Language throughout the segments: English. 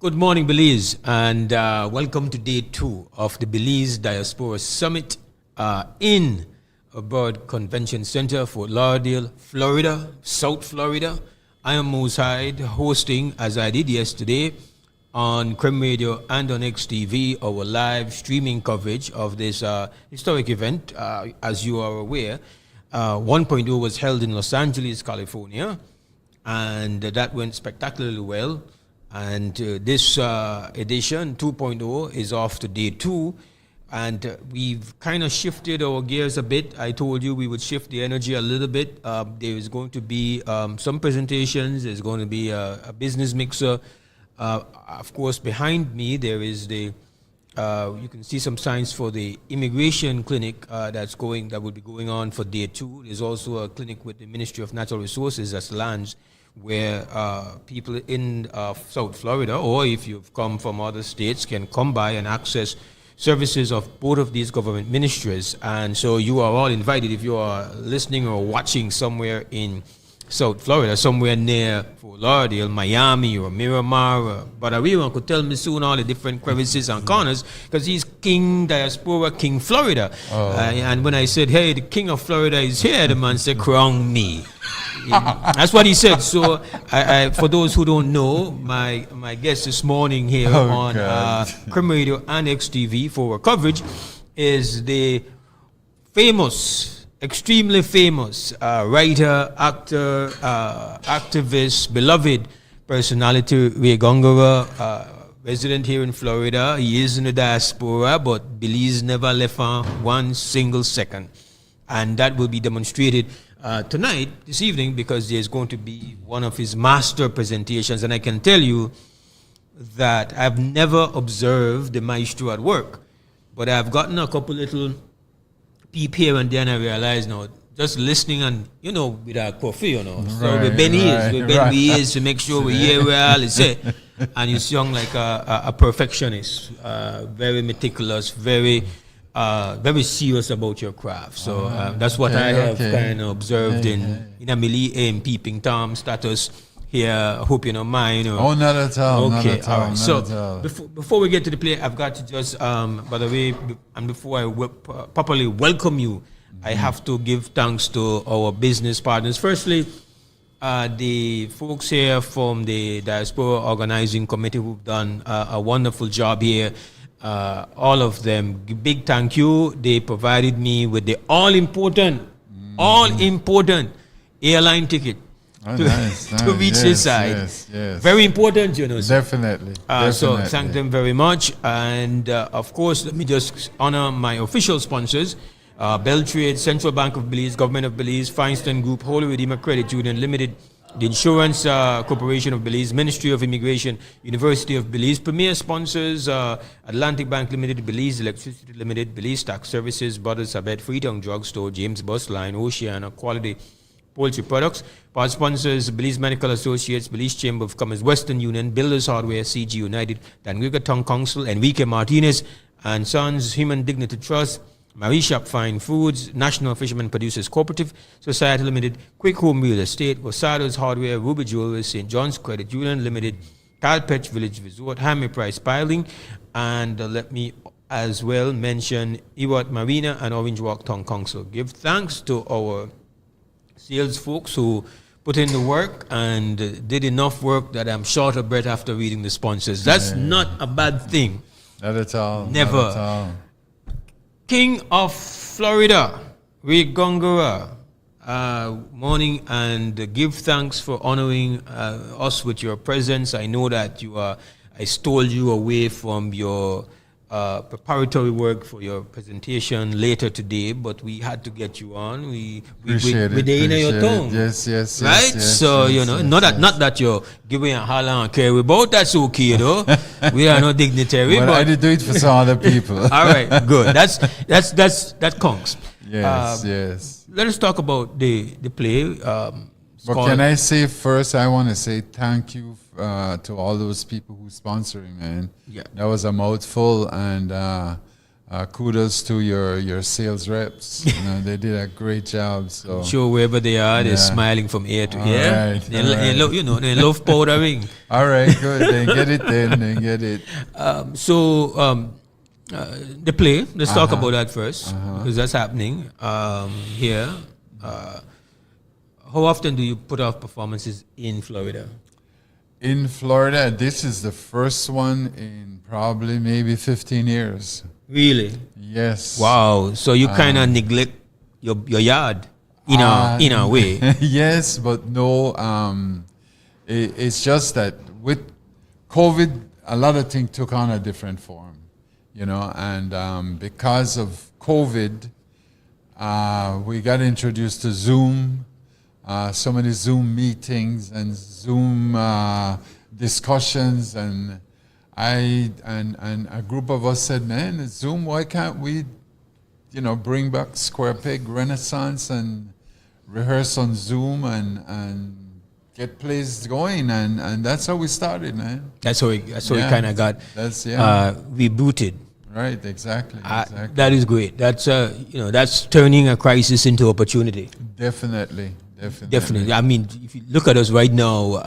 Good morning, Belize, and welcome to day 2 of the Belize Diaspora Summit in Broward Convention Center, Fort Lauderdale, Florida, South Florida. I am Moose Hyde, hosting, as I did yesterday, on Creme Radio and on XTV, our live streaming coverage of this historic event. As you are aware, 1.0 was held in Los Angeles, California, and that went spectacularly well. And this edition, 2.0, is off to day 2. And we've kind of shifted our gears a bit. I told you we would shift the energy a little bit. There is going to be some presentations. There's going to be a business mixer. Of course, behind me, there is the, you can see some signs for the immigration clinic that will be going on for day 2. There's also a clinic with the Ministry of Natural Resources, that's lands, where people in South Florida, or if you've come from other states, can come by and access services of both of these government ministries. And so you are all invited if you are listening or watching somewhere in South Florida, somewhere near Fort Lauderdale, Miami, or Miramar. But Ariwa could tell me soon all the different crevices and corners, because he's King Diaspora, King Florida. And when I said, hey, the King of Florida is here, the man said, crown me. That's what he said. So, for those who don't know, my guest this morning here on Creme Radio and XTV for our coverage is the famous, extremely famous writer, actor, activist, beloved personality, Ray Gongora, resident here in Florida. He is in the diaspora, but Belize never left for one single second. And that will be demonstrated tonight, this evening, because there's going to be one of his master presentations. And I can tell you that I've never observed the maestro at work, but I've gotten a couple little peep here and there, and I realize now, just listening and, with our coffee, So we bend ears to make sure we hear well, it's it. And you sound like a perfectionist, very meticulous, very serious about your craft. So that's what I have kind of observed in a Millie peeping Tom status here. I hope you don't mind. Oh, not at all. Okay, not at all all. right. So before we get to the play, I've got to just, by the way, and before I properly welcome you, I have to give thanks to our business partners. Firstly, the folks here from the Diaspora Organizing Committee who've done a wonderful job here. All of them, big thank you. They provided me with the all-important airline ticket to reach this side. Yes. Very important, Definitely. So thank them very much. And of course, let me just honor my official sponsors. Beltrade, Central Bank of Belize, Government of Belize, Feinstein Group, Holy Redeemer Credit Union Limited, the Insurance Corporation of Belize, Ministry of Immigration, University of Belize. Premier sponsors, Atlantic Bank Limited, Belize Electricity Limited, Belize Tax Services, Brothers Sabet, Freetown Drugstore, James Bus Line, Oceana, Quality Poultry Products. Part sponsors, Belize Medical Associates, Belize Chamber of Commerce, Western Union, Builders Hardware, CG United, Dangrika Town Council, Enrique Martinez and Sons, Human Dignity Trust, Marie Shop Fine Foods, National Fishermen Producers Cooperative Society Limited, Quick Home Real Estate, Wasado's Hardware, Ruby Jewelry, St. John's Credit Union Limited, Calpetch Village Resort, Hammer Price Piling, and let me as well mention Ewart Marina and Orange Walk Town Council. Give thanks to our sales folks who put in the work and did enough work that I'm short of breath after reading the sponsors. That's not a bad thing. Not at all. Never. Not at all. King of Florida, Ray Gongora, morning, and give thanks for honoring us with your presence. I know that I stole you away from your preparatory work for your presentation later today, but we had to get you on. We in your tongue. Yes. Right? Yes, so, yes, not that you're giving a holler and carry about, that's okay though. We are no dignitary. But I did do it for some other people. All right, good. That conks. Yes. Let us talk about the play. But can I say first, I want to say thank you to all those people who sponsoring, man. Yeah. That was a mouthful, and kudos to your sales reps. They did a great job. So sure, wherever they are, they're smiling from ear to ear. Right, they love powdering. All right, good. They get it then. They get it. The play. Let's talk about that first, because that's happening here. How often do you put off performances in Florida? In Florida, this is the first one in probably maybe 15 years. Really? Yes. Wow. So you kind of neglect your yard in a way. Yes, but no. It's just that with COVID, a lot of things took on a different form, and because of COVID, we got introduced to Zoom. So many Zoom meetings and Zoom discussions, and a group of us said, "Man, Zoom. Why can't we, bring back Square Peg Renaissance and rehearse on Zoom and get plays going?" And that's how we started, man. That's how we kind of got rebooted. Right, exactly. That is great. That's turning a crisis into opportunity. Definitely. I mean, if you look at us right now,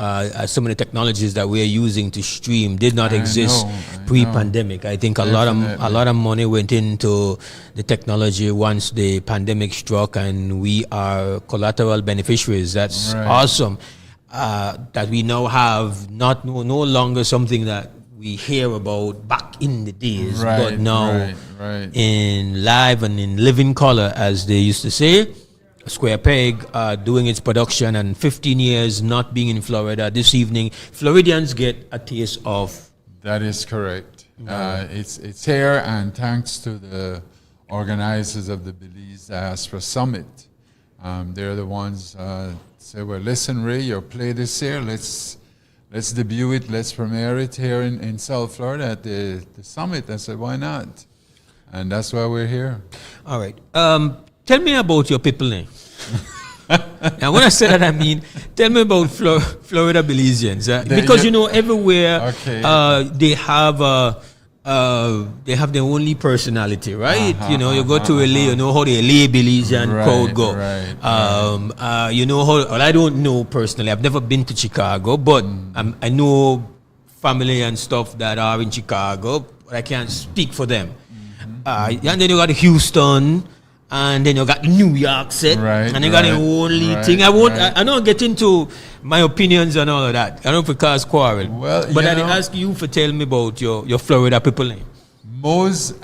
some of the technologies that we are using to stream did not exist pre-pandemic. I think a lot of money went into the technology once the pandemic struck, and we are collateral beneficiaries. That's awesome. That we now have no longer something that we hear about back in the days, but now in live and in living color, as they used to say. Square Peg doing its production, and 15 years not being in Florida. This evening, Floridians get a taste of. That is correct. It's here, and thanks to the organizers of the Belize Diaspora Summit. They're the ones say, "Well, listen, Ray, your play this year. Let's debut it. Let's premiere it here in South Florida at the summit." I said, "Why not?" And that's why we're here. All right. Tell me about your people name. Now, when I say that, I mean, tell me about Florida Belizeans, because everywhere they have their only personality, right? You go to LA, you know how the LA Belizean crowd go. You know how. Well, I don't know personally. I've never been to Chicago, but I know family and stuff that are in Chicago, but I can't speak for them. And then you got Houston. And then you got New York set, and you got the only thing. I don't get into my opinions and all of that. I don't for cause quarrel. Well, but I ask you for tell me about your Florida people name.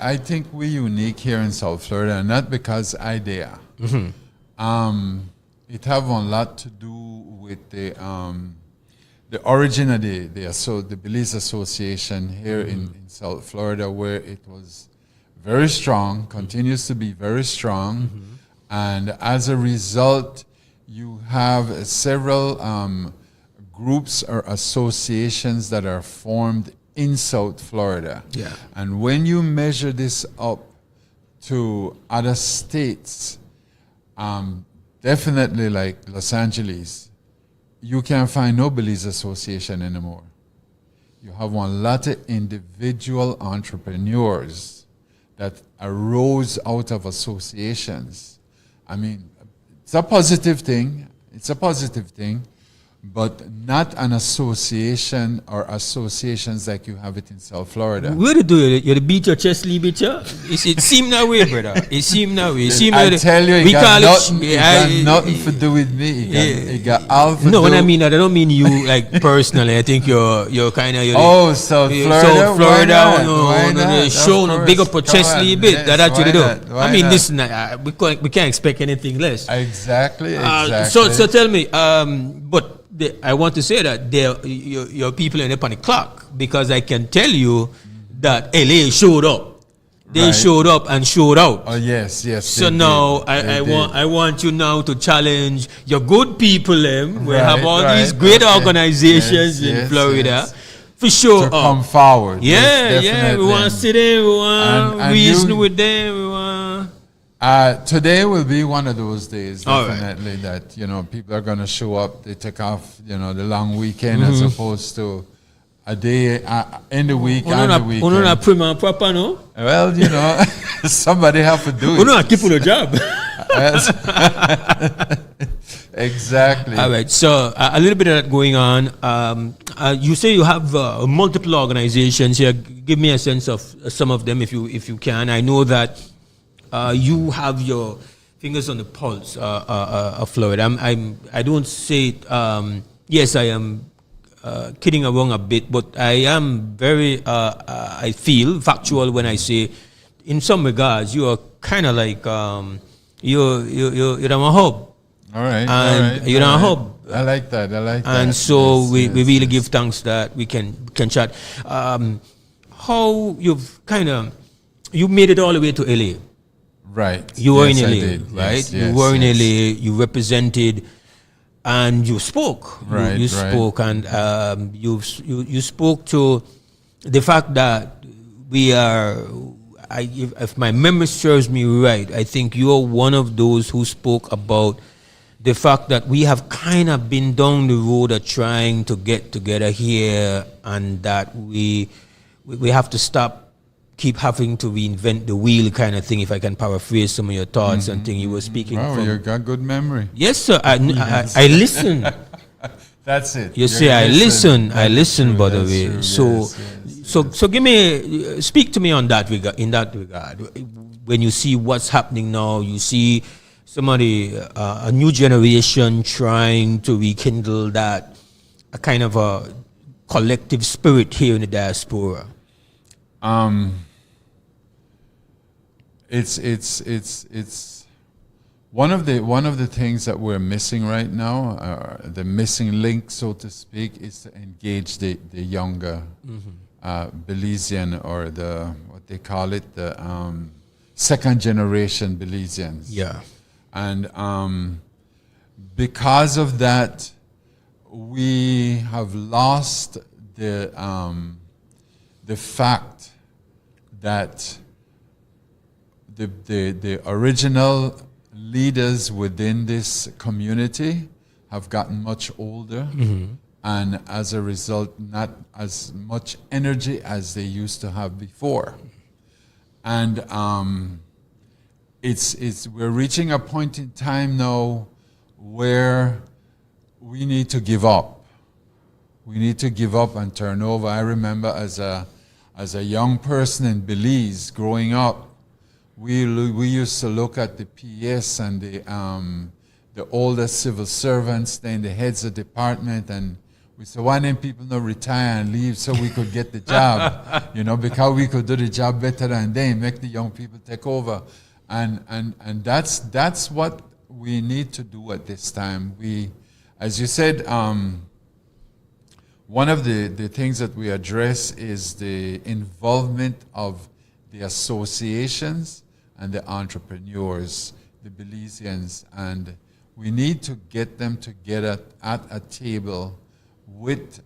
I think we're unique here in South Florida, not because I there. It have a lot to do with the origin of the Belize Association here in South Florida, where it was very strong, continues to be very strong, and as a result, you have several groups or associations that are formed in South Florida. Yeah. And when you measure this up to other states, definitely like Los Angeles, you can't find no Belize Association anymore. You have one lot of individual entrepreneurs that arose out of associations. I mean, it's a positive thing. But not an association or associations like you have it in South Florida. Where do you do it? You beat your chest, leave it, yeah? It seemed that way, brother. It seemed that way. I tell you, it got nothing to do with me. It got all to do. No, when I mean that, I don't mean you like personally. I think you're kind of... South Florida? South Florida, why not? Show no big up your chest, leave it. That actually do. I mean, listen, we can't expect anything less. Exactly. So tell me, but... I want to say that your people are up on the clock, because I can tell you that LA showed up. They showed up and showed out. Oh yes. So now I want you now to challenge your good people. We have all these great organizations in Florida. For sure. To come forward. Yeah. We want to sit there. We want to reason with them. We want. Today will be one of those days, definitely, that, people are going to show up. They take off, the long weekend as opposed to a day in the week and the weekend. Uno na prima proper, no? Well, you know, somebody have to do it. Uno na keep on the job. Exactly. All right. So a little bit of that going on. You say you have multiple organizations here. Give me a sense of some of them, if you can. I know that you have your fingers on the pulse of Florida. I don't say it, yes, I am kidding around a bit, but I am very I feel factual when I say, in some regards, you are kind of like you're a hub. All right. And you're a hub. I like that. And so we really give thanks that we can chat. How you made it all the way to LA. Right. You were in I LA, did. right? Yes, You were in LA, you represented, and you spoke. Right. You spoke, and you spoke to the fact that we are, if my memory serves me right, I think you're one of those who spoke about the fact that we have kind of been down the road of trying to get together here, and that we have to keep having to reinvent the wheel, kind of thing, if I can paraphrase some of your thoughts and things you were speaking Wow, from. you got good memory. Yes, sir. I listen. That's it. You say I listen, by the way. True. So give me, speak to me on that in that regard. When you see what's happening now, you see somebody, a new generation trying to rekindle that, a kind of a collective spirit here in the diaspora. It's one of the things that we're missing right now, the missing link, so to speak, is to engage the younger Belizean, or what they call it, the second generation Belizeans. Yeah. And because of that, we have lost the fact that the original leaders within this community have gotten much older, and as a result, not as much energy as they used to have before. And we're reaching a point in time now where we need to give up. We need to give up and turn over. I remember as a young person in Belize growing up, we used to look at the PS and the older civil servants, then the heads of department, and we said, why didn't people not retire and leave so we could get the job? Because we could do the job better than they, make the young people take over. And that's what we need to do at this time. We, as you said, one of the things that we address is the involvement of the associations and the entrepreneurs, the Belizeans, and we need to get them together at a table with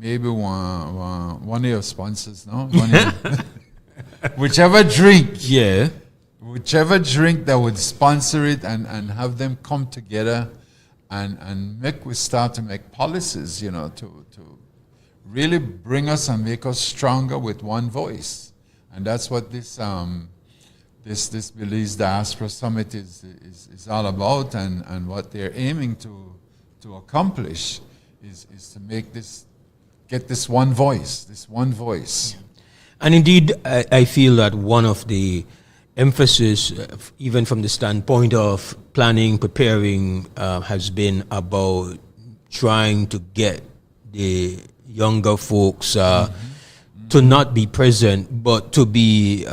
maybe one of your sponsors, no? Whichever drink. Yeah. Whichever drink that would sponsor it, and have them come together and we start to make policies, to really bring us and make us stronger with one voice. And that's what this Belize Diaspora Summit is all about, and what they're aiming to accomplish is to get this one voice. And indeed, I feel that one of the emphasis, even from the standpoint of planning, preparing, has been about trying to get the younger folks to not be present, but to be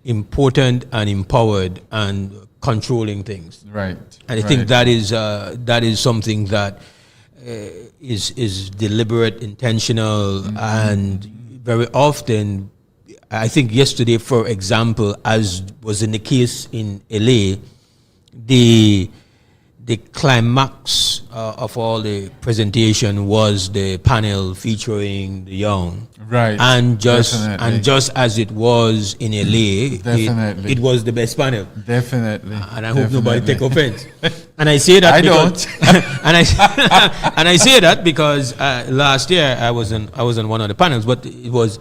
important and empowered and controlling things. Right. And I think that is something that is deliberate, intentional, and very often, I think yesterday, for example, as was in the case in LA, the climax of all the presentation was the panel featuring the young. Right. And just as it was in LA, Definitely. it was the best panel. Definitely. And I hope nobody take offense. And I say that I because, don't. and I say that because last year I was on one of the panels, but it was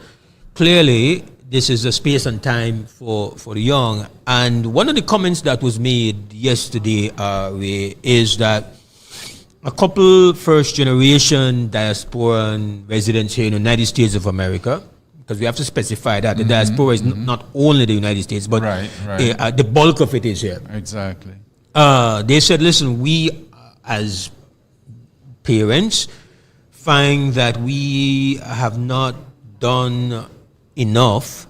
clearly this is a space and time for the young. And one of the comments that was made yesterday, Ray, is that a couple first-generation diasporan residents here in the United States of America, because we have to specify that the diaspora is not only the United States, but the bulk of it is here. Exactly. They said, listen, we as parents find that we have not done enough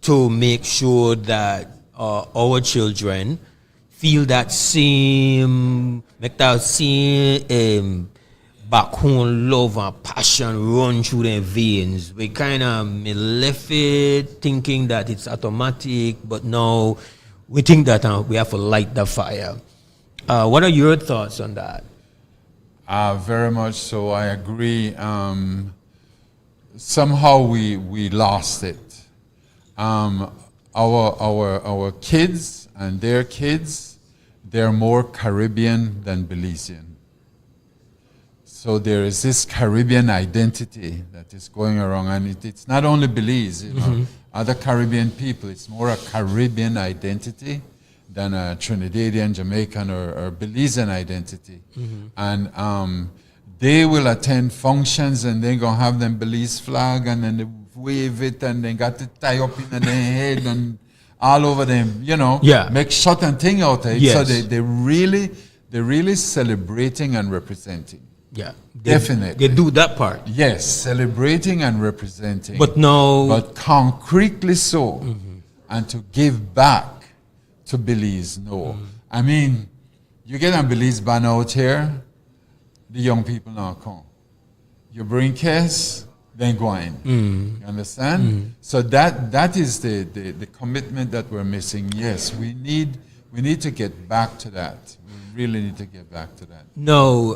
to make sure that our children feel that same back home love and passion run through their veins. We kind of left it thinking that it's automatic, but now we think that we have to light the fire. What are your thoughts on that? Very much so. I agree. Somehow we lost it. Our kids and their kids, they're more Caribbean than Belizean. So there is this Caribbean identity that is going around, and it's not only Belize, you know, other Caribbean people. It's more a Caribbean identity than a Trinidadian, Jamaican, or Belizean identity. And they will attend functions, and they're going to have them Belize flag, and then they wave it, and they got to tie up in their head, and all over them, you know, make shot and thing out of it. Yes. So they're really celebrating and representing. Yeah, definitely. They do that part. Yes, celebrating and representing. But concretely so, and to give back to Belize, no. I mean, you get a Belize ban out here, the young people now come. You bring case, then go in. You understand? So that is the commitment that we're missing. Yes, we need to get back to that. We really need to get back to that. No,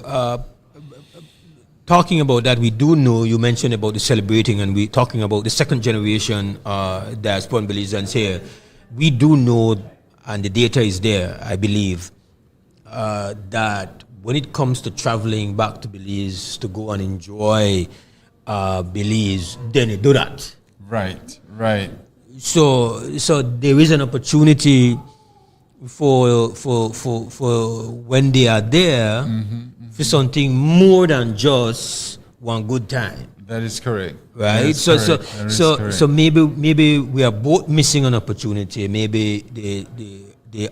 talking about that, we do know, you mentioned about the celebrating, and we're talking about the second generation diaspora Belizeans here. We do know, and the data is there, I believe, that when it comes to traveling back to Belize to go and enjoy Belize, then they do that. Right. So there is an opportunity for when they are there for something more than just one good time. That is correct. Right. So maybe we are both missing an opportunity. Maybe the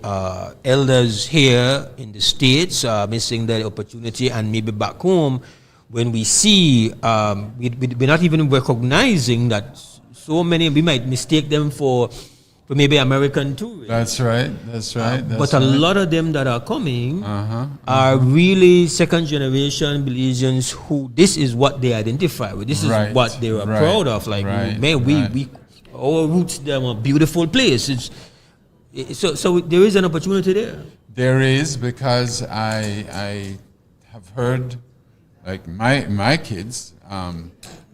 elders here in the States are missing that opportunity, and maybe back home, when we see, we're not even recognizing that so many, we might mistake them for maybe American tourists. That's right. But a lot of them that are coming are really second generation Belizeans who this is what they identify with. This is what they are proud of. Like, man, our roots, they're a beautiful place. So there is an opportunity there. There is, because I have heard, like my kids,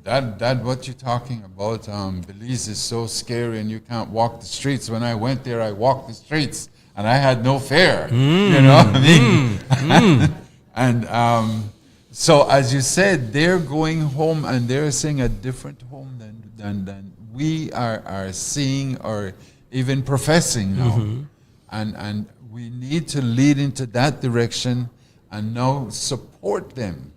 that what you're talking about, Belize is so scary and you can't walk the streets. When I went there, I walked the streets and I had no fear. You know what I mean? And so as you said, they're going home and they're seeing a different home than we are seeing or even professing now. And we need to lead into that direction and now support them.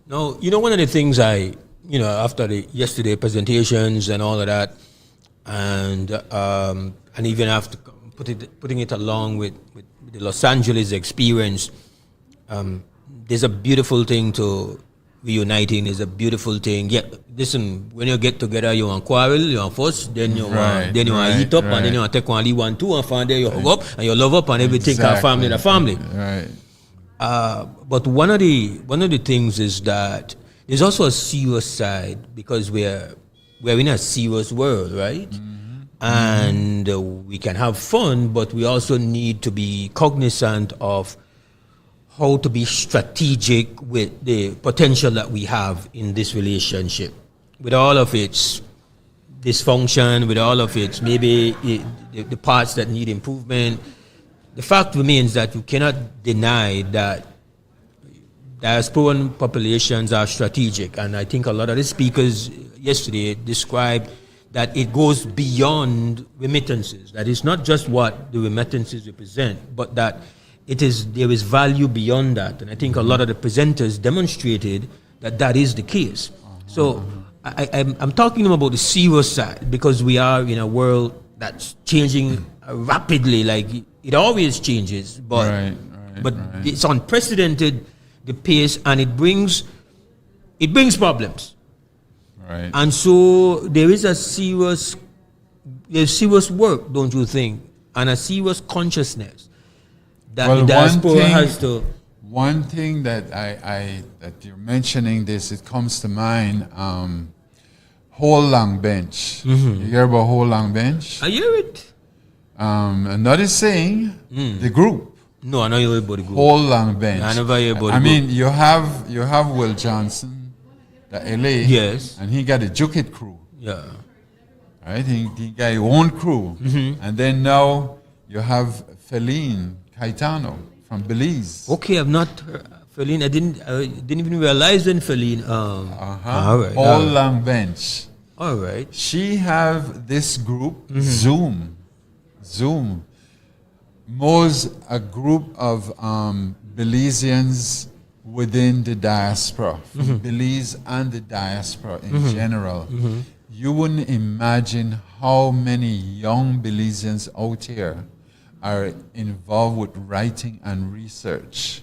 No, you know, one of the things after the yesterday presentations and all of that, and even after putting it along with the Los Angeles experience, there's a beautiful thing to reuniting. Is a beautiful thing. Yeah, listen, when you get together, you want quarrel, you want fuss, then you want eat up, and then you want take one, leave one, two, and find there you hug up and you love up, and everything can family the family. Right. But one of the things is that there's also a serious side, because we're in a serious world, right? And we can have fun, but we also need to be cognizant of how to be strategic with the potential that we have in this relationship, with all of its dysfunction, with all of its the parts that need improvement. The fact remains that you cannot deny that diasporan populations are strategic, and I think a lot of the speakers yesterday described that it goes beyond remittances. That it's not just what the remittances represent, but that there is value beyond that. And I think a lot of the presenters demonstrated that that is the case. So I'm talking about the serious side, because we are in a world that's changing rapidly, like it always changes, but it's unprecedented, the pace, and it brings problems. Right. And so there is there's serious work, don't you think, and a serious consciousness that the diaspora has to. One thing that that you're mentioning this, it comes to mind. Whole Long Bench. You hear about Whole Long Bench? I hear it. Another saying, the group. No, I know you hear about the group. Whole Long Bench. I never hear about the group. I mean, you have Will Johnson, the LA. Yes. And he got a Jukit crew. Yeah. Right? He got his own crew. And then now you have Feline Caetano from Belize. Okay, I've not heard Feline. I didn't even realize when Feline. All right. Whole Long Bench. All right. She have this group, Zoom. Mo's a group of Belizeans within the diaspora, from Belize and the diaspora in general. You wouldn't imagine how many young Belizeans out here are involved with writing and research.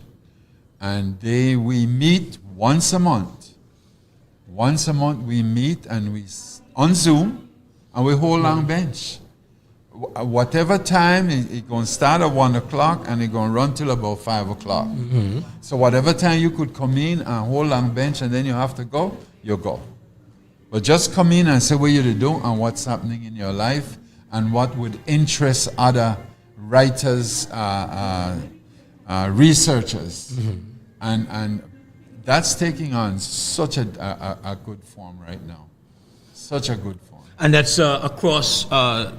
And we meet once a month. Once a month we meet and on Zoom, and we hold Long Bench. Whatever time, it's going to start at 1 o'clock and it's going to run till about 5 o'clock. So whatever time you could come in and hold Long Bench and then you have to go, you go. But just come in and say what you're doing and what's happening in your life and what would interest other writers, researchers. And that's taking on such a good form right now. Such a good form. And that's across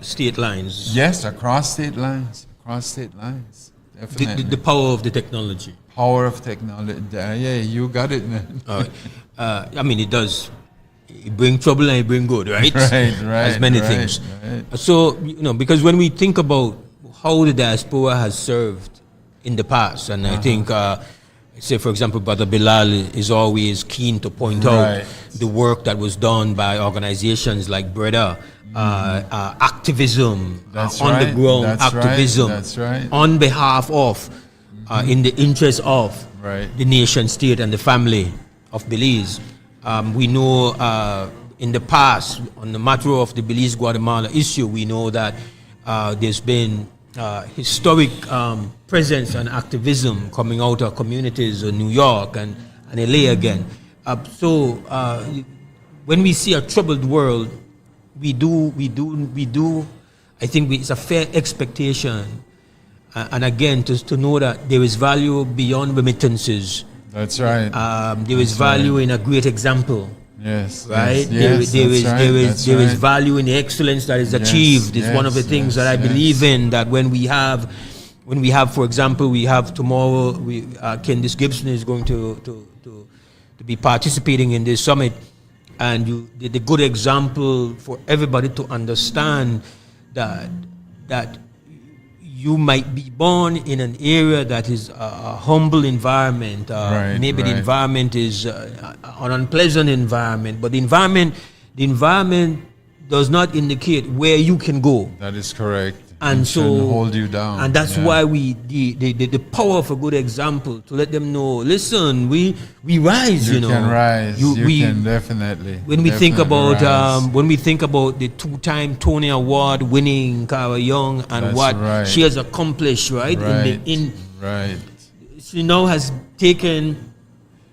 state lines. Yes, across state lines. Across state lines. Definitely. The power of the technology. Power of technology. Yeah, you got it, man. I mean, it does. It bring trouble and it bring good, right? Right. As many things. Right. So, because when we think about how the diaspora has served in the past, and I think, say, for example, Brother Bilal is always keen to point out the work that was done by organizations like Brother, Activism, on the ground activism, on behalf of, in the interest of the nation state and the family of Belize. We know in the past, on the matter of the Belize-Guatemala issue, we know that there's been historic presence and activism coming out of communities in New York and LA again. So when we see a troubled world, we do. I think it's a fair expectation, and again to know that there is value beyond remittances. That's right. There is value in a great example. Yes. Right. Yes, there is value in the excellence that is achieved. It's one of the things that I believe in. That when we have, for example, we have tomorrow. Candice Gibson is going to be participating in this summit, and the good example for everybody to understand that you might be born in an area that is a humble environment. Maybe the environment is an unpleasant environment, but the environment does not indicate where you can go. That is correct. And so hold you down. And that's why the power of a good example to let them know. Listen, we rise. You can rise. You can definitely. When we think about the 2-time Tony Award winning Cara Young and what she has accomplished, she now has taken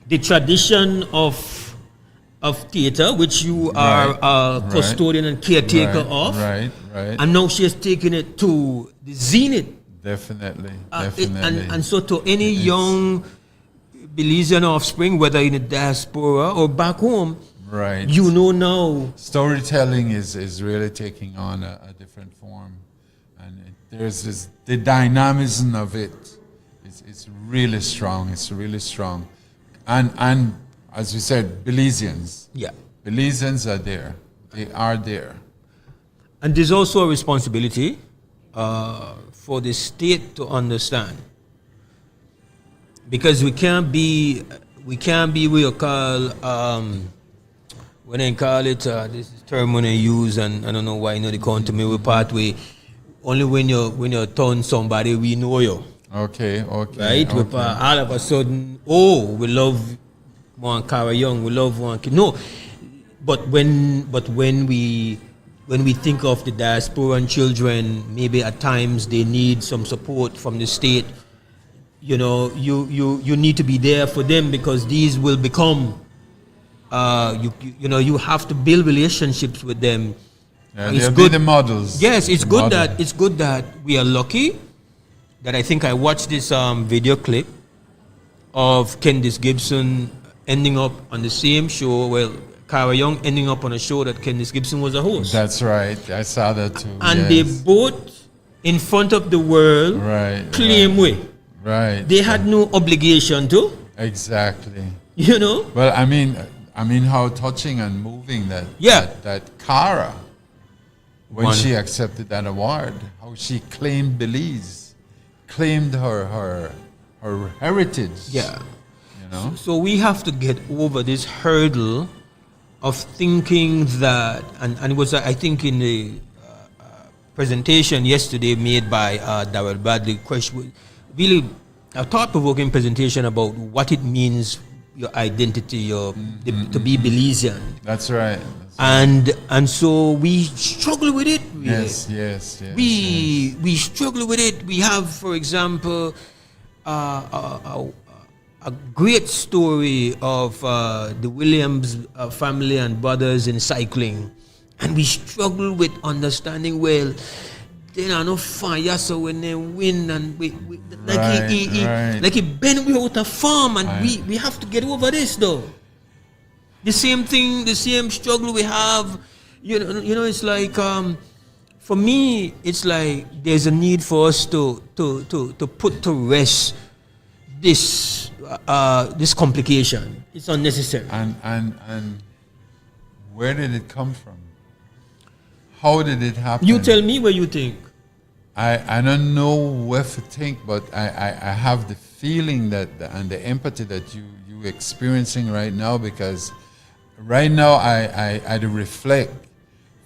the tradition of theater, which you are a custodian and caretaker of. And now she has taken it to the zenith Definitely. And so to any young Belizean offspring, whether in the diaspora or back home, right, you know now. Storytelling is really taking on a different form. And there's this, the dynamism of it. It's really strong. It's really strong. And as we said, Belizeans. Yeah. Belizeans are there. They are there. And there's also a responsibility for the state to understand, because we can't be what you call when I call it this term when I use, and I don't know why they come to me with pathway. Only when you turn somebody we know you. Okay. Right? With, all of a sudden, we love one Cara Young, we love one kid. No, but when we think of the diasporan children, maybe at times they need some support from the state. You know, you need to be there for them, because these will become. You have to build relationships with them. Yeah, they'll be the models. Yes, it's good that we are lucky that I think I watched this video clip of Candice Gibson ending up on the same show. Well, Cara Young ending up on a show that Candice Gibson was a host. That's right. I saw that too. And they both, in front of the world, claim way. Right. They had no obligation to. Exactly. You know? Well, I mean how touching and moving that Cara, when she accepted that award, how she claimed Belize, claimed her heritage. Yeah. You know? So we have to get over this hurdle of thinking that, and it was, I think, in the presentation yesterday made by Darrell Bradley, question, really a thought-provoking presentation about what it means, your identity, to be Belizean. That's right. And so we struggle with it. Really. Yes. We struggle with it. We have, for example, a great story of the Williams family and brothers in cycling, and we struggle with understanding, well, they are no fire, so when they win, and like he bent me out of farm, and we have to get over this though. The same thing, the same struggle we have. You know, it's like for me, it's like there's a need for us to put to rest this complication. It's unnecessary. And where did it come from? How did it happen? You tell me what you think. I don't know where to think, but I have the feeling that and the empathy that you experiencing right now, because right now I reflect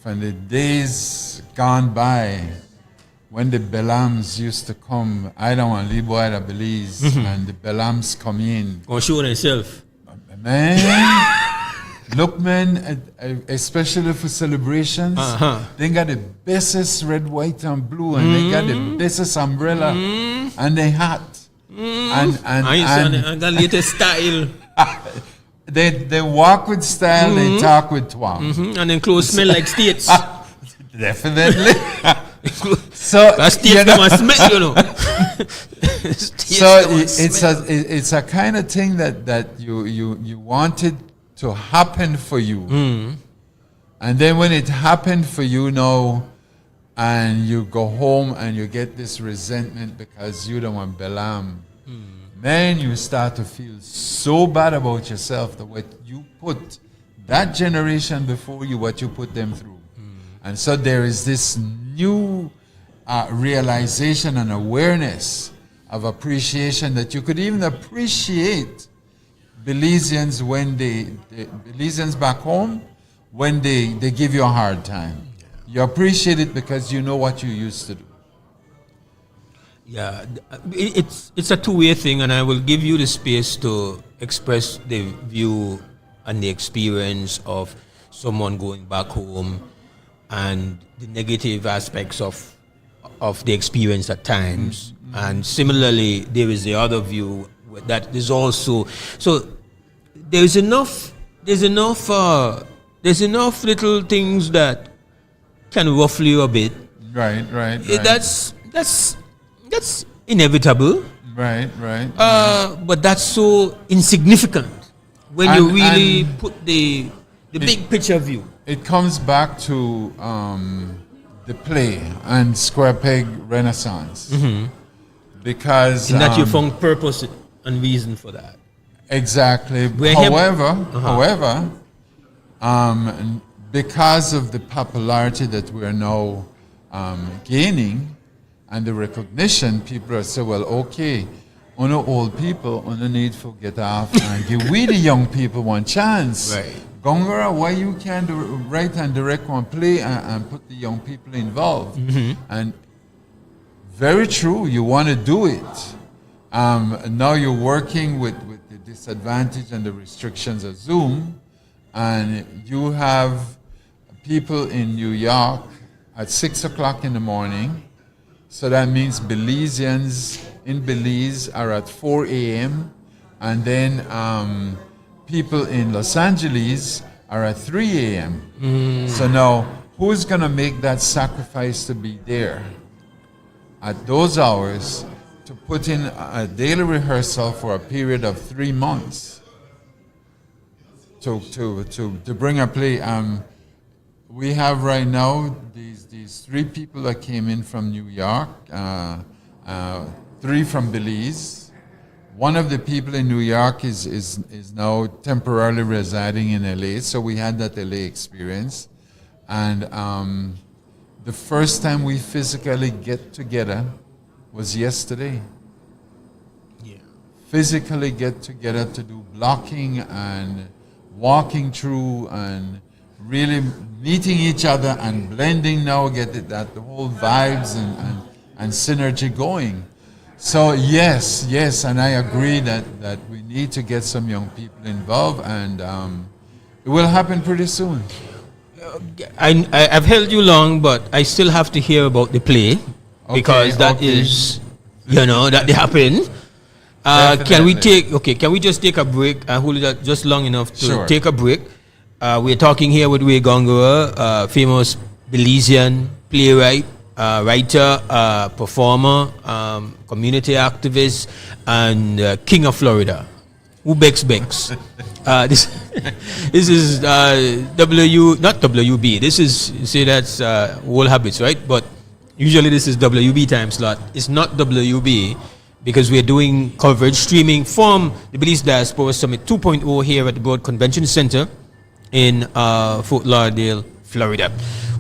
from the days gone by when the Belams used to come. I don't want to leave out of Belize, and the Belams come in. Or show themselves. Man. Look, man, especially for celebrations, they got the bestest red, white, and blue, and they got the bestest umbrella and the hat. And the latest style. They walk with style, they talk with twang. And then clothes smell like states. Definitely. So that's states must smell, you know. So it's a kind of thing that you wanted to happen for you, and then when it happened for you now, and you go home and you get this resentment because you don't want Belam, then you start to feel so bad about yourself that what you put that generation before you, what you put them through, and so there is this new realization and awareness of appreciation that you could even appreciate Belizeans when Belizeans back home, when they give you a hard time. You appreciate it because you know what you used to do. Yeah, it's a two-way thing, and I will give you the space to express the view and the experience of someone going back home and the negative aspects of the experience at times. And similarly, there is the other view that is also, so there's enough little things that can ruffle you a bit. Right. That's that's inevitable. Right. But that's so insignificant when you really put the big picture view. It comes back to the play and Square Peg Renaissance. Because... In that you found purpose and reason for that. Exactly. However, because of the popularity that we are now gaining and the recognition, people are saying, well, okay, on old people, on the need to get off and give we the young people one chance. Right. Gongora, why you can't write and direct one play and put the young people involved? And very true, you want to do it. Now you're working with the disadvantage and the restrictions of Zoom, and you have people in New York at 6 o'clock in the morning. So that means Belizeans in Belize are at 4 a.m. And then people in Los Angeles are at 3 a.m. So now, who's going to make that sacrifice to be there at those hours to put in a daily rehearsal for a period of 3 months to bring a play? We have right now these 3 people that came in from New York, 3 from Belize. One of the people in New York is now temporarily residing in LA, so we had that LA experience. And the first time we physically get together was yesterday. Yeah. Physically get together to do blocking and walking through and really meeting each other and blending now, get the whole vibes and synergy going. So yes, and I agree that we need to get some young people involved, and it will happen pretty soon. I've held you long, but I still have to hear about the play, because that is, that they happen. Can we just take a break? I hold that just long enough to take a break. We're talking here with Ray Gongora, famous Belizean playwright, writer, performer, community activist, and king of Florida. Who begs? This is not WB. This is, you say that's World Habits, right? But usually this is WB time slot. It's not WB because we're doing coverage streaming from the Belize Diaspora Summit 2.0 here at the Broward Convention Center in Fort Lauderdale, Florida.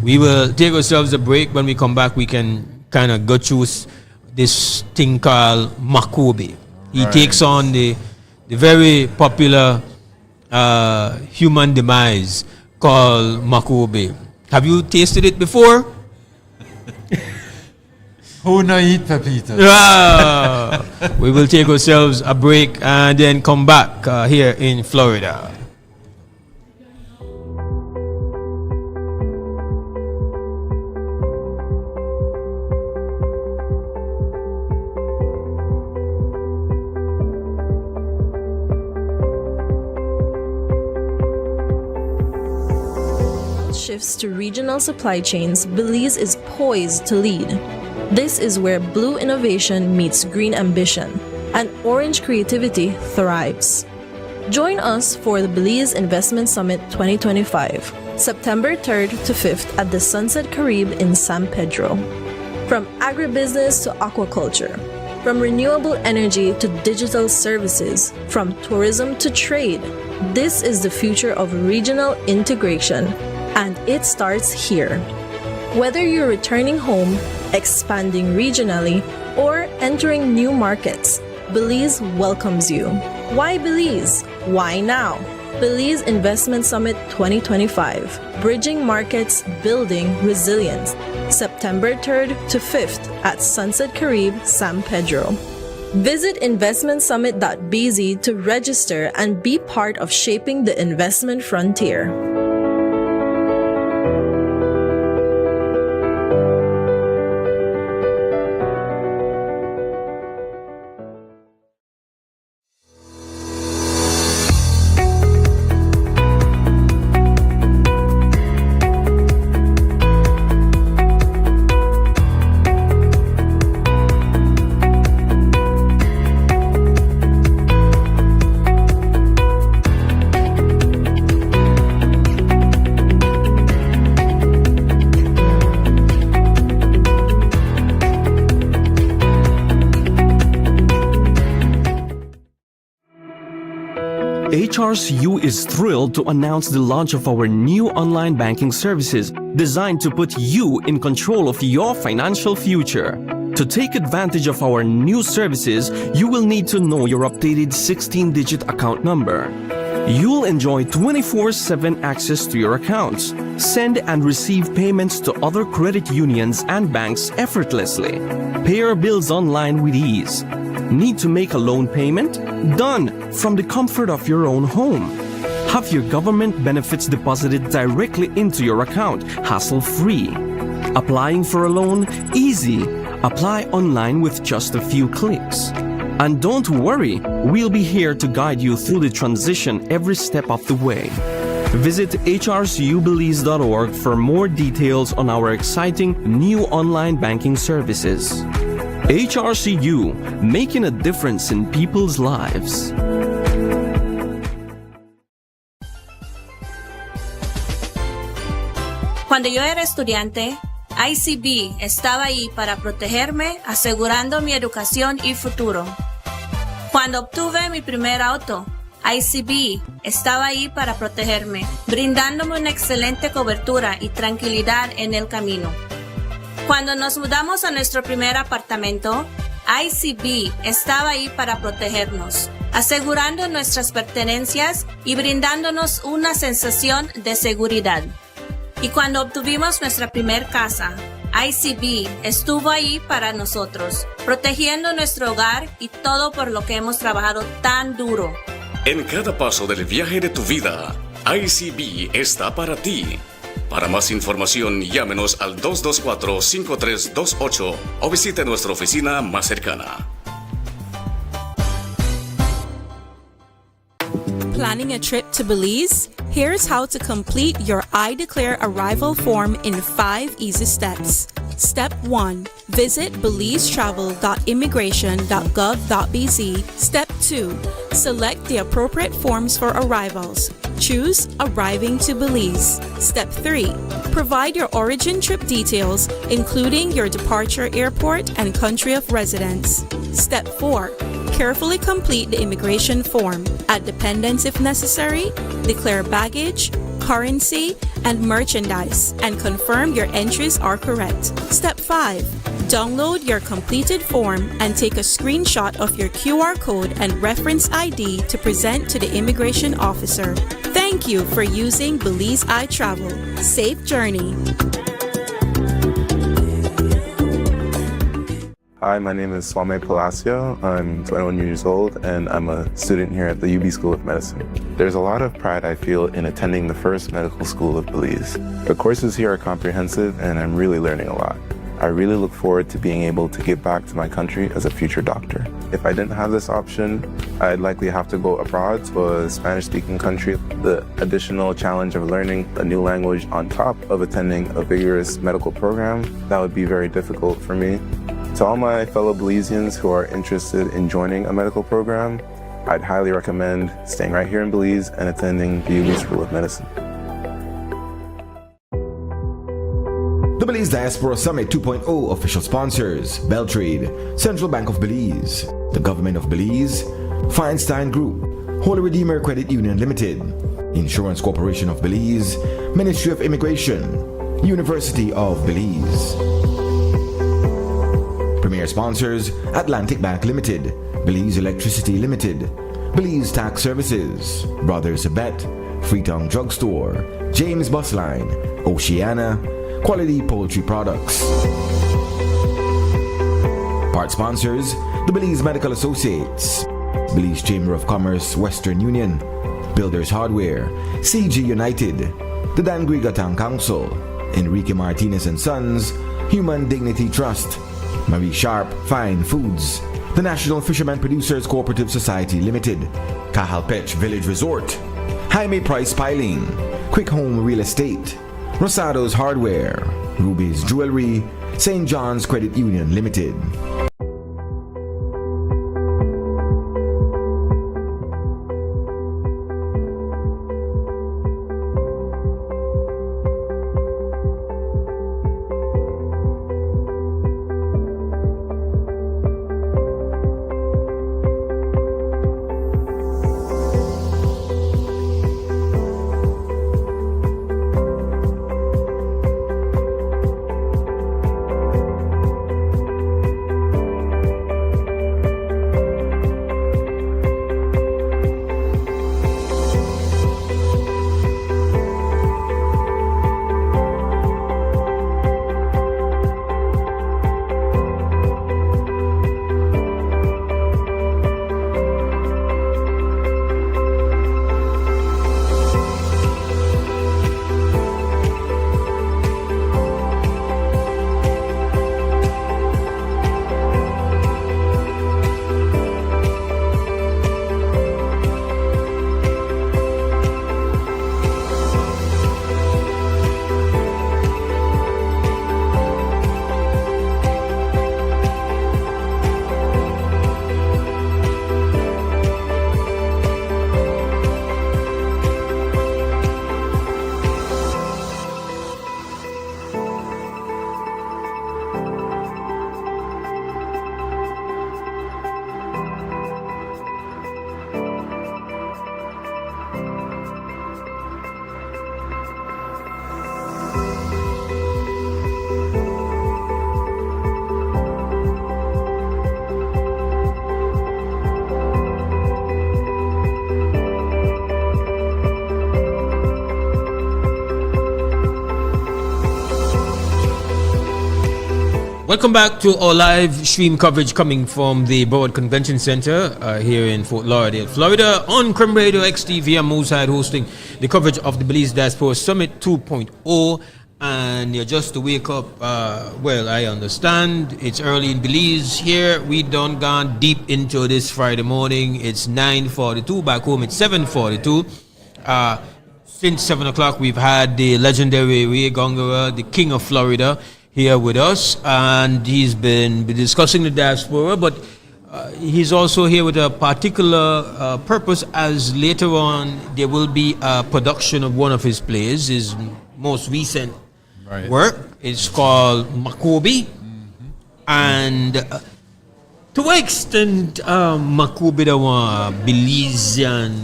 We will take ourselves a break. When we come back, we can kind of go through this thing called Makobi. He takes on the very popular human demise called Makobi. Have you tasted it before? Who no eat pepitas? We will take ourselves a break and then come back here in Florida. Shifts to regional supply chains, Belize is poised to lead. This is where blue innovation meets green ambition, and orange creativity thrives. Join us for the Belize Investment Summit 2025, September 3rd to 5th at the Sunset Caribe in San Pedro. From agribusiness to aquaculture, from renewable energy to digital services, from tourism to trade, this is the future of regional integration. And it starts here. Whether you're returning home, expanding regionally, or entering new markets, Belize welcomes you. Why Belize? Why now? Belize Investment Summit 2025. Bridging markets, building resilience. September 3rd to 5th at Sunset Caribe, San Pedro. Visit investmentsummit.bz to register and be part of shaping the investment frontier. HRCU is thrilled to announce the launch of our new online banking services designed to put you in control of your financial future. To take advantage of our new services, you will need to know your updated 16-digit account number. You'll enjoy 24/7 access to your accounts, send and receive payments to other credit unions and banks effortlessly, pay your bills online with ease. Need to make a loan payment? Done from the comfort of your own home. Have your government benefits deposited directly into your account, hassle-free. Applying for a loan? Easy. Apply online with just a few clicks. And don't worry, we'll be here to guide you through the transition every step of the way. Visit hrcubelize.org for more details on our exciting new online banking services. HRCU, making a difference in people's lives. Cuando yo era estudiante, ICB estaba ahí para protegerme, asegurando mi educación y futuro. Cuando obtuve mi primer auto, ICB estaba ahí para protegerme, brindándome una excelente cobertura y tranquilidad en el camino. Cuando nos mudamos a nuestro primer apartamento, ICB estaba ahí para protegernos, asegurando nuestras pertenencias y brindándonos una sensación de seguridad. Y cuando obtuvimos nuestra primer casa, ICB estuvo ahí para nosotros, protegiendo nuestro hogar y todo por lo que hemos trabajado tan duro. En cada paso del viaje de tu vida, ICB está para ti. Para más información, llámenos al 224-5328 o visite nuestra oficina más cercana. Planning a trip to Belize? Here's how to complete your I Declare Arrival form in 5 easy steps. Step 1. Visit belizetravel.immigration.gov.bz. Step 2. Select the appropriate forms for arrivals. Choose Arriving to Belize. Step 3. Provide your origin trip details, including your departure airport and country of residence. Step 4. Carefully complete the immigration form. Add dependents if necessary. Declare baggage, currency, and merchandise, and confirm your entries are correct. Step 5. Download your completed form and take a screenshot of your QR code and reference ID to present to the immigration officer. Thank you for using Belize iTravel. Safe journey. Hi, my name is Swame Palacio. I'm 21 years old and I'm a student here at the UB School of Medicine. There's a lot of pride I feel in attending the first medical school of Belize. The courses here are comprehensive and I'm really learning a lot. I really look forward to being able to give back to my country as a future doctor. If I didn't have this option, I'd likely have to go abroad to a Spanish-speaking country. The additional challenge of learning a new language on top of attending a vigorous medical program, that would be very difficult for me. To all my fellow Belizeans who are interested in joining a medical program, I'd highly recommend staying right here in Belize and attending the UB School of Medicine. The Belize Diaspora Summit 2.0 official sponsors: Beltrade, Central Bank of Belize, the Government of Belize, Feinstein Group, Holy Redeemer Credit Union Limited, Insurance Corporation of Belize, Ministry of Immigration, University of Belize. Premier sponsors: Atlantic Bank Limited, Belize Electricity Limited, Belize Tax Services, Brothers Abet, Freetown Drugstore, James Bus Line, Oceana, Quality Poultry Products. Part sponsors: the Belize Medical Associates, Belize Chamber of Commerce Western Union, Builders Hardware, CG United, the Dangriga Town Council, Enrique Martinez and Sons, Human Dignity Trust, Marie Sharp Fine Foods, the National Fishermen Producers Cooperative Society Limited, Cajalpech Village Resort, Jaime Price Piling, Quick Home Real Estate, Rosado's Hardware, Ruby's Jewelry, St. John's Credit Union Limited. Welcome back to our live stream coverage coming from the Broward Convention Center here in Fort Lauderdale, Florida, on Creme Radio XTV and Mooside hosting the coverage of the Belize Diaspora Summit 2.0. And you're just to wake up, well, I understand it's early in Belize. Here we done gone deep into this Friday morning. It's 9:42. Back home it's 7:42. Since 7 o'clock we've had the legendary Ray Gongora, the King of Florida, here with us, and he's been discussing the diaspora, but he's also here with a particular purpose, as later on there will be a production of one of his plays, his most recent work. It's called Makobi. And to what extent Makobi the one Belizean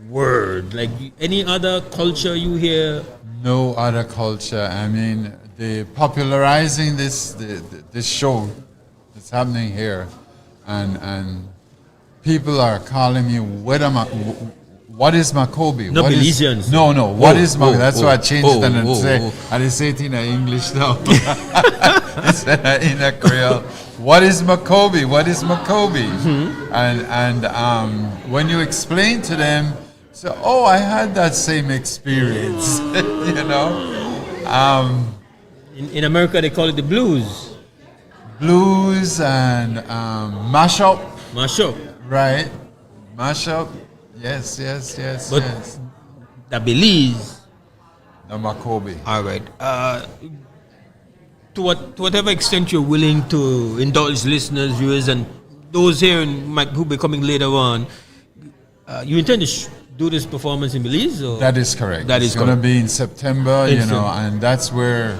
word? Like any other culture you hear? No other culture. I mean, they popularizing this show that's happening here, and people are calling me what is Makobi? No, Belizeans. No. What is Makobi? That's why I changed it and I say it in English now. Instead of in a Creole. What is Makobi? What is Makobi? And when you explain to them, so I had that same experience, you know. In America, they call it the blues. Blues and mashup. Mashup. Right. Mashup. Yes. But the Belize. The Makobi. All right. To whatever extent you're willing to indulge listeners, viewers, and those here who be coming later on, you intend to do this performance in Belize? Or? That is correct. It's going to be in September, and that's where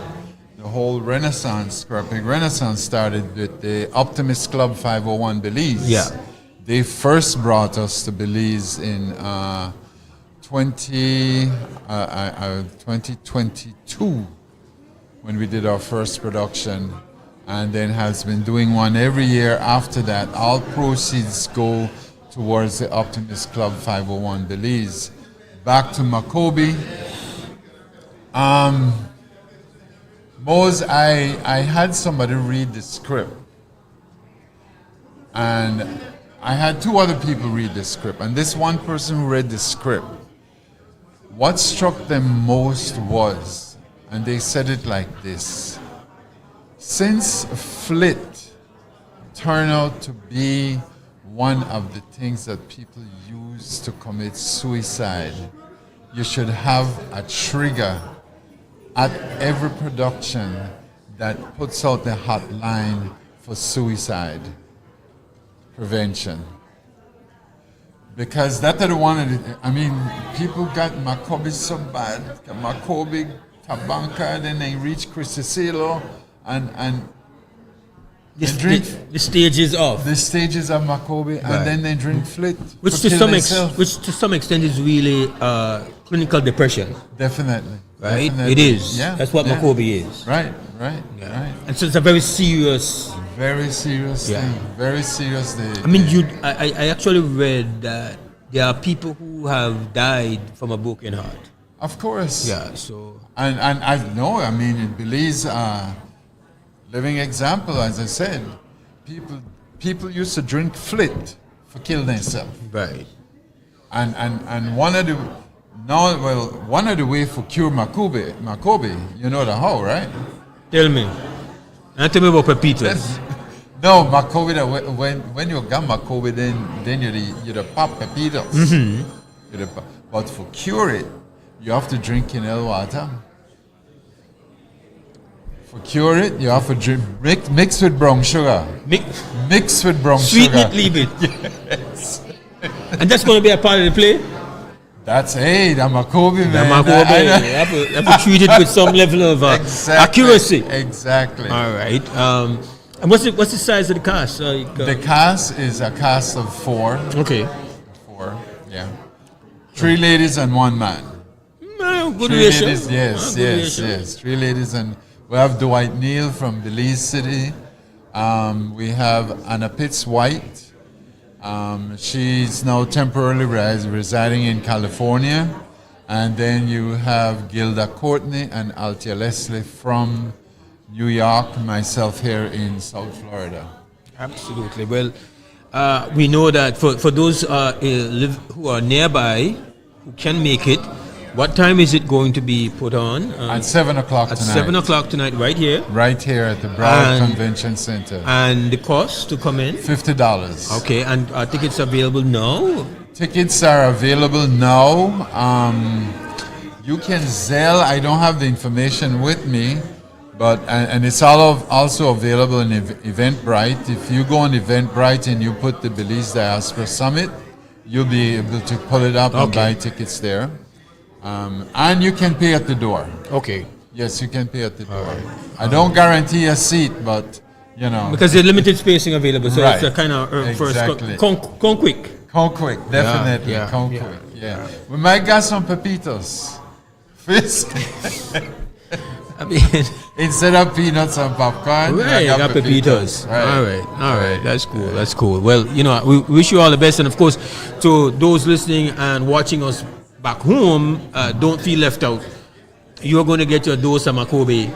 the whole Renaissance, scrapping Renaissance, started with the Optimist Club 501 Belize. Yeah. They first brought us to Belize in 2022 when we did our first production, and then has been doing one every year after that. All proceeds go towards the Optimist Club 501 Belize. Back to Makobi. Mose, I had somebody read the script, and I had two other people read the script, and this one person who read the script, what struck them most was, and they said it like this: since flit turned out to be one of the things that people use to commit suicide, you should have a trigger at every production that puts out the hotline for suicide prevention. Because that is one of the, people got Makobi so bad, Makobi, Tabanka, then they reach Crisicilo, and the stages of Makobi, and then they drink flit, which to some extent is really clinical depression. Definitely. Right? Definitely. It is. Yeah. That's what Makobi is. Right. And so it's a very serious thing. Very serious thing. I actually read that there are people who have died from a broken heart. Of course. Yeah. So. And I know. In Belize, living example, as I said, people used to drink flit for kill themselves. Right. And one of the way for cure Makobi, you know the how, right? Tell me. And tell me about pepitas. No, Makobi, when you got Makobi, then you're the pop pepitas. Mm-hmm. But for cure it, you have to drink in water. For cure it, you have to drink mix with brown sugar. Mix with brown sugar. Sweeten it, leave it. Yes. And that's going to be a part of the play? That's the Makobi, man. The Makobi. You have to treat it with some level of accuracy. Exactly. All right. And what's the size of the cast? The cast is a cast of 4. Okay. 4, yeah. 3 ladies and 1 man. Good 3 ratio. ladies, yes. 3 ladies, and we have Dwight Neal from Belize City. We have Anna Pitts White. She's now temporarily residing in California. And then you have Gilda Courtney and Altia Leslie from New York, myself here in South Florida. Absolutely. Well, we know that for those who are nearby, who can make it, what time is it going to be put on? At 7 o'clock at tonight. At 7 o'clock tonight, right here? Right here at the Broward Convention Center. And the cost to come in? $50. Okay, and are tickets available now? Tickets are available now. You can Zelle. I don't have the information with me, but and it's also available in Eventbrite. If you go on Eventbrite and you put the Belize Diaspora Summit, you'll be able to pull it up and buy tickets there. And you can pay at the door. Okay. Yes, you can pay at the door. I don't guarantee a seat, but you know. Because there's limited spacing available, so right. it's a kind of exactly. first. Come quick. Come quick, definitely. Yeah, come quick. Yeah. We might get some pepitos. Fish. I mean, instead of peanuts and popcorn, right, I got pepitos. Right. All right. That's cool. That's cool. Well, you know, we wish you all the best, and of course, to those listening and watching us back home, don't feel left out. You're going to get your dose of Makobi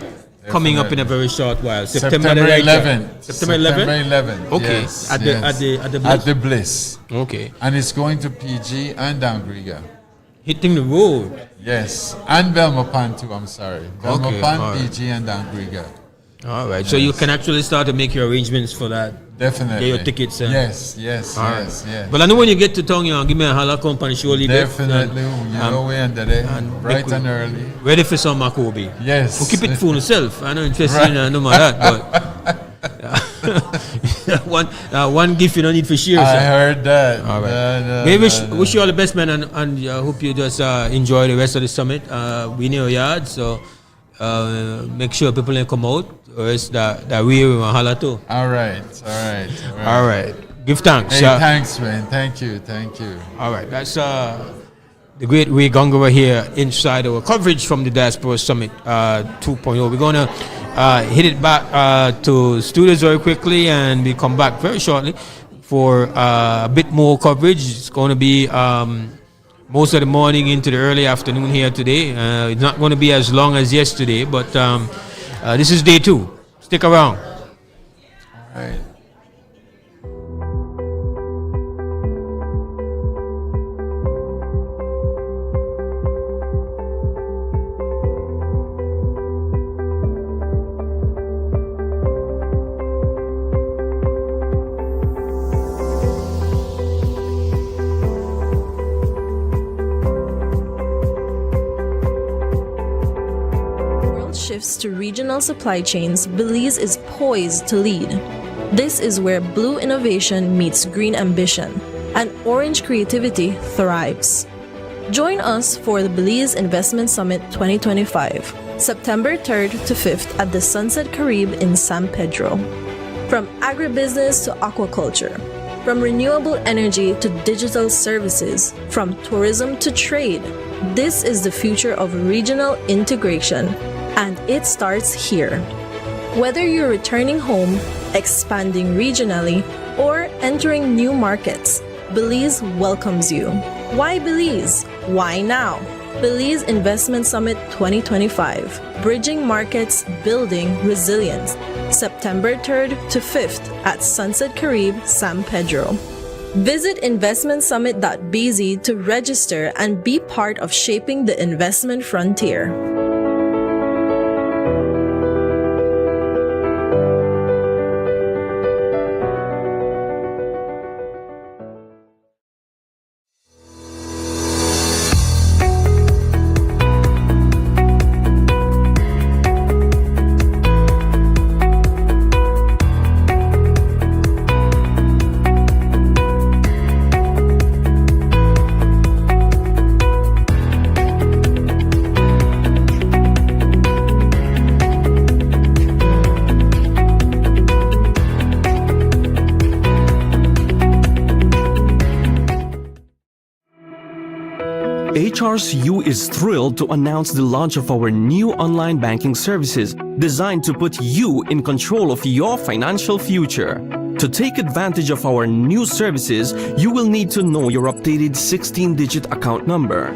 coming up in a very short while. September 11th. September 11th. Okay. Yes, at the Bliss. At the Bliss. Okay. And it's going to PG and Dangriga. Hitting the road. Yes, and Belmopan too. I'm sorry. Belmopan, right. PG, and Dangriga. All right. Yes. So you can actually start to make your arrangements for that. Definitely. Get your tickets. Yes. But I know when you get to town, you give me a holla company surely. Definitely. You know we under there. Bright and early. Ready for some Makobi. Yes. We'll keep it for yourself. I know interested in no matter that, but one gift you don't need for share. I heard that. All right. Maybe wish you all the best, man, and I hope you just enjoy the rest of the summit. We near your yard, so make sure people can come out, or else that we will holla too. All right. Give thanks. Hey, thanks, man. Thank you. All right. That's the great Ray Gongora here inside our coverage from the Diaspora Summit 2.0. We're gonna hit it back to studios very quickly, and we come back very shortly for a bit more coverage. It's going to be most of the morning into the early afternoon here today. It's not going to be as long as yesterday, but this is day 2. Stick around. All right. Shifts to regional supply chains, Belize is poised to lead. This is where blue innovation meets green ambition, and orange creativity thrives. Join us for the Belize Investment Summit 2025, September 3rd to 5th at the Sunset Carib in San Pedro. From agribusiness to aquaculture, from renewable energy to digital services, from tourism to trade, this is the future of regional integration. And it starts here. Whether you're returning home, expanding regionally, or entering new markets, Belize welcomes you. Why Belize? Why now? Belize Investment Summit 2025. Bridging markets, building resilience. September 3rd to 5th at Sunset Carib, San Pedro. Visit investmentsummit.bz to register and be part of shaping the investment frontier. HRCU is thrilled to announce the launch of our new online banking services designed to put you in control of your financial future. To take advantage of our new services, you will need to know your updated 16-digit account number.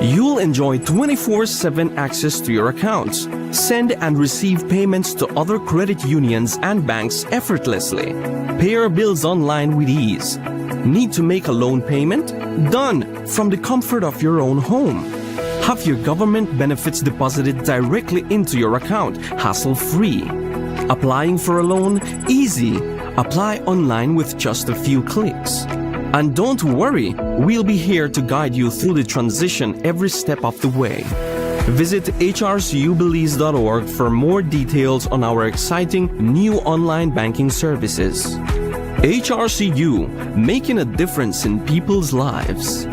You'll enjoy 24/7 access to your accounts. Send and receive payments to other credit unions and banks effortlessly. Pay your bills online with ease. Need to make a loan payment? Done from the comfort of your own home. Have your government benefits deposited directly into your account, hassle-free. Applying for a loan? Easy. Apply online with just a few clicks. And don't worry, we'll be here to guide you through the transition every step of the way. Visit hrcubelize.org for more details on our exciting new online banking services. HRCU, making a difference in people's lives.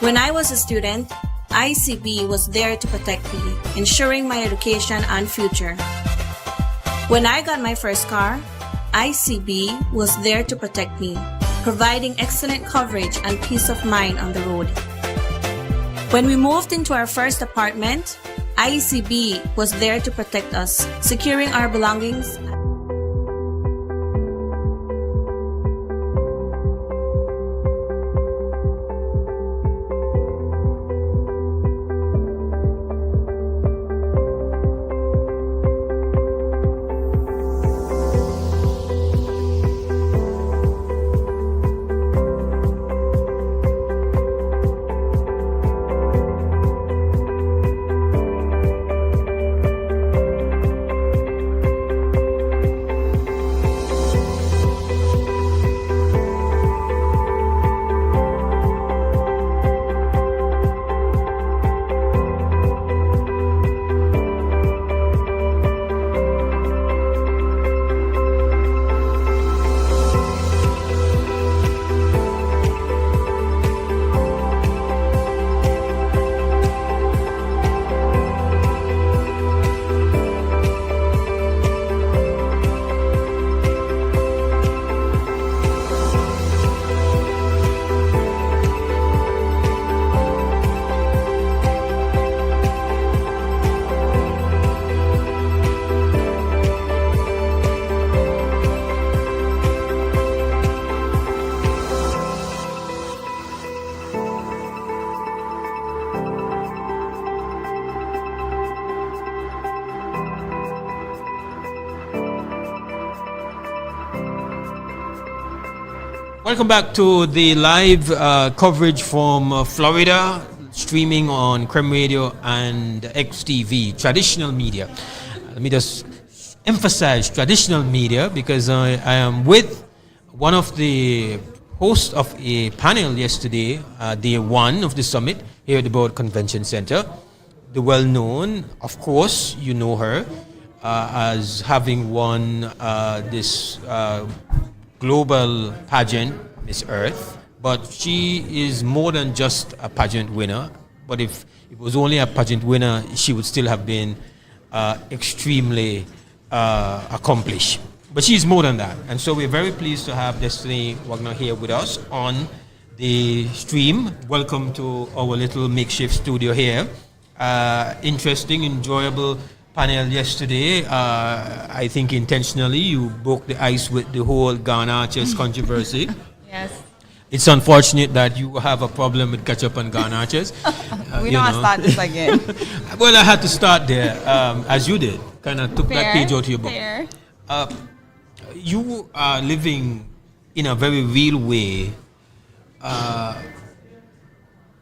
When I was a student, ICB was there to protect me, ensuring my education and future. When I got my first car, ICB was there to protect me, providing excellent coverage and peace of mind on the road. When we moved into our first apartment, ICB was there to protect us, securing our belongings. Welcome back to the live coverage from Florida, streaming on Creme Radio and XTV, traditional media. Let me just emphasize traditional media because I am with one of the hosts of a panel yesterday, day one of the summit here at the Broward Convention Center. The well-known, of course, you know her as having won this global pageant, Miss Earth, but she is more than just a pageant winner. But if it was only a pageant winner, she would still have been extremely accomplished. But she's more than that. And so we're very pleased to have Destiny Wagner here with us on the stream. Welcome to our little makeshift studio here. Interesting, enjoyable panel yesterday. I think intentionally you broke the ice with the whole Ghana Archers controversy. Yes. It's unfortunate that you have a problem with ketchup and Ghana Archers. We don't want to start this again. Well, I had to start there, as you did. Kind of took that page out of your book. Fair. You are living in a very real way,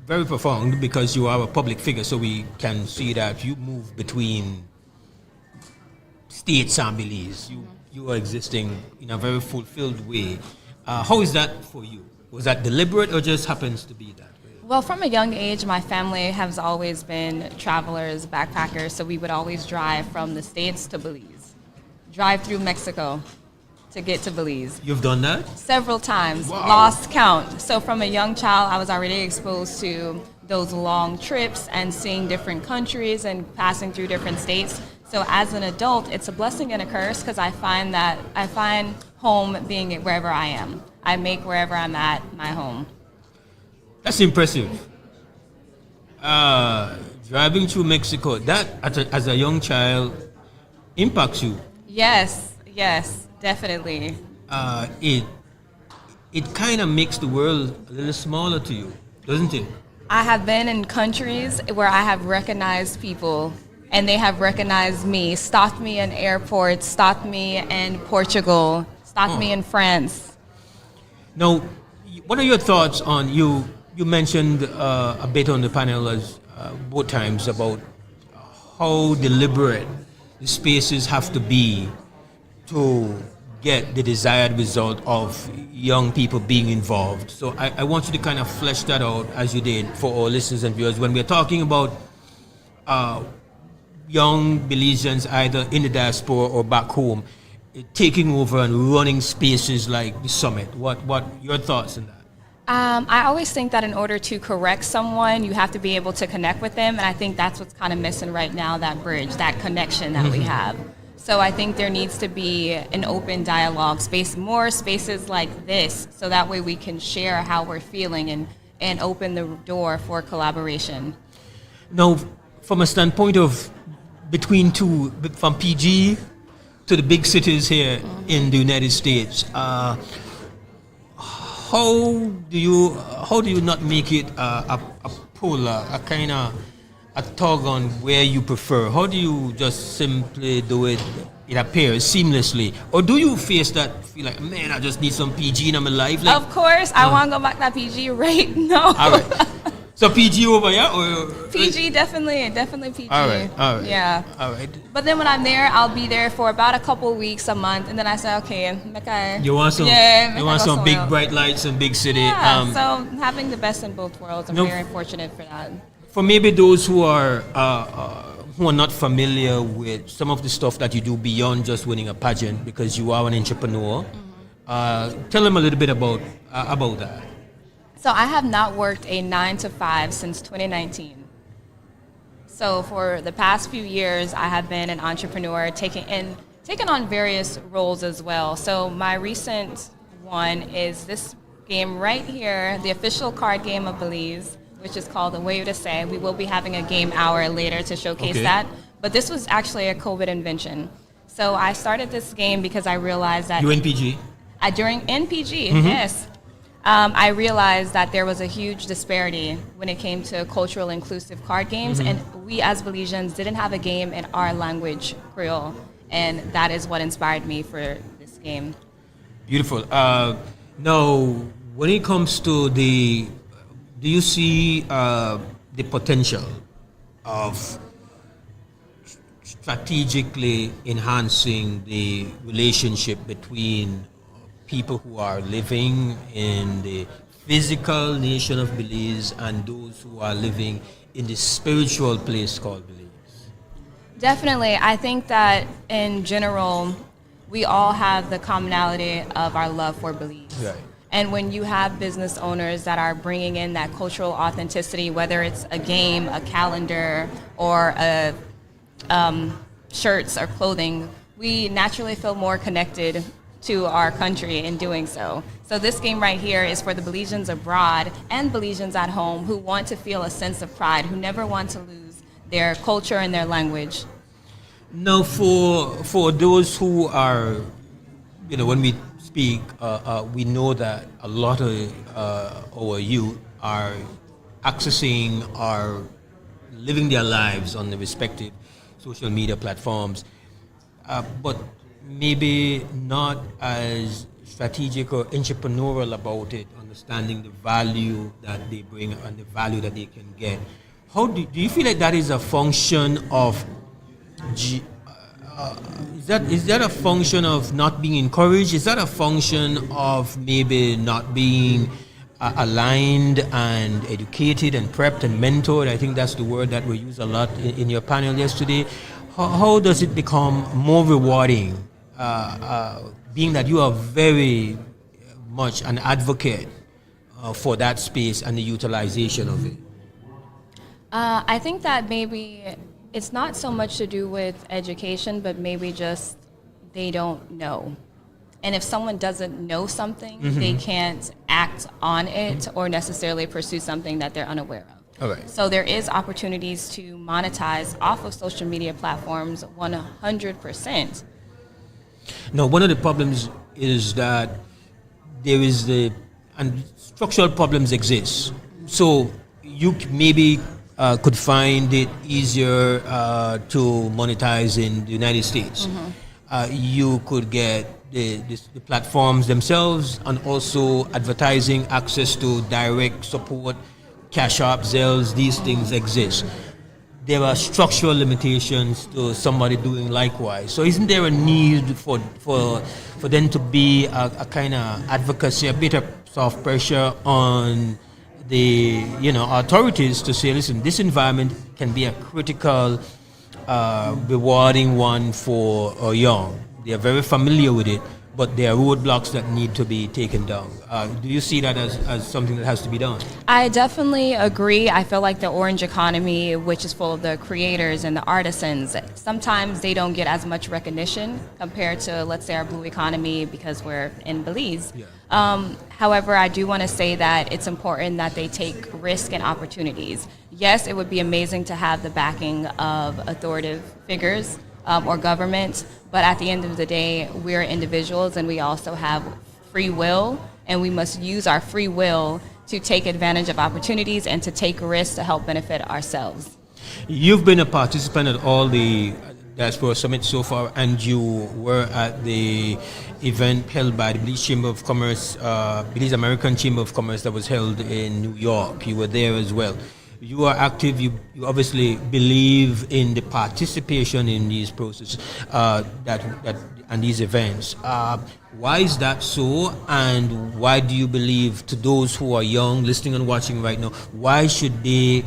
very profound, because you are a public figure, so we can see that you move between states and Belize. You are existing in a very fulfilled way. How is that for you? Was that deliberate or just happens to be that way? Well, from a young age, my family has always been travelers, backpackers, so we would always drive from the States to Belize. Drive through Mexico to get to Belize. You've done that? Several times. Wow. Lost count. So from a young child, I was already exposed to those long trips and seeing different countries and passing through different states. So as an adult, it's a blessing and a curse because I find home being wherever I am. I make wherever I'm at my home. That's impressive. Driving through Mexico, that as a young child impacts you. Yes, definitely. It it kind of makes the world a little smaller to you, doesn't it? I have been in countries where I have recognized people and they have recognized me, stopped me in airports, stopped me in Portugal, stopped me in France. Now, what are your thoughts on, you mentioned a bit on the panel as both times about how deliberate the spaces have to be to get the desired result of young people being involved. So I want you to kind of flesh that out as you did for our listeners and viewers. When we're talking about young Belizeans either in the diaspora or back home, taking over and running spaces like the summit, what your thoughts on that? I always think that in order to correct someone, you have to be able to connect with them, and I think that's what's kind of missing right now, that bridge, that connection that we have. So I think there needs to be an open dialogue space, more spaces like this, so that way we can share how we're feeling and open the door for collaboration. Now, from a standpoint of from PG to the big cities here in the United States, how do you not make it a pull, a kind of a tug on where you prefer? How do you just simply do it, it appears, seamlessly? Or do you face that, feel like, man, I just need some PG in my life? Like, of course, I want to go back to that PG right now. All right. So PG over here? Or PG, definitely PG. All right. Yeah. All right. But then when I'm there, I'll be there for about a couple weeks, a month, and then I say, okay, you want some? Yeah, you want some big else. bright lights and big city? Yeah. So having the best in both worlds, I'm very fortunate for that. For maybe those who are not familiar with some of the stuff that you do beyond just winning a pageant, because you are an entrepreneur, tell them a little bit about that. So I have not worked a 9-to-5 since 2019. So for the past few years, I have been an entrepreneur, taking on various roles as well. So my recent one is this game right here, the official card game of Belize, which is called The Way to Say. We will be having a game hour later to showcase that. But this was actually a COVID invention. So I started this game because I realized that... You in PG? During NPG, yes. I realized that there was a huge disparity when it came to cultural inclusive card games, and we as Belizeans didn't have a game in our language, Creole, and that is what inspired me for this game. Beautiful. Now, when it comes to do you see the potential of strategically enhancing the relationship between people who are living in the physical nation of Belize and those who are living in the spiritual place called Belize? Definitely. I think that in general, we all have the commonality of our love for Belize. Right. And when you have business owners that are bringing in that cultural authenticity, whether it's a game, a calendar, or shirts or clothing, we naturally feel more connected to our country in doing so. So this game right here is for the Belizeans abroad and Belizeans at home who want to feel a sense of pride, who never want to lose their culture and their language. Now, for those who are, when we speak, we know that a lot of our youth are accessing or living their lives on the respective social media platforms, but maybe not as strategic or entrepreneurial about it, understanding the value that they bring and the value that they can get. How do you feel like that is a function of is that a function of not being encouraged? Is that a function of maybe not being aligned and educated and prepped and mentored? I think that's the word that we use a lot in your panel yesterday. How does it become more rewarding, being that you are very much an advocate for that space and the utilization of it? I think that maybe it's not so much to do with education, but maybe just they don't know. And if someone doesn't know something, they can't act on it or necessarily pursue something that they're unaware of. Okay. So there is opportunities to monetize off of social media platforms 100%. Now, one of the problems is that there is the and structural problems exist. So you maybe could find it easier to monetize in the United States. You could get the platforms themselves and also advertising, access to direct support, Cash App, Zells, these things exist. There are structural limitations to somebody doing likewise. So isn't there a need for them to be a kind of advocacy, a bit of soft pressure on the authorities to say, listen, this environment can be a critical, rewarding one for our young. They are very familiar with it, but there are roadblocks that need to be taken down. Do you see that as something that has to be done? I definitely agree. I feel like the orange economy, which is full of the creators and the artisans, sometimes they don't get as much recognition compared to, let's say, our blue economy because we're in Belize. Yeah. However, I do want to say that it's important that they take risk and opportunities. Yes, it would be amazing to have the backing of authoritative figures or government, but at the end of the day, we're individuals and we also have free will, and we must use our free will to take advantage of opportunities and to take risks to help benefit ourselves. You've been a participant at all the Diaspora Summit so far, and you were at the event held by the Belize Chamber of Commerce, Belize American Chamber of Commerce that was held in New York. You were there as well. You are active. You obviously believe in the participation in these processes and these events. Why is that so? And why do you believe, to those who are young, listening and watching right now, why should they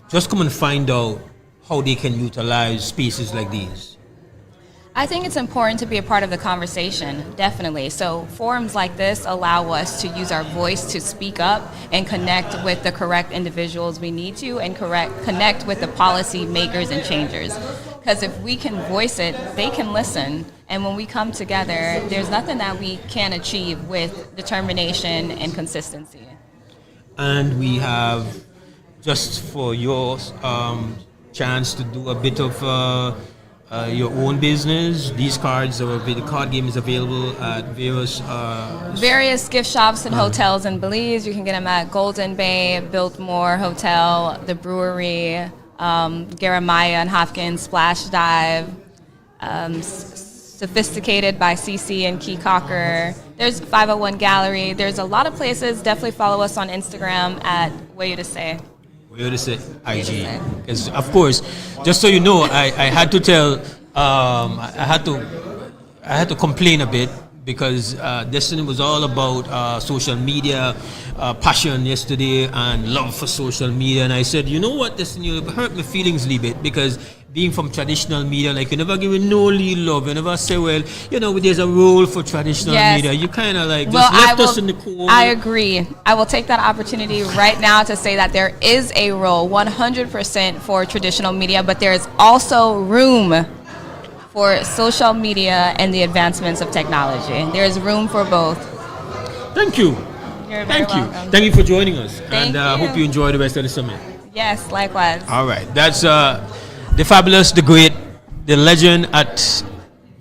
just come and find out how they can utilize spaces like these? I think it's important to be a part of the conversation, definitely. So forums like this allow us to use our voice to speak up and connect with the correct individuals we need to, and connect with the policy makers and changers. Because if we can voice it, they can listen. And when we come together, there's nothing that we can't achieve with determination and consistency. And we have, just for your chance to do a bit of your own business. These cards, the card game is available at various gift shops and hotels in Belize. You can get them at Golden Bay, Biltmore Hotel, the Brewery, Jeremiah and Hopkins Splash Dive, Sophisticated by CC and Key Cocker. There's 501 Gallery. There's a lot of places. Definitely follow us on Instagram at Way to Say. IG, because of course, just so you know, I had to tell, I had to complain a bit because Destiny was all about social media passion yesterday and love for social media, and I said, you know what, Destiny, it hurt my feelings a little bit because being from traditional media, like, you never give it no little love. You never say, well, you know, there's a role for traditional media. You kind of like just left us in the cold. I agree. I will take that opportunity right now to say that there is a role 100% for traditional media, but there is also room for social media and the advancements of technology. There is room for both. Thank you. You're very welcome. Thank you for joining us. Thank you. Hope you enjoy the rest of the summit. Yes, likewise. All right. That's the fabulous, the great, the legend at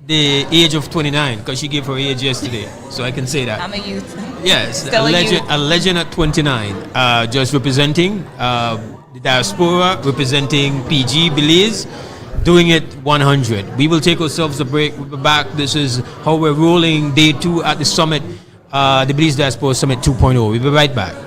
the age of 29, because she gave her age yesterday, so I can say that. I'm a youth. Yes, Still a legend at 29, just representing the diaspora, representing PG Belize, doing it 100. We will take ourselves a break. We'll be back. This is how we're rolling day 2 at the summit, the Belize Diaspora Summit 2.0. We'll be right back.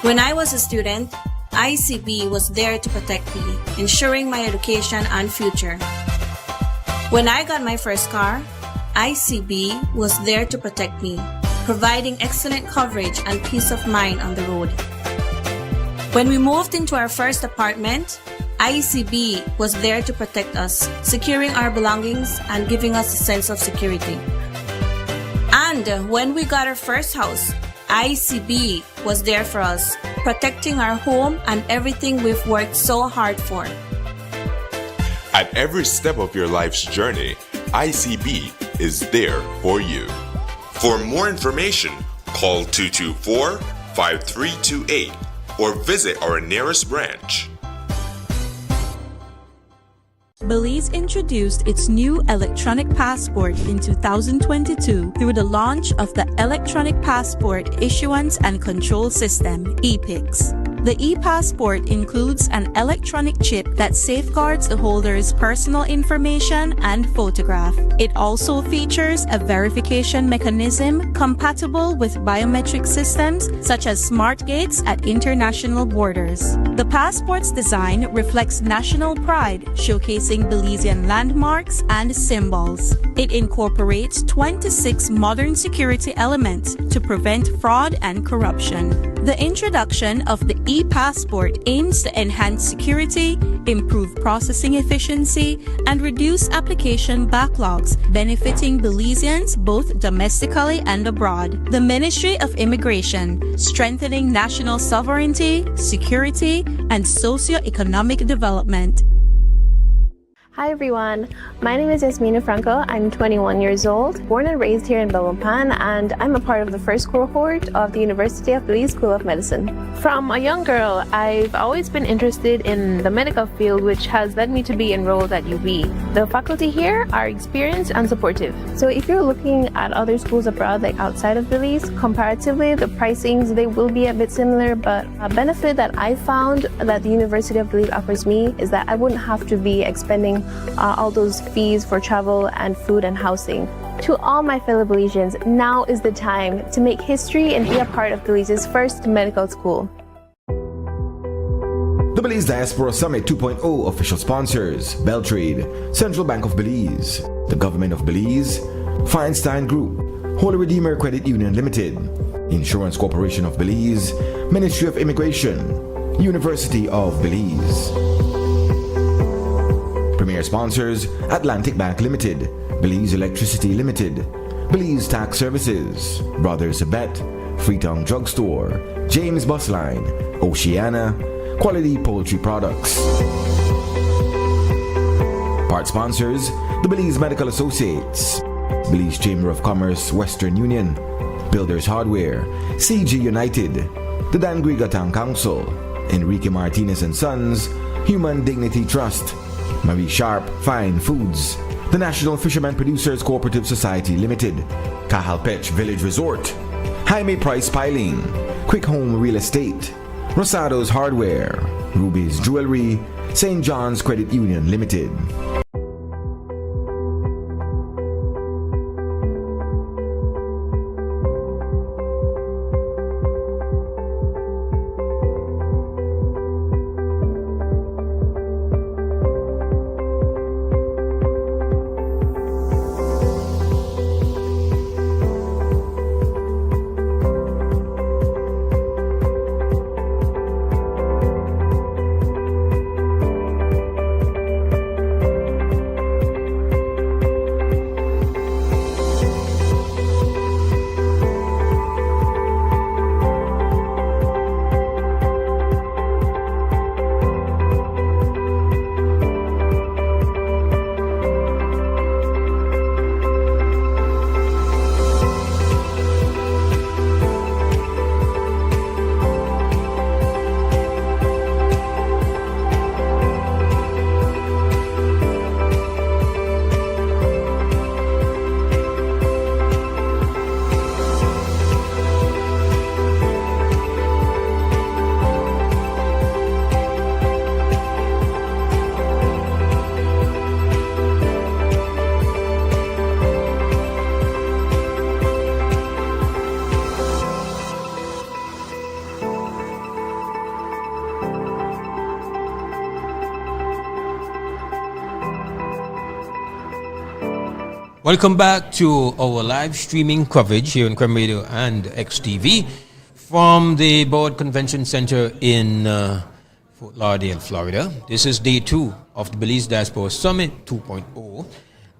When I was a student, ICB was there to protect me, ensuring my education and future. When I got my first car, ICB was there to protect me, providing excellent coverage and peace of mind on the road. When we moved into our first apartment, ICB was there to protect us, securing our belongings and giving us a sense of security. And when we got our first house, ICB was there for us, protecting our home and everything we've worked so hard for. At every step of your life's journey, ICB is there for you. For more information, call 224-5328 or visit our nearest branch. Belize introduced its new electronic passport in 2022 through the launch of the Electronic Passport Issuance and Control System, EPICS. The e-passport includes an electronic chip that safeguards the holder's personal information and photograph. It also features a verification mechanism compatible with biometric systems such as smart gates at international borders. The passport's design reflects national pride, showcasing Belizean landmarks and symbols. It incorporates 26 modern security elements to prevent fraud and corruption. The introduction of the e-passport aims to enhance security, improve processing efficiency, and reduce application backlogs, benefiting Belizeans both domestically and abroad. The Ministry of Immigration, strengthening national sovereignty, security, and socio-economic development. Hi everyone, my name is Yasmina Franco. I'm 21 years old, born and raised here in Belmopan, and I'm a part of the first cohort of the University of Belize School of Medicine. From a young girl, I've always been interested in the medical field, which has led me to be enrolled at UB. The faculty here are experienced and supportive. So if you're looking at other schools abroad, like outside of Belize, comparatively, the pricings, they will be a bit similar, but a benefit that I found that the University of Belize offers me is that I wouldn't have to be expending all those fees for travel and food and housing. To all my fellow Belizeans, now is the time to make history and be a part of Belize's first medical school. The Belize Diaspora Summit 2.0 official sponsors: Beltrade, Central Bank of Belize, the Government of Belize, Feinstein Group, Holy Redeemer Credit Union Limited, Insurance Corporation of Belize, Ministry of Immigration, University of Belize. Premier sponsors: Atlantic Bank Limited, Belize Electricity Limited, Belize Tax Services, Brothers Abet, Freetown Drugstore, James Bus Line, Oceana, Quality Poultry Products. Part sponsors: the Belize Medical Associates, Belize Chamber of Commerce Western Union, Builders Hardware, CG United, the Dangriga Town Council, Enrique Martinez and Sons, Human Dignity Trust, Marie Sharp Fine Foods, the National Fishermen Producers Cooperative Society Limited, Cajalpech Village Resort, Jaime Price Piling, Quick Home Real Estate, Rosado's Hardware, Ruby's Jewelry, St. John's Credit Union Limited. Welcome back to our live streaming coverage here on Creme Radio and XTV from the Broward Convention Center in Fort Lauderdale, Florida. This is day 2 of the Belize Diaspora Summit 2.0,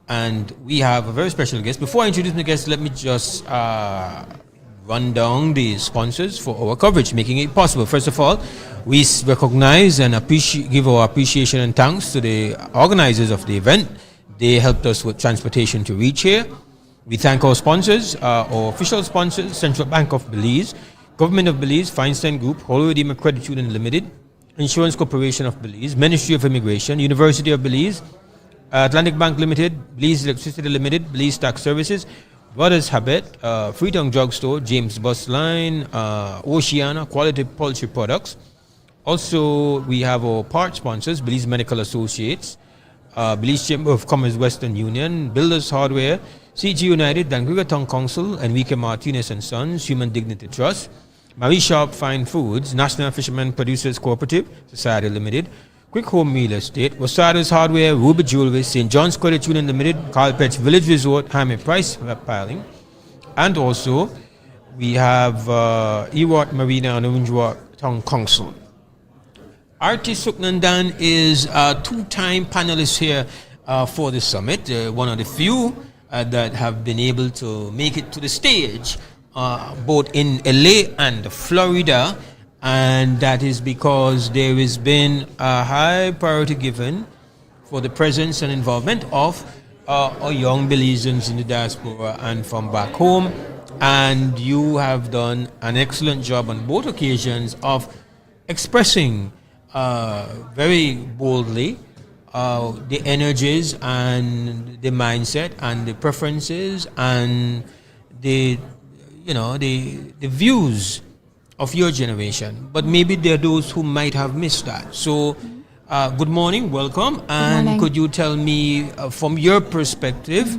and we have a very special guest. Before I introduce my guest, let me just run down the sponsors for our coverage, making it possible. First of all, we recognize and give our appreciation and thanks to the organizers of the event. They helped us with transportation to reach here. We thank our sponsors, our official sponsors, Central Bank of Belize, Government of Belize, Feinstein Group, Holy Redeemer Credit Union Limited, Insurance Corporation of Belize, Ministry of Immigration, University of Belize, Atlantic Bank Limited, Belize Electricity Limited, Belize Tax Services, Brothers Habit, Freetown Drugstore, James Bus Line, Oceana, Quality Poultry Products. Also, we have our part sponsors, Belize Medical Associates, Belize Chamber of Commerce Western Union, Builders Hardware, CG United, Dangriga Town Council, Enrique Martinez and Sons, Human Dignity Trust, Marie Sharp Fine Foods, National Fishermen Producers Cooperative Society Limited, Quick Home Meal Estate, Wasadas Hardware, Ruby Jewelry, St. John's Credit Union Limited, Carpets Village Resort, Jaime Price Piling, and also we have Ewart Marina and Orangewa Town Council. Arti Suknandan is a two-time panelist here for the summit, one of the few that have been able to make it to the stage, both in LA and Florida, and that is because there has been a high priority given for the presence and involvement of our young Belizeans in the diaspora and from back home, and you have done an excellent job on both occasions of expressing very boldly the energies and the mindset and the preferences and the views of your generation. But maybe there are those who might have missed that. So good morning, welcome, and could you tell me from your perspective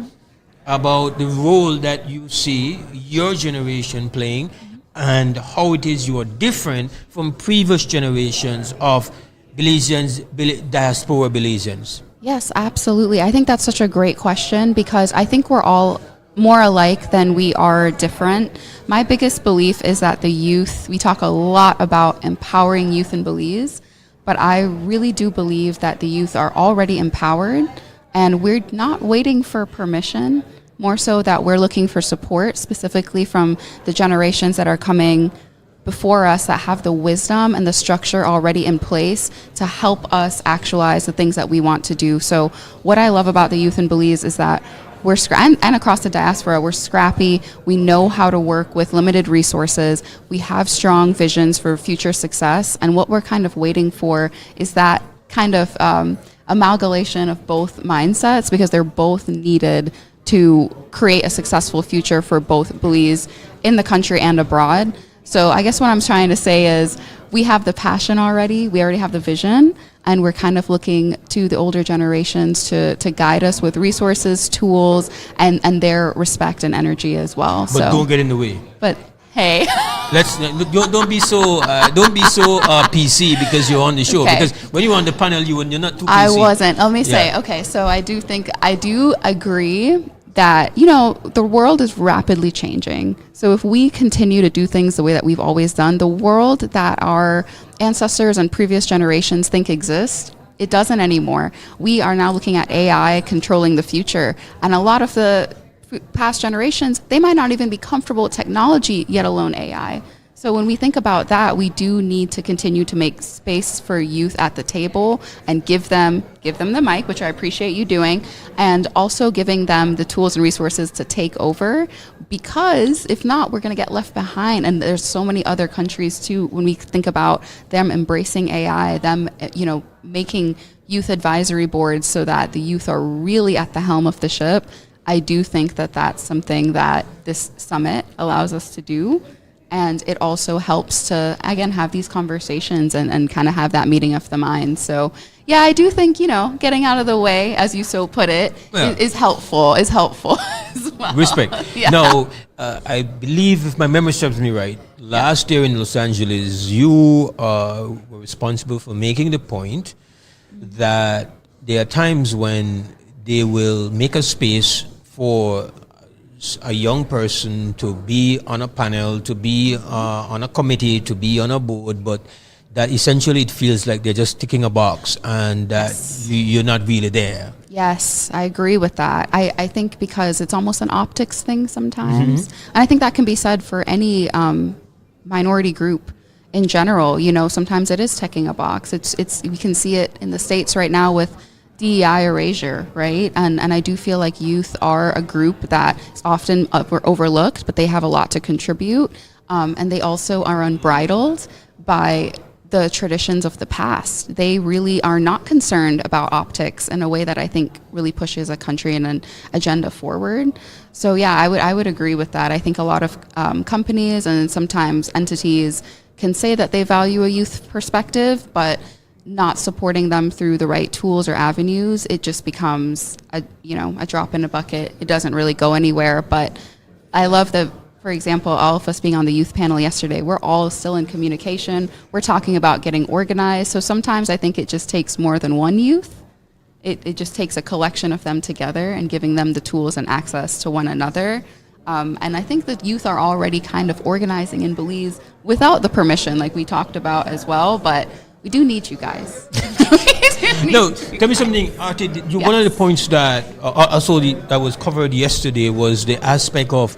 about the role that you see your generation playing and how it is you are different from previous generations of Belizeans, diaspora Belizeans? Yes, absolutely. I think that's such a great question because I think we're all more alike than we are different. My biggest belief is that the youth, we talk a lot about empowering youth in Belize, but I really do believe that the youth are already empowered and we're not waiting for permission. More so that we're looking for support specifically from the generations that are coming before us that have the wisdom and the structure already in place to help us actualize the things that we want to do. So what I love about the youth in Belize is that we're and across the diaspora, we're scrappy. We know how to work with limited resources. We have strong visions for future success. And what we're kind of waiting for is that kind of amalgamation of both mindsets because they're both needed to create a successful future for both Belize in the country and abroad. So I guess what I'm trying to say is we have the passion already, we already have the vision, and we're kind of looking to the older generations to guide us with resources, tools, and their respect and energy as well. But don't get in the way. But hey, don't be so PC because you're on the show. Okay. Because when you're on the panel, you're not too PC. I wasn't. Let me say, okay. So I do agree that, the world is rapidly changing. So if we continue to do things the way that we've always done, the world that our ancestors and previous generations think exists, it doesn't anymore. We are now looking at AI controlling the future. And a lot of the past generations, they might not even be comfortable with technology, yet alone AI. So when we think about that, we do need to continue to make space for youth at the table and give them the mic, which I appreciate you doing, and also giving them the tools and resources to take over, because if not, we're going to get left behind. And there's so many other countries too, when we think about them embracing AI, them, making youth advisory boards so that the youth are really at the helm of the ship. I do think that that's something that this summit allows us to do. And it also helps to, again, have these conversations and kind of have that meeting of the mind. So, yeah, I do think, getting out of the way, as you so put it, is helpful as well. Respect. Yeah. Now, I believe, if my memory serves me right, last year in Los Angeles, you were responsible for making the point that there are times when they will make a space for a young person to be on a panel, to be on a committee, to be on a board, but that essentially it feels like they're just ticking a box and that you're not really there. Yes, I agree with that. I think because it's almost an optics thing sometimes. And I think that can be said for any minority group in general. You know, sometimes it is ticking a box. It's we can see it in the States right now with DEI erasure, right? And I do feel like youth are a group that is often overlooked, but they have a lot to contribute. And they also are unbridled by the traditions of the past. They really are not concerned about optics in a way that I think really pushes a country and an agenda forward. So yeah, I would agree with that. I think a lot of companies and sometimes entities can say that they value a youth perspective, but not supporting them through the right tools or avenues, it just becomes a drop in a bucket. It doesn't really go anywhere. But I love that, for example, all of us being on the youth panel yesterday, we're all still in communication. We're talking about getting organized. So sometimes I think it just takes more than one youth. It just takes a collection of them together and giving them the tools and access to one another. And I think that youth are already kind of organizing in Belize without the permission, like we talked about as well. But we do need you guys. No, tell me something, Artie. One of the points that that was covered yesterday was the aspect of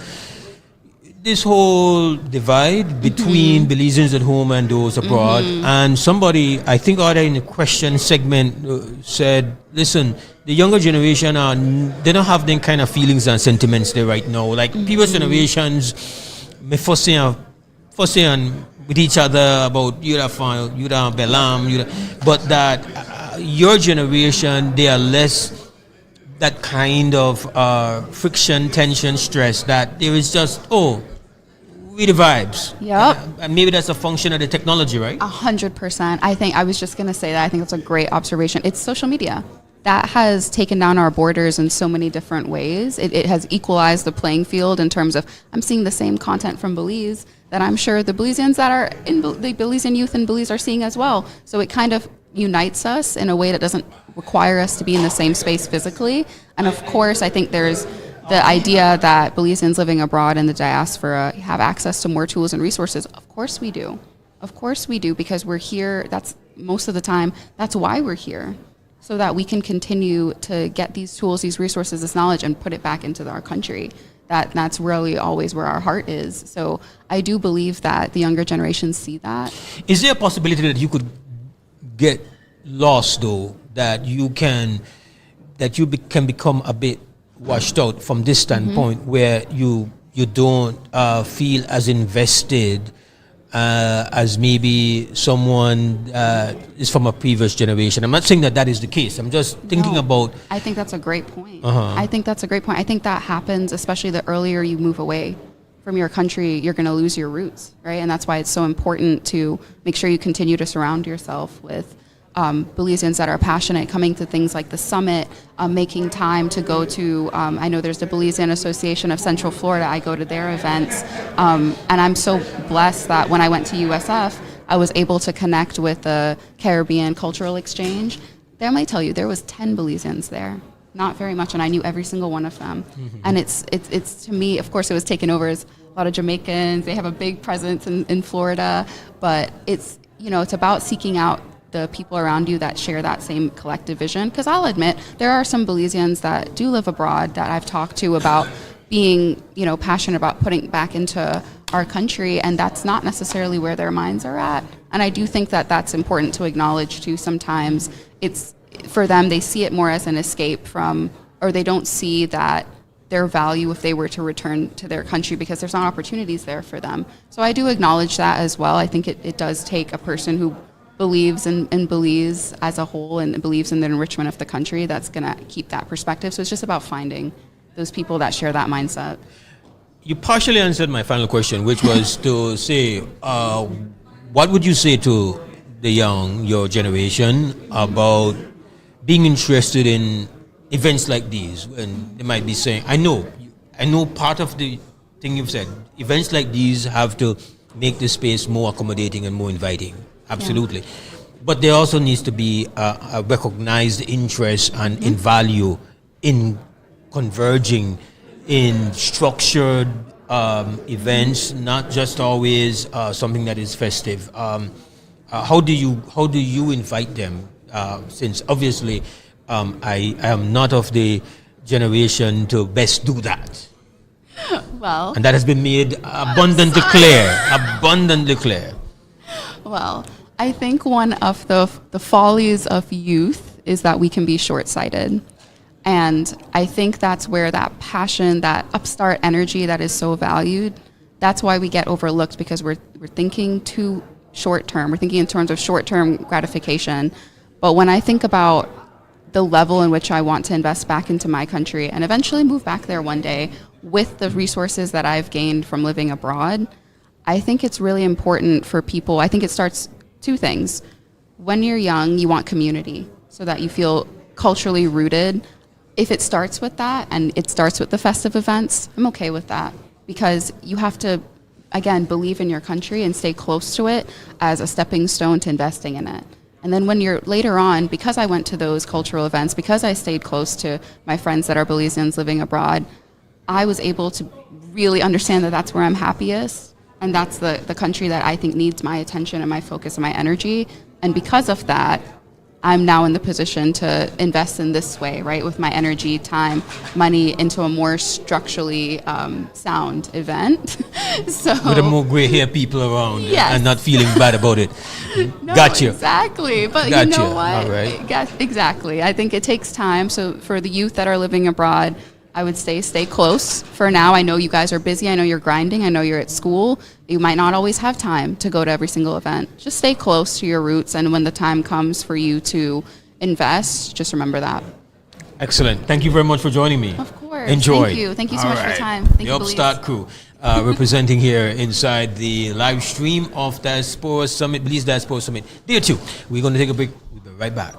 this whole divide between Belizeans at home and those abroad. And somebody, I think in the question segment, said, listen, the younger generation, they don't have them kind of feelings and sentiments there right now. Like previous generations, me fussing with each other about you da Belam, but that your generation, they are less that kind of friction, tension, stress, that there is just, we the vibes. Yep. And maybe that's a function of the technology, right? 100%. I was just going to say that. I think that's a great observation. It's social media. That has taken down our borders in so many different ways. It has equalized the playing field in terms of, I'm seeing the same content from Belize that I'm sure the Belizeans that are in the Belizean youth in Belize are seeing as well. So it kind of unites us in a way that doesn't require us to be in the same space physically. And of course, I think there's the idea that Belizeans living abroad in the diaspora have access to more tools and resources. Of course we do. Of course we do, because we're here. That's most of the time, that's why we're here. So that we can continue to get these tools, these resources, this knowledge, and put it back into our country. That's really always where our heart is. So I do believe that the younger generations see that. Is there a possibility that you could get lost, though, that you can become a bit washed out from this standpoint, where you don't feel as invested as maybe someone is from a previous generation? I'm not saying that is the case. I'm just thinking about... I think that's a great point. I think that's a great point. I think that happens, especially the earlier you move away from your country, you're going to lose your roots, right? And that's why it's so important to make sure you continue to surround yourself with Belizeans that are passionate, coming to things like the summit, making time to go to, I know there's the Belizean Association of Central Florida, I go to their events, and I'm so blessed that when I went to USF, I was able to connect with the Caribbean Cultural Exchange. They might tell you there was 10 Belizeans there, not very much, and I knew every single one of them. And it's to me, of course, it was taken over as a lot of Jamaicans, they have a big presence in Florida, but it's about seeking out the people around you that share that same collective vision. Because I'll admit, there are some Belizeans that do live abroad that I've talked to about being, passionate about putting back into our country, and that's not necessarily where their minds are at. And I do think that that's important to acknowledge too. Sometimes it's, for them, they see it more as an escape from, or they don't see that their value if they were to return to their country, because there's not opportunities there for them. So I do acknowledge that as well. I think it does take a person who believes in Belize as a whole and believes in the enrichment of the country that's going to keep that perspective. So it's just about finding those people that share that mindset. You partially answered my final question, which was to say, what would you say to your generation about being interested in events like these? And they might be saying, I know part of the thing you've said, events like these have to make the space more accommodating and more inviting. Absolutely. Yeah. But there also needs to be a recognized interest and in value in converging in structured events, not just always something that is festive. How do you invite them? Since obviously I am not of the generation to best do that. Well, and that has been made abundantly clear. Well, I think one of the follies of youth is that we can be short-sighted. And I think that's where that passion, that upstart energy that is so valued, that's why we get overlooked, because we're thinking too short-term. We're thinking in terms of short-term gratification. But when I think about the level in which I want to invest back into my country and eventually move back there one day with the resources that I've gained from living abroad, I think it's really important for people. I think it starts two things. When you're young, you want community so that you feel culturally rooted. If it starts with that and it starts with the festive events, I'm okay with that, because you have to, again, believe in your country and stay close to it as a stepping stone to investing in it. And then when you're later on, because I went to those cultural events, because I stayed close to my friends that are Belizeans living abroad, I was able to really understand that that's where I'm happiest. And that's the country that I think needs my attention and my focus and my energy. And because of that, I'm now in the position to invest in this way, right? With my energy, time, money into a more structurally sound event. So with a more gray hair people around, yes, and not feeling bad about it. No, Gotcha. Exactly. But Gotcha. You know what? All right. Exactly. I think it takes time. So for the youth that are living abroad, I would say stay close for now. I know you guys are busy. I know you're grinding. I know you're at school. You might not always have time to go to every single event. Just stay close to your roots. And when the time comes for you to invest, just remember that. Excellent. Thank you very much for joining me. Of course. Enjoy. Thank you. Thank you so All much for right. your time. Thank the you, Upstart crew representing here inside the live stream of Diaspora Summit, Belize Diaspora Summit. Day 2. We're going to take a break. We'll be right back.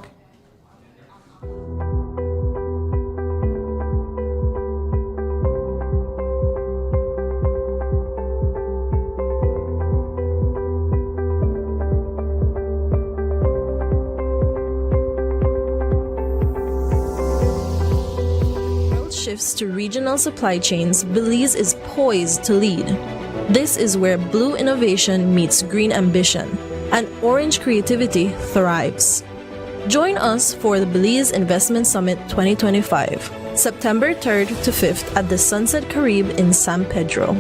Shifts to regional supply chains, Belize is poised to lead. This is where blue innovation meets green ambition, and orange creativity thrives. Join us for the Belize Investment Summit 2025, September 3rd to 5th at the Sunset Carib in San Pedro.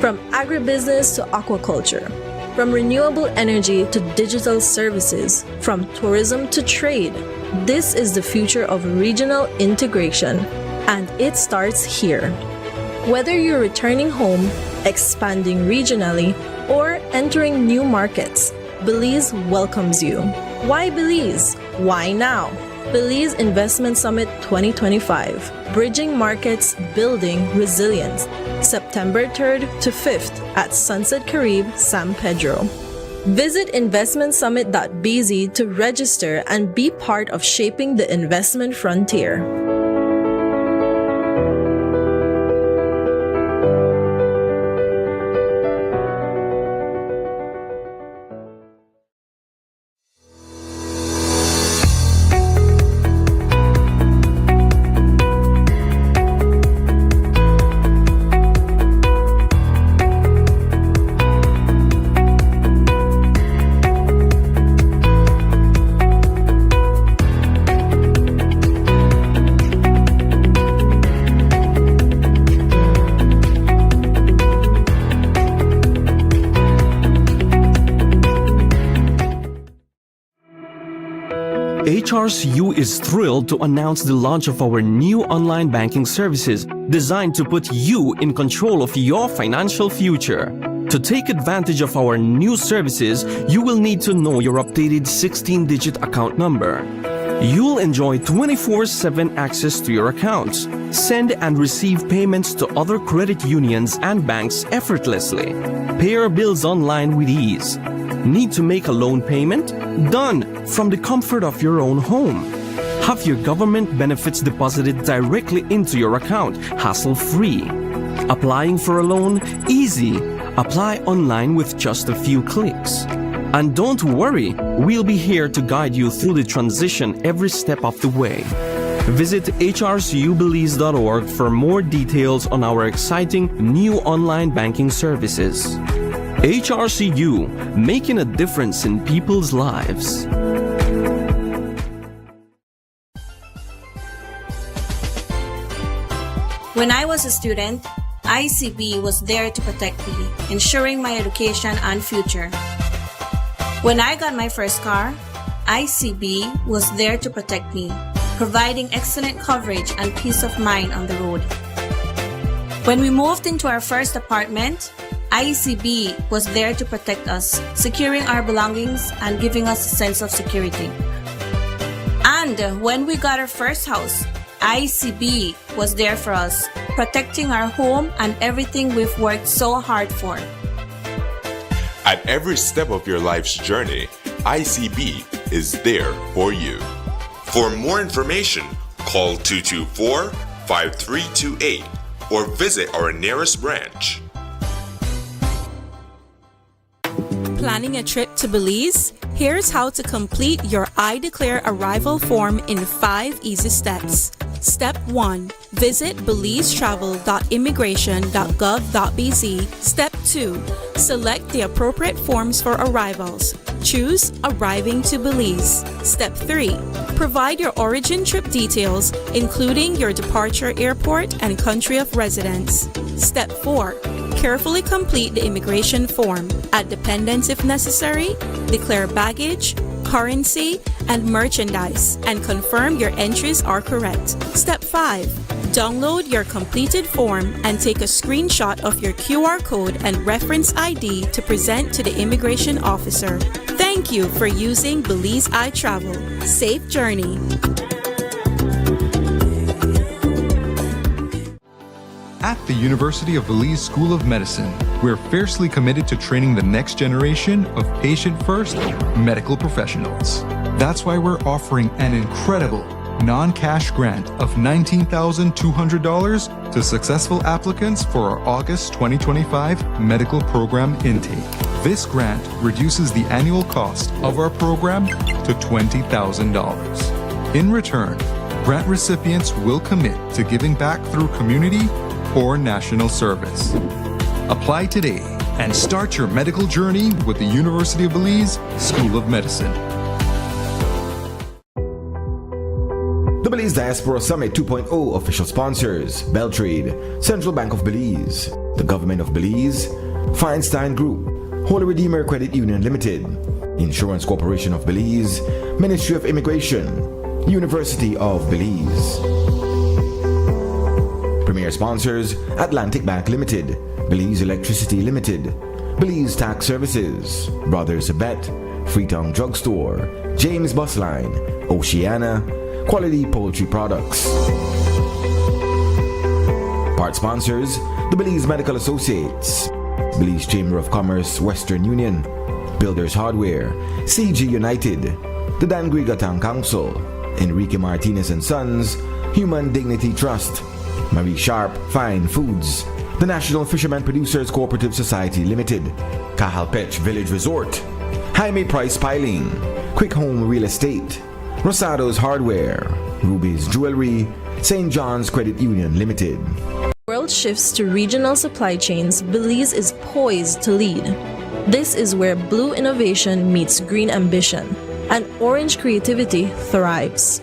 From agribusiness to aquaculture, from renewable energy to digital services, from tourism to trade, this is the future of regional integration. And it starts here. Whether you're returning home, expanding regionally, or entering new markets, Belize welcomes you. Why Belize? Why now? Belize Investment Summit 2025. Bridging markets, building resilience. September 3rd to 5th at Sunset Carib, San Pedro. Visit investmentsummit.bz to register and be part of shaping the investment frontier. HRCU is thrilled to announce the launch of our new online banking services designed to put you in control of your financial future. To take advantage of our new services, you will need to know your updated 16-digit account number. You'll enjoy 24/7 access to your accounts, send and receive payments to other credit unions and banks effortlessly, pay your bills online with ease. Need to make a loan payment? Done from the comfort of your own home. Have your government benefits deposited directly into your account, hassle-free. Applying for a loan? Easy. Apply online with just a few clicks. And don't worry, we'll be here to guide you through the transition every step of the way. Visit hrcubelize.org for more details on our exciting new online banking services. HRCU, making a difference in people's lives. When I was a student, ICB was there to protect me, ensuring my education and future. When I got my first car, ICB was there to protect me, providing excellent coverage and peace of mind on the road. When we moved into our first apartment, ICB was there to protect us, securing our belongings and giving us a sense of security. And when we got our first house, ICB was there for us, protecting our home and everything we've worked so hard for. At every step of your life's journey, ICB is there for you. For more information, call 224-5328 or visit our nearest branch. Planning a trip to Belize? Here's how to complete your I Declare Arrival form in 5 easy steps. Step 1. Visit belizetravel.immigration.gov.bz. Step 2. Select the appropriate forms for arrivals. Choose Arriving to Belize. Step 3. Provide your origin trip details, including your departure airport and country of residence. Step 4. Carefully complete the immigration form. Add dependents if necessary. Declare baggage, currency, and merchandise, and confirm your entries are correct. Step 5. Download your completed form and take a screenshot of your QR code and reference ID to present to the immigration officer. Thank you for using Belize iTravel. Safe journey. At the University of Belize School of Medicine, we're fiercely committed to training the next generation of patient-first medical professionals. That's why we're offering an incredible non-cash grant of $19,200 to successful applicants for our August 2025 medical program intake. This grant reduces the annual cost of our program to $20,000. In return, grant recipients will commit to giving back through community or national service. Apply today and start your medical journey with the University of Belize School of Medicine. The Belize Diaspora Summit 2.0 official sponsors: Beltrade, Central Bank of Belize, the Government of Belize, Feinstein Group, Holy Redeemer Credit Union Limited, Insurance Corporation of Belize, Ministry of Immigration, University of Belize. Premier sponsors: Atlantic Bank Limited, Belize Electricity Limited, Belize Tax Services, Brothers Bet, Freetown Drugstore, James Bus Line, Oceana, Quality Poultry Products. Part sponsors: the Belize Medical Associates, Belize Chamber of Commerce Western Union, Builders Hardware, CG United, the Dan Grigatang Council, Enrique Martinez and Sons, Human Dignity Trust, Marie Sharp Fine Foods, the National Fisherman Producers Cooperative Society Limited, Cajalpech Village Resort, Jaime Price Piling, Quick Home Real Estate, Rosado's Hardware, Ruby's Jewelry, St. John's Credit Union Limited. World shifts to regional supply chains, Belize is poised to lead. This is where blue innovation meets green ambition, and orange creativity thrives.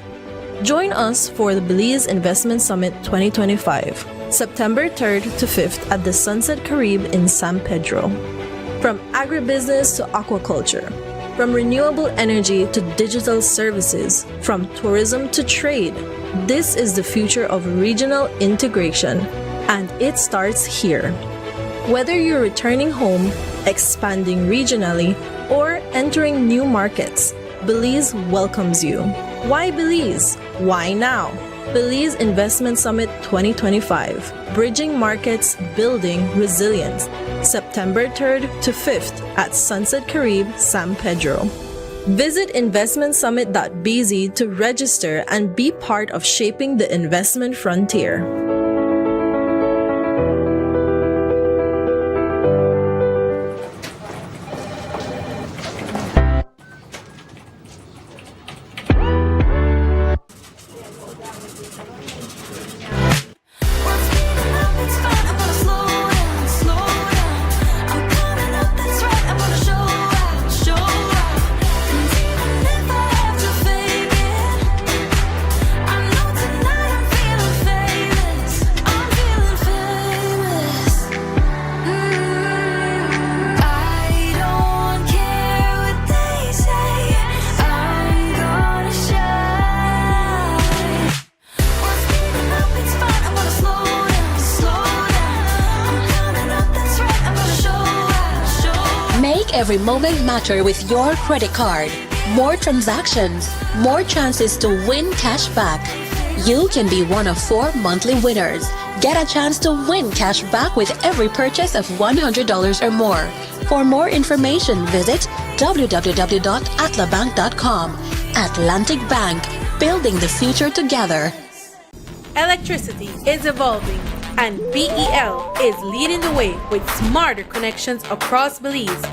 Join us for the Belize Investment Summit 2025, September 3rd to 5th at the Sunset Caribe in San Pedro. From agribusiness to aquaculture, from renewable energy to digital services, from tourism to trade, this is the future of regional integration, and it starts here. Whether you're returning home, expanding regionally, or entering new markets, Belize welcomes you. Why Belize? Why now? Belize Investment Summit 2025, Bridging Markets, Building Resilience, September 3rd to 5th at Sunset Caribe, San Pedro. Visit investmentsummit.bz to register and be part of shaping the investment frontier. Make every moment matter with your credit card. More transactions, more chances to win cash back. You can be one of 4 monthly winners. Get a chance to win cash back with every purchase of $100 or more. For more information, visit www.atlabank.com. Atlantic Bank, building the future together. Electricity is evolving, and BEL is leading the way with smarter connections across Belize.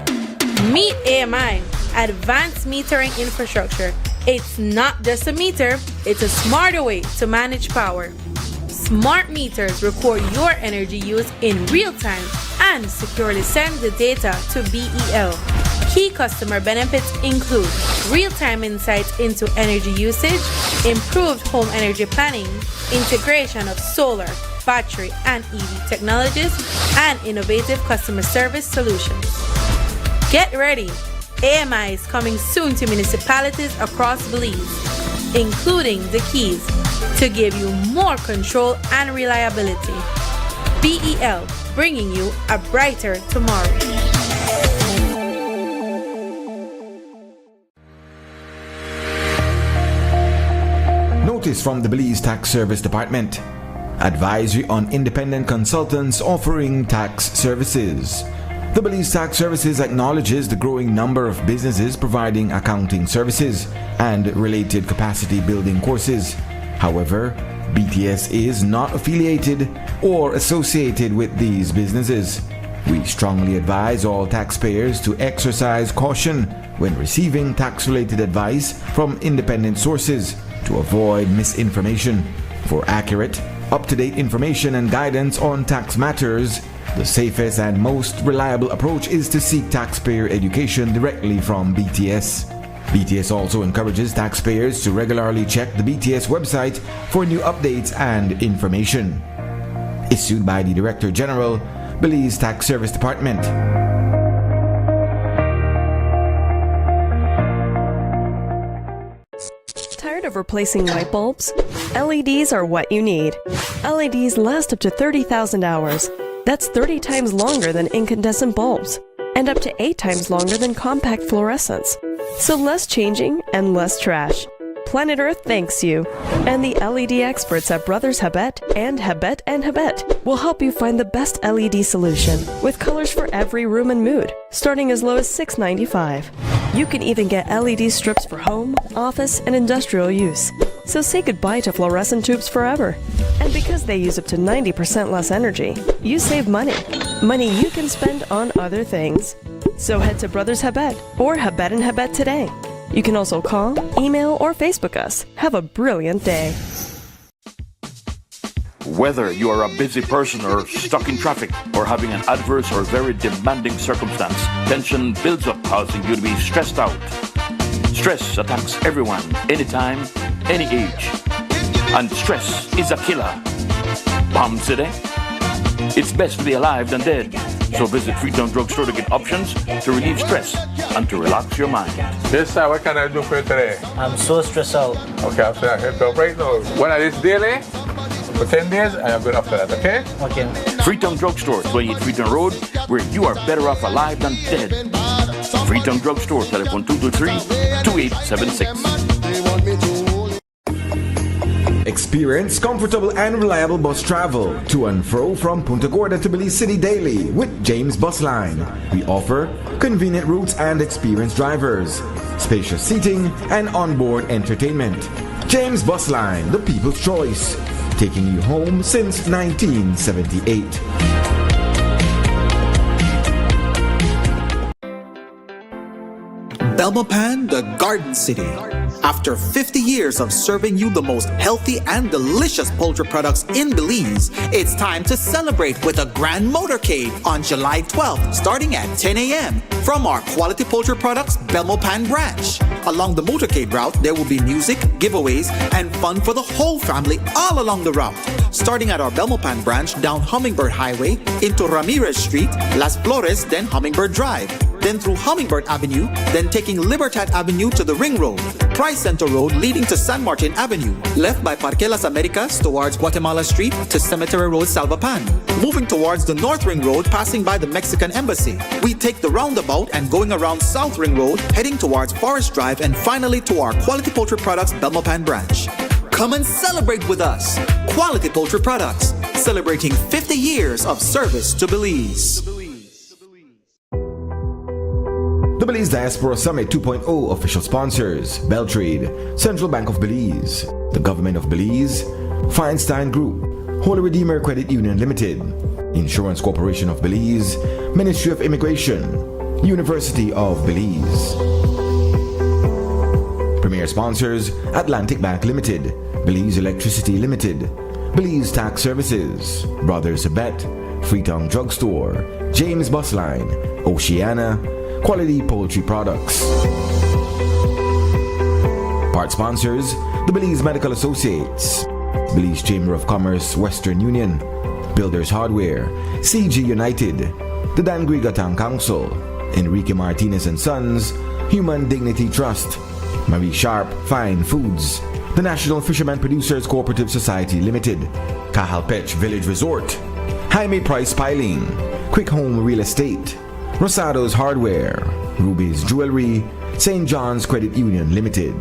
Meet AMI, Advanced Metering Infrastructure. It's not just a meter, it's a smarter way to manage power. Smart meters record your energy use in real time and securely send the data to BEL. Key customer benefits include real-time insights into energy usage, improved home energy planning, integration of solar, battery, and EV technologies, and innovative customer service solutions. Get ready! AMI is coming soon to municipalities across Belize, including the Keys, to give you more control and reliability. BEL, bringing you a brighter tomorrow. Notice from the Belize Tax Service Department. Advisory on independent consultants offering tax services. The Belize Tax Services acknowledges the growing number of businesses providing accounting services and related capacity building courses. However, BTS is not affiliated or associated with these businesses. We strongly advise all taxpayers to exercise caution when receiving tax-related advice from independent sources to avoid misinformation. For accurate, up-to-date information and guidance on tax matters, the safest and most reliable approach is to seek taxpayer education directly from BTS. BTS also encourages taxpayers to regularly check the BTS website for new updates and information. Issued by the Director General, Belize Tax Service Department. Tired of replacing light bulbs? LEDs are what you need. LEDs last up to 30,000 hours. That's 30 times longer than incandescent bulbs, and up to 8 times longer than compact fluorescents. So less changing and less trash. Planet Earth thanks you. And the LED experts at Brothers Habet and Habet will help you find the best LED solution with colors for every room and mood, starting as low as $6.95. You can even get LED strips for home, office, and industrial use. So say goodbye to fluorescent tubes forever. And because they use up to 90% less energy, you save money. Money you can spend on other things. So head to Brothers Habet or Habet and Habet today. You can also call, email, or Facebook us. Have a brilliant day. Whether you are a busy person or stuck in traffic or having an adverse or very demanding circumstance, tension builds up, causing you to be stressed out. Stress attacks everyone, anytime, any age. And stress is a killer. Bomb City? It's best to be alive than dead. So visit Freetown Drug Store to get options to relieve stress and to relax your mind. Yes, sir. What can I do for you today? I'm so stressed out. Okay, I'm saying I can help right now. When I this daily, for 10 days, I am good after that, okay? Okay. Freetown Drug Store, 28 Freetown Road, where you are better off alive than dead. Freetown Drug Store, telephone 223-2876. Experience comfortable and reliable bus travel to and fro from Punta Gorda to Belize City daily with James Bus Line. We offer convenient routes and experienced drivers, spacious seating, and onboard entertainment. James Bus Line, the people's choice, taking you home since 1978. Belmopan, the Garden City. After 50 years of serving you the most healthy and delicious poultry products in Belize, it's time to celebrate with a grand motorcade on July 12th, starting at 10 a.m. from our Quality Poultry Products Belmopan branch. Along the motorcade route, there will be music, giveaways, and fun for the whole family all along the route. Starting at our Belmopan branch down Hummingbird Highway into Ramirez Street, Las Flores, then Hummingbird Drive. Then then through Hummingbird Avenue, then taking Libertad Avenue to the Ring Road, Price Center Road leading to San Martin Avenue, left by Parque Las Americas towards Guatemala Street to Cemetery Road, Salvapan. Moving towards the North Ring Road, passing by the Mexican Embassy. We take the roundabout and going around South Ring Road, heading towards Forest Drive and finally to our Quality Poultry Products Belmopan branch. Come and celebrate with us. Quality Poultry Products, celebrating 50 years of service to Belize. The Belize Diaspora Summit 2.0 official sponsors: Beltrade, Central Bank of Belize, the Government of Belize, Feinstein Group, Holy Redeemer Credit Union Limited, Insurance Corporation of Belize, Ministry of Immigration, University of Belize. Premier sponsors: Atlantic Bank Limited, Belize Electricity Limited, Belize Tax Services, Brothers Bet, Freetown Drugstore, James Bus Line, Oceana, Quality Poultry Products. Part sponsors: the Belize Medical Associates, Belize Chamber of Commerce Western Union, Builders Hardware, CG United, the Dan Grigatang Council, Enrique Martinez and Sons, Human Dignity Trust, Marie Sharp Fine Foods, the National Fishermen Producers Cooperative Society Limited, Cajalpech Village Resort, Jaime Price Piling, Quick Home Real Estate, Rosado's Hardware, Ruby's Jewelry, St. John's Credit Union Limited.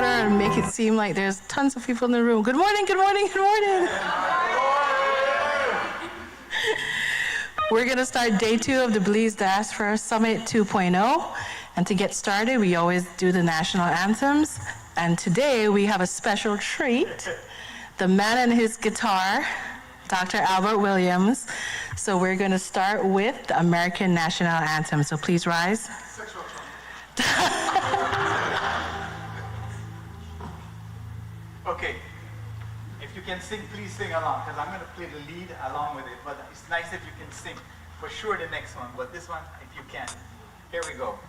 louder and make it seem like there's tons of people in the room. Good morning, good morning, good morning. We're going to start day 2 of the Belize Diaspora Summit 2.0. And to get started, we always do the national anthems. And today we have a special treat. The man and his guitar, Dr. Albert Williams. So we're going to start with the American national anthem. So please rise. Okay. If you can sing, please sing along, because I'm going to play the lead along with it. But it's nice if you can sing. For sure the next one, but this one, if you can. Here we go.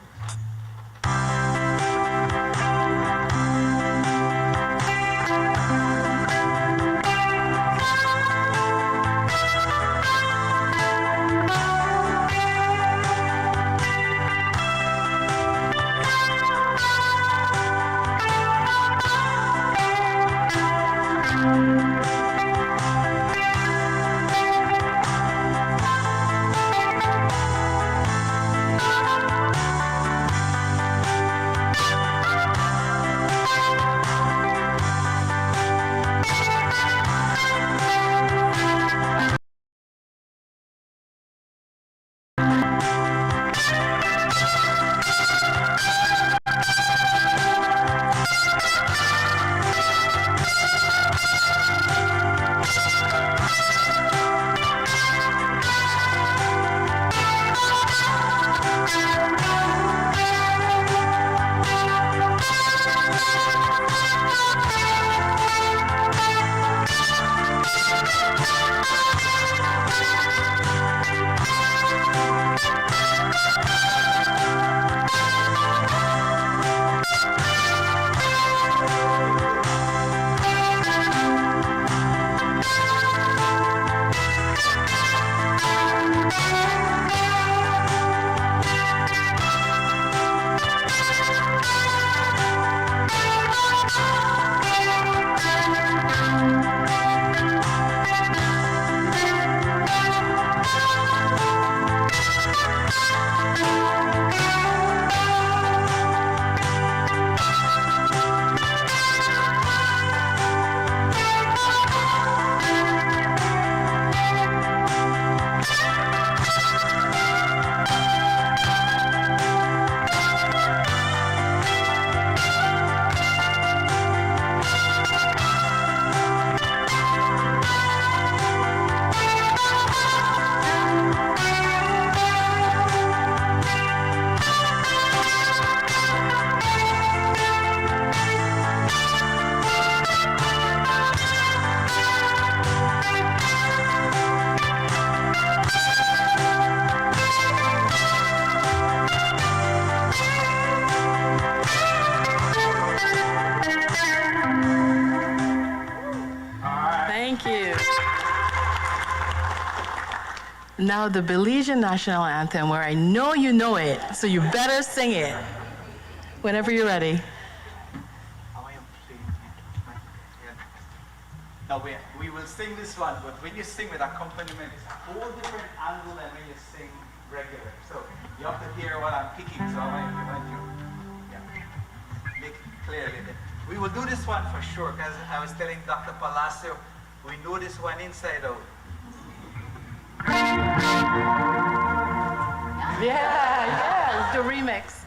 Now the Belizean national anthem, where I know you know it, so you better sing it whenever you're ready. Now we will sing this one, but when you sing with accompaniment, it's a whole different angle than when you sing regular. So you have to hear what I'm picking, so I want you make it clearly. We will do this one for sure, because I was telling Dr. Palacio, we know this one inside out. Yeah, the remix.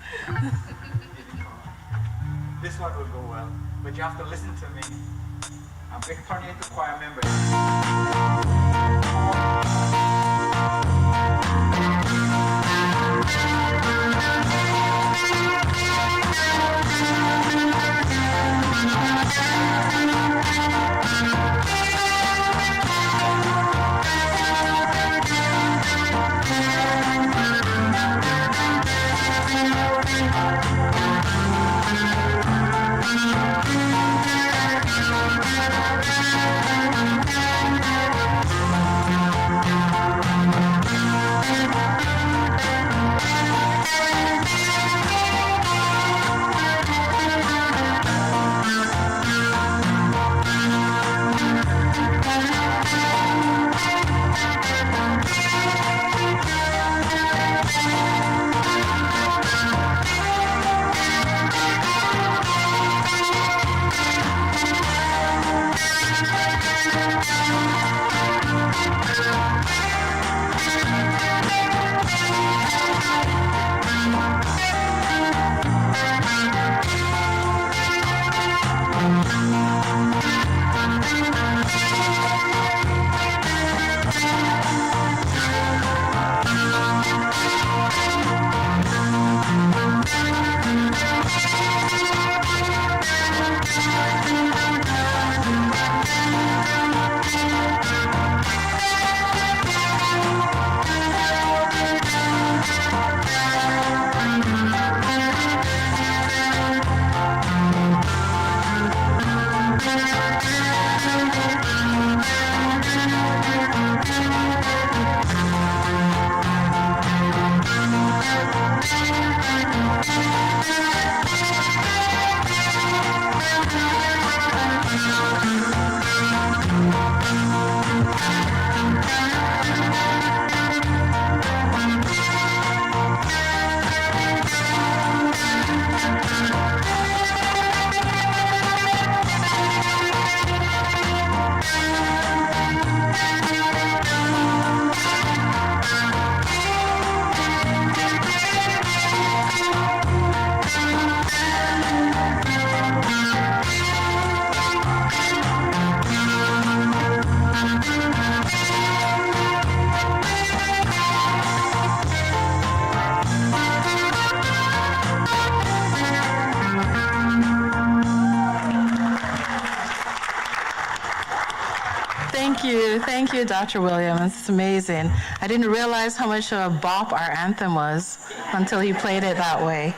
This one will go well, but you have to listen to me. I'm going to turn you into choir members. Thank you, Dr. Williams. It's amazing. I didn't realize how much of a bop our anthem was until he played it that way.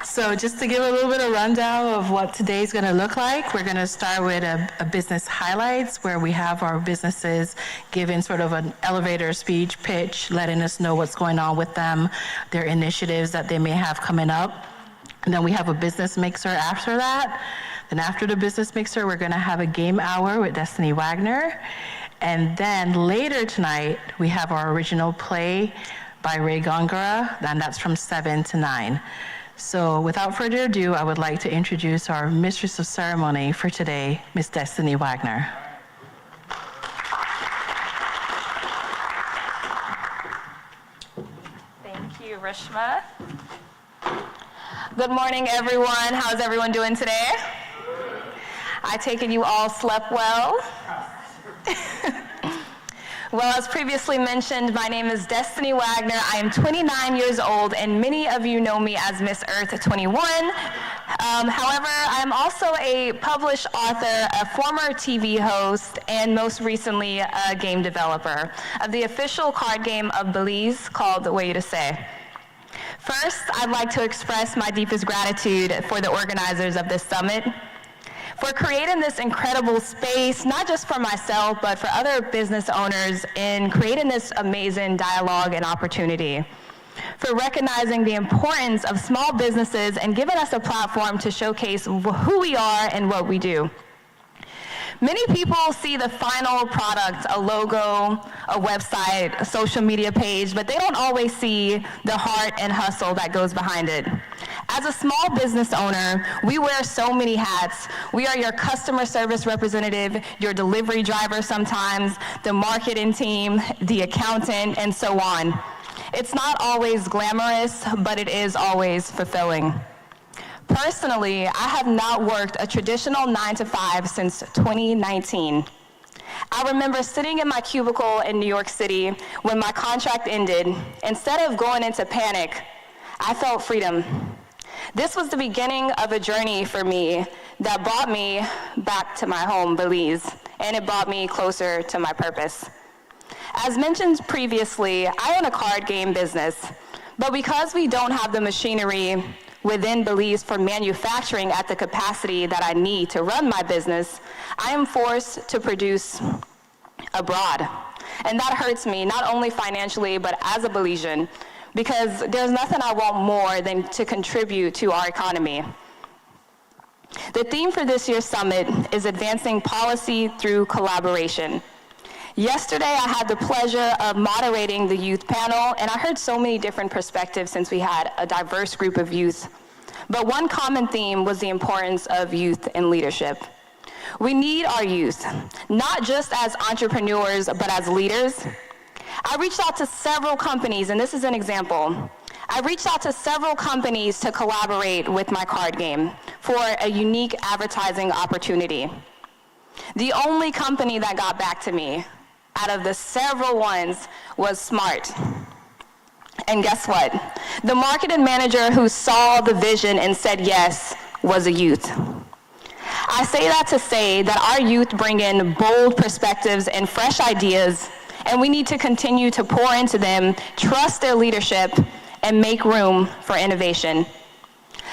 So just to give a little bit of rundown of what today's going to look like, we're going to start with a business highlights where we have our businesses giving sort of an elevator speech pitch, letting us know what's going on with them, their initiatives that they may have coming up. And then we have a business mixer after that. Then after the business mixer, we're going to have a game hour with Destiny Wagner. And then later tonight, we have our original play by Ray Gongora, and that's from 7 to 9. So without further ado, I would like to introduce our mistress of ceremony for today, Miss Destiny Wagner. Thank you, Rishma. Good morning, everyone. How's everyone doing today? I take it you all slept well. Well, as previously mentioned, my name is Destiny Wagner. I am 29 years old, and many of you know me as Miss Earth 21. However, I'm also a published author, a former TV host, and most recently, a game developer of the official card game of Belize called Way to Say. First, I'd like to express my deepest gratitude for the organizers of this summit, for creating this incredible space, not just for myself, but for other business owners in creating this amazing dialogue and opportunity, for recognizing the importance of small businesses and giving us a platform to showcase who we are and what we do. Many people see the final product, a logo, a website, a social media page, but they don't always see the heart and hustle that goes behind it. As a small business owner, we wear so many hats. We are your customer service representative, your delivery driver sometimes, the marketing team, the accountant, and so on. It's not always glamorous, but it is always fulfilling. Personally, I have not worked a traditional 9-to-5 since 2019. I remember sitting in my cubicle in New York City when my contract ended. Instead of going into panic, I felt freedom. This was the beginning of a journey for me that brought me back to my home, Belize, and it brought me closer to my purpose. As mentioned previously, I own a card game business, but because we don't have the machinery within Belize for manufacturing at the capacity that I need to run my business, I am forced to produce abroad. And that hurts me, not only financially, but as a Belizean, because there's nothing I want more than to contribute to our economy. The theme for this year's summit is advancing policy through collaboration. Yesterday, I had the pleasure of moderating the youth panel, and I heard so many different perspectives since we had a diverse group of youth. But one common theme was the importance of youth in leadership. We need our youth, not just as entrepreneurs, but as leaders. I reached out to several companies, and this is an example. I reached out to several companies to collaborate with my card game for a unique advertising opportunity. The only company that got back to me out of the several ones was Smart. And guess what? The marketing manager who saw the vision and said yes was a youth. I say that to say that our youth bring in bold perspectives and fresh ideas, and we need to continue to pour into them, trust their leadership, and make room for innovation.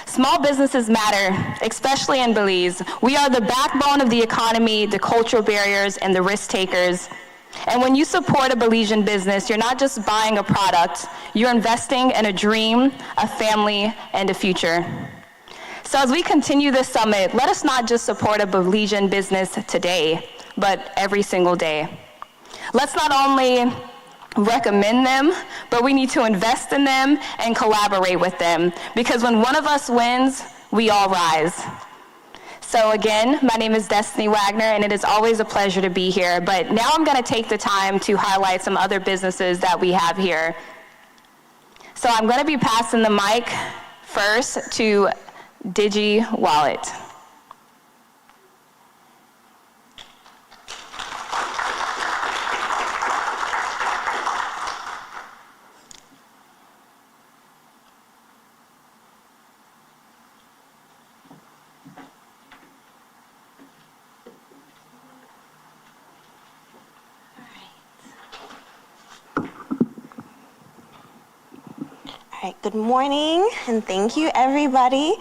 Small businesses matter, especially in Belize. We are the backbone of the economy, the cultural barriers, and the risk takers. And when you support a Belizean business, you're not just buying a product, you're investing in a dream, a family, and a future. So as we continue this summit, let us not just support a Belizean business today, but every single day. Let's not only recommend them, but we need to invest in them and collaborate with them, because when one of us wins, we all rise. So again, my name is Destiny Wagner, and it is always a pleasure to be here, but now I'm gonna take the time to highlight some other businesses that we have here. So I'm gonna be passing the mic first to Digi Wallet. Right, good morning, and thank you, everybody.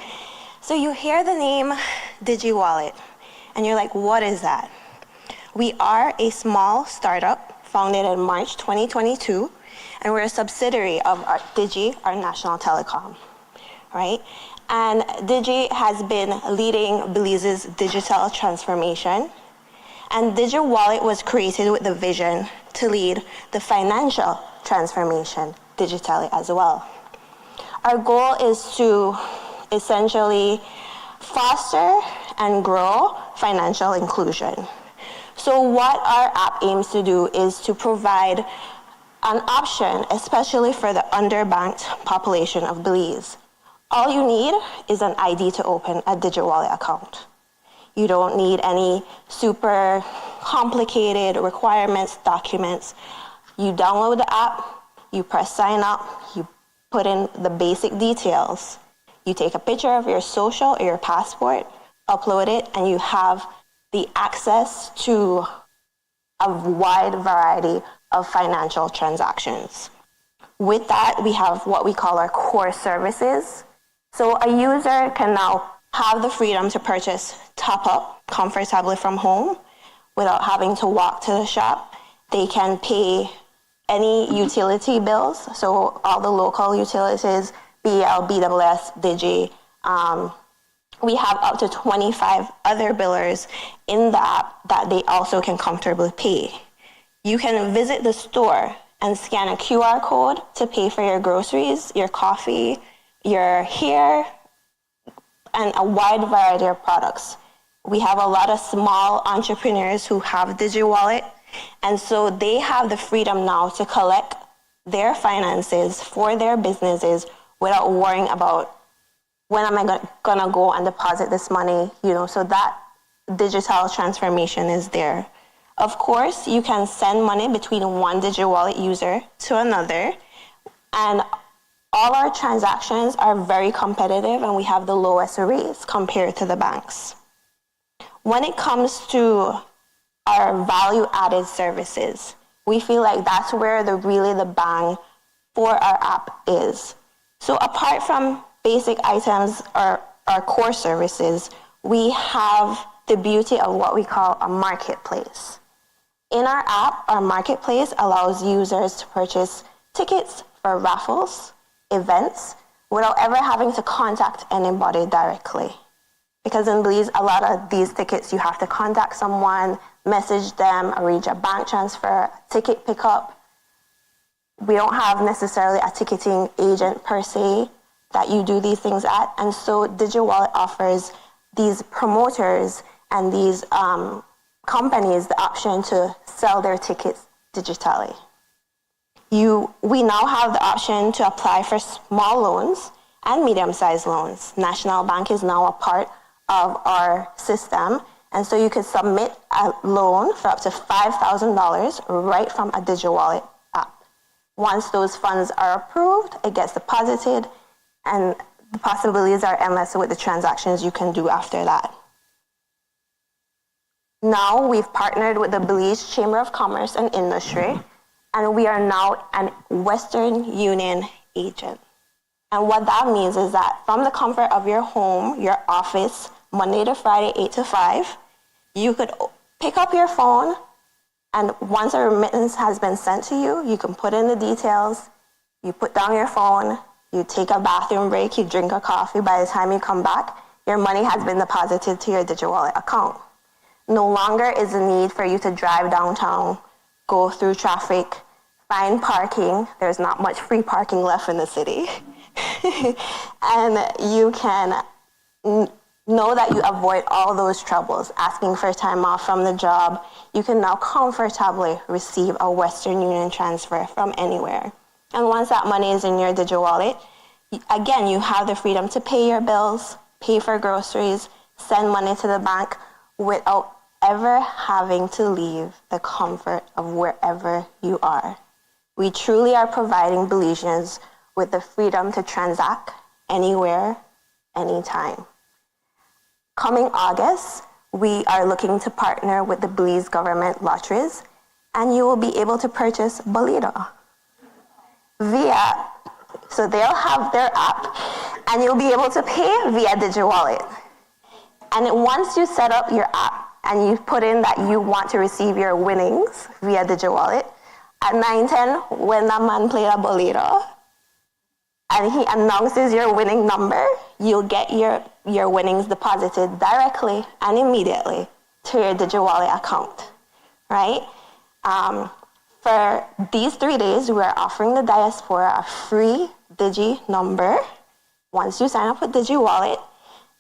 So you hear the name Digi Wallet, and you're like, what is that? We are a small startup founded in March 2022, and we're a subsidiary of Digi, our national telecom, right? And Digi has been leading Belize's digital transformation. And Digi Wallet was created with the vision to lead the financial transformation digitally as well. Our goal is to essentially foster and grow financial inclusion. So what our app aims to do is to provide an option, especially for the underbanked population of Belize. All you need is an ID to open a Digi Wallet account. You don't need any super complicated requirements, documents. You download the app, you press sign up, you put in the basic details. You take a picture of your social or your passport, upload it, and you have the access to a wide variety of financial transactions. With that, we have what we call our core services. So a user can now have the freedom to purchase top-up comfortably from home without having to walk to the shop. They can pay any utility bills, so all the local utilities, BL, BWS, Digi. We have up to 25 other billers in the app that they also can comfortably pay. You can visit the store and scan a QR code to pay for your groceries, your coffee, your hair, and a wide variety of products. We have a lot of small entrepreneurs who have Digi Wallet, and so they have the freedom now to collect their finances for their businesses without worrying about when am I gonna go and deposit this money, so that digital transformation is there. Of course, you can send money between one Digi Wallet user to another, and all our transactions are very competitive, and we have the lowest rates compared to the banks. When it comes to our value-added services, we feel like that's where really the bang for our app is. So apart from basic items or our core services, we have the beauty of what we call a marketplace. In our app, our marketplace allows users to purchase tickets for raffles, events, without ever having to contact anybody directly. Because in Belize, a lot of these tickets, you have to contact someone, message them, arrange a bank transfer, ticket pickup. We don't have necessarily a ticketing agent per se that you do these things at. And so Digi Wallet offers these promoters and these companies the option to sell their tickets digitally. We now have the option to apply for small loans and medium-sized loans. National Bank is now a part of our system, and so you can submit a loan for up to $5,000 right from a Digi Wallet app. Once those funds are approved, it gets deposited, and the possibilities are endless with the transactions you can do after that. Now we've partnered with the Belize Chamber of Commerce and Industry, and we are now an Western Union agent. And what that means is that from the comfort of your home, your office, Monday to Friday, 8 to 5, you could pick up your phone, and once a remittance has been sent to you, you can put in the details, you put down your phone, you take a bathroom break, you drink a coffee. By the time you come back, your money has been deposited to your Digi Wallet account. No longer is the need for you to drive downtown, go through traffic, find parking. There's not much free parking left in the city. And you can know that you avoid all those troubles, asking for time off from the job. You can now comfortably receive a Western Union transfer from anywhere. And once that money is in your Digi Wallet, again, you have the freedom to pay your bills, pay for groceries, send money to the bank without ever having to leave the comfort of wherever you are. We truly are providing Belizeans with the freedom to transact anywhere, anytime. Coming August, we are looking to partner with the Belize government lotteries, and you will be able to purchase Bolito via So they'll have their app, and you'll be able to pay via Digi Wallet. And once you set up your app and you put in that you want to receive your winnings via Digi Wallet, at 9:10, when that man played a bolero and he announces your winning number, you'll get your winnings deposited directly and immediately to your Digi Wallet account, right? For these 3 days, we're offering the diaspora a free Digi number once you sign up with Digi Wallet,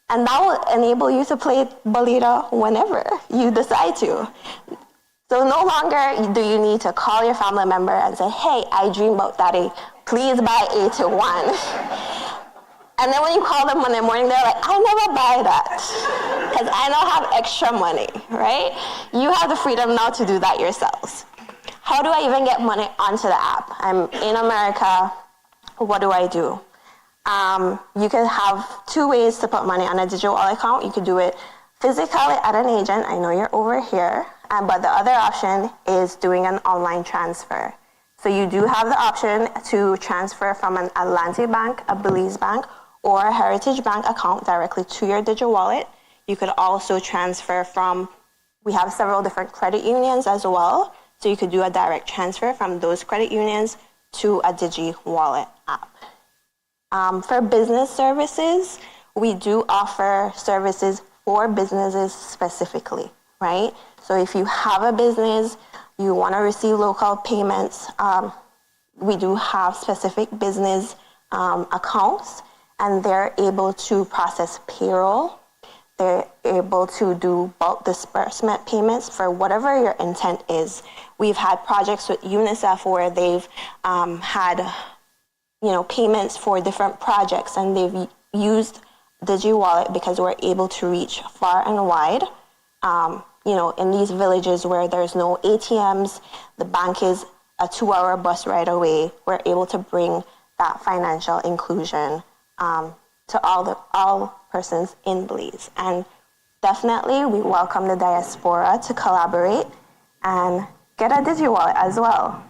and that will enable you to play bolero whenever you decide to. So no longer do you need to call your family member and say, hey, I dream about daddy, please buy 8-1. And then when you call them Monday morning, they're like, I never buy that because I don't have extra money, right? You have the freedom now to do that yourselves. How do I even get money onto the app? I'm in America. What do I do? You can have 2 ways to put money on a digital wallet account. You could do it physically at an agent. I know you're over here. But the other option is doing an online transfer. So you do have the option to transfer from an Atlantic Bank, a Belize Bank, or a Heritage Bank account directly to your Digi Wallet. You could also transfer from, we have several different credit unions as well. So you could do a direct transfer from those credit unions to a Digi Wallet app. For business services, we do offer services for businesses specifically, right? So if you have a business, you want to receive local payments, we do have specific business accounts, and they're able to process payroll. They're able to do bulk disbursement payments for whatever your intent is. We've had projects with UNICEF where they've had, payments for different projects, and they've used Digi Wallet because we're able to reach far and wide. In these villages where there's no ATMs, the bank is a 2-hour bus ride away. We're able to bring that financial inclusion to all persons in Belize. And definitely, we welcome the diaspora to collaborate and get a Digi Wallet as well.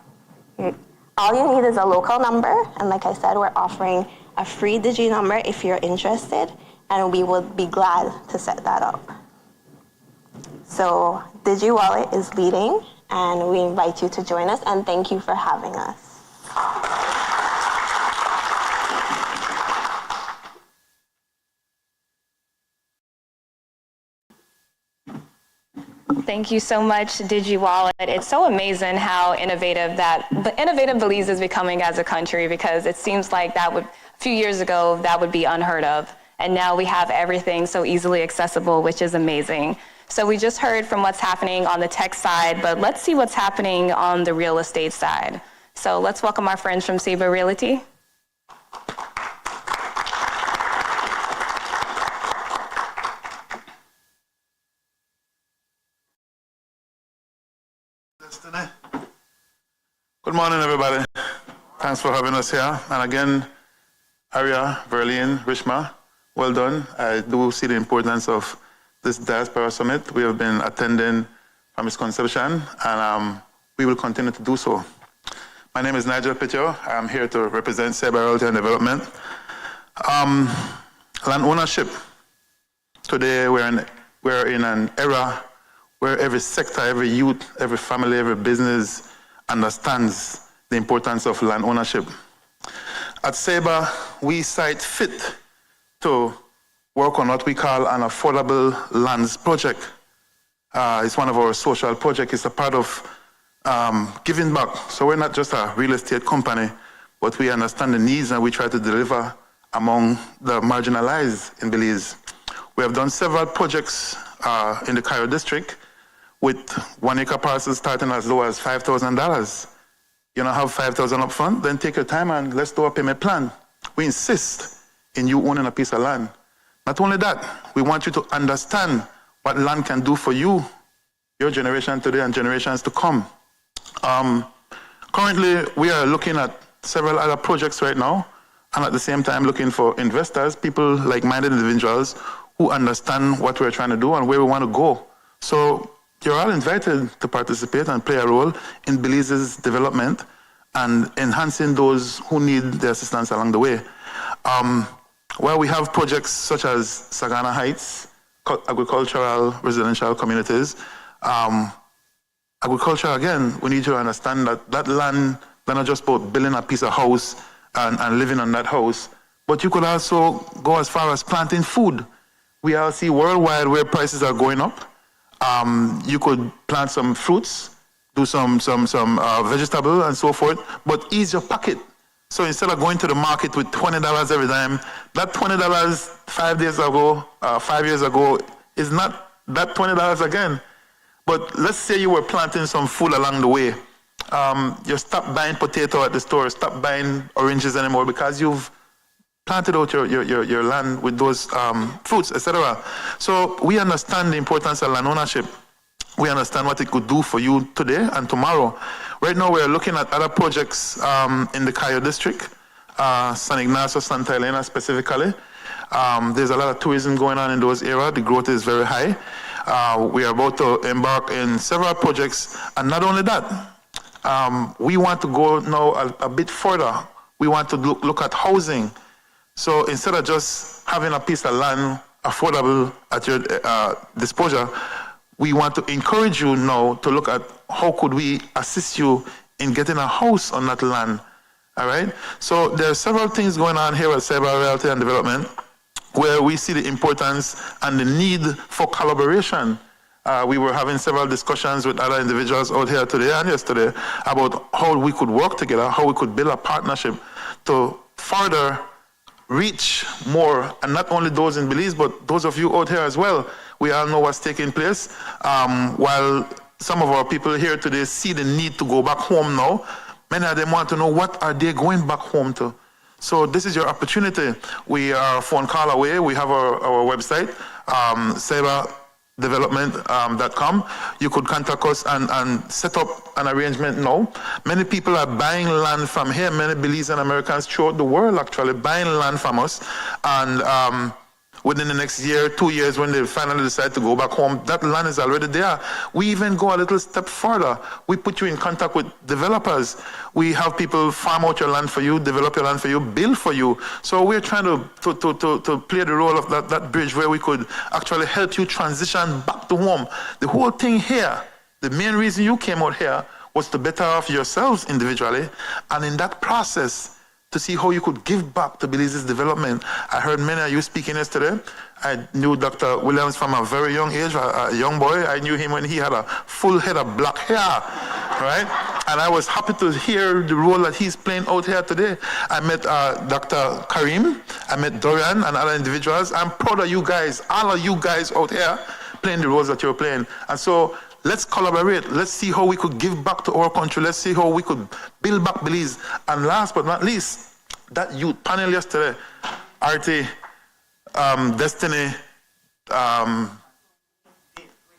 All you need is a local number, and like I said, we're offering a free Digi number if you're interested, and we would be glad to set that up. So Digi Wallet is leading, and we invite you to join us, and thank you for having us. Thank you so much, Digi Wallet. It's so amazing how innovative Belize is becoming as a country, because it seems like a few years ago, that would be unheard of. And now we have everything so easily accessible, which is amazing. So we just heard from what's happening on the tech side, but let's see what's happening on the real estate side. So let's welcome our friends from Sabre Realty. Destiny. Good morning, everybody. Thanks for having us here. And again, Aria, Verlene, Rishma, well done. I do see the importance of this Diaspora Summit. We have been attending from its conception, and we will continue to do so. My name is Nigel Pitcher. I'm here to represent Sabre Realty and Development. Land ownership. Today, we're in an era where every sector, every youth, every family, every business understands the importance of land ownership. At Sabre, we sight fit to work on what we call an affordable lands project. It's one of our social projects. It's a part of giving back. So we're not just a real estate company, but we understand the needs and we try to deliver among the marginalized in Belize. We have done several projects in the Cairo district with 1-acre parcels starting as low as $5,000. You don't have $5,000 up front, then take your time and let's do a payment plan. We insist in you owning a piece of land. Not only that, we want you to understand what land can do for you, your generation today and generations to come. Currently, we are looking at several other projects right now, and at the same time looking for investors, people like-minded individuals who understand what we're trying to do and where we want to go. So you're all invited to participate and play a role in Belize's development and enhancing those who need the assistance along the way. While we have projects such as Sagana Heights, agricultural residential communities, agriculture, again, we need to understand that that land, they're not just about building a piece of house and living on that house, but you could also go as far as planting food. We all see worldwide where prices are going up. You could plant some fruits, do some vegetable and so forth, but ease your pocket. So instead of going to the market with $20 every time, that $20 5 years ago is not that $20 again. But let's say you were planting some food along the way. You stop buying potato at the store, stop buying oranges anymore because you've planted out your land with those fruits, etc. So we understand the importance of land ownership. We understand what it could do for you today and tomorrow. Right now, we're looking at other projects in the Cayo district, San Ignacio, Santa Elena specifically. There's a lot of tourism going on in those areas. The growth is very high. We are about to embark in several projects. And not only that, we want to go now a bit further. We want to look at housing. So instead of just having a piece of land affordable at your disposal, we want to encourage you now to look at how could we assist you in getting a house on that land, all right? So there are several things going on here at Cyber Realty and Development where we see the importance and the need for collaboration. We were having several discussions with other individuals out here today and yesterday about how we could work together, how we could build a partnership to further reach more, and not only those in Belize, but those of you out here as well. We all know what's taking place. While some of our people here today see the need to go back home now, many of them want to know what are they going back home to. So this is your opportunity. We are a phone call away. We have our website, cyberdevelopment.com. You could contact us and set up an arrangement now. Many people are buying land from here. Many Belizean Americans throughout the world actually buying land from us. And within the next year, 2 years, when they finally decide to go back home, that land is already there. We even go a little step further. We put you in contact with developers. We have people farm out your land for you, develop your land for you, build for you. So we're trying to play the role of that bridge where we could actually help you transition back to home. The whole thing here, the main reason you came out here was to better off yourselves individually, and in that process, to see how you could give back to Belize's development. I heard many of you speaking yesterday. I knew Dr. Williams from a very young age, a young boy. I knew him when he had a full head of black hair, right? And I was happy to hear the role that he's playing out here today. I met Dr. Karim, I met Dorian and other individuals. I'm proud of you guys, all of you guys out here playing the roles that you're playing. And so let's collaborate. Let's see how we could give back to our country. Let's see how we could build back Belize. And last but not least, that youth panel yesterday, Artie, Destiny,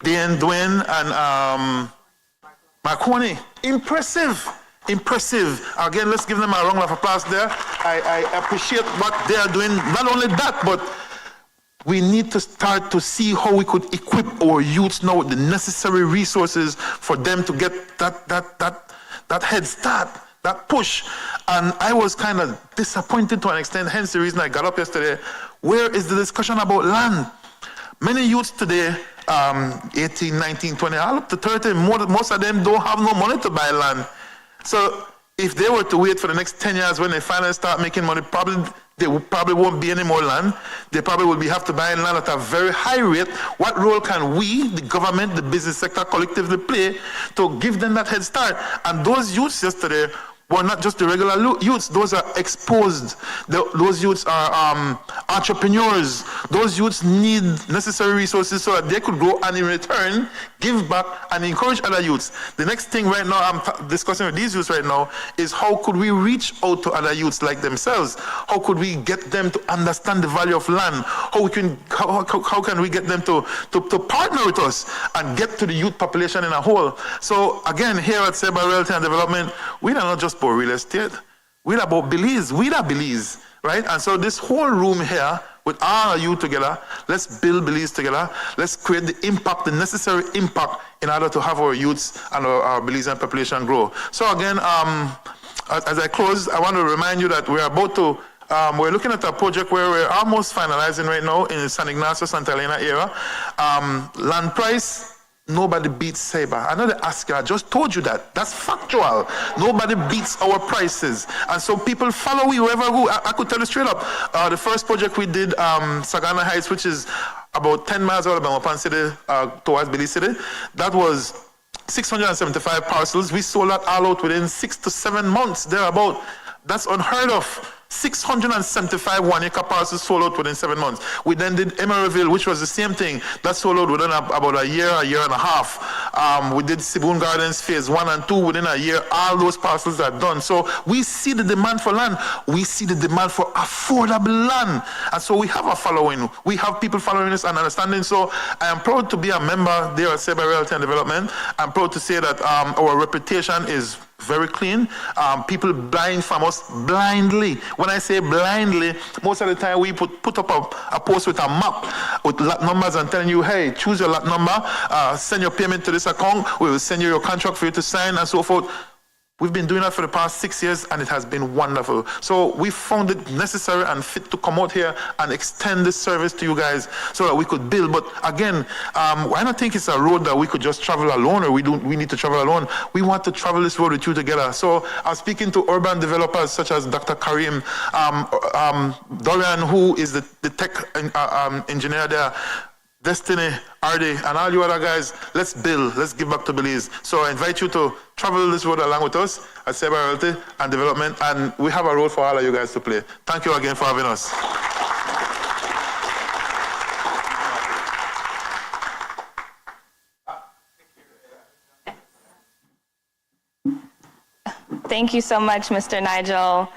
Dwayne, and Marconi. Impressive. Again, let's give them a round of applause there. I appreciate what they are doing. Not only that, but we need to start to see how we could equip our youths now with the necessary resources for them to get that head start, that push. And I was kind of disappointed to an extent, hence the reason I got up yesterday. Where is the discussion about land? Many youths today, 18, 19, 20, all up to 30, most of them don't have no money to buy land. So if they were to wait for the next 10 years when they finally start making money, there probably won't be any more land. They probably will have to buy land at a very high rate. What role can we, the government, the business sector, collectively play to give them that head start? And those youths yesterday were not just the regular youths. Those are exposed. Those youths are entrepreneurs. Those youths need necessary resources so that they could grow and in return give back and encourage other youths. The next thing right now I'm discussing with these youths right now is how could we reach out to other youths like themselves? How could we get them to understand the value of land? How can we get them to partner with us and get to the youth population in a whole? So again, here at Cyber Realty and Development, we are not just for real estate. We're about Belize. We are Belize, right? And so this whole room here, with all of you together, let's build Belize together. Let's create the impact, the necessary impact, in order to have our youths and our Belizean population grow. So again, as I close, I want to remind you that we're about to, we're looking at a project where we're almost finalizing right now in the San Ignacio, Santa Elena area. Land price, nobody beats Sabre. I know they ask you, I just told you that. That's factual. Nobody beats our prices. And so people follow you wherever who. I could tell you straight up. The first project we did, Sagana Heights, which is about 10 miles out of Belmopan City towards Belize City, that was 675 parcels. We sold that all out within 6 to 7 months, thereabout. That's unheard of. 675 one-acre parcels sold out within 7 months. We then did Emeryville, which was the same thing. That sold out within about a year and a half. We did Siboon Gardens phase 1 and 2 within a year. All those parcels are done. So we see the demand for land. We see the demand for affordable land. And so we have a following. We have people following us and understanding. So I am proud to be a member there at Sabre Realty and Development. I'm proud to say that our reputation is very clean. People buying from us blindly. When I say blindly, most of the time we put up a post with a map with lot numbers and telling you, hey, choose your lot number, send your payment to this account, we will send you your contract for you to sign and so forth. We've been doing that for the past 6 years and it has been wonderful. So we found it necessary and fit to come out here and extend this service to you guys so that we could build. But again, I don't think it's a road that we could just travel alone or we need to travel alone. We want to travel this road with you together. So I'm speaking to urban developers such as Dr. Karim, Dorian, who is the tech engineer there, Destiny, RD, and all you other guys. Let's build, let's give back to Belize. So I invite you to travel this road along with us at Sabre Realty and Development, and we have a role for all of you guys to play. Thank you again for having us. Thank you so much, Mr. Nigel.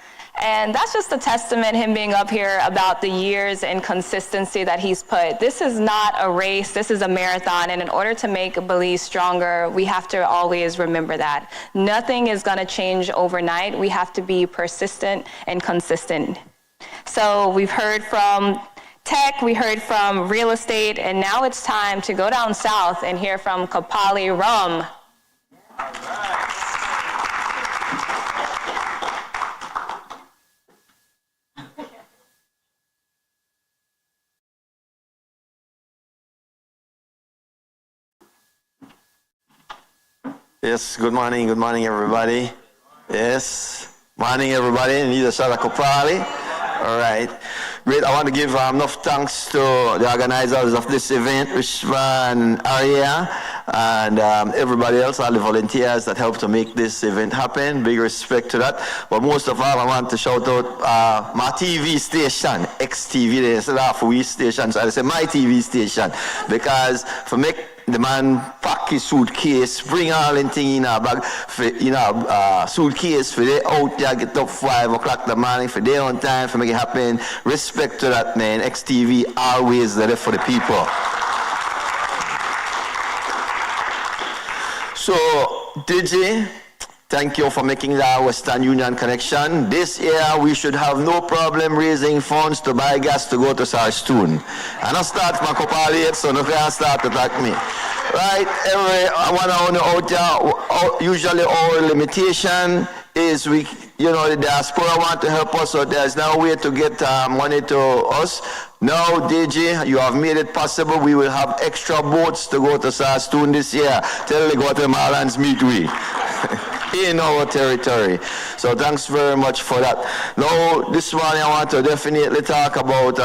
And that's just a testament, him being up here, about the years and consistency that he's put. This is not a race, this is a marathon. And in order to make Belize stronger, we have to always remember that. Nothing is gonna change overnight. We have to be persistent and consistent. So we've heard from tech, we heard from real estate, and now it's time to go down south and hear from Kopali Rum. Yes, good morning, everybody. Yes, morning, everybody. Need a shout out Kopali. All right, great. I want to give enough thanks to the organizers of this event, Rishvan, Arya, and everybody else, all the volunteers that helped to make this event happen. Big respect to that. But most of all, I want to shout out my TV station, XTV. They said for we station, so I say my TV station, because for me, the man pack his suitcase, bring all the thing in a bag, for, suitcase for they out there, get up 5 o'clock in the morning, for they on time, for make it happen. Respect to that, man. XTV always there for the people. So, Digi, thank you for making the Western Union connection. This year, we should have no problem raising funds to buy gas to go to Sarstoon. And I start Makobi yet, so no can start to attack me. Right, one out there, usually our limitation is the diaspora want to help us, so there's no way to get money to us. Now, DG, you have made it possible. We will have extra boats to go to Sarstoon this year. Tell the Guatemalans meet we. In our territory. So thanks very much for that. Now, this morning I want to definitely talk about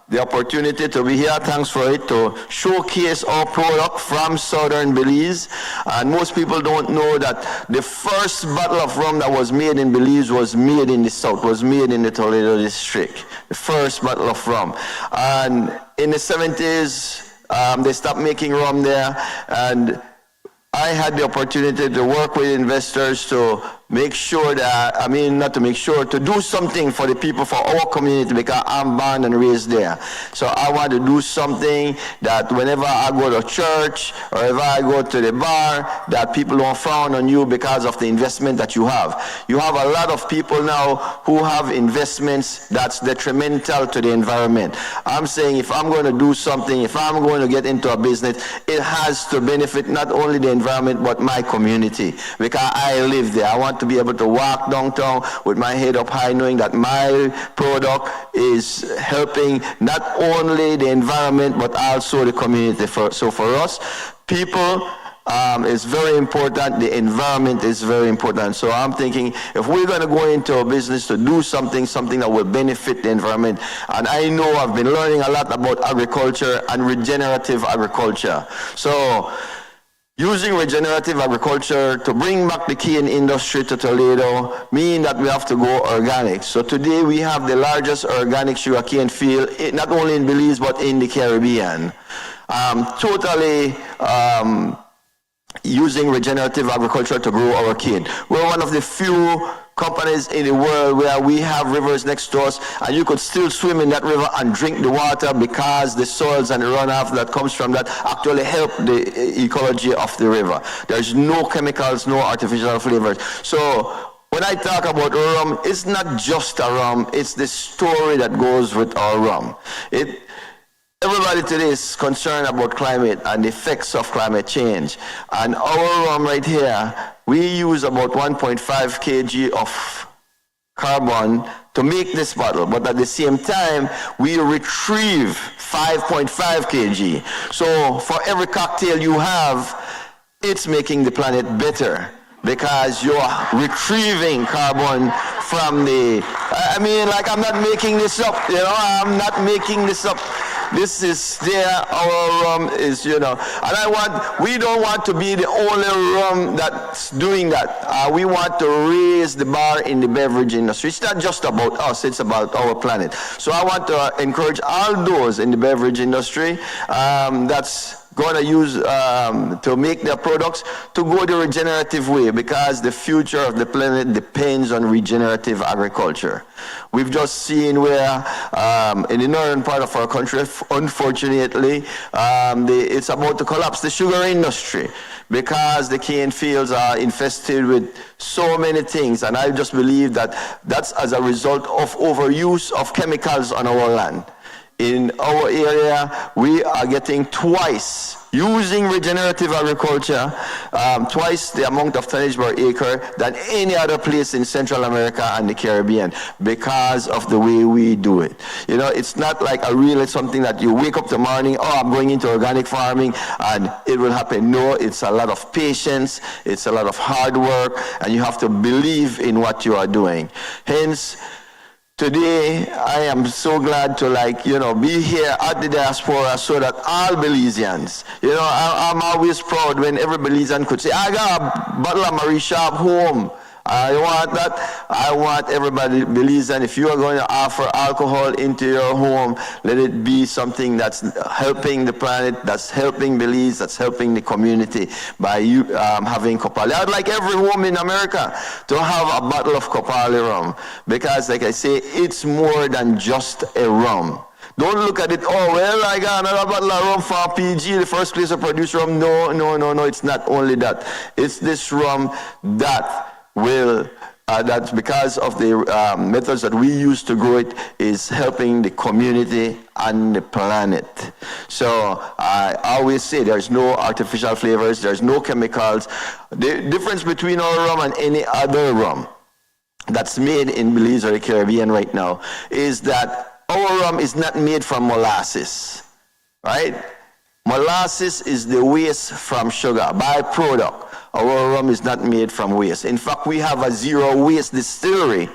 the opportunity to be here. Thanks for it, to showcase our product from Southern Belize. And most people don't know that the first bottle of rum that was made in Belize was made in the South, was made in the Toledo district. The first bottle of rum. And in the 70s, they stopped making rum there, and I had the opportunity to work with investors to make sure that, to do something for the people, for our community, because I'm born and raised there. So I want to do something that whenever I go to church or if I go to the bar, that people don't frown on you because of the investment that you have. You have a lot of people now who have investments that's detrimental to the environment. I'm saying if I'm going to do something, if I'm going to get into a business, it has to benefit not only the environment but my community, because I live there. I want want to be able to walk downtown with my head up high, knowing that my product is helping not only the environment, but also the community. So for us, people, is very important. The environment is very important. So I'm thinking, if we're going to go into a business to do something that will benefit the environment, and I know I've been learning a lot about agriculture and regenerative agriculture. So using regenerative agriculture to bring back the cane industry to Toledo means that we have to go organic. So today we have the largest organic sugarcane field, not only in Belize, but in the Caribbean. Totally using regenerative agriculture to grow our cane. We're one of the few companies in the world where we have rivers next to us, and you could still swim in that river and drink the water because the soils and the runoff that comes from that actually help the ecology of the river. There's no chemicals, no artificial flavors. So when I talk about rum, it's not just a rum, it's the story that goes with our rum. Everybody today is concerned about climate and the effects of climate change. And our rum right here, we use about 1.5 kg of carbon to make this bottle, but at the same time, we retrieve 5.5 kg. So for every cocktail you have, it's making the planet better, because you're retrieving carbon from I'm not making this up, I'm not making this up. This is there, our rum is, and we don't want to be the only rum that's doing that. We want to raise the bar in the beverage industry. It's not just about us, it's about our planet. So I want to encourage all those in the beverage industry that's going to use to make their products to go the regenerative way, because the future of the planet depends on regenerative agriculture. We've just seen where in the northern part of our country, unfortunately, it's about to collapse the sugar industry, because the cane fields are infested with so many things, and I just believe that that's as a result of overuse of chemicals on our land. In our area, we are getting twice, using regenerative agriculture, twice the amount of tonnage per acre than any other place in Central America and the Caribbean, because of the way we do it. It's not like it's something that you wake up the morning, I'm going into organic farming and it will happen. No, it's a lot of patience, it's a lot of hard work, and you have to believe in what you are doing. Hence, today, I am so glad to be here at the diaspora so that all Belizeans, I'm always proud when every Belizean could say, I got a bottle of Marie Sharp home. I want that. I want everybody Belizean, if you are going to offer alcohol into your home, let it be something that's helping the planet, that's helping Belize, that's helping the community by you having Kopali. I'd like every home in America to have a bottle of Kopali rum, because like I say, it's more than just a rum. Don't look at it, I got another bottle of rum from PG, the first place to produce rum. No, it's not only that. It's this rum that that's because of the methods that we use to grow it, is helping the community and the planet. So I always say there's no artificial flavors, there's no chemicals. The difference between our rum and any other rum that's made in Belize or the Caribbean right now is that our rum is not made from molasses, right? Molasses is the waste from sugar, byproduct. Our rum is not made from waste. In fact, we have a zero waste distillery.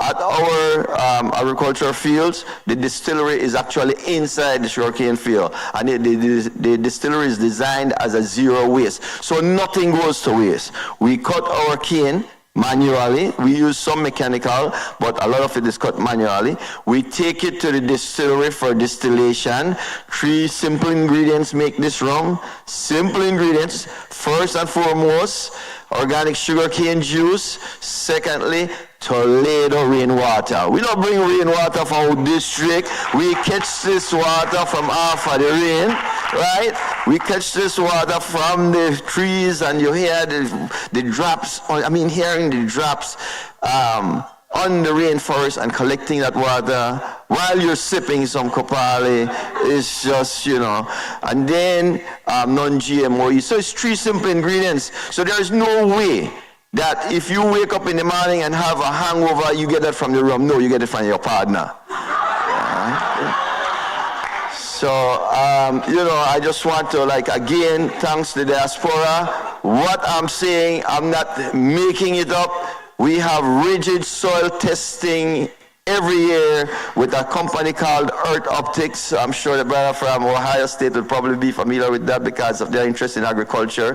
At our agricultural fields, the distillery is actually inside the sugarcane field, and the distillery is designed as a zero waste. So nothing goes to waste. We cut our cane manually. We use some mechanical, but a lot of it is cut manually. We take it to the distillery for distillation. 3 simple ingredients make this rum. Simple ingredients. First and foremost, organic sugarcane juice. Secondly, Toledo rainwater. We don't bring rainwater from our district. We catch this water from after the rain, right? We catch this water from the trees, and you hear the drops, hearing the drops on the rainforest, and collecting that water while you're sipping some Kopali is just, and then non-GMO. So it's 3 simple ingredients. So there is no way that if you wake up in the morning and have a hangover, you get that from the rum. No, you get it from your partner. So, I just want to, again, thanks to the diaspora. What I'm saying, I'm not making it up. We have rigid soil testing every year with a company called Earth Optics. I'm sure the brother from Ohio State will probably be familiar with that because of their interest in agriculture,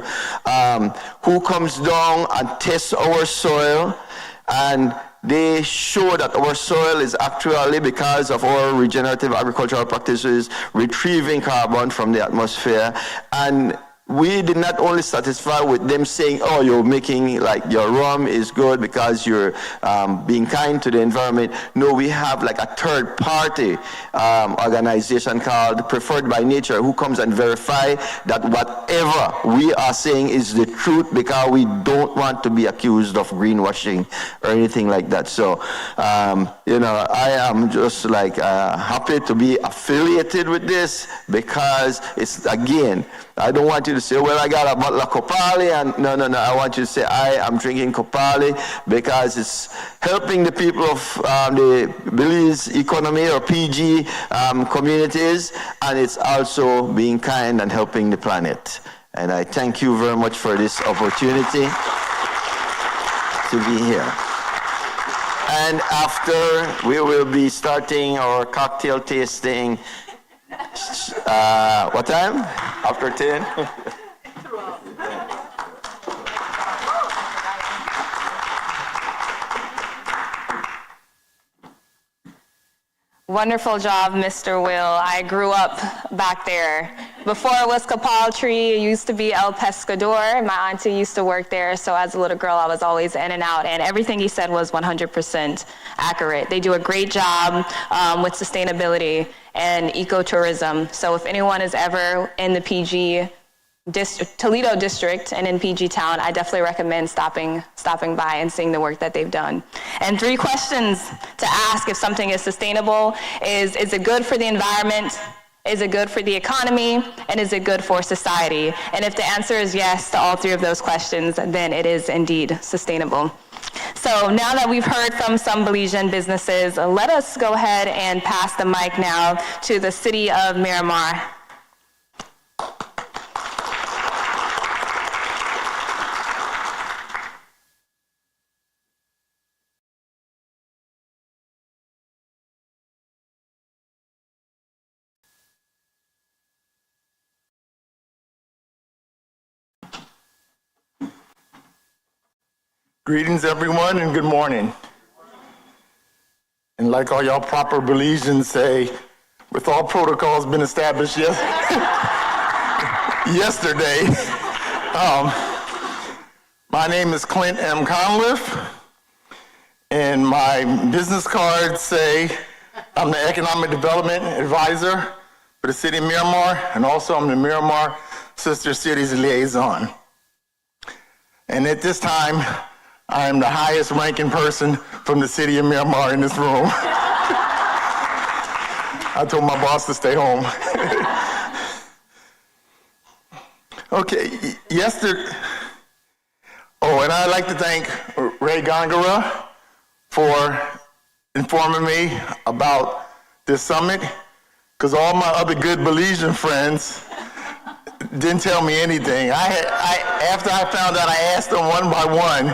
who comes down and tests our soil, and they show that our soil is actually, because of our regenerative agricultural practices, retrieving carbon from the atmosphere. And we did not only satisfy with them saying, oh, you're making, your rum is good because you're being kind to the environment. No, we have a third party organization called Preferred by Nature, who comes and verify that whatever we are saying is the truth, because we don't want to be accused of greenwashing or anything like that. So, I am just happy to be affiliated with this, because it's, again, I don't want you to say, well, I got a bottle of Kopali, and no. I want you to say, I am drinking Kopali because it's helping the people of the Belize economy or PG communities, and it's also being kind and helping the planet. And I thank you very much for this opportunity to be here. And after, we will be starting our cocktail tasting. What time? After 10? Wonderful job, Mr. Will. I grew up back there. Before it was Kopali Tree, it used to be El Pescador. My auntie used to work there, so as a little girl, I was always in and out, and everything he said was 100% accurate. They do a great job with sustainability and ecotourism. So if anyone is ever in the PG Toledo district and in PG Town, I definitely recommend stopping by and seeing the work that they've done. And 3 questions to ask if something is sustainable is it good for the environment? Is it good for the economy? And is it good for society? And if the answer is yes to all 3 of those questions, then it is indeed sustainable. So now that we've heard from some Belizean businesses, let us go ahead and pass the mic now to the city of Miramar. Greetings, everyone, and good morning. And like all y'all proper Belizeans say, with all protocols been established yesterday, my name is Clint M. Conliff, and my business cards say I'm the Economic Development Advisor for the City of Miramar, and also I'm the Miramar Sister Cities Liaison. And at this time, I am the highest ranking person from the city of Miramar in this room. I told my boss to stay home. Okay, yesterday, and I'd like to thank Ray Gongora for informing me about this summit, because all my other good Belizean friends didn't tell me anything. After I found out, I asked them one by one,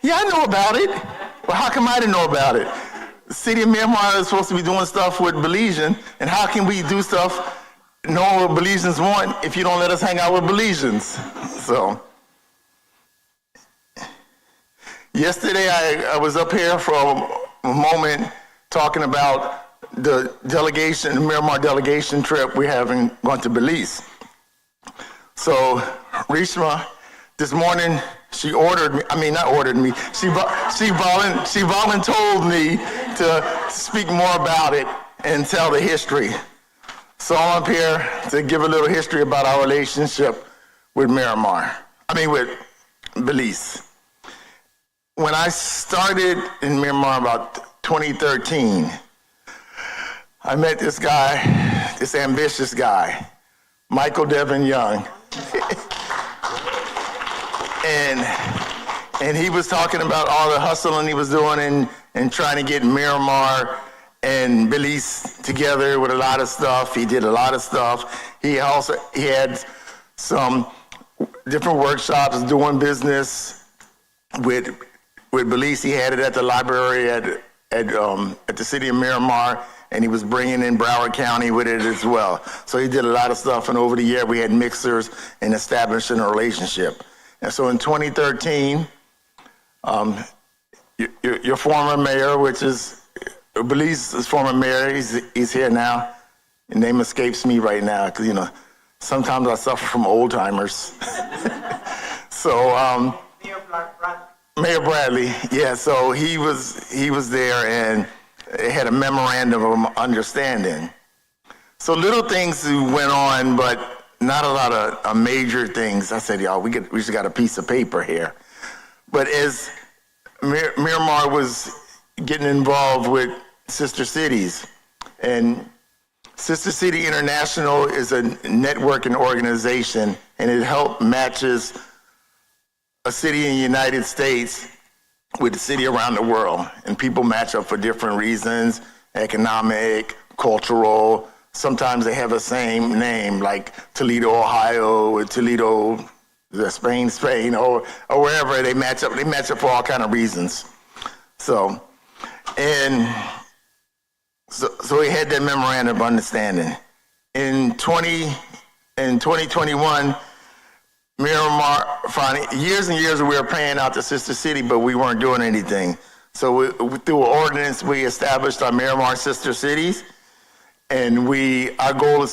yeah, I know about it. Well, how come I didn't know about it? The city of Miramar is supposed to be doing stuff with Belizean, and how can we do stuff knowing what Belizeans want if you don't let us hang out with Belizeans? So, yesterday I was up here for a moment talking about the delegation, the Miramar delegation trip we're having going to Belize. So, Rishma, this morning, she voluntold me to speak more about it and tell the history. So I'm up here to give a little history about our relationship with with Belize. When I started in Miramar about 2013, I met this guy, this ambitious guy, Michael Devin Young. And And he was talking about all the hustling he was doing and trying to get Miramar and Belize together with a lot of stuff. He did a lot of stuff. He had some different workshops doing business with Belize. He had it at the library at the city of Miramar, and he was bringing in Broward County with it as well. So he did a lot of stuff, and over the year we had mixers and establishing a relationship. And so in 2013, your former mayor, which is Belize's former mayor, he's here now. His name escapes me right now because, sometimes I suffer from old timers. So Mayor Bradley, yeah. So he was there, and it had a memorandum of understanding. So little things went on, but not a lot of major things. I said, y'all, we just got a piece of paper here. But as Miramar was getting involved with Sister Cities, and Sister City International is a networking organization, and it helps matches a city in the United States with a city around the world. And people match up for different reasons, economic, cultural. Sometimes they have the same name, like Toledo, Ohio, or Toledo, Spain, or wherever they match up. They match up for all kind of reasons. So we had that memorandum of understanding. In 2021, Miramar, years and years we were paying out to Sister City, but we weren't doing anything. So through an ordinance, we established our Miramar Sister Cities, and our goal was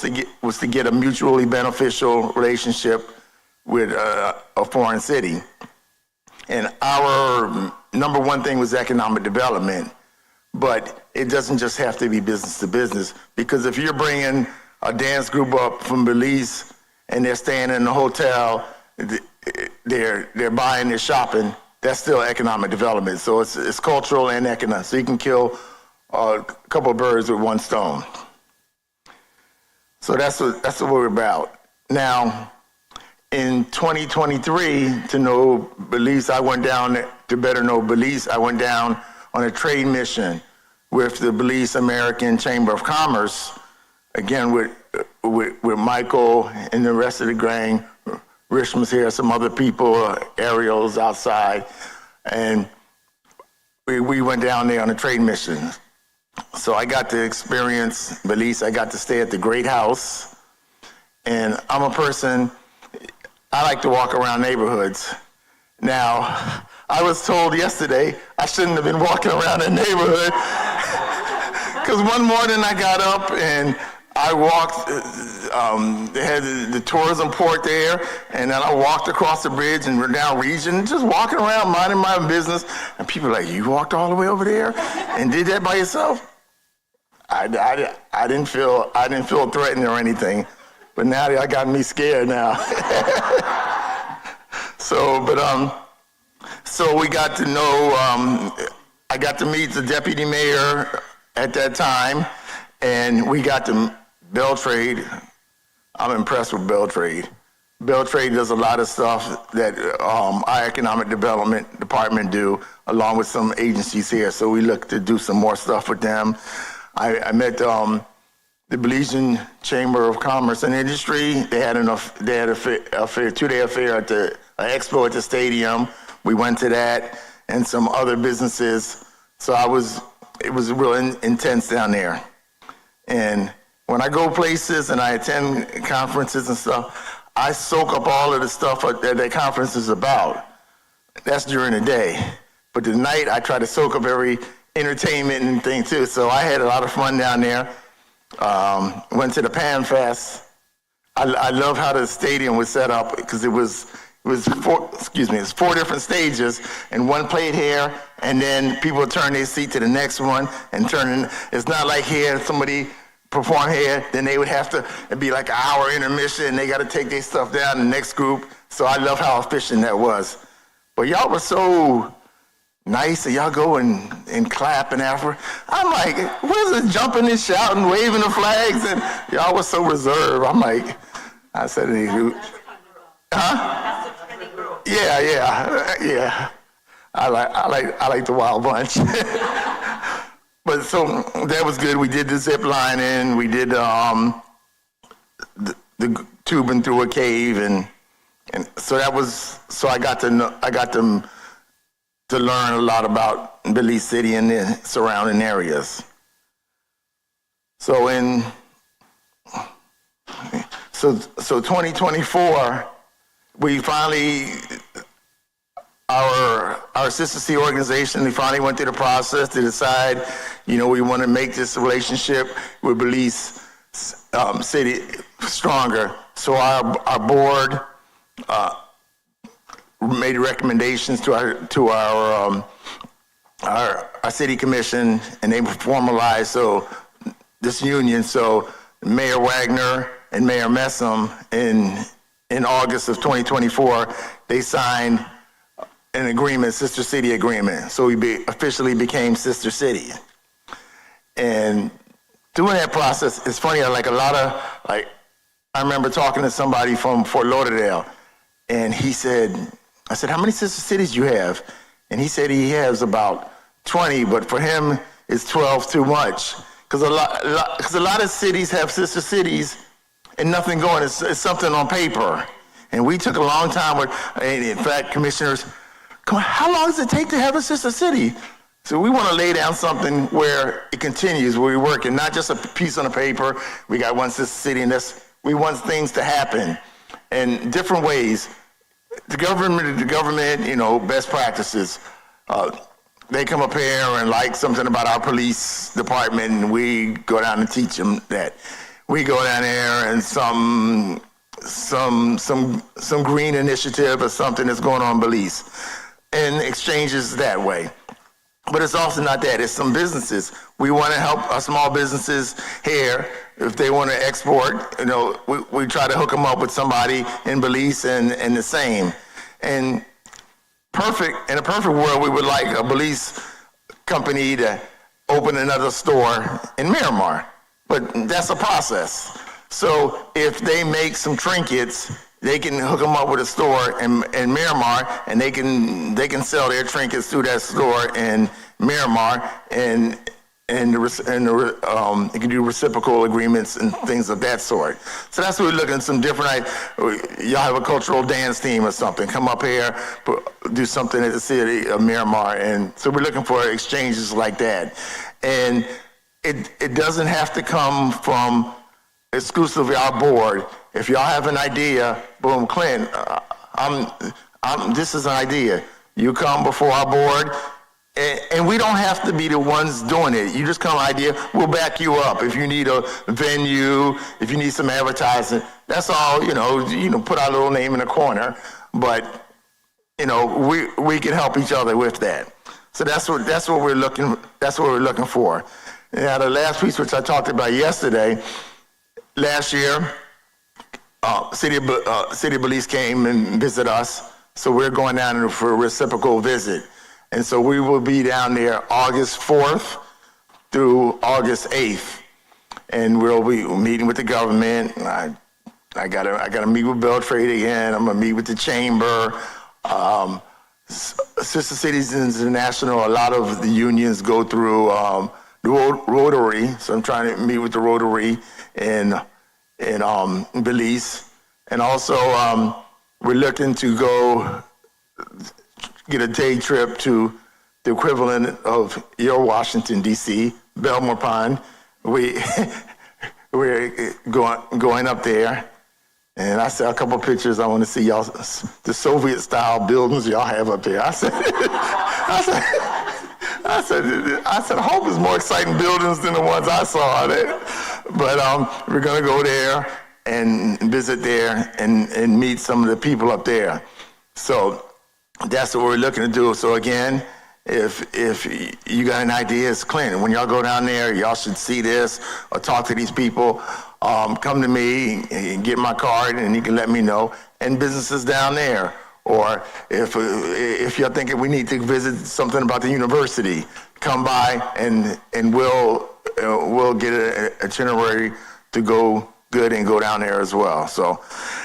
to get a mutually beneficial relationship with a foreign city. And our number one thing was economic development. But it doesn't just have to be business to business, because if you're bringing a dance group up from Belize and they're staying in a hotel, they're buying, they're shopping, that's still economic development. So it's cultural and economic. So you can kill a couple of birds with one stone. So that's what we're about. Now, in 2023, to know Belize, to better know Belize, I went down on a trade mission with the Belize American Chamber of Commerce, again with Michael and the rest of the gang. Rishma's here, some other people, Ariel's outside, and we went down there on a trade mission. So I got to experience Belize. I got to stay at the Great House, and I'm a person, I like to walk around neighborhoods. Now, I was told yesterday I shouldn't have been walking around the neighborhood because one morning I got up and I walked, they had the tourism port there, and then I walked across the bridge and we're down Region, just walking around, minding my business, and people are like, you walked all the way over there and did that by yourself? I didn't feel threatened or anything, but now y'all got me scared now. So we got to know, I got to meet the deputy mayor at that time, and we got to Beltrade. I'm impressed with Beltrade. Beltrade does a lot of stuff that our economic development department do, along with some agencies here. So we look to do some more stuff with them. I met the Belizean Chamber of Commerce and Industry. They had a 2-day affair at the expo at the stadium. We went to that and some other businesses. So it was real intense down there. And when I go places and I attend conferences and stuff, I soak up all of the stuff that conference is about. That's during the day. But the night, I try to soak up every entertainment and thing too. So I had a lot of fun down there. Went to the Pan Fest. I love how the stadium was set up because it was 4 different stages, and one played here, and then people would turn their seat to the next one and turn. It's not like here, somebody perform here, then they would have to, it'd be like an hour intermission, and they got to take their stuff down, the next group. So I love how efficient that was. But y'all were so nice, and y'all go and clap and after. I'm like, where's the jumping and shouting, waving the flags, and y'all were so reserved. I'm like, I said, huh? Yeah. I like the Wild Bunch. But so that was good. We did the zip lining. We did the tubing through a cave, and so that was. So I got to learn a lot about Belize City and the surrounding areas. So 2024, we finally. Our sister city organization, we finally went through the process to decide, we want to make this relationship with Belize City stronger. So our board made recommendations to our city commission, and they formalized this union. So Mayor Wagner and Mayor Messam in August of 2024, they signed an agreement, Sister City agreement. So we officially became Sister City. And doing that process, it's funny, I remember talking to somebody from Fort Lauderdale, and I said, how many sister cities do you have? And he said he has about 20, but for him, it's 12 too much. Because a lot of cities have sister cities and nothing going. It's something on paper. And we took a long time in fact, commissioners, come on, how long does it take to have a sister city? So we want to lay down something where it continues, where we work, and not just a piece on the paper. We got one sister city, and we want things to happen in different ways. The government, best practices. They come up here and like something about our police department, and we go down and teach them that. We go down there and some green initiative or something that's going on in Belize, and exchanges that way. But it's also not that. It's some businesses. We want to help our small businesses here. If they want to export, we try to hook them up with somebody in Belize and the same. And in a perfect world, we would like a Belize company to open another store in Miramar. But that's a process. So if they make some trinkets, they can hook them up with a store in Miramar, and they can sell their trinkets through that store in Miramar, and you can do reciprocal agreements and things of that sort. So that's what we're looking at, some different. Y'all have a cultural dance team or something. Come up here, do something at the city of Miramar, and so we're looking for exchanges like that. And it doesn't have to come from exclusively our board. If y'all have an idea, boom, Clint, this is an idea. You come before our board, and we don't have to be the ones doing it. You just come with an idea, we'll back you up. If you need a venue, if you need some advertising, that's all, put our little name in the corner. But, we can help each other with that. So that's what we're looking for. Now the last piece, which I talked about yesterday, last year, City of Belize came and visited us, so we're going down for a reciprocal visit. And so we will be down there August 4th through August 8th, and we'll be meeting with the government. I gotta meet with Beltrade again. I'm gonna meet with the chamber. Sister Cities International, a lot of the unions go through the Rotary, so I'm trying to meet with the Rotary in Belize. And also, we're looking to go get a day trip to the equivalent of your Washington, D.C., Belmore Pond. We're going up there. And I saw a couple of pictures. I want to see y'all, the Soviet-style buildings y'all have up there. I said, I hope it's more exciting buildings than the ones I saw there. But we're going to go there and visit there and meet some of the people up there. So that's what we're looking to do. So again, if you got an idea, it's Clinton. When y'all go down there, y'all should see this or talk to these people. Come to me and get my card, and you can let me know. And businesses down there. Or if you're thinking we need to visit something about the university, come by and we'll get an itinerary to go good and go down there as well. So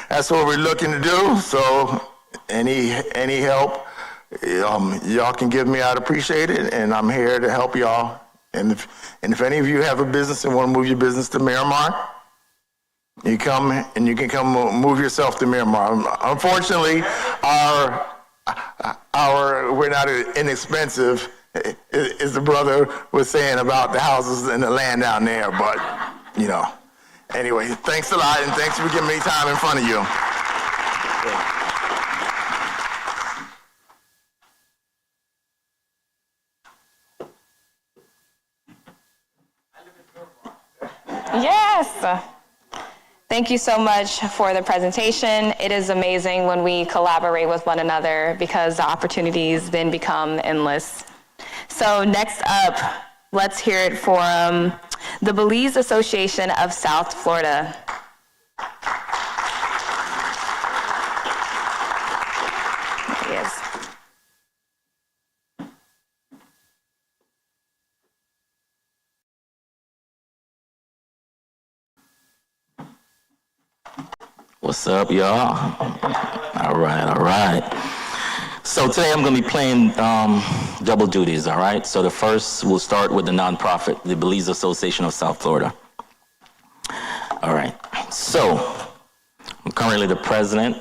that's what we're looking to do. So any help y'all can give me, I'd appreciate it, and I'm here to help y'all. And if any of you have a business and want to move your business to Miramar, you come and you can come move yourself to Miramar. Unfortunately, we're not inexpensive, as the brother was saying about the houses and the land down there. But anyway, thanks a lot, and thanks for giving me time in front of you. Yes. Thank you so much for the presentation. It is amazing when we collaborate with one another because the opportunities then become endless. So next up, let's hear it from the Belize Association of South Florida. Yes. What's up, y'all? All right. So today I'm going to be playing double duties, all right? So the first, we'll start with the nonprofit, the Belize Association of South Florida. All right. So I'm currently the president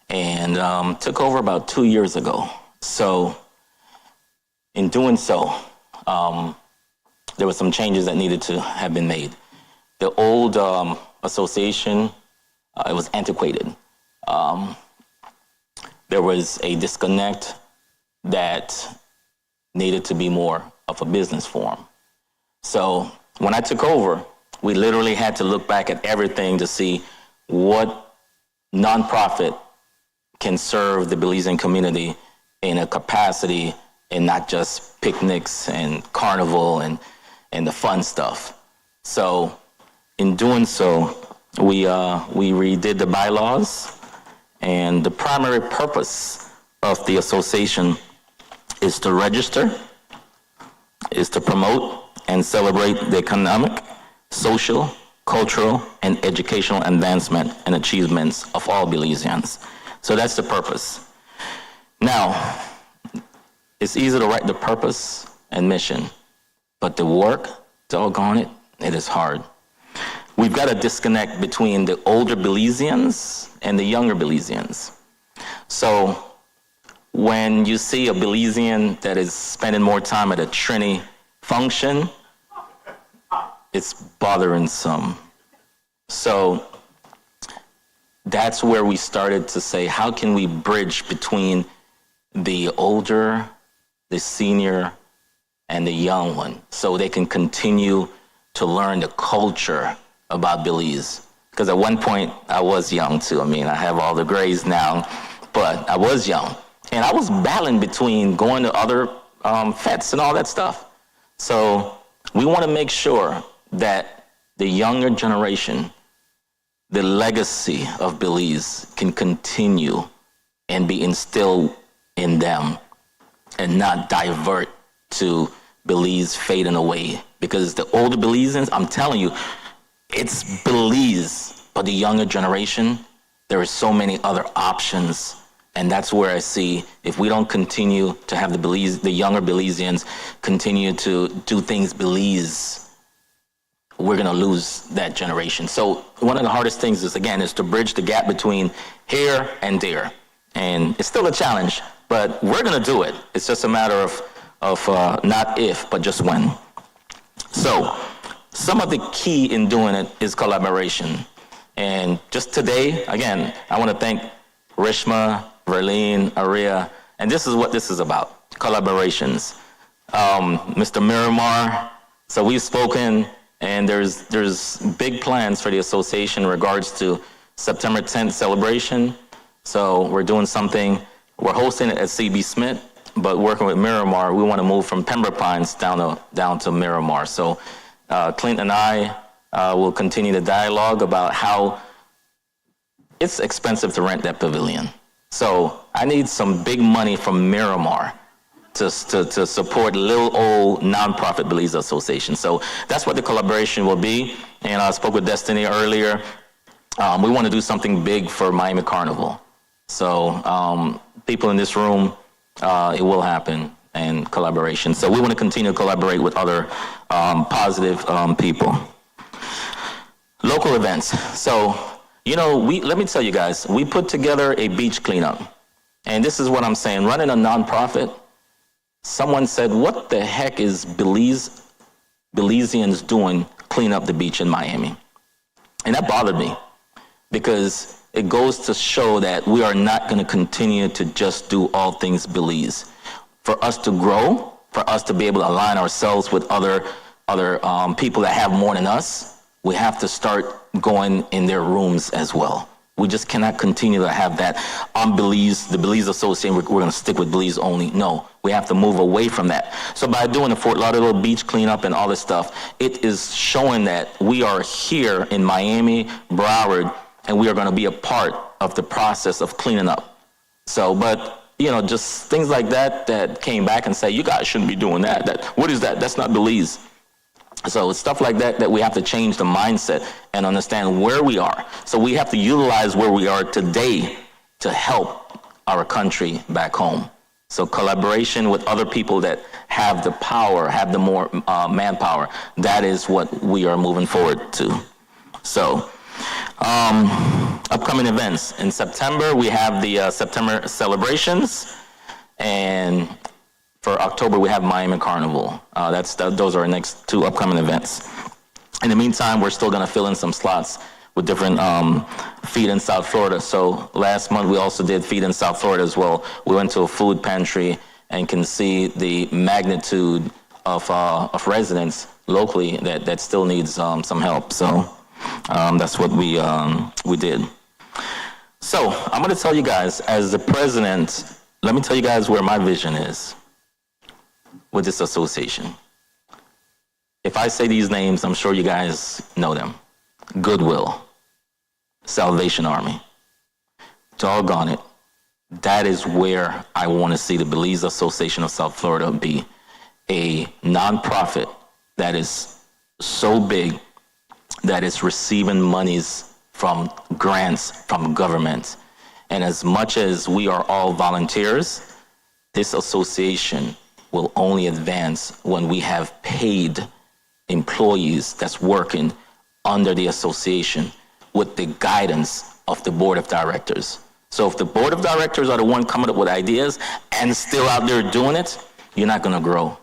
and took over about 2 years ago. So in doing so, there were some changes that needed to have been made. The old association, it was antiquated. There was a disconnect that needed to be more of a business form. So when I took over, we literally had to look back at everything to see what nonprofit can serve the Belizean community in a capacity and not just picnics and carnival and the fun stuff. So in doing so, we redid the bylaws, and the primary purpose of the association is to register, is to promote and celebrate the economic, social, cultural, and educational advancement and achievements of all Belizeans. So that's the purpose. Now, it's easy to write the purpose and mission, but the work, doggone it, it is hard. We've got a disconnect between the older Belizeans and the younger Belizeans. So when you see a Belizean that is spending more time at a Trini function, it's bothering some. So that's where we started to say, how can we bridge between the older, the senior, and the young one, so they can continue to learn the culture about Belize? Because at one point I was young too. I mean, I have all the grays now, but I was young. And I was battling between going to other fetes and all that stuff. So we want to make sure that the younger generation, the legacy of Belize can continue and be instilled in them and not divert to Belize fading away. Because the older Belizeans, I'm telling you, it's Belize, but the younger generation, there are so many other options. And that's where I see, if we don't continue to have the younger Belizeans continue to do things Belize, we're going to lose that generation. So one of the hardest things is to bridge the gap between here and there. And it's still a challenge, but we're going to do it. It's just a matter of not if, but just when. So some of the key in doing it is collaboration. And just today, again, I want to thank Rishma, Verlene, Aria, and this is what this is about, collaborations. Mr. Miramar, so we've spoken, and there's big plans for the association in regards to September 10th celebration. So we're doing something, we're hosting it at CB Smith, but working with Miramar, we want to move from Pembroke Pines down to Miramar. So Clint and I will continue the dialogue about how it's expensive to rent that pavilion. So I need some big money from Miramar to support little old nonprofit Belize Association. So that's what the collaboration will be. And I spoke with Destiny earlier. We want to do something big for Miami Carnival. So people in this room it will happen, and collaboration. So we want to continue to collaborate with other positive people. Local events. So, let me tell you guys, we put together a beach cleanup. And this is what I'm saying, running a nonprofit, someone said, what the heck is Belizeans doing clean up the beach in Miami? And that bothered me, because it goes to show that we are not going to continue to just do all things Belize. For us to grow, for us to be able to align ourselves with other people that have more than us, we have to start going in their rooms as well. We just cannot continue to have that the Belize Association, we're going to stick with Belize only. No, we have to move away from that. So by doing the Fort Lauderdale beach cleanup and all this stuff, it is showing that we are here in Miami, Broward, and we are going to be a part of the process of cleaning up. So, but, just things like that came back and say, you guys shouldn't be doing that. What is that? That's not Belize. So it's stuff like that we have to change the mindset and understand where we are. So we have to utilize where we are today to help our country back home. So collaboration with other people that have the power, have the more manpower, that is what we are moving forward to. So upcoming events. In September, we have the September celebrations, and for October, we have Miami Carnival. Those are our next 2 upcoming events. In the meantime, we're still going to fill in some slots with different Feed in South Florida. So last month, we also did Feed in South Florida as well. We went to a food pantry and can see the magnitude of residents locally that still needs some help. So that's what we did. So I'm going to tell you guys, as the president, let me tell you guys where my vision is with this association. If I say these names, I'm sure you guys know them. Goodwill, Salvation Army, doggone it. That is where I want to see the Belize Association of South Florida be, a nonprofit that is so big that it's receiving monies from grants from government. And as much as we are all volunteers, this association will only advance when we have paid employees that's working under the association with the guidance of the board of directors. So if the board of directors are the one coming up with ideas and still out there doing it, you're not gonna grow.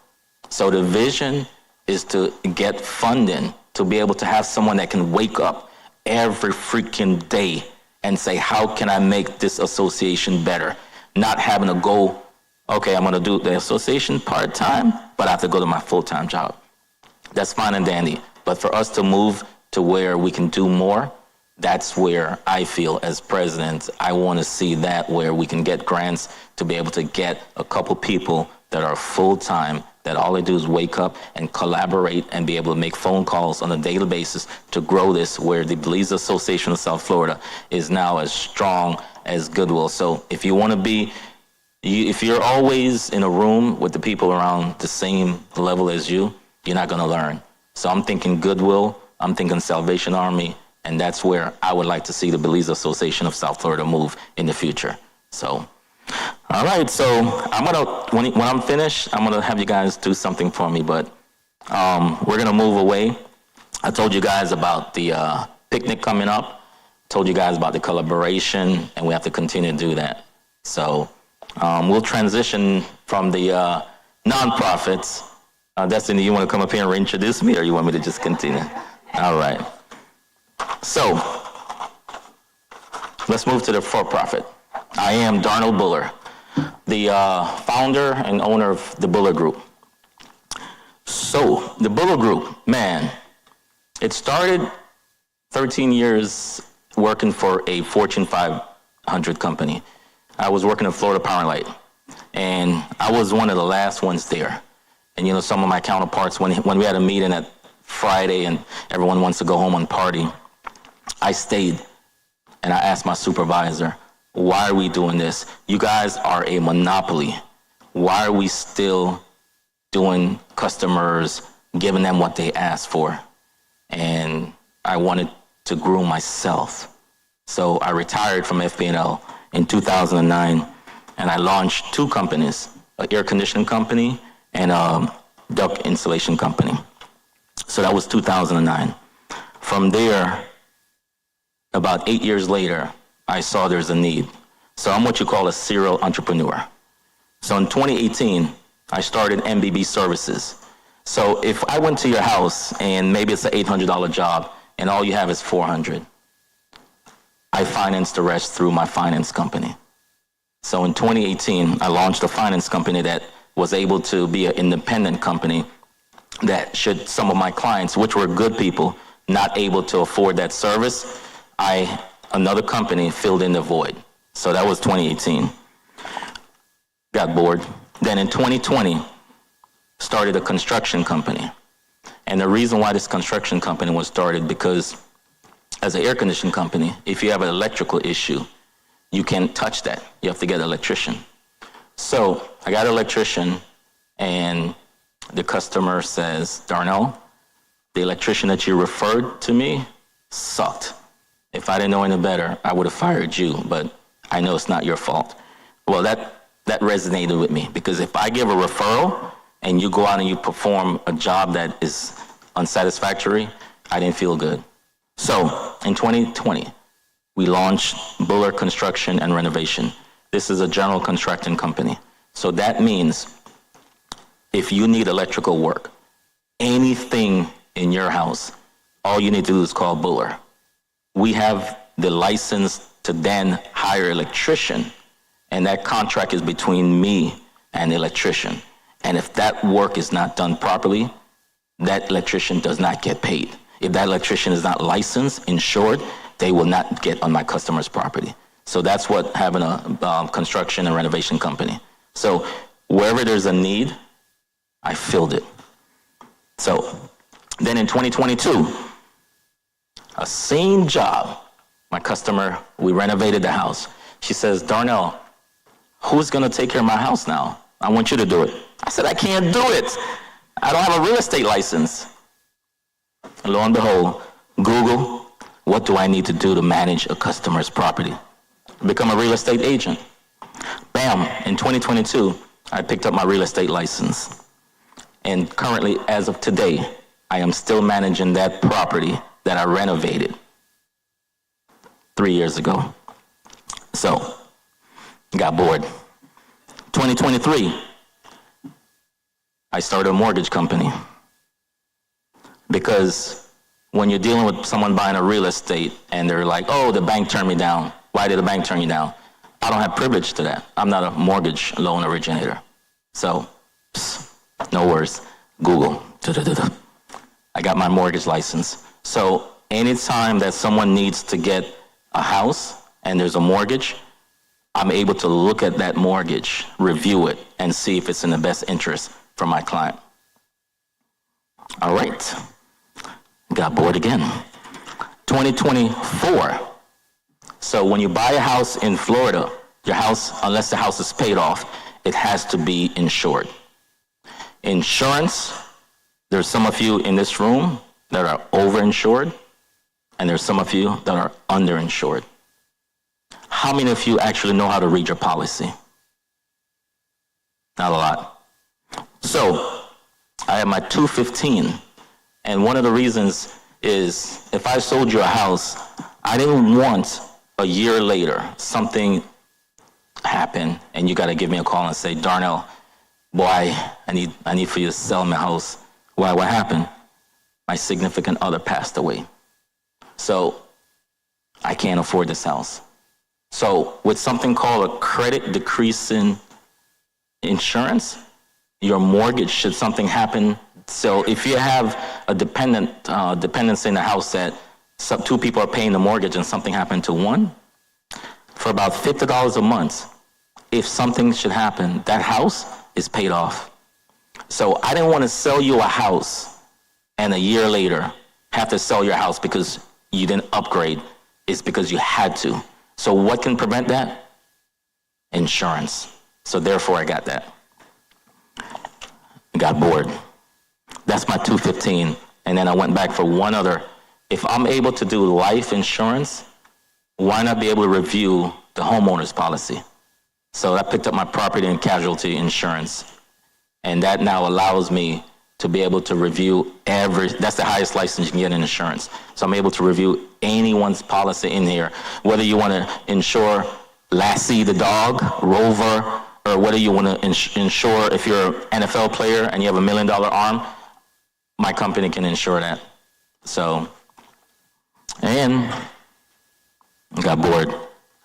So the vision is to get funding to be able to have someone that can wake up every freaking day and say, how can I make this association better? Not having to go, okay, I'm gonna do the association part-time, but I have to go to my full-time job. That's fine and dandy. But for us to move to where we can do more, that's where I feel as president, I want to see that where we can get grants to be able to get a couple people that are full-time, that all they do is wake up and collaborate and be able to make phone calls on a daily basis to grow this, where the Belize Association of South Florida is now as strong as Goodwill. So if you want to be, if you're always in a room with the people around the same level as you, you're not going to learn. So I'm thinking Goodwill, I'm thinking Salvation Army, and that's where I would like to see the Belize Association of South Florida move in the future. So, all right, so I'm gonna, when I'm finished, I'm gonna have you guys do something for me, but we're gonna move away. I told you guys about the picnic coming up, told you guys about the collaboration, and we have to continue to do that. So we'll transition from the nonprofits. Destiny, you want to come up here and reintroduce me, or you want me to just continue? All right. So let's move to the for-profit. I am Darnell Bullah, the founder and owner of the Bullah Group. So the Bullah Group, man, it started 13 years working for a Fortune 500 company. I was working at Florida Power and Light, and I was one of the last ones there. And, you know, some of my counterparts, when we had a meeting at Friday and everyone wants to go home and party, I stayed and I asked my supervisor, why are we doing this? You guys are a monopoly. Why are we still doing customers, giving them what they asked for? And I wanted to groom myself. So I retired from FP&L in 2009. and I launched 2 companies, an air conditioning company and a duct insulation company. So that was 2009. From there, about 8 years later, I saw there's a need. So I'm what you call a serial entrepreneur. So in 2018, I started MBB Services. So if I went to your house and maybe it's an $800 job and all you have is $400, I finance the rest through my finance company. So in 2018, I launched a finance company that was able to be an independent company that should some of my clients, which were good people, not able to afford that service, another company filled in the void. So that was 2018. Got bored. Then in 2020, started a construction company. And the reason why this construction company was started, because as an air conditioning company, if you have an electrical issue, you can't touch that. You have to get an electrician. So I got an electrician, and the customer says, Darnell, the electrician that you referred to me sucked. If I didn't know any better, I would have fired you, but I know it's not your fault. Well, that resonated with me, because if I give a referral and you go out and you perform a job that is unsatisfactory, I didn't feel good. So in 2020, we launched Bullah Construction and Renovation. This is a general contracting company. So that means if you need electrical work, anything in your house, all you need to do is call Bullah. We have the license to then hire an electrician, and that contract is between me and the electrician. And if that work is not done properly, that electrician does not get paid. If that electrician is not licensed, insured, they will not get on my customer's property. So that's what having a construction and renovation company. So wherever there's a need, I filled it. So then in 2022, a same job, my customer, we renovated the house. She says, Darnell, who's gonna take care of my house now? I want you to do it. I said, I can't do it. I don't have a real estate license. And lo and behold, Google, what do I need to do to manage a customer's property? Become a real estate agent. Bam, in 2022, I picked up my real estate license. And currently, as of today, I am still managing that property that I renovated 3 years ago. So, got bored. 2023, I started a mortgage company. Because when you're dealing with someone buying a real estate and they're like, oh, the bank turned me down. Why did the bank turn you down? I don't have privilege to that. I'm not a mortgage loan originator. So, no worries. Google. I got my mortgage license. So anytime that someone needs to get a house and there's a mortgage, I'm able to look at that mortgage, review it, and see if it's in the best interest for my client. All right. Got bored again. 2024. So when you buy a house in Florida, your house, unless the house is paid off, it has to be insured. Insurance, there's some of you in this room that are overinsured, and there's some of you that are underinsured. How many of you actually know how to read your policy? Not a lot. So I have my 215, and one of the reasons is if I sold you a house, I didn't want a year later something happen and you got to give me a call and say, Darnell, boy, I need for you to sell my house. Why? What happened? My significant other passed away. So I can't afford this house. So with something called a credit decreasing insurance, your mortgage, should something happen. So if you have a dependency in the house that two people are paying the mortgage and something happened to one, for about $50 a month, if something should happen, that house is paid off. So I didn't want to sell you a house and a year later have to sell your house because you didn't upgrade. It's because you had to. So what can prevent that? Insurance. So therefore I got that. Got bored. That's my 215. And then I went back for one other. If I'm able to do life insurance, why not be able to review the homeowner's policy? So I picked up my property and casualty insurance. And that now allows me to be able to review that's the highest license you can get in insurance. So I'm able to review anyone's policy in here, whether you want to insure Lassie the dog, Rover, or whether you want to insure if you're an NFL player and you have $1 million arm, my company can insure that. So, and got bored,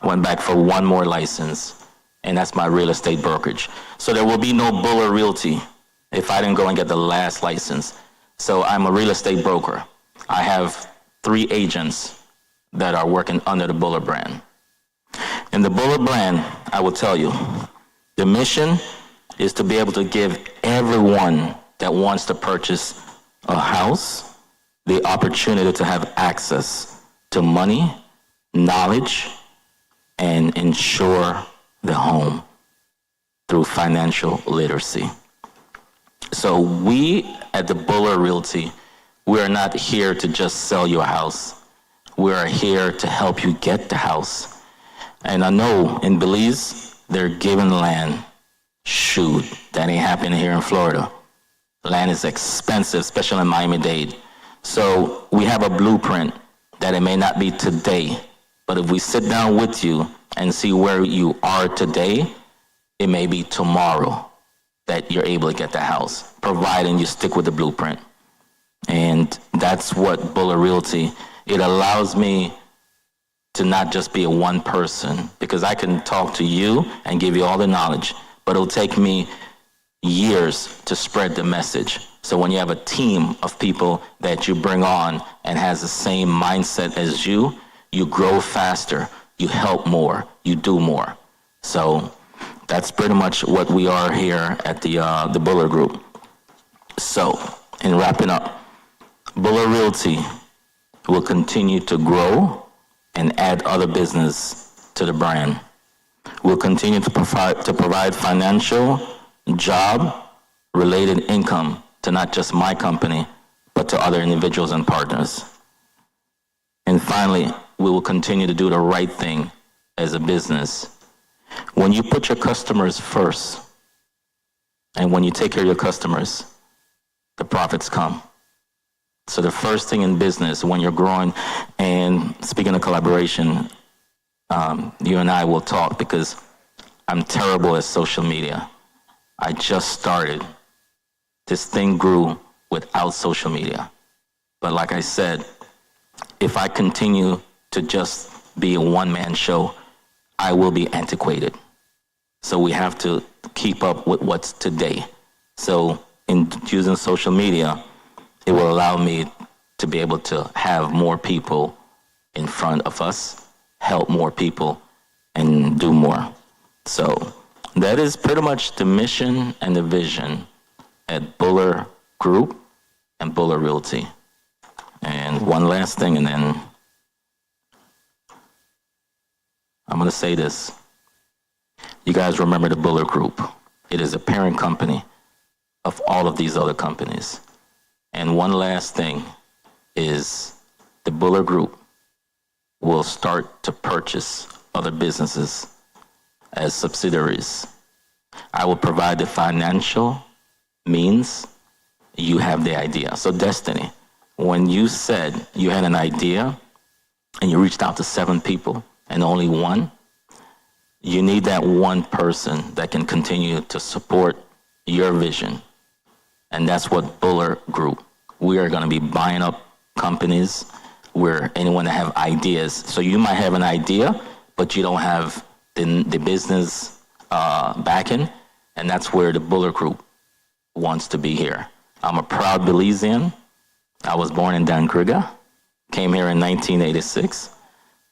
went back for one more license, and that's my real estate brokerage. So there will be no Bullah Realty if I didn't go and get the last license. So I'm a real estate broker. I have 3 agents that are working under the Bullah brand. In the Bullah brand, I will tell you, the mission is to be able to give everyone that wants to purchase a house the opportunity to have access to money, knowledge, and insure the home through financial literacy. So we at the Bullah Realty, we are not here to just sell you a house. We are here to help you get the house. And I know in Belize, they're giving land. Shoot, that ain't happening here in Florida. Land is expensive, especially in Miami-Dade. So we have a blueprint that it may not be today, but if we sit down with you and see where you are today, it may be tomorrow that you're able to get the house, providing you stick with the blueprint. And that's what Bullah Realty, it allows me to not just be a one person, because I can talk to you and give you all the knowledge, but it'll take me years to spread the message. So when you have a team of people that you bring on and has the same mindset as you grow faster, you help more, you do more. So that's pretty much what we are here at the Bullah Group. So in wrapping up, Bullah Realty will continue to grow and add other business to the brand. We'll continue to provide financial, job-related income to not just my company, but to other individuals and partners. And finally, we will continue to do the right thing as a business. When you put your customers first, and when you take care of your customers, the profits come. So the first thing in business, when you're growing, and speaking of collaboration, you and I will talk, because I'm terrible at social media. I just started. This thing grew without social media. But like I said, if I continue to just be a one-man show, I will be antiquated. So we have to keep up with what's today. So in using social media, it will allow me to be able to have more people in front of us, help more people, and do more. So that is pretty much the mission and the vision at Bullah Group and Bullah Realty. And one last thing, and then I'm going to say this. You guys remember the Bullah Group. It is a parent company of all of these other companies. And one last thing is the Bullah Group will start to purchase other businesses as subsidiaries. I will provide the financial means. You have the idea. So Destiny, when you said you had an idea and you reached out to 7 people and only 1, you need that one person that can continue to support your vision. And that's what Bullah Group. We are going to be buying up companies where anyone that have ideas. So you might have an idea, but you don't have the business backing, and that's where the Bullah Group wants to be here. I'm a proud Belizean. I was born in Dangriga, came here in 1986,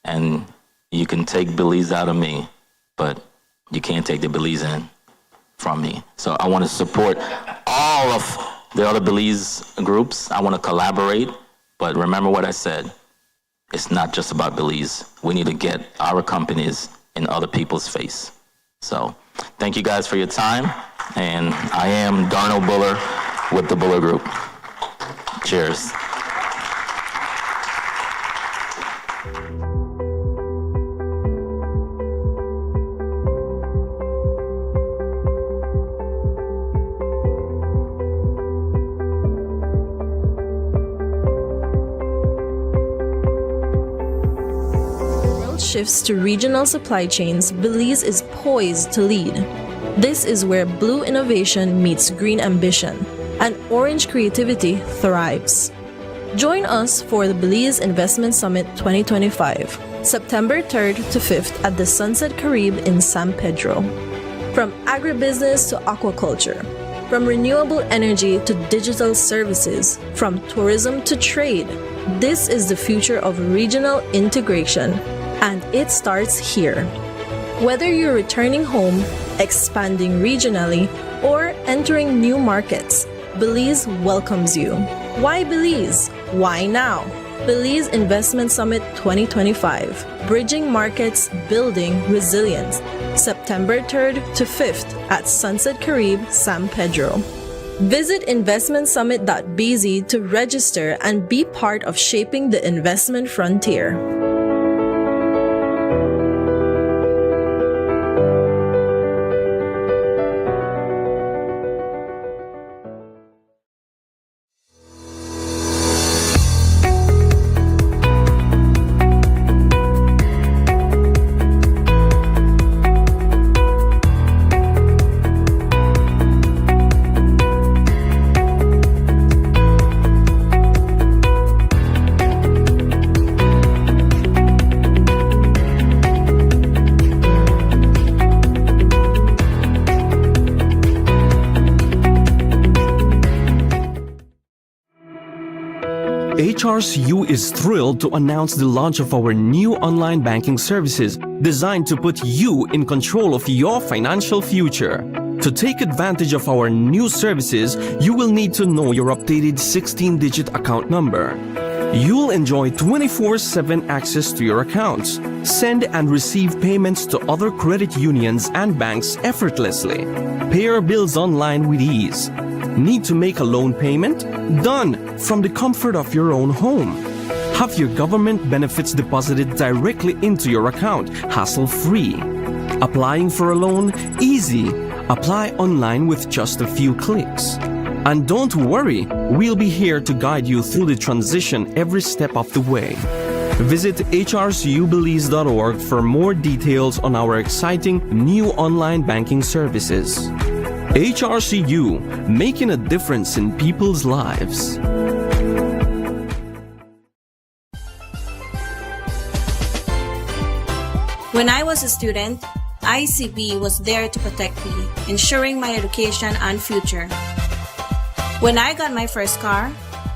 and you can take Belize out of me, but you can't take the Belizean from me. So I want to support all of the other Belize groups. I want to collaborate, but remember what I said. It's not just about Belize. We need to get our companies in other people's face. So thank you guys for your time. And I am Darnell Bullah with the Bullah Group. Cheers. shifts to regional supply chains, Belize is poised to lead. This is where blue innovation meets green ambition, and orange creativity thrives. Join us for the Belize Investment Summit 2025, September 3rd to 5th at the Sunset Caribe in San Pedro. From agribusiness to aquaculture, from renewable energy to digital services, from tourism to trade, this is the future of regional integration, and it starts here. Whether you're returning home, expanding regionally, or entering new markets, Belize welcomes you. Why Belize? Why now? Belize Investment Summit 2025, Bridging Markets, Building Resilience, September 3rd to 5th at Sunset Caribe, San Pedro. Visit investmentsummit.bz to register and be part of shaping the investment frontier. HRCU is thrilled to announce the launch of our new online banking services designed to put you in control of your financial future. To take advantage of our new services, you will need to know your updated 16-digit account number. You'll enjoy 24/7 access to your accounts, send and receive payments to other credit unions and banks effortlessly, pay your bills online with ease. Need to make a loan payment? Done from the comfort of your own home. Have your government benefits deposited directly into your account, hassle-free. Applying for a loan? Easy. Apply online with just a few clicks. And don't worry, we'll be here to guide you through the transition every step of the way. Visit hrcubelize.org for more details on our exciting new online banking services. HRCU, making a difference in people's lives. When I was a student, ICB was there to protect me, ensuring my education and future. When I got my first car,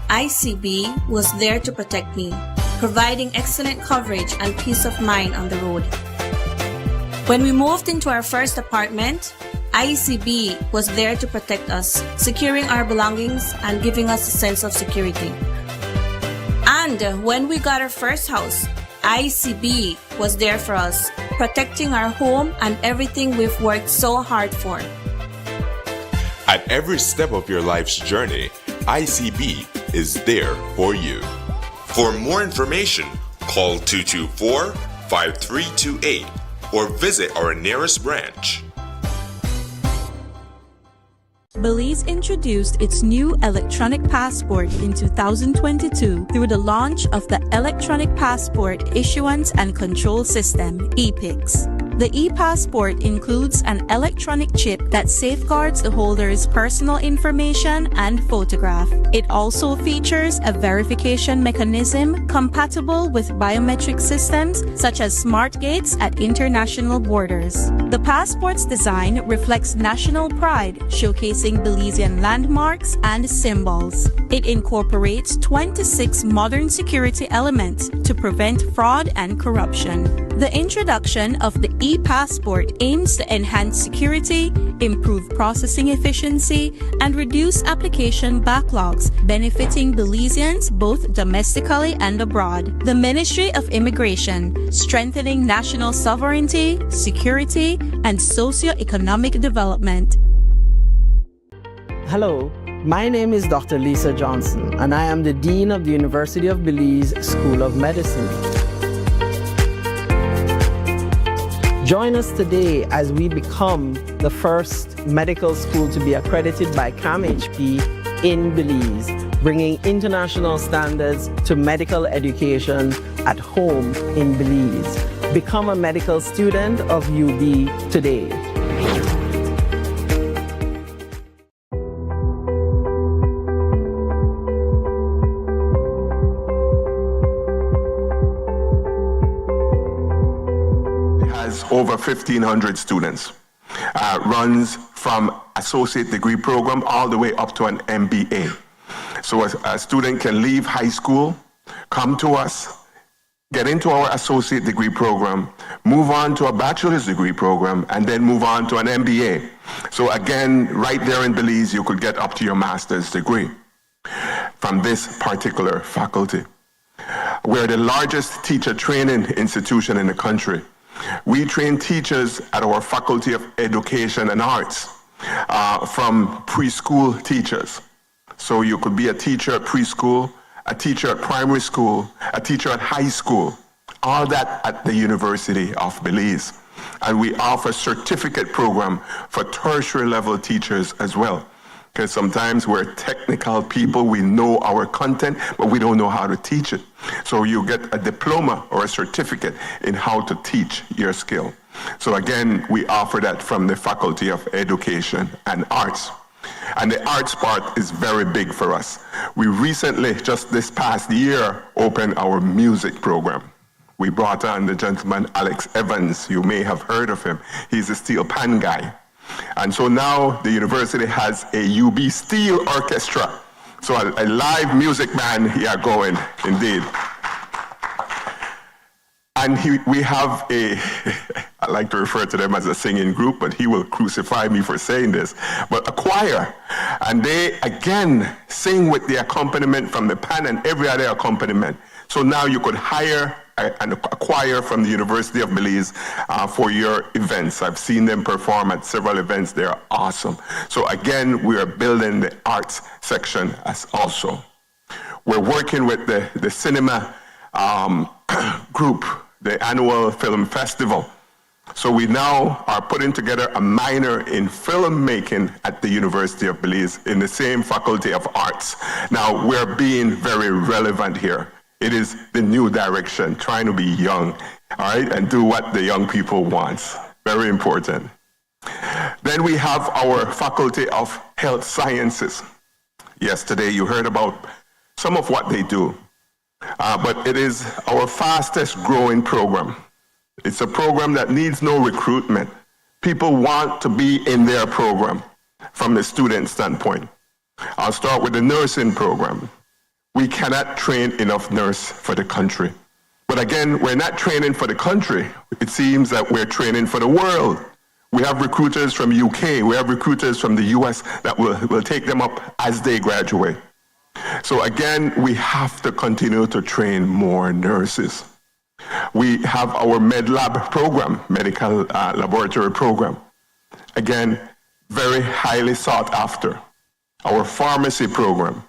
ICB was there to protect me, providing excellent coverage and peace of mind on the road. When we moved into our first apartment, ICB was there to protect us, securing our belongings and giving us a sense of security. And when we got our first house, ICB was there for us, protecting our home and everything we've worked so hard for. At every step of your life's journey, ICB is there for you. For more information, call 224-5328 or visit our nearest branch. Belize introduced its new electronic passport in 2022 through the launch of the Electronic Passport Issuance and Control System, EPICS. The e-passport includes an electronic chip that safeguards the holder's personal information and photograph. It also features a verification mechanism compatible with biometric systems such as smart gates at international borders. The passport's design reflects national pride, showcasing Belizean landmarks and symbols. It incorporates 26 modern security elements to prevent fraud and corruption. The introduction of the e-passport aims to enhance security, improve processing efficiency, and reduce application backlogs, benefiting Belizeans both domestically and abroad. The Ministry of Immigration, strengthening national sovereignty, security, and socio-economic development. Hello, my name is Dr. Lisa Johnson, and I am the Dean of the University of Belize School of Medicine. Join us today as we become the first medical school to be accredited by CAMHP in Belize, bringing international standards to medical education at home in Belize. Become a medical student of UB today. Has over 1,500 students. Runs from associate degree program all the way up to an MBA. So a student can leave high school, come to us, get into our associate degree program, move on to a bachelor's degree program, and then move on to an MBA. So again, right there in Belize, you could get up to your master's degree from this particular faculty. We're the largest teacher training institution in the country. We train teachers at our Faculty of Education and Arts, from preschool teachers. So you could be a teacher at preschool, a teacher at primary school, a teacher at high school, all that at the University of Belize. And we offer certificate program for tertiary level teachers as well. Because sometimes we're technical people, we know our content, but we don't know how to teach it. So you get a diploma or a certificate in how to teach your skill. So again, we offer that from the Faculty of Education and Arts. And the arts part is very big for us. We recently, just this past year, opened our music program. We brought on the gentleman Alex Evans. You may have heard of him. He's a steel pan guy. And so now the university has a UB Steel Orchestra. So a live music band here going, indeed. And we have I like to refer to them as a singing group, but he will crucify me for saying this, but a choir. And they, again, sing with the accompaniment from the pan and every other accompaniment. So now you could hire a choir from the University of Belize for your events. I've seen them perform at several events. They're awesome. So again, we are building the arts section as also. We're working with the cinema group, the annual film festival. So we now are putting together a minor in filmmaking at the University of Belize in the same Faculty of Arts. Now, we're being very relevant here. It is the new direction, trying to be young, all right, and do what the young people want. Very important. Then we have our Faculty of Health Sciences. Yesterday, you heard about some of what they do, but it is our fastest growing program. It's a program that needs no recruitment. People want to be in their program from the student standpoint. I'll start with the nursing program. We cannot train enough nurses for the country. But again, we're not training for the country. It seems that we're training for the world. We have recruiters from UK, we have recruiters from the US that will take them up as they graduate. So again, we have to continue to train more nurses. We have our MedLab program, medical laboratory program. Again, very highly sought after. Our pharmacy program.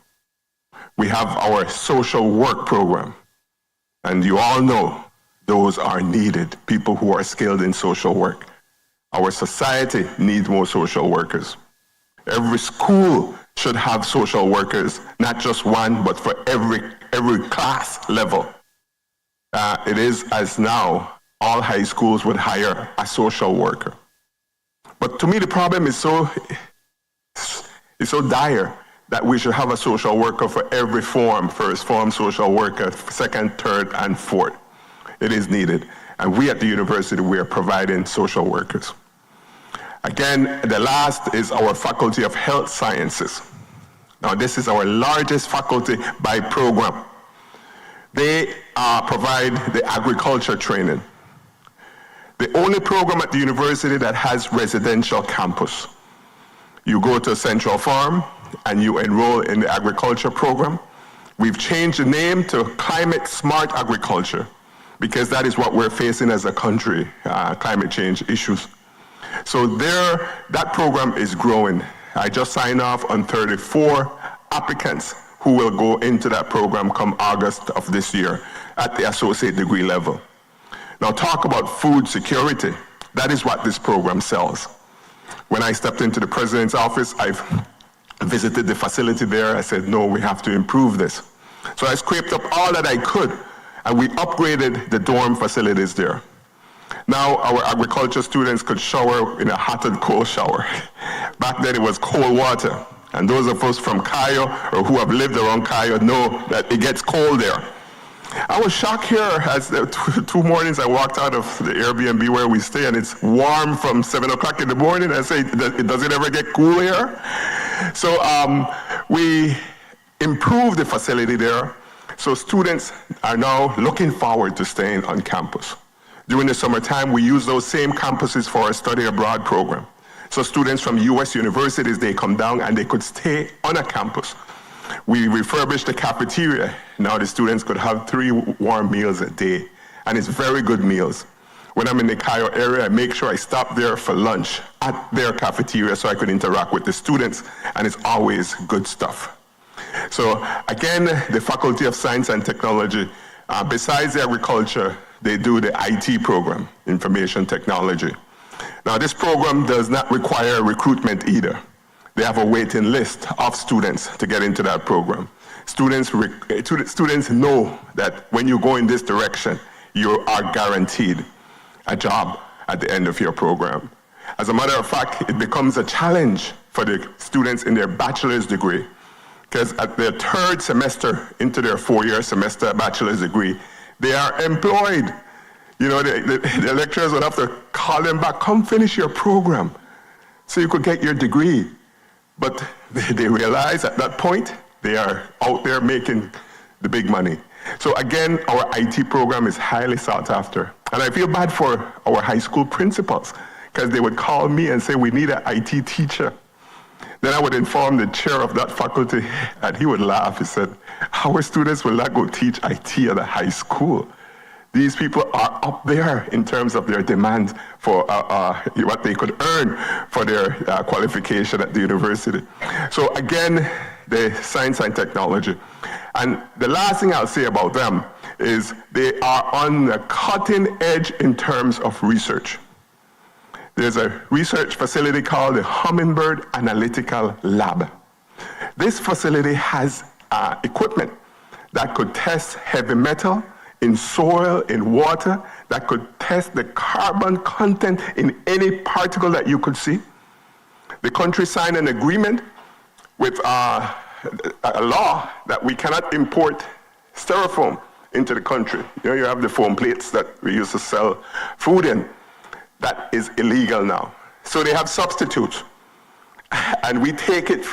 We have our social work program. And you all know those are needed, people who are skilled in social work. Our society needs more social workers. Every school should have social workers, not just one, but for every class level. It is as now, all high schools would hire a social worker. But to me, the problem is so dire that we should have a social worker for every form, first form social worker, second, third, and fourth. It is needed. And we at the university, we are providing social workers. Again, the last is our Faculty of Health Sciences. Now, this is our largest faculty by program. They provide the agriculture training. The only program at the university that has residential campus. You go to Central Farm and you enroll in the agriculture program. We've changed the name to Climate Smart Agriculture because that is what we're facing as a country, climate change issues. So that program is growing. I just signed off on 34 applicants who will go into that program come August of this year at the associate degree level. Now talk about food security. That is what this program sells. When I stepped into the president's office, I've visited the facility there. I said, no, we have to improve this. So I scraped up all that I could, and we upgraded the dorm facilities there. Now our agriculture students could shower in a hot and cold shower. Back then it was cold water. And those of us from Cayo or who have lived around Cayo know that it gets cold there. I was shocked here as the two mornings I walked out of the Airbnb where we stay, and it's warm from 7 o'clock in the morning. I say, does it ever get cool here? So we improved the facility there. So students are now looking forward to staying on campus. During the summertime, we use those same campuses for our study abroad program. So students from US universities, they come down and they could stay on a campus. We refurbished the cafeteria. Now the students could have 3 warm meals a day. And it's very good meals. When I'm in the Cayo area, I make sure I stop there for lunch at their cafeteria so I could interact with the students. And it's always good stuff. So again, the Faculty of Science and Technology, besides the agriculture, they do the IT program, information technology. Now this program does not require recruitment either. They have a waiting list of students to get into that program. Students know that when you go in this direction, you are guaranteed a job at the end of your program. As a matter of fact, it becomes a challenge for the students in their bachelor's degree, because at their 3rd semester into their 4-year semester bachelor's degree, they are employed. You know, the lecturers would have to call them back, come finish your program so you could get your degree. But they realize at that point, they are out there making the big money. So again, our IT program is highly sought after. And I feel bad for our high school principals, because they would call me and say, we need an IT teacher. Then I would inform the chair of that faculty, and he would laugh. He said, our students will not go teach IT at a high school. These people are up there in terms of their demand for what they could earn for their qualification at the university. So again, the science and technology. And the last thing I'll say about them is they are on the cutting edge in terms of research. There's a research facility called the Hummingbird Analytical Lab. This facility has equipment that could test heavy metal in soil, in water, that could test the carbon content in any particle that you could see. The country signed an agreement with a law that we cannot import styrofoam into the country. You know, you have the foam plates that we used to sell food in. That is illegal now. So they have substitutes. And we take it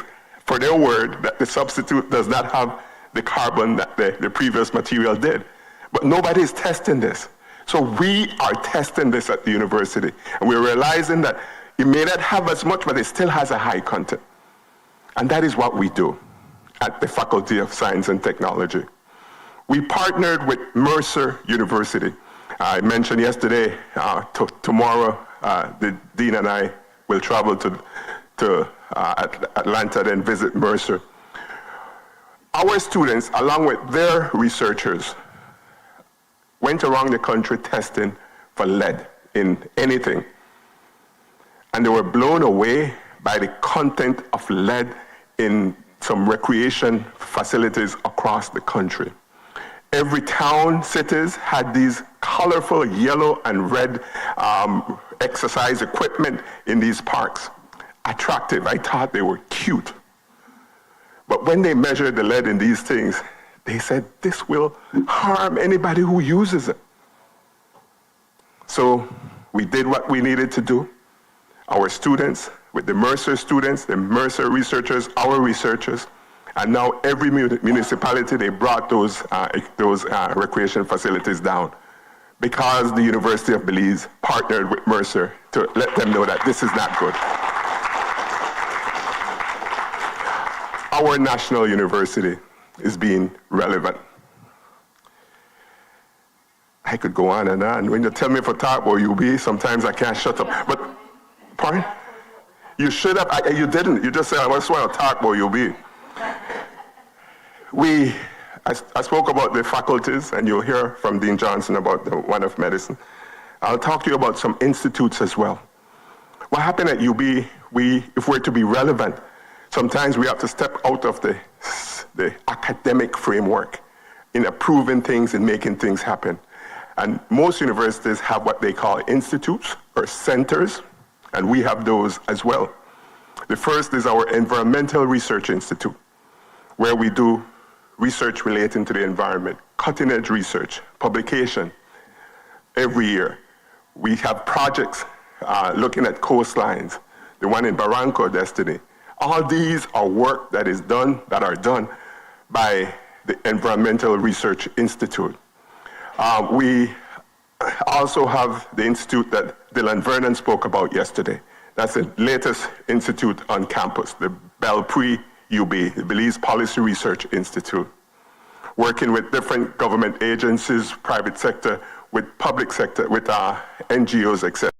for their word that the substitute does not have the carbon that the previous material did. But nobody is testing this. So we are testing this at the university. And we're realizing that it may not have as much, but it still has a high content. And that is what we do at the Faculty of Science and Technology. We partnered with Mercer University. I mentioned yesterday, tomorrow, the dean and I will travel to Atlanta and visit Mercer. Our students, along with their researchers, went around the country testing for lead in anything. And they were blown away by the content of lead in some recreation facilities across the country. Every town, cities had these colorful yellow and red exercise equipment in these parks. Attractive, I thought they were cute. But when they measured the lead in these things, they said, this will harm anybody who uses it. So we did what we needed to do. Our students, with the Mercer students, the Mercer researchers, our researchers, and now every municipality, they brought those recreation facilities down because the University of Belize partnered with Mercer to let them know that this is not good. Our national university is being relevant. I could go on and on. When you tell me for talk about UB, sometimes I can't shut up. But, pardon? You should have, you didn't. You just said, I just want to talk about UB. I spoke about the faculties, and you'll hear from Dean Johnson about the one of medicine. I'll talk to you about some institutes as well. What happened at UB, if we're to be relevant, sometimes we have to step out of the academic framework in approving things and making things happen. And most universities have what they call institutes or centers, and we have those as well. The first is our Environmental Research Institute, where we do research relating to the environment, cutting-edge research, publication every year. We have projects looking at coastlines, the one in Barranco, Destiny. All these are work that are done by the Environmental Research Institute. We also have the institute that Dylan Vernon spoke about yesterday. That's the latest institute on campus, the Belpre UB, the Belize Policy Research Institute, working with different government agencies, private sector, with public sector, with NGOs, etc.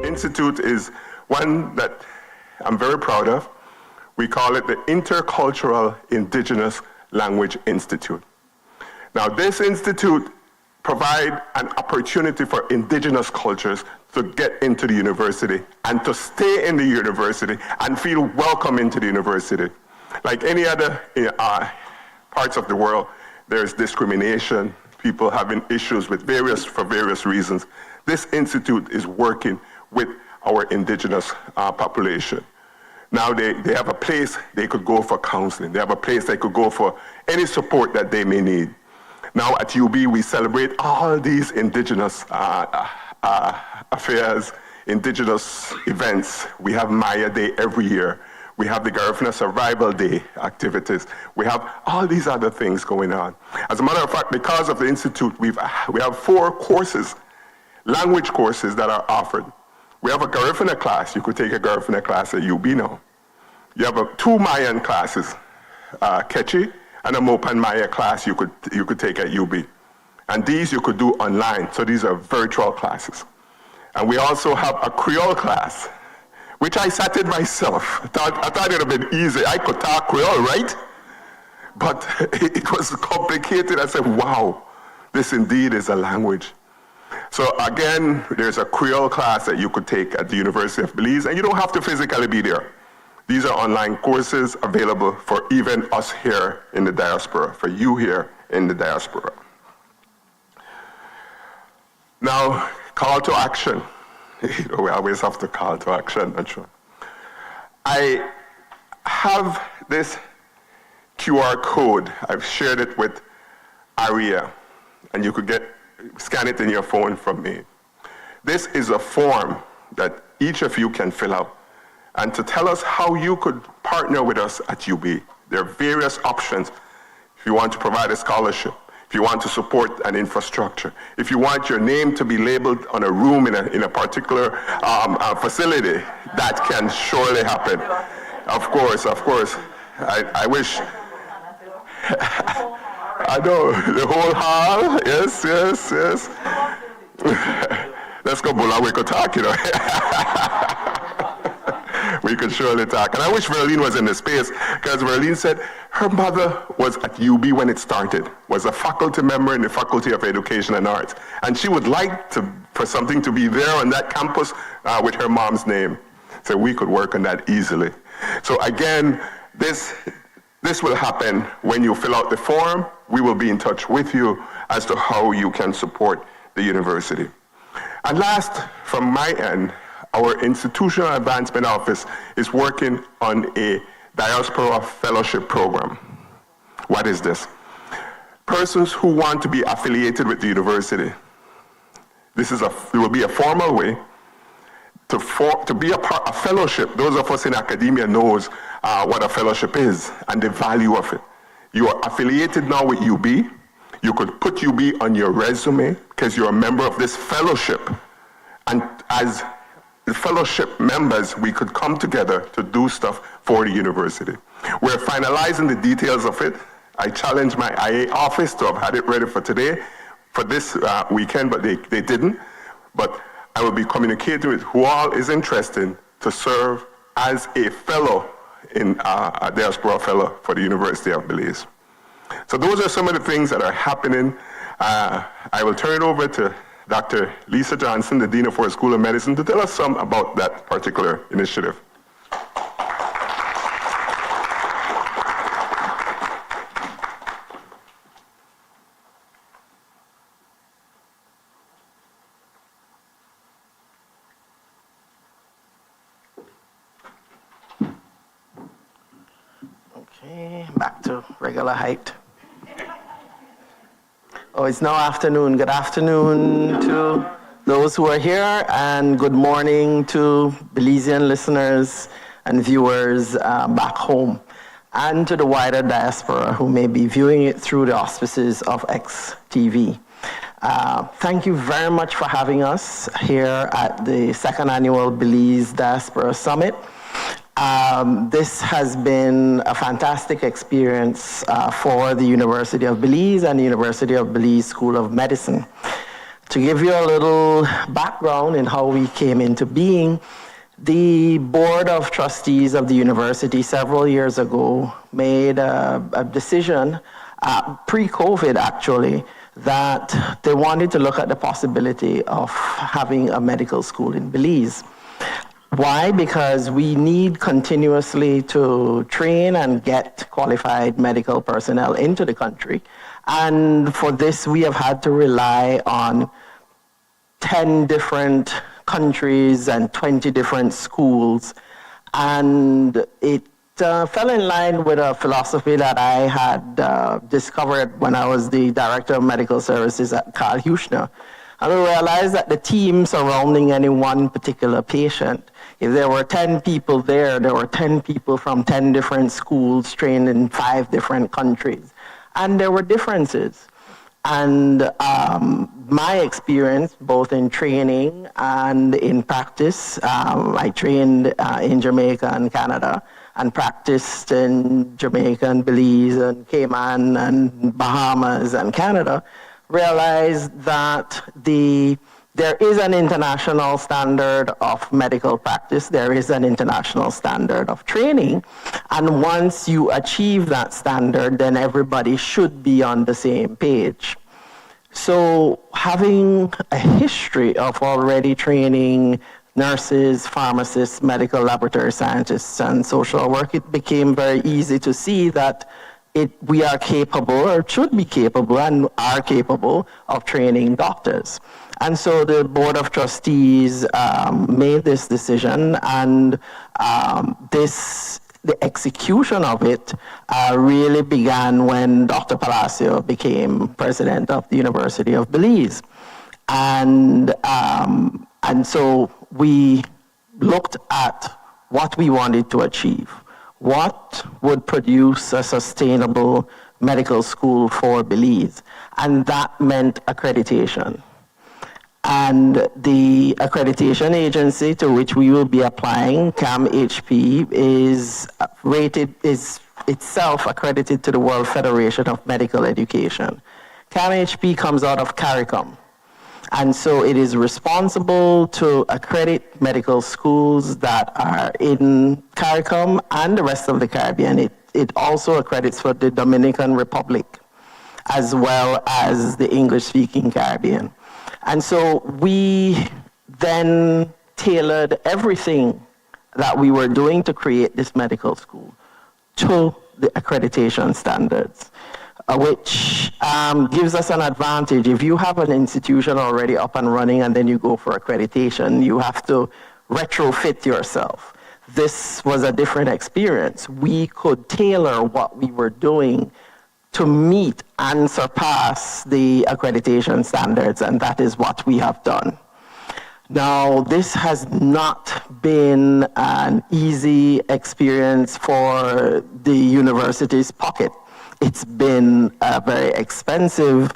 Institute is one that I'm very proud of. We call it the Intercultural Indigenous Language Institute. Now, this institute provides an opportunity for indigenous cultures to get into the university and to stay in the university and feel welcome into the university. Like any other parts of the world, there's discrimination, people having issues with for various reasons. This institute is working with our indigenous population. Now they have a place they could go for counseling. They have a place they could go for any support that they may need. Now at UB, we celebrate all these indigenous affairs, indigenous events. We have Maya Day every year. We have the Garifuna Survival Day activities. We have all these other things going on. As a matter of fact, because of the Institute, we have 4 courses, language courses that are offered. We have a Garifuna class. You could take a Garifuna class at UB now. You have 2 Mayan classes, Quechua and a Mopan Maya class you could take at UB. And these you could do online, so these are virtual classes. And we also have a Creole class, which I sat in myself. I thought it would have been easy. I could talk Creole, right? But it was complicated. I said, wow, this indeed is a language. So again, there's a Creole class that you could take at the University of Belize, and you don't have to physically be there. These are online courses available for even us here in the diaspora, for you here in the diaspora. Now, call to action. We always have to call to action, not sure. I have this QR code. I've shared it with Aria, and you could scan it in your phone from me. This is a form that each of you can fill out and to tell us how you could partner with us at UB. There are various options. If you want to provide a scholarship, if you want to support an infrastructure, if you want your name to be labeled on a room in a particular facility, that can surely happen. Of course. I wish. I know, the whole hall, yes. Let's go, Bullah, we could talk, We could surely talk. And I wish Verlene was in the space, because Verlene said her mother was at UB when it started, was a faculty member in the Faculty of Education and Arts. And she would like for something to be there on that campus with her mom's name. So we could work on that easily. So again, this will happen when you fill out the form. We will be in touch with you as to how you can support the university. And last, from my end, our Institutional Advancement Office is working on a Diaspora Fellowship Program. What is this? Persons who want to be affiliated with the university. It will be a formal way to be a fellowship. Those of us in academia knows what a fellowship is and the value of it. You are affiliated now with UB. You could put UB on your resume because you're a member of this fellowship. And as the fellowship members, we could come together to do stuff for the university. We're finalizing the details of it. I challenged my IA office to have had it ready for today, for this weekend, but they didn't. But I will be communicating with who all is interested to serve as a fellow, a diaspora fellow for the University of Belize. So those are some of the things that are happening. I will turn it over to Dr. Lisa Johnson, the Dean of Ford School of Medicine, to tell us some about that particular initiative. Okay, back to regular height. Oh, it's now afternoon. Good afternoon to those who are here, and good morning to Belizean listeners and viewers back home, and to the wider diaspora who may be viewing it through the auspices of XTV. Thank you very much for having us here at the second annual Belize Diaspora Summit. This has been a fantastic experience for the University of Belize and the University of Belize School of Medicine. To give you a little background in how we came into being, the Board of Trustees of the university several years ago made a decision, pre-COVID actually, that they wanted to look at the possibility of having a medical school in Belize. Why? Because we need continuously to train and get qualified medical personnel into the country. And for this, we have had to rely on 10 different countries and 20 different schools. And it fell in line with a philosophy that I had discovered when I was the Director of Medical Services at Carl Huchner. And we realized that the team surrounding any one particular patient, if there were 10 people there were 10 people from 10 different schools trained in 5 different countries. And there were differences. And my experience, both in training and in practice, I trained in Jamaica and Canada, and practiced in Jamaica and Belize and Cayman and Bahamas and Canada, realized that there is an international standard of medical practice, there is an international standard of training, and once you achieve that standard, then everybody should be on the same page. So having a history of already training nurses, pharmacists, medical laboratory scientists, and social work, it became very easy to see that we are capable, or should be capable, and are capable of training doctors. And so the Board of Trustees made this decision, and the execution of it really began when Dr. Palacio became president of the University of Belize. And so we looked at what we wanted to achieve. What would produce a sustainable medical school for Belize? And that meant accreditation. And the accreditation agency to which we will be applying, CAMHP, is itself accredited to the World Federation of Medical Education. CAMHP comes out of CARICOM. And so it is responsible to accredit medical schools that are in CARICOM and the rest of the Caribbean. It also accredits for the Dominican Republic, as well as the English-speaking Caribbean. And so we then tailored everything that we were doing to create this medical school to the accreditation standards, which gives us an advantage. If you have an institution already up and running and then you go for accreditation, you have to retrofit yourself. This was a different experience. We could tailor what we were doing to meet and surpass the accreditation standards, and that is what we have done. Now, this has not been an easy experience for the university's pocket. it's been a very expensive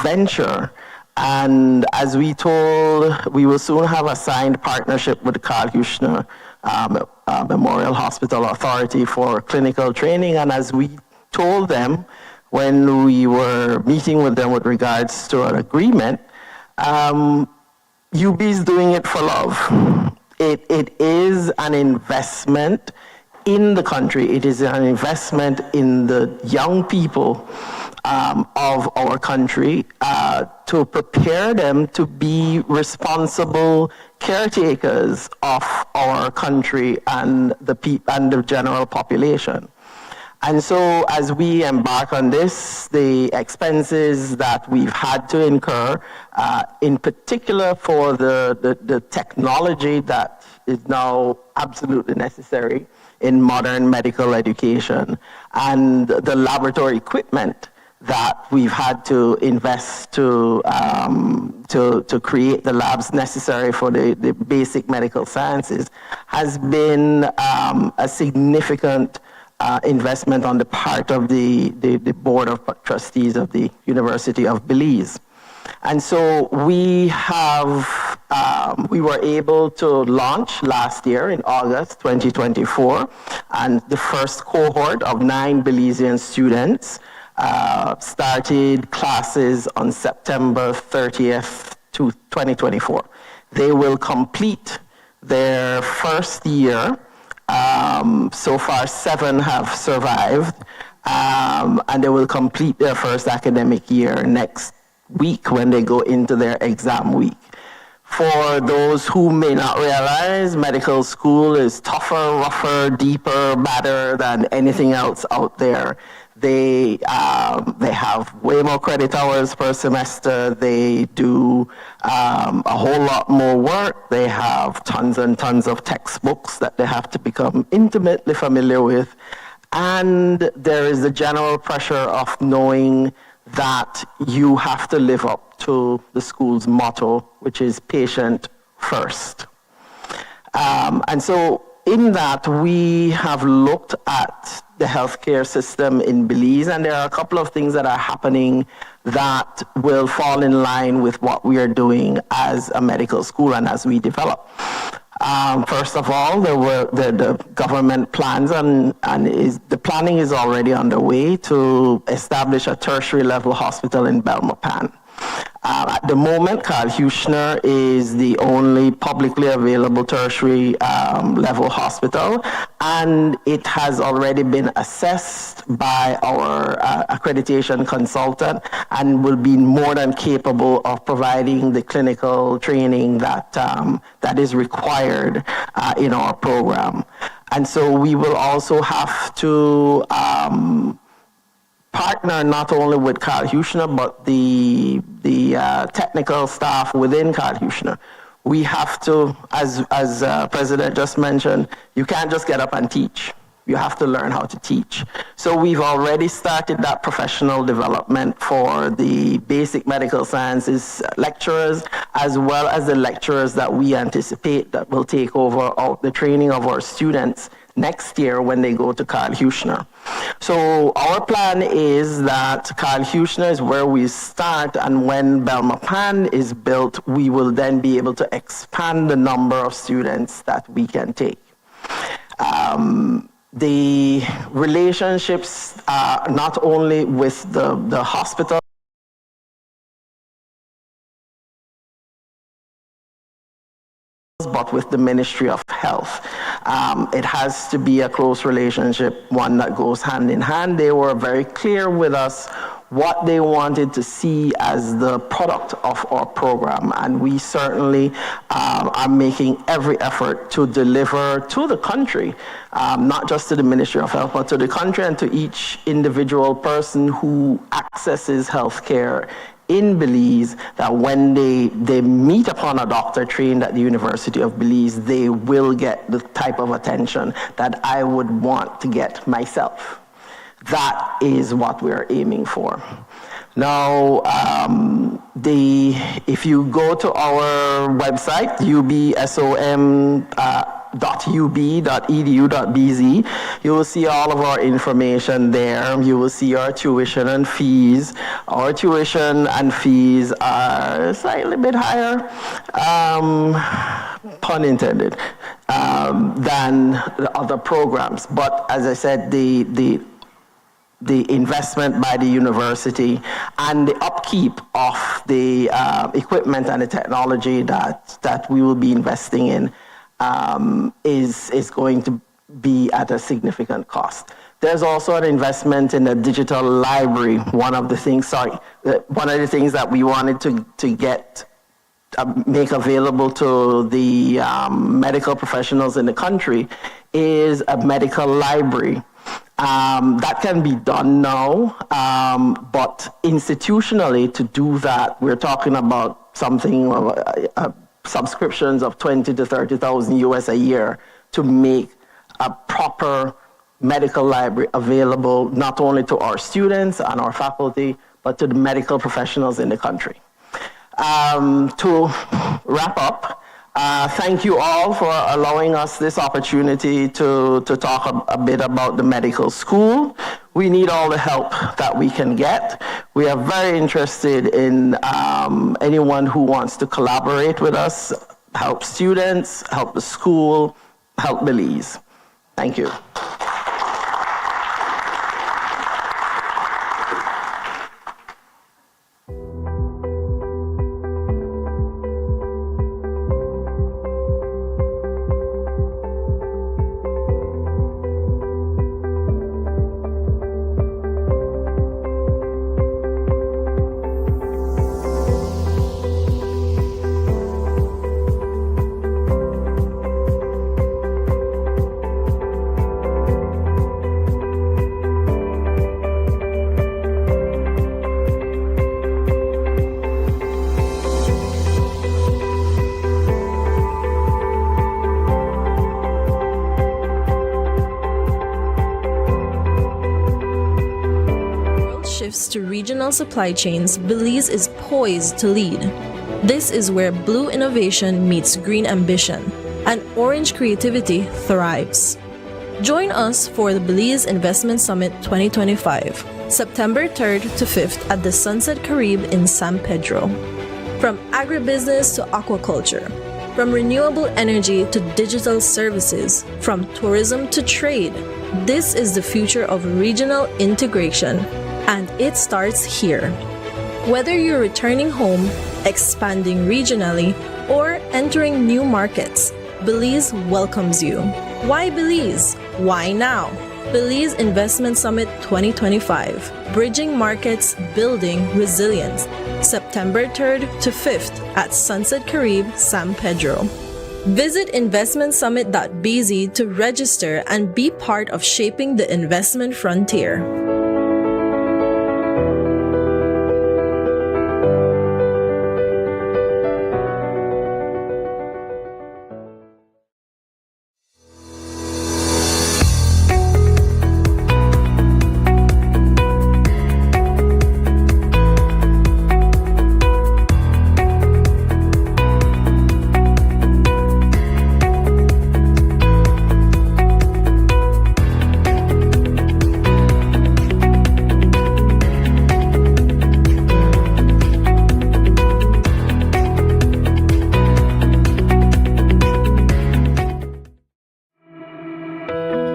venture. And as we told, we will soon have a signed partnership with the Carl Huchner Memorial Hospital Authority for clinical training. And as we told them when we were meeting with them with regards to an agreement, UB is doing it for love. It is an investment in the country. It is an investment in the young people of our country to prepare them to be responsible caretakers of our country and the general population. And so as we embark on this, the expenses that we've had to incur, in particular for the technology that is now absolutely necessary in modern medical education, and the laboratory equipment that we've had to invest to create the labs necessary for the basic medical sciences, has been a significant investment on the part of the Board of Trustees of the University of Belize. And so we were able to launch last year in August 2024, and the first cohort of 9 Belizean students started classes on September 30th, 2024. They will complete their first year. So far, 7 have survived, and they will complete their first academic year next week when they go into their exam week. For those who may not realize, medical school is tougher, rougher, deeper, badder than anything else out there. They have way more credit hours per semester. They do a whole lot more work. They have tons and tons of textbooks that they have to become intimately familiar with. And there is the general pressure of knowing that you have to live up to the school's motto, which is patient first. And so in that, we have looked at the healthcare system in Belize, and there are a couple of things that are happening that will fall in line with what we are doing as a medical school and as we develop. First of all, the government plans the planning is already underway to establish a tertiary level hospital in Belmopan. At the moment, Carl Huchner is the only publicly available tertiary level hospital, and it has already been assessed by our accreditation consultant and will be more than capable of providing the clinical training that is required in our program. And so we will also have to partner not only with Carl Huchner, but the technical staff within Carl Huchner. We have to, as President just mentioned, you can't just get up and teach. You have to learn how to teach. So we've already started that professional development for the basic medical sciences lecturers, as well as the lecturers that we anticipate that will take over the training of our students next year when they go to Carl Huchner. So our plan is that Carl Huchner is where we start, and when Belmopan is built, we will then be able to expand the number of students that we can take. The relationships not only with the hospital, but with the Ministry of Health. It has to be a close relationship, one that goes hand in hand. They were very clear with us what they wanted to see as the product of our program, and we certainly are making every effort to deliver to the country, not just to the Ministry of Health, but to the country and to each individual person who accesses healthcare in Belize, that when they meet upon a doctor trained at the University of Belize, they will get the type of attention that I would want to get myself. That is what we're aiming for. Now, if you go to our website, ubsom.ub.edu.bz, you will see all of our information there. You will see our tuition and fees. Our tuition and fees are slightly bit higher, pun intended, than the other programs. But as I said, the investment by the university and the upkeep of the equipment and the technology that we will be investing in is going to be at a significant cost. There's also an investment in a digital library. One of the things that we wanted to get make available to the medical professionals in the country is a medical library. That can be done now, but institutionally to do that, we're talking about something, subscriptions of 20 to 30,000 US a year to make a proper medical library available not only to our students and our faculty, but to the medical professionals in the country. To wrap up, thank you all for allowing us this opportunity to talk a bit about the medical school. We need all the help that we can get. We are very interested in anyone who wants to collaborate with us, help students, help the school, help Belize. Thank you. To regional supply chains, Belize is poised to lead. This is where blue innovation meets green ambition, and orange creativity thrives. Join us for the Belize Investment Summit 2025, September 3rd to 5th at the Sunset Caribe in San Pedro. From agribusiness to aquaculture, from renewable energy to digital services, from tourism to trade, this is the future of regional integration. And it starts here. Whether you're returning home, expanding regionally, or entering new markets, Belize welcomes you. Why Belize? Why now? Belize Investment Summit 2025. Bridging markets, building resilience. September 3rd to 5th at Sunset Caribe, San Pedro. Visit investmentsummit.bz to register and be part of shaping the investment frontier.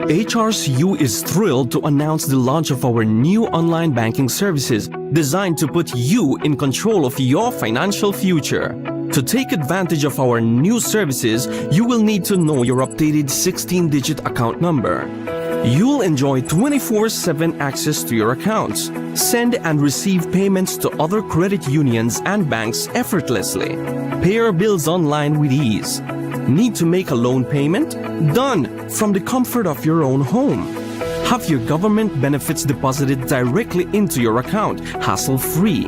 HRCU is thrilled to announce the launch of our new online banking services designed to put you in control of your financial future. To take advantage of our new services, you will need to know your updated 16-digit account number. You'll enjoy 24/7 access to your accounts, send and receive payments to other credit unions and banks effortlessly, pay your bills online with ease. Need to make a loan payment? Done from the comfort of your own home. Have your government benefits deposited directly into your account, hassle-free.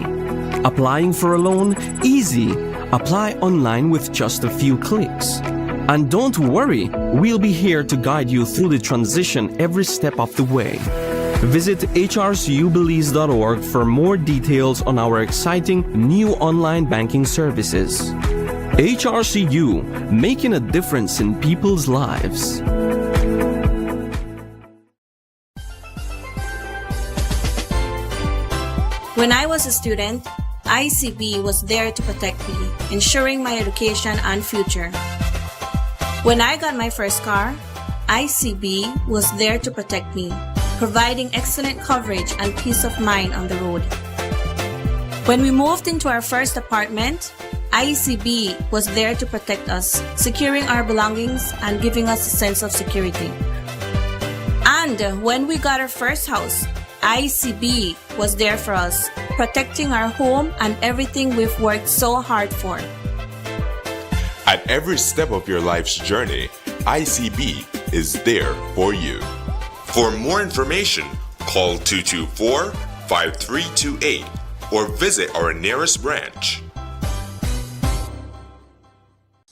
Applying for a loan? Easy. Apply online with just a few clicks. And don't worry, we'll be here to guide you through the transition every step of the way. Visit hrcubelize.org for more details on our exciting new online banking services. HRCU, making a difference in people's lives. When I was a student, ICB was there to protect me, ensuring my education and future. When I got my first car, ICB was there to protect me, providing excellent coverage and peace of mind on the road. When we moved into our first apartment, ICB was there to protect us, securing our belongings and giving us a sense of security. And when we got our first house, ICB was there for us, protecting our home and everything we've worked so hard for. At every step of your life's journey, ICB is there for you. For more information, call 224-5328 or visit our nearest branch.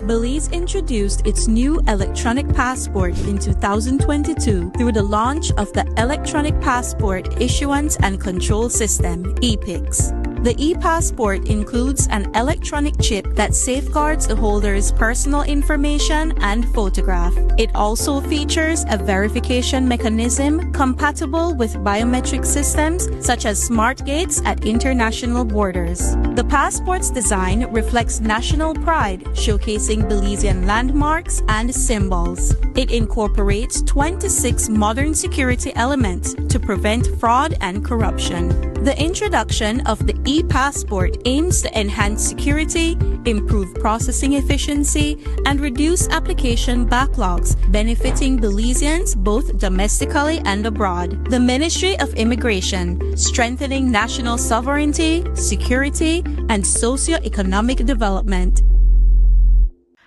Belize introduced its new electronic passport in 2022 through the launch of the Electronic Passport Issuance and Control System, EPICS. The e-passport includes an electronic chip that safeguards the holder's personal information and photograph. It also features a verification mechanism compatible with biometric systems such as smart gates at international borders. The passport's design reflects national pride, showcasing Belizean landmarks and symbols. It incorporates 26 modern security elements to prevent fraud and corruption. The introduction of the e-passport aims to enhance security, improve processing efficiency, and reduce application backlogs, benefiting Belizeans both domestically and abroad. The Ministry of Immigration, strengthening national sovereignty, security, and socio-economic development.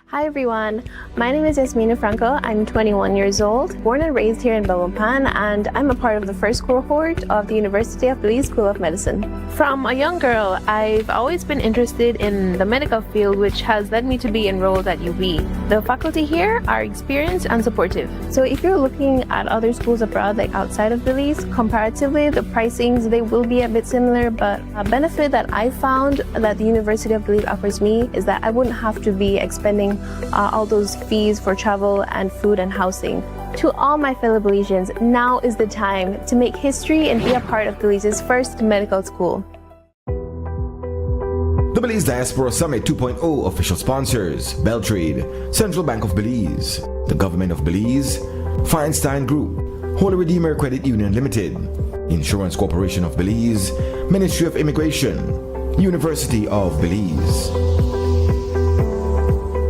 Hi everyone, my name is Yasmina Franco. I'm 21 years old, born and raised here in Belmopan, and I'm a part of the first cohort of the University of Belize School of Medicine. From a young girl, I've always been interested in the medical field, which has led me to be enrolled at UB. The faculty here are experienced and supportive. So if you're looking at other schools abroad, like outside of Belize, comparatively, the pricings, they will be a bit similar, but a benefit that I found that the University of Belize offers me is that I wouldn't have to be expending all those fees for travel and food and housing. To all my fellow Belizeans, now is the time to make history and be a part of Belize's first medical school. The Belize Diaspora Summit 2.0 official sponsors: Beltrade, Central Bank of Belize, the Government of Belize, Feinstein Group, Holy Redeemer Credit Union Limited, Insurance Corporation of Belize, Ministry of Immigration, University of Belize.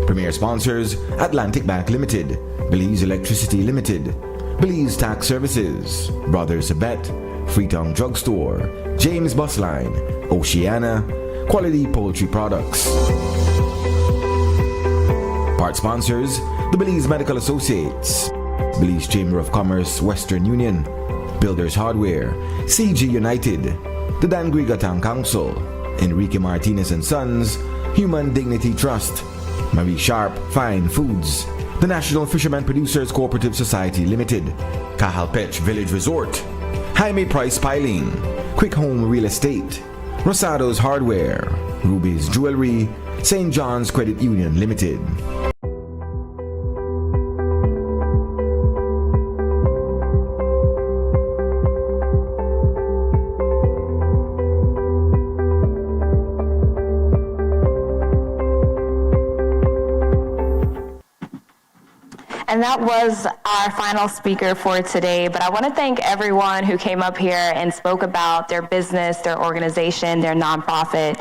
Premier sponsors: Atlantic Bank Limited, Belize Electricity Limited, Belize Tax Services, Brothers Abet, Freetown Drugstore, James Bus Line, Oceana, Quality Poultry Products. Part sponsors: the Belize Medical Associates, Belize Chamber of Commerce Western Union, Builders Hardware, CG United, the Dan Grigatang Council, Enrique Martinez and Sons, Human Dignity Trust, Marie Sharp Fine Foods, the National Fisherman Producers Cooperative Society Limited, Cajalpech Village Resort, Jaime Price Piling, Quick Home Real Estate, Rosado's Hardware, Ruby's Jewelry, St. John's Credit Union Limited. And that was our final speaker for today. But I want to thank everyone who came up here and spoke about their business, their organization, their nonprofit,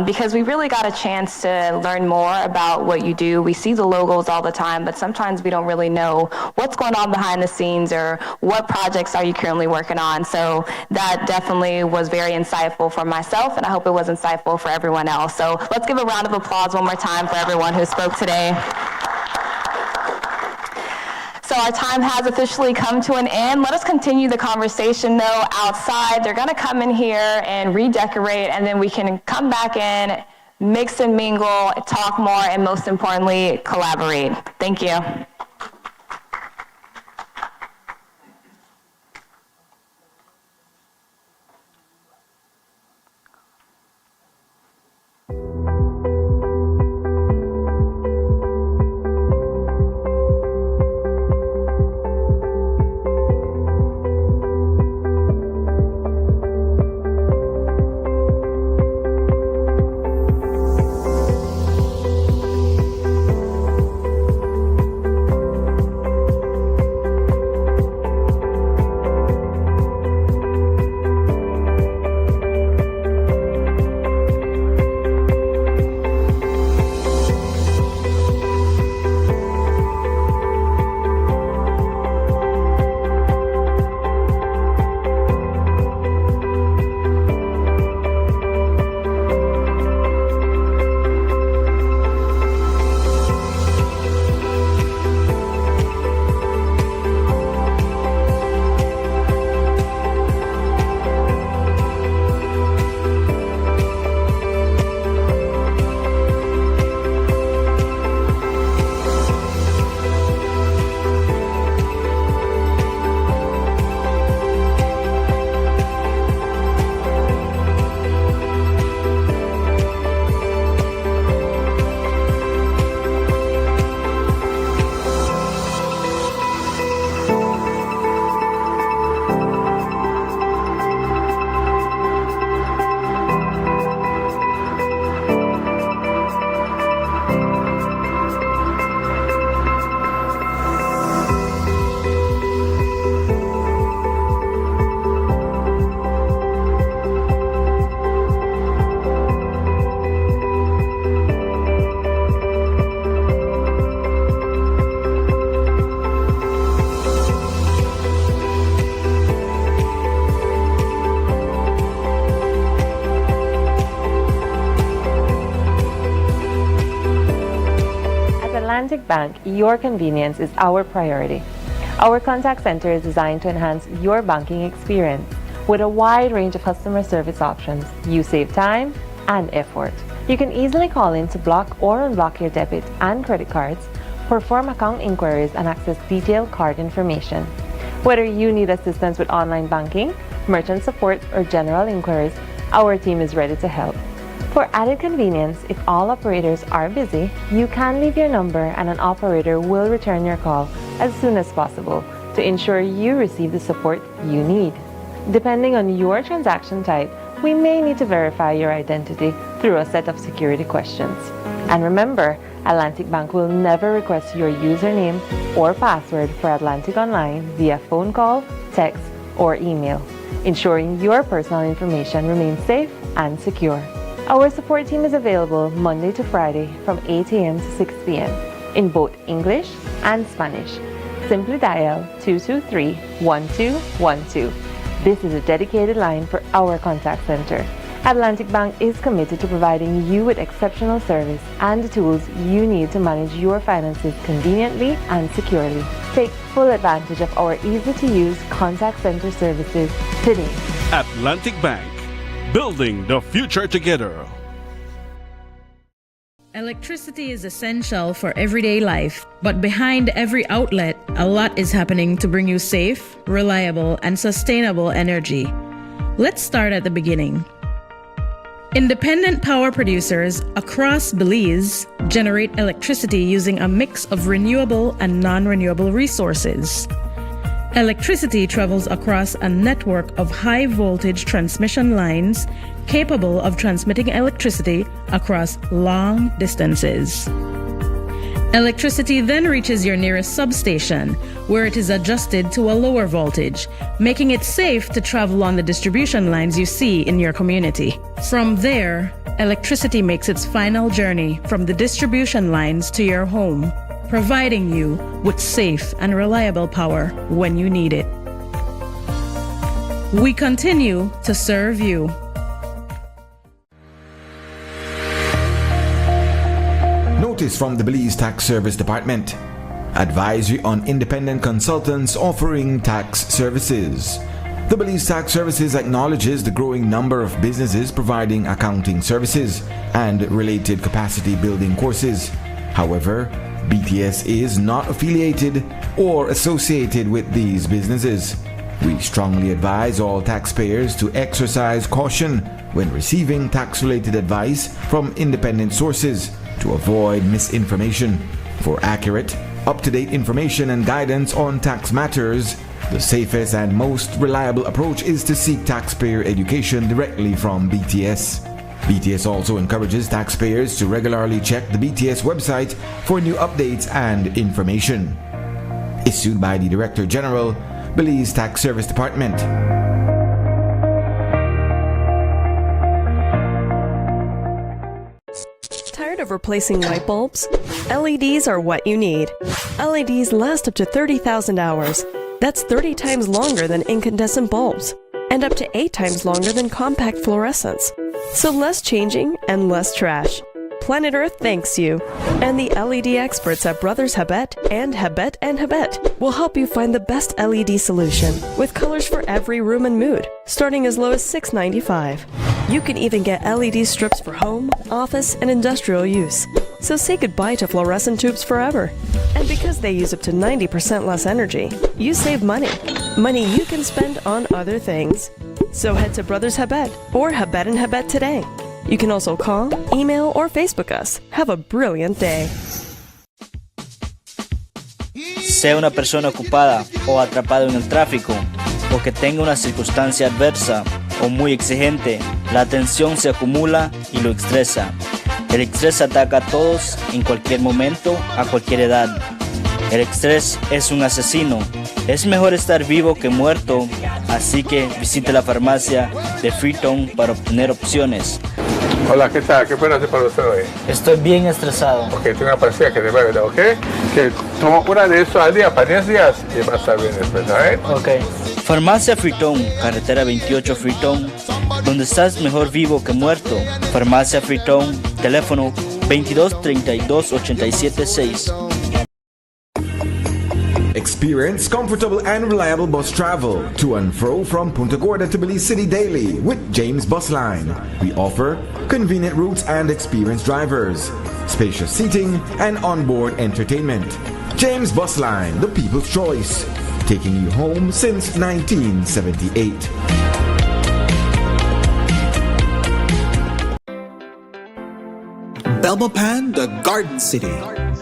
because we really got a chance to learn more about what you do. We see the logos all the time, but sometimes we don't really know what's going on behind the scenes or what projects are you currently working on. So that definitely was very insightful for myself, and I hope it was insightful for everyone else. So let's give a round of applause one more time for everyone who spoke today. So our time has officially come to an end. Let us continue the conversation though outside. They're gonna come in here and redecorate, and then we can come back in, mix and mingle, talk more, and most importantly, collaborate. Thank you. Atlantic Bank, your convenience is our priority. Our contact center is designed to enhance your banking experience. With a wide range of customer service options, you save time and effort. You can easily call in to block or unblock your debit and credit cards, perform account inquiries, and access detailed card information. Whether you need assistance with online banking, merchant support, or general inquiries, our team is ready to help. For added convenience, if all operators are busy, you can leave your number and an operator will return your call as soon as possible to ensure you receive the support you need. Depending on your transaction type, we may need to verify your identity through a set of security questions. And remember, Atlantic Bank will never request your username or password for Atlantic Online via phone call, text, or email, ensuring your personal information remains safe and secure. Our support team is available Monday to Friday from 8 a.m. to 6 p.m. in both English and Spanish. Simply dial 223-1212. This is a dedicated line for our contact center. Atlantic Bank is committed to providing you with exceptional service and the tools you need to manage your finances conveniently and securely. Take full advantage of our easy-to-use contact center services today. Atlantic Bank, building the future together. Electricity is essential for everyday life, but behind every outlet, a lot is happening to bring you safe, reliable, and sustainable energy. Let's start at the beginning. Independent power producers across Belize generate electricity using a mix of renewable and non-renewable resources. Electricity travels across a network of high-voltage transmission lines capable of transmitting electricity across long distances. Electricity then reaches your nearest substation, where it is adjusted to a lower voltage, making it safe to travel on the distribution lines you see in your community. From there, electricity makes its final journey from the distribution lines to your home, providing you with safe and reliable power when you need it. We continue to serve you. Notice from the Belize Tax Service Department. Advisory on independent consultants offering tax services. The Belize Tax Services acknowledges the growing number of businesses providing accounting services and related capacity building courses. However, BTS is not affiliated or associated with these businesses. We strongly advise all taxpayers to exercise caution when receiving tax-related advice from independent sources to avoid misinformation. For accurate, up-to-date information and guidance on tax matters, the safest and most reliable approach is to seek taxpayer education directly from BTS. BTS also encourages taxpayers to regularly check the BTS website for new updates and information. Issued by the Director General, Belize Tax Service Department. Tired of replacing light bulbs? LEDs are what you need. LEDs last up to 30,000 hours. That's 30 times longer than incandescent bulbs, and up to 8 times longer than compact fluorescents. So less changing and less trash. Planet Earth thanks you. And the LED experts at Brothers Habet and Habet will help you find the best LED solution with colors for every room and mood, starting as low as $6.95. You can even get LED strips for home, office, and industrial use. So say goodbye to fluorescent tubes forever. And because they use up to 90% less energy, you save money. Money you can spend on other things. So head to Brothers Habet or Habet and Habet today. You can also call, email, or Facebook us. Have a brilliant day. Sea una persona ocupada o atrapado en el tráfico, o que tenga una circunstancia adversa o muy exigente, la tensión se acumula y lo estresa. El estrés ataca a todos en cualquier momento, a cualquier edad. El estrés es un asesino. Es mejor estar vivo que muerto, así que visite la farmacia de Freetown para obtener opciones. Hola, ¿qué tal? ¿Qué puedo hacer para usted hoy? Estoy bien estresado. Ok, tengo una pastilla que te va a ayudar, ¿ok? Que toma una de eso al día para 10 días y va a estar bien después, ¿sabes? Ok. Farmacia Freetown, carretera 28 Freetown, donde estás mejor vivo que muerto. Farmacia Freetown, teléfono 22 32 87 6. Experience comfortable and reliable bus travel to and fro from Punta Gorda to Belize City daily with James Bus Line. We offer convenient routes and experienced drivers, spacious seating, and onboard entertainment. James Bus Line, the people's choice, taking you home since 1978. Belmopan, the Garden City.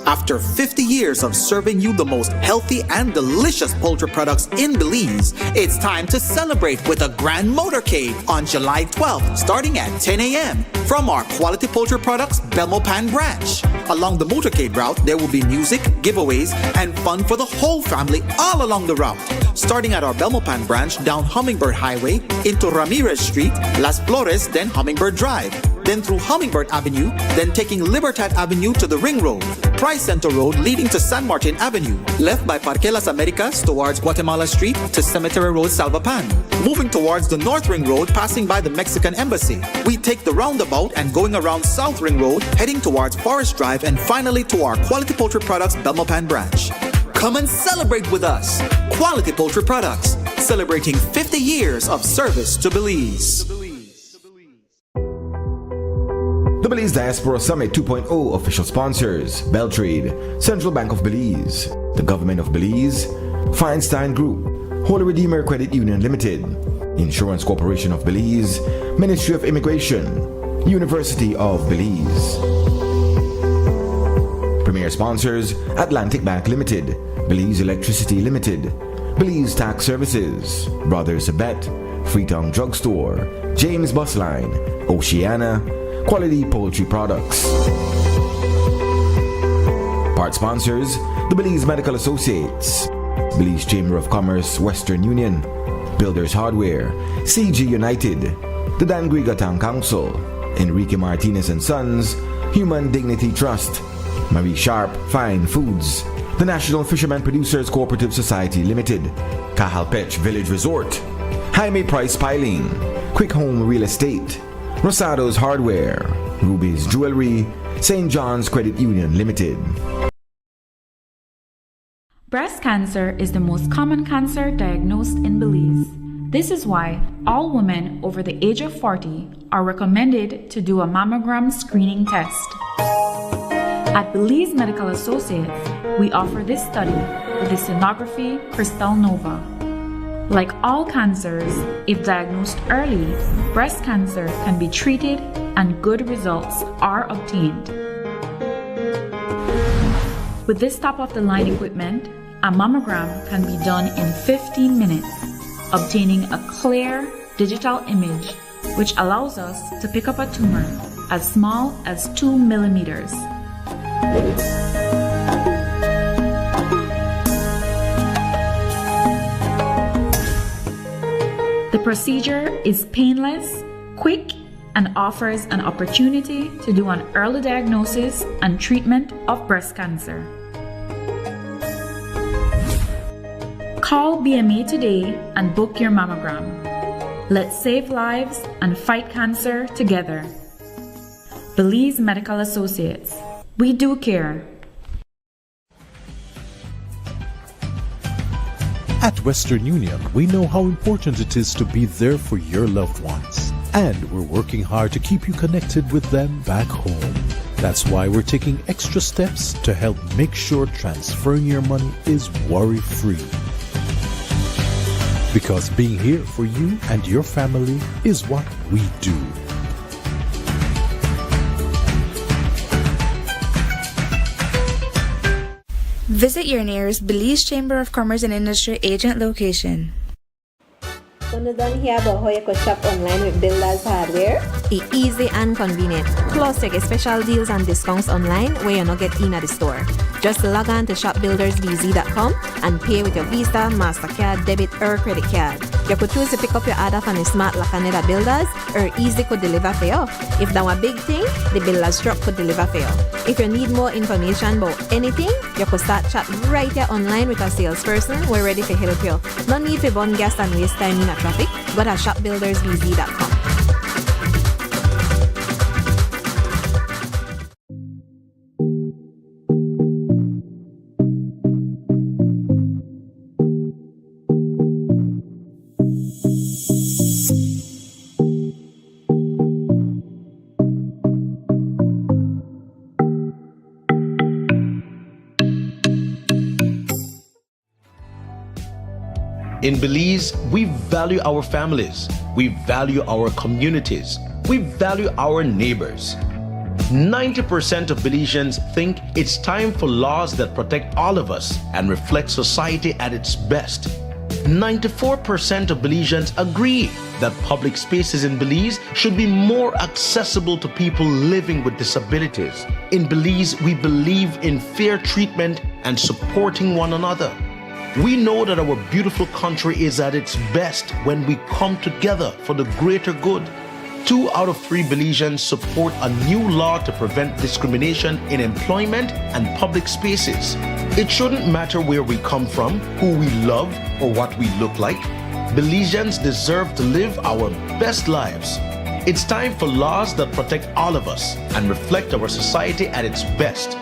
After 50 years of serving you the most healthy and delicious poultry products in Belize, it's time to celebrate with a grand motorcade on July 12th, starting at 10 a.m. from our Quality Poultry Products Belmopan branch. Along the motorcade route, there will be music, giveaways, and fun for the whole family all along the route. Starting at our Belmopan branch down Hummingbird Highway into Ramirez Street, Las Flores, then Hummingbird Drive. Then through Hummingbird Avenue, then taking Libertad Avenue to the Ring Road, Price Center Road leading to San Martin Avenue, left by Parque Las Americas towards Guatemala Street to Cemetery Road, Salvapan. Moving towards the North Ring Road, passing by the Mexican Embassy. We take the roundabout and going around South Ring Road, heading towards Forest Drive and finally to our Quality Poultry Products Belmopan branch. Come and celebrate with us. Quality Poultry Products, celebrating 50 years of service to Belize. The Belize Diaspora Summit 2.0 official sponsors: Beltrade, Central Bank of Belize, the Government of Belize, Feinstein Group, Holy Redeemer Credit Union Limited, Insurance Corporation of Belize, Ministry of Immigration, University of Belize. Premier sponsors: Atlantic Bank Limited, Belize Electricity Limited, Belize Tax Services, Brothers Abet, Freetown Drugstore, James Bus Line, Oceana, Quality Poultry Products. Part sponsors: the Belize Medical Associates, Belize Chamber of Commerce Western Union, Builders Hardware, CG United, the Dangriga Town Council, Enrique Martinez and Sons, Human Dignity Trust, Marie Sharp Fine Foods, the National Fisherman Producers Cooperative Society Limited, Cajalpech Village Resort, Jaime Price Piling, Quick Home Real Estate, Rosado's Hardware, Ruby's Jewelry, St. John's Credit Union Limited. Breast cancer is the most common cancer diagnosed in Belize. This is why all women over the age of 40 are recommended to do a mammogram screening test. At Belize Medical Associates, we offer this study with the sonography Crystal Nova. Like all cancers, if diagnosed early, breast cancer can be treated and good results are obtained. With this top-of-the-line equipment, a mammogram can be done in 15 minutes, obtaining a clear digital image which allows us to pick up a tumor as small as 2 millimeters. The procedure is painless, quick, and offers an opportunity to do an early diagnosis and treatment of breast cancer. Call BMA today and book your mammogram. Let's save lives and fight cancer together. Belize Medical Associates. We do care. At Western Union, we know how important it is to be there for your loved ones. And we're working hard to keep you connected with them back home. That's why we're taking extra steps to help make sure transferring your money is worry-free. Because being here for you and your family is what we do. Visit your nearest Belize Chamber of Commerce and Industry agent location. When you done here about how you could shop online with Builders Hardware? It's easy and convenient. Plus, you get special deals and discounts online where you not get in at the store. Just log on to shopbuildersbz.com and pay with your Visa, MasterCard, debit or credit card. You could choose to pick up your order from the Smart Lacaneta Builders or Easy could deliver for you. If that was a big thing, the Builders Truck could deliver for you. If you need more information about anything, you could start chat right here online with a salesperson. We're ready to help you. No need to burn gas and waste time in a traffic. Go to shopbuildersbz.com. In Belize, we value our families, we value our communities, we value our neighbors. 90% of Belizeans think it's time for laws that protect all of us and reflect society at its best. 94% of Belizeans agree that public spaces in Belize should be more accessible to people living with disabilities. In Belize, we believe in fair treatment and supporting one another. We know that our beautiful country is at its best when we come together for the greater good. 2 out of 3 Belizeans support a new law to prevent discrimination in employment and public spaces. It shouldn't matter where we come from, who we love, or what we look like. Belizeans deserve to live our best lives. It's time for laws that protect all of us and reflect our society at its best.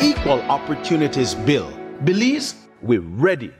Equal Opportunities Bill. Belize, we're ready.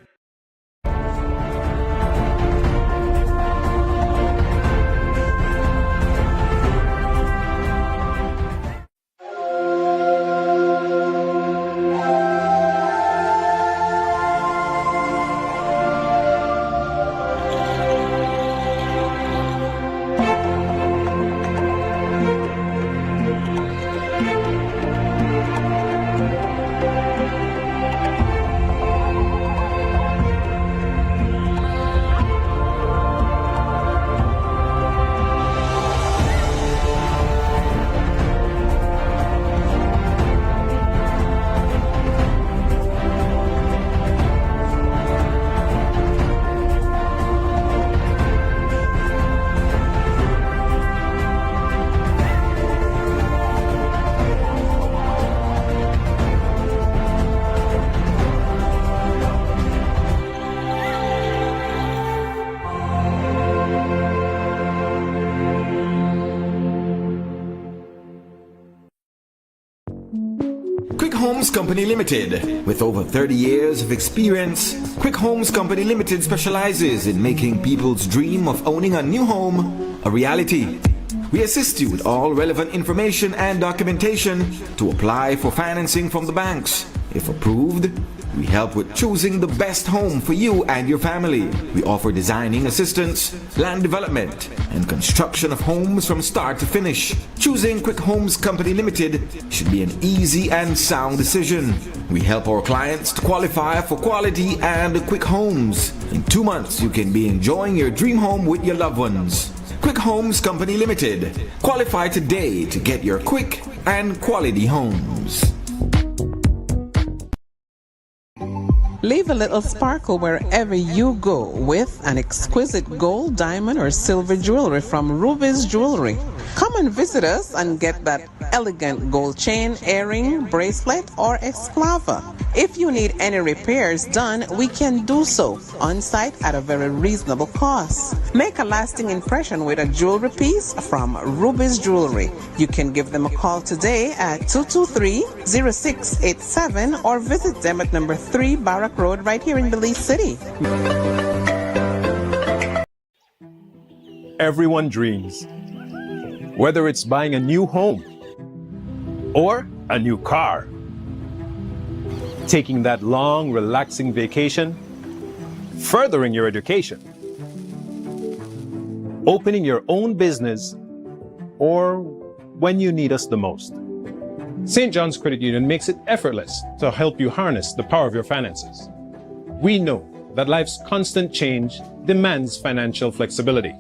Homes Company Limited. With over 30 years of experience, Quick Homes Company Limited specializes in making people's dream of owning a new home a reality. We assist you with all relevant information and documentation to apply for financing from the banks. If approved, we help with choosing the best home for you and your family. We offer designing assistance, land development, and construction of homes from start to finish. Choosing Quick Homes Company Limited should be an easy and sound decision. We help our clients to qualify for quality and quick homes. In 2 months, you can be enjoying your dream home with your loved ones. Quick Homes Company Limited. Qualify today to get your quick and quality homes. Leave a little sparkle wherever you go with an exquisite gold, diamond, or silver jewelry from Ruby's Jewelry. Come and visit us and get that elegant gold chain, earring, bracelet, or esclava. If you need any repairs done, we can do so on site at a very reasonable cost. Make a lasting impression with a jewelry piece from Ruby's Jewelry. You can give them a call today at 223-0687 or visit them at number 3 Barrack Road right here in Belize City. Everyone dreams. Whether it's buying a new home or a new car, taking that long, relaxing vacation, furthering your education, opening your own business, or when you need us the most. St. John's Credit Union makes it effortless to help you harness the power of your finances. We know that life's constant change demands financial flexibility,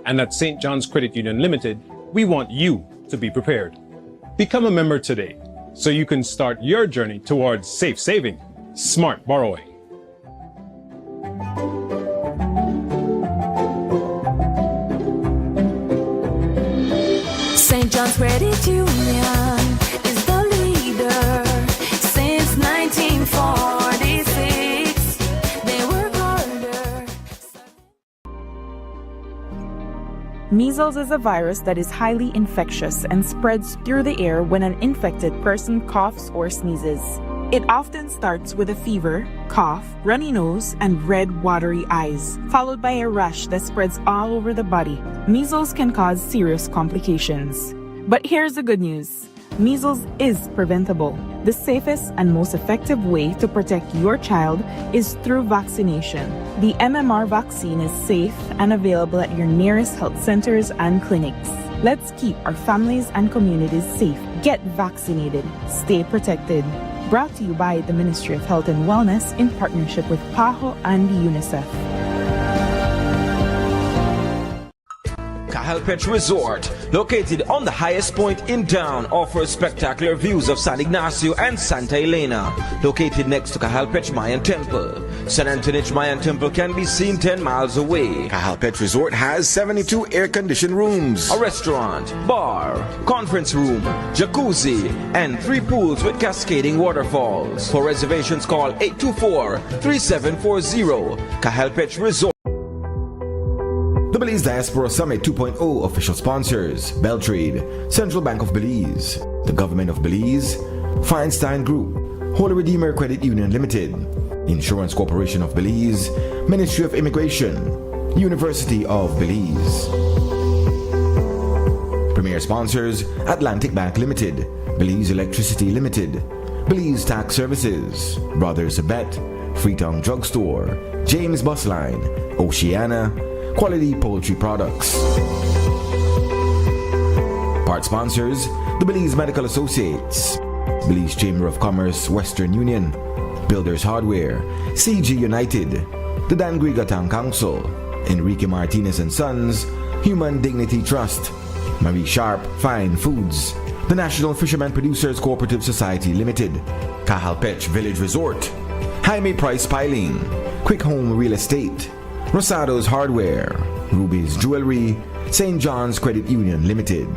and at St. John's Credit Union Limited, we want you to be prepared. Become a member today so you can start your journey towards safe saving, smart borrowing. St. John's Credit Union is the leader since 1946. They work harder. Measles is a virus that is highly infectious and spreads through the air when an infected person coughs or sneezes. It often starts with a fever, cough, runny nose, and red, watery eyes, followed by a rash that spreads all over the body. Measles can cause serious complications. But here's the good news. Measles is preventable. The safest and most effective way to protect your child is through vaccination. The MMR vaccine is safe and available at your nearest health centers and clinics. Let's keep our families and communities safe. Get vaccinated. Stay protected. Brought to you by the Ministry of Health and Wellness in partnership with PAHO and UNICEF. Cahalpet Resort, located on the highest point in town, offers spectacular views of San Ignacio and Santa Elena. Located next to Cahalpet Mayan Temple, San Antonich Mayan Temple can be seen 10 miles away. Cahalpet Resort has 72 air-conditioned rooms, a restaurant, bar, conference room, jacuzzi, and 3 pools with cascading waterfalls. For reservations, call 824-3740. Cahalpet Resort. The Belize Diaspora Summit 2.0 official sponsors: Beltrade, Central Bank of Belize, the Government of Belize, Feinstein Group, Holy Redeemer Credit Union Limited, Insurance Corporation of Belize, Ministry of Immigration, University of Belize. Premier sponsors: Atlantic Bank Limited, Belize Electricity Limited, Belize Tax Services, Brothers Abet, Freetown Drugstore, James Busline, Oceana, Quality Poultry Products. Part sponsors: the Belize Medical Associates, Belize Chamber of Commerce Western Union, Builders Hardware, CG United, the Dangriga Town Council, Enrique Martinez and Sons, Human Dignity Trust, Marie Sharp Fine Foods, the National Fisherman Producers Cooperative Society Limited, Cahalpech Village Resort, Jaime Price Piling, Quick Home Real Estate, Rosado's Hardware, Ruby's Jewelry, St. John's Credit Union Limited.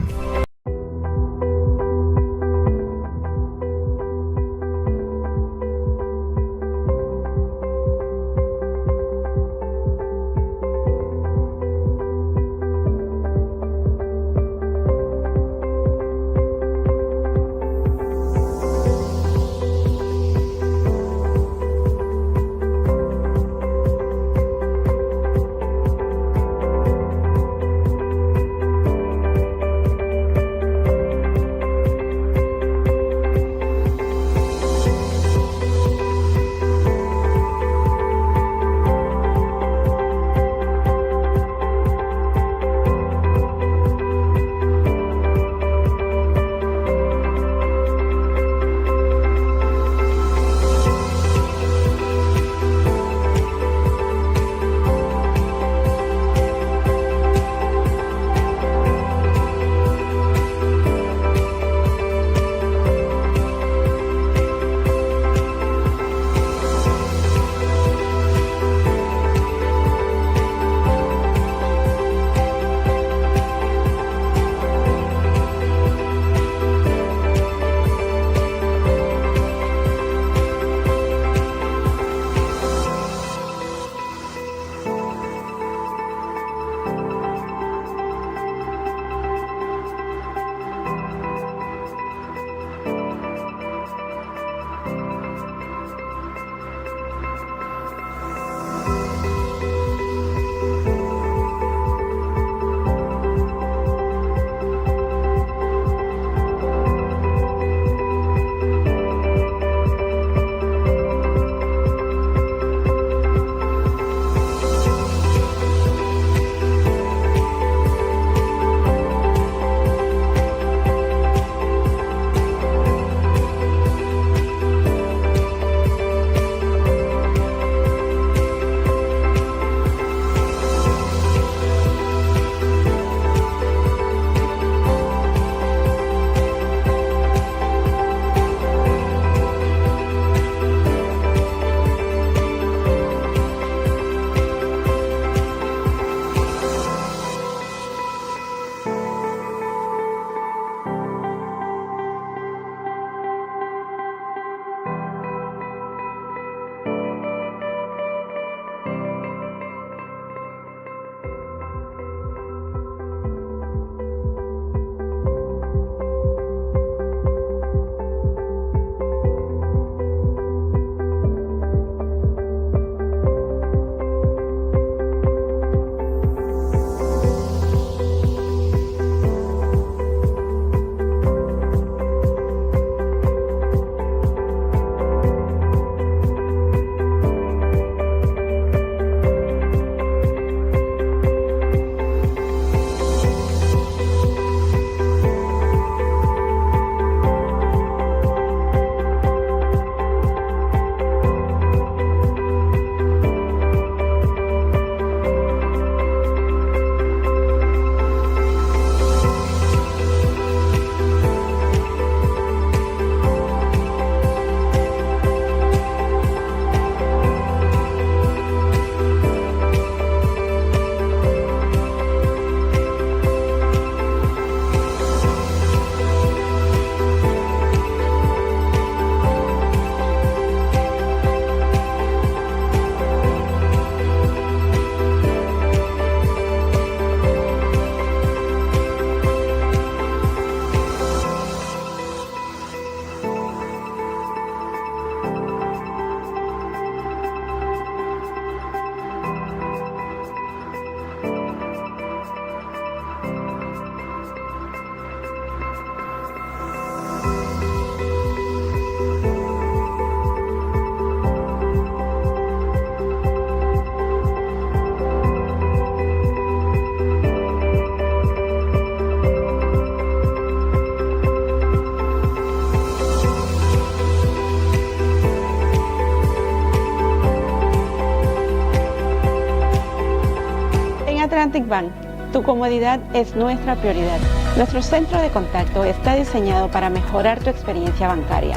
Atlantic Bank, tu comodidad es nuestra prioridad. Nuestro centro de contacto está diseñado para mejorar tu experiencia bancaria,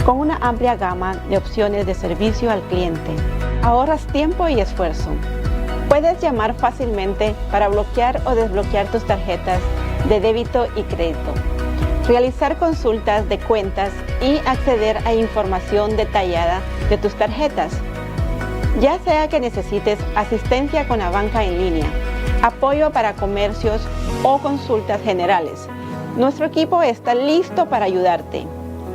con una amplia gama de opciones de servicio al cliente. Ahorras tiempo y esfuerzo. Puedes llamar fácilmente para bloquear o desbloquear tus tarjetas de débito y crédito, realizar consultas de cuentas y acceder a información detallada de tus tarjetas. Ya sea que necesites asistencia con la banca en línea, apoyo para comercios o consultas generales, nuestro equipo está listo para ayudarte.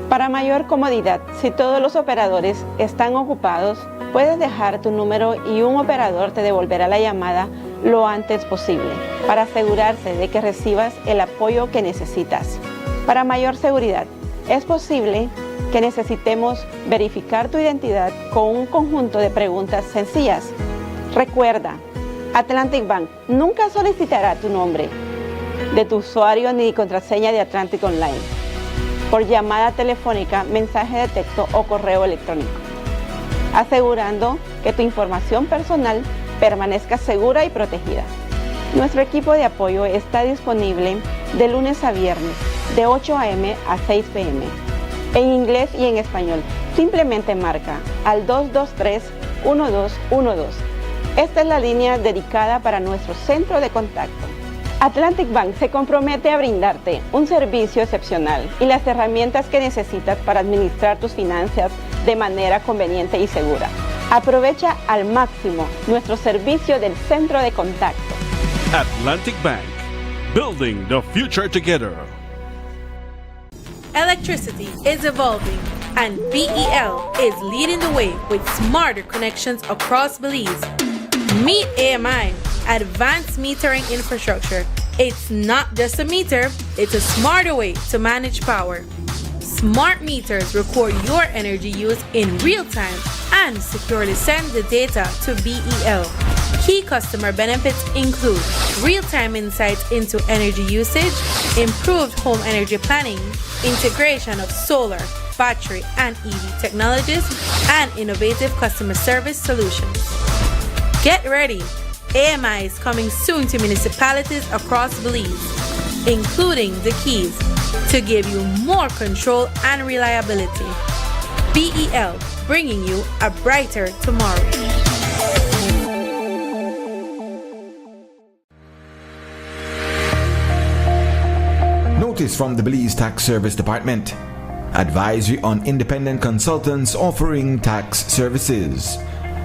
Para mayor comodidad, si todos los operadores están ocupados, puedes dejar tu número y un operador te devolverá la llamada lo antes posible para asegurarse de que recibas el apoyo que necesitas. Para mayor seguridad, es posible que necesitemos verificar tu identidad con un conjunto de preguntas sencillas. Recuerda, Atlantic Bank nunca solicitará tu nombre de tu usuario ni contraseña de Atlantic Online por llamada telefónica, mensaje de texto o correo electrónico, asegurando que tu información personal permanezca segura y protegida. Nuestro equipo de apoyo está disponible de lunes a viernes, de 8 a.m. a 6 p.m., en inglés y en español. Simplemente marca al 223-1212. Esta es la línea dedicada para nuestro centro de contacto. Atlantic Bank se compromete a brindarte un servicio excepcional y las herramientas que necesitas para administrar tus finanzas de manera conveniente y segura. Aprovecha al máximo nuestro servicio del centro de contacto. Atlantic Bank, building the future together. Electricity is evolving, and BEL is leading the way with smarter connections across Belize. Meet AMI, Advanced Metering Infrastructure. It's not just a meter, it's a smarter way to manage power. Smart meters record your energy use in real time and securely send the data to BEL. Key customer benefits include real-time insights into energy usage, improved home energy planning, integration of solar, battery, and EV technologies, and innovative customer service solutions. Get ready! AMI is coming soon to municipalities across Belize, including the Keys, to give you more control and reliability. BEL, bringing you a brighter tomorrow. Notice from the Belize Tax Service Department. Advisory on independent consultants offering tax services.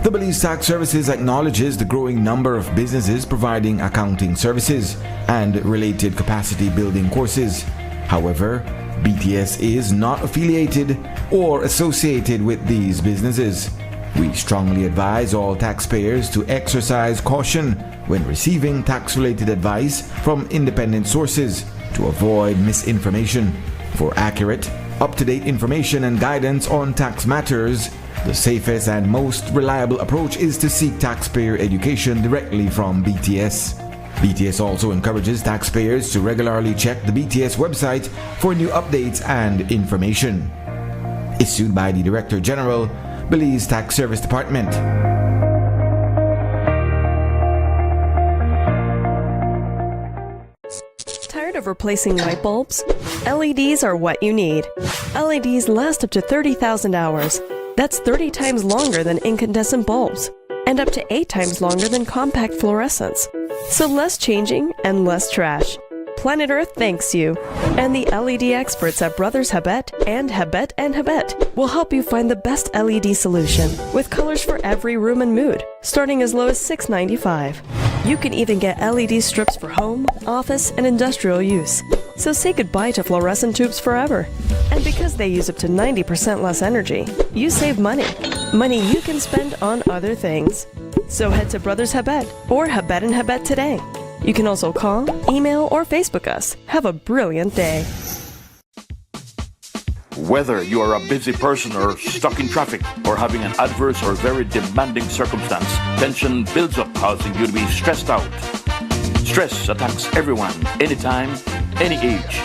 The Belize Tax Services acknowledges the growing number of businesses providing accounting services and related capacity building courses. However, BTS is not affiliated or associated with these businesses. We strongly advise all taxpayers to exercise caution when receiving tax-related advice from independent sources to avoid misinformation. For accurate, up-to-date information and guidance on tax matters, the safest and most reliable approach is to seek taxpayer education directly from BTS. BTS also encourages taxpayers to regularly check the BTS website for new updates and information. Issued by the Director General, Belize Tax Service Department. Tired of replacing light bulbs? LEDs are what you need. LEDs last up to 30,000 hours. That's 30 times longer than incandescent bulbs, and up to 8 times longer than compact fluorescents. So less changing and less trash. Planet Earth thanks you. And the LED experts at Brothers Habet and Habet will help you find the best LED solution with colors for every room and mood, starting as low as $6.95. You can even get LED strips for home, office, and industrial use. So say goodbye to fluorescent tubes forever. And because they use up to 90% less energy, you save money. Money you can spend on other things. So head to Brothers Habet or Habet today. You can also call, email, or Facebook us. Have a brilliant day. Whether you are a busy person or stuck in traffic or having an adverse or very demanding circumstance, tension builds up, causing you to be stressed out. Stress attacks everyone, anytime, any age.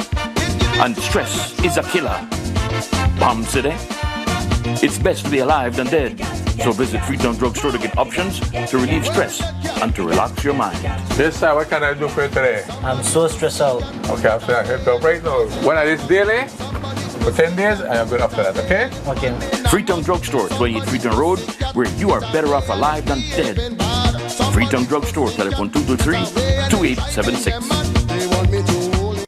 And stress is a killer. Palm City? It's best to be alive than dead. So visit Freetown Drugstore to get options to relieve stress and to relax your mind. Yes, sir. What can I do for you today? I'm so stressed out. Okay, I'm saying I help you out right now. When I this daily, for 10 days, I am good after that, okay? Okay. Freetown Drugstore, 28 Freetown Road, where you are better off alive than dead. Freetown Drugstore, telephone 223-2876.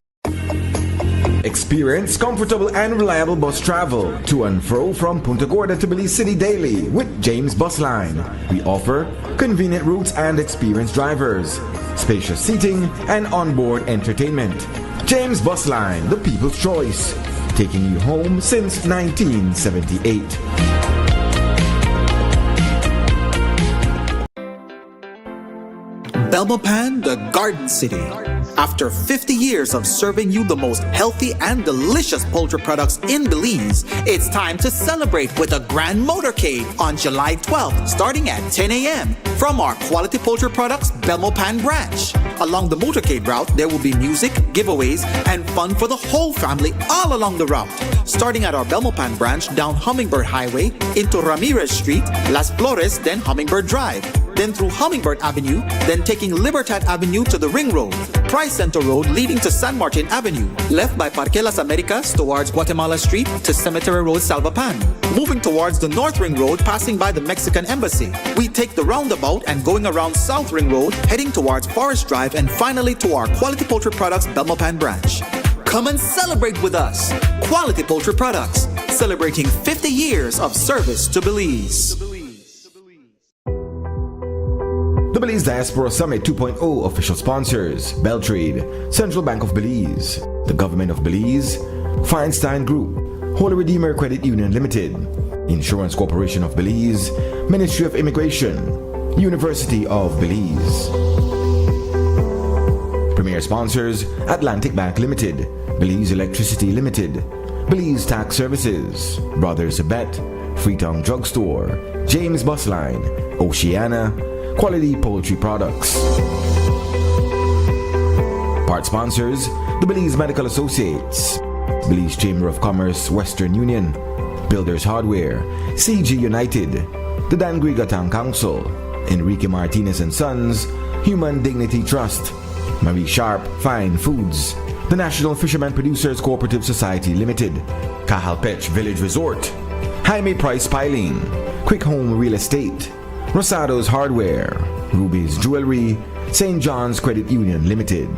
Experience comfortable and reliable bus travel to and fro from Punta Gorda to Belize City daily with James Bus Line. We offer convenient routes and experienced drivers, spacious seating, and onboard entertainment. James Bus Line, the people's choice, taking you home since 1978. Belmopan, the Garden City. After 50 years of serving you the most healthy and delicious poultry products in Belize, it's time to celebrate with a grand motorcade on July 12th, starting at 10 a.m. from our Quality Poultry Products Belmopan branch. Along the motorcade route, there will be music, giveaways, and fun for the whole family all along the route. Starting at our Belmopan branch down Hummingbird Highway into Ramirez Street, Las Flores, then Hummingbird Drive. Then through Hummingbird Avenue, then taking Libertad Avenue to the Ring Road, Price Center Road leading to San Martin Avenue, left by Parque Las Americas towards Guatemala Street to Cemetery Road Salvapan. Moving towards the North Ring Road, passing by the Mexican Embassy. We take the roundabout and going around South Ring Road, heading towards Forest Drive and finally to our Quality Poultry Products Belmopan branch. Come and celebrate with us. Quality Poultry Products, celebrating 50 years of service to Belize. The Belize Diaspora Summit 2.0 official sponsors: Beltrade, Central Bank of Belize, the Government of Belize, Feinstein Group, Holy Redeemer Credit Union Limited, Insurance Corporation of Belize, Ministry of Immigration, University of Belize. Premier sponsors: Atlantic Bank Limited, Belize Electricity Limited, Belize Tax Services, Brothers Abet, Freetown Drugstore, James Bus Line, Oceana, Quality Poultry Products. Part sponsors: the Belize Medical Associates, Belize Chamber of Commerce Western Union, Builders Hardware, CG United, the Dangriga Town Council, Enrique Martinez and Sons, Human Dignity Trust, Marie Sharp Fine Foods, the National Fisherman Producers Cooperative Society Limited, Cajalpech Village Resort, Jaime Price Piling, Quick Home Real Estate, Rosado's Hardware, Ruby's Jewelry, St. John's Credit Union Limited.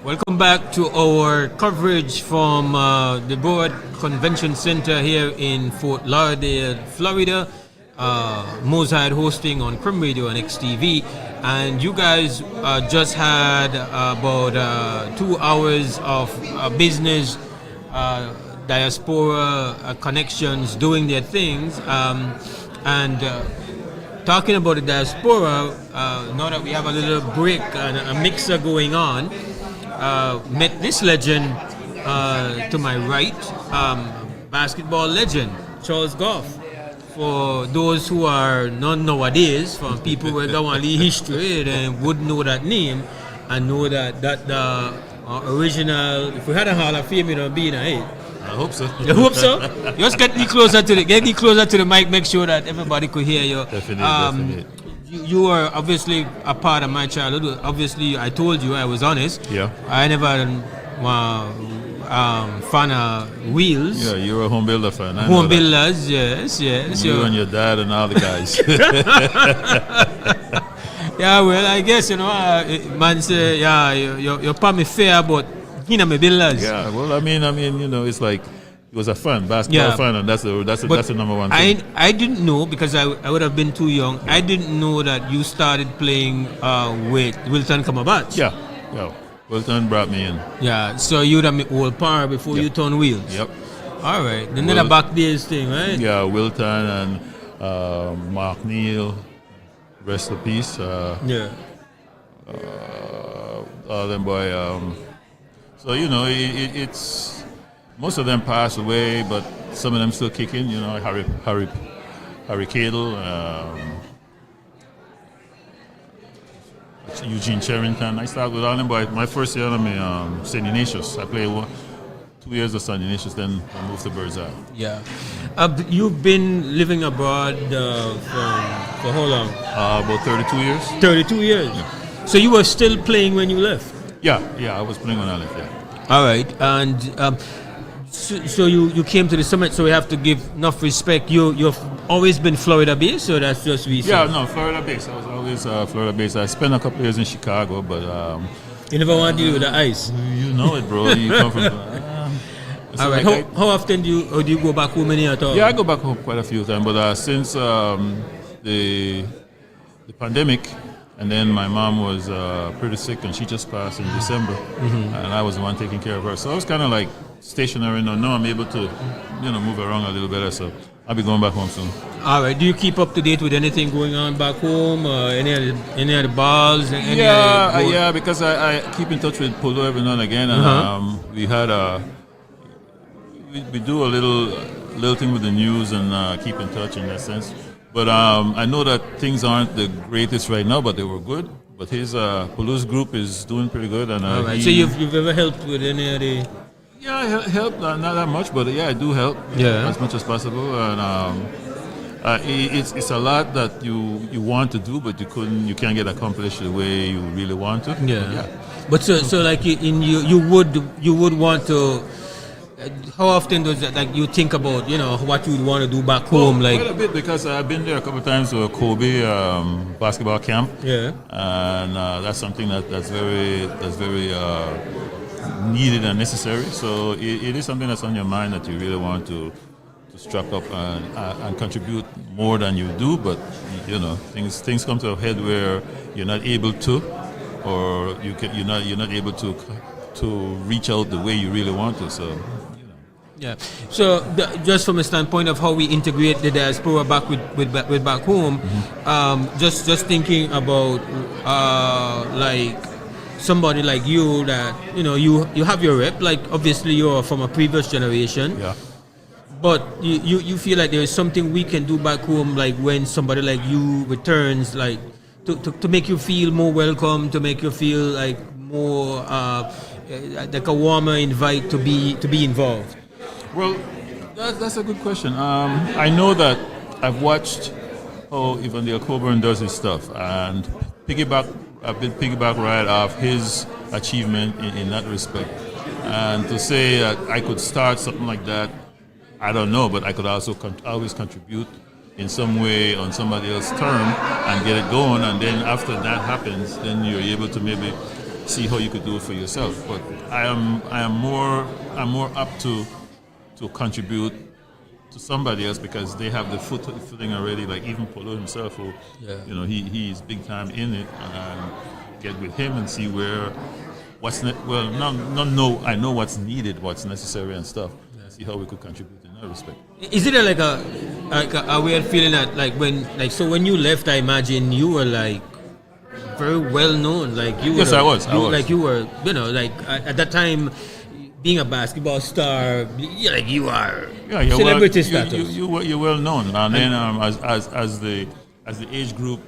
Welcome back to our coverage from the Broward Convention Center here in Fort Lauderdale, Florida. Mosaic hosting on Crim Radio and XTV. And you guys just had about 2 hours of business, diaspora connections doing their things. Talking about the diaspora, now that we have a little break and a mixer going on, met this legend to my right, basketball legend, Charles Goff. for those who are not nowadays, for people who don't want the history, then would know that name and know that the original. If we had a Hall of Fame, it would be in a hit. I hope so. You hope so? Just get me closer to the mic. Make sure that everybody could hear you. Definitely. You were obviously a part of my childhood. Obviously, I told you I was honest. Yeah. I never fan of wheels. Yeah, you're a home builder fan. Home builders, yes. You and your dad and all the guys. Yeah, well, I guess, man say, yeah, you're probably fair, but my builders. Yeah, well, I mean, it's like it was a fun basketball fan, and that's the number one thing. I didn't know, because I would have been too young. I didn't know that you started playing with Wilton Kamabach. Yeah. Wilton brought me in. Yeah, so you'd have been old power before you turn wheels. Yep. All right, then the back days thing, right? Yeah, Wilton and Mark Neal, rest in peace. All them boy. So it's most of them passed away, but some of them still kicking. Harry Cadle, Eugene Cherrington. I started with all them boys. My first year on St. Ignatius. I played 2 years of St. Ignatius, then I moved to Birds Eye. Yeah. You've been living abroad for how long? About 32 years. 32 years. Yeah. So you were still playing when you left? Yeah, I was playing when I left, yeah. All right, and so you came to the summit, so we have to give enough respect. You've always been Florida based, so that's just recent? Yeah, no, Florida based. I was always Florida based. I spent a couple of years in Chicago, but you never want to deal with the ice. You know it, bro. You come from. All right. How often do you go back home at all? Yeah, I go back home quite a few times, but since the pandemic. And then my mom was pretty sick, and she just passed in December, and I was the one taking care of her. So I was kind of like stationary. Now I'm able to, move around a little better. So I'll be going back home soon. All right. Do you keep up to date with anything going on back home? Any of the balls? Yeah, because I keep in touch with Polo every now and again, and we had we do a little thing with the news and keep in touch in that sense. But I know that things aren't the greatest right now, but they were good. But his Bullah Group is doing pretty good. And all right. So you've ever helped with any of the? Yeah, I help not that much, but yeah, I do help. Yeah. As much as possible. And it's a lot that you want to do, but you can't get accomplished the way you really want to. Yeah. But so like you would want to. How often does that, like, you think about, what you would want to do back home? Like quite a bit, because I've been there a couple of times to a Kobe basketball camp. Yeah. And that's something that's very needed and necessary. So it is something that's on your mind that you really want to strap up and contribute more than you do. But things come to a head where you're not able to, or you're not able to reach out the way you really want to. So. Yeah. So just from a standpoint of how we integrate the diaspora back with back home, just thinking about like somebody like you that you have your rep. Like obviously you're from a previous generation. Yeah. But you feel like there is something we can do back home, like when somebody like you returns, like to make you feel more welcome, to make you feel like more like a warmer invite to be involved. Well, that's a good question. I know that I've watched how Ivan Dale Coburn does his stuff, and I've been piggyback right off his achievement in that respect. And to say that I could start something like that, I don't know, but I could also always contribute in some way on somebody else's term and get it going. And then after that happens, then you're able to maybe see how you could do it for yourself. But I am more up to contribute to somebody else because they have the footing already. Like even Polo himself, who he's big time in it, and get with him and see where I know what's needed, what's necessary and stuff. See how we could contribute in that respect. Is it like a weird feeling that when you left, I imagine you were like very well known, like you. Yes, I was. Like you were, at that time. being a basketball star, like you are, you're celebrity well, status. You're well known, and then as the age group,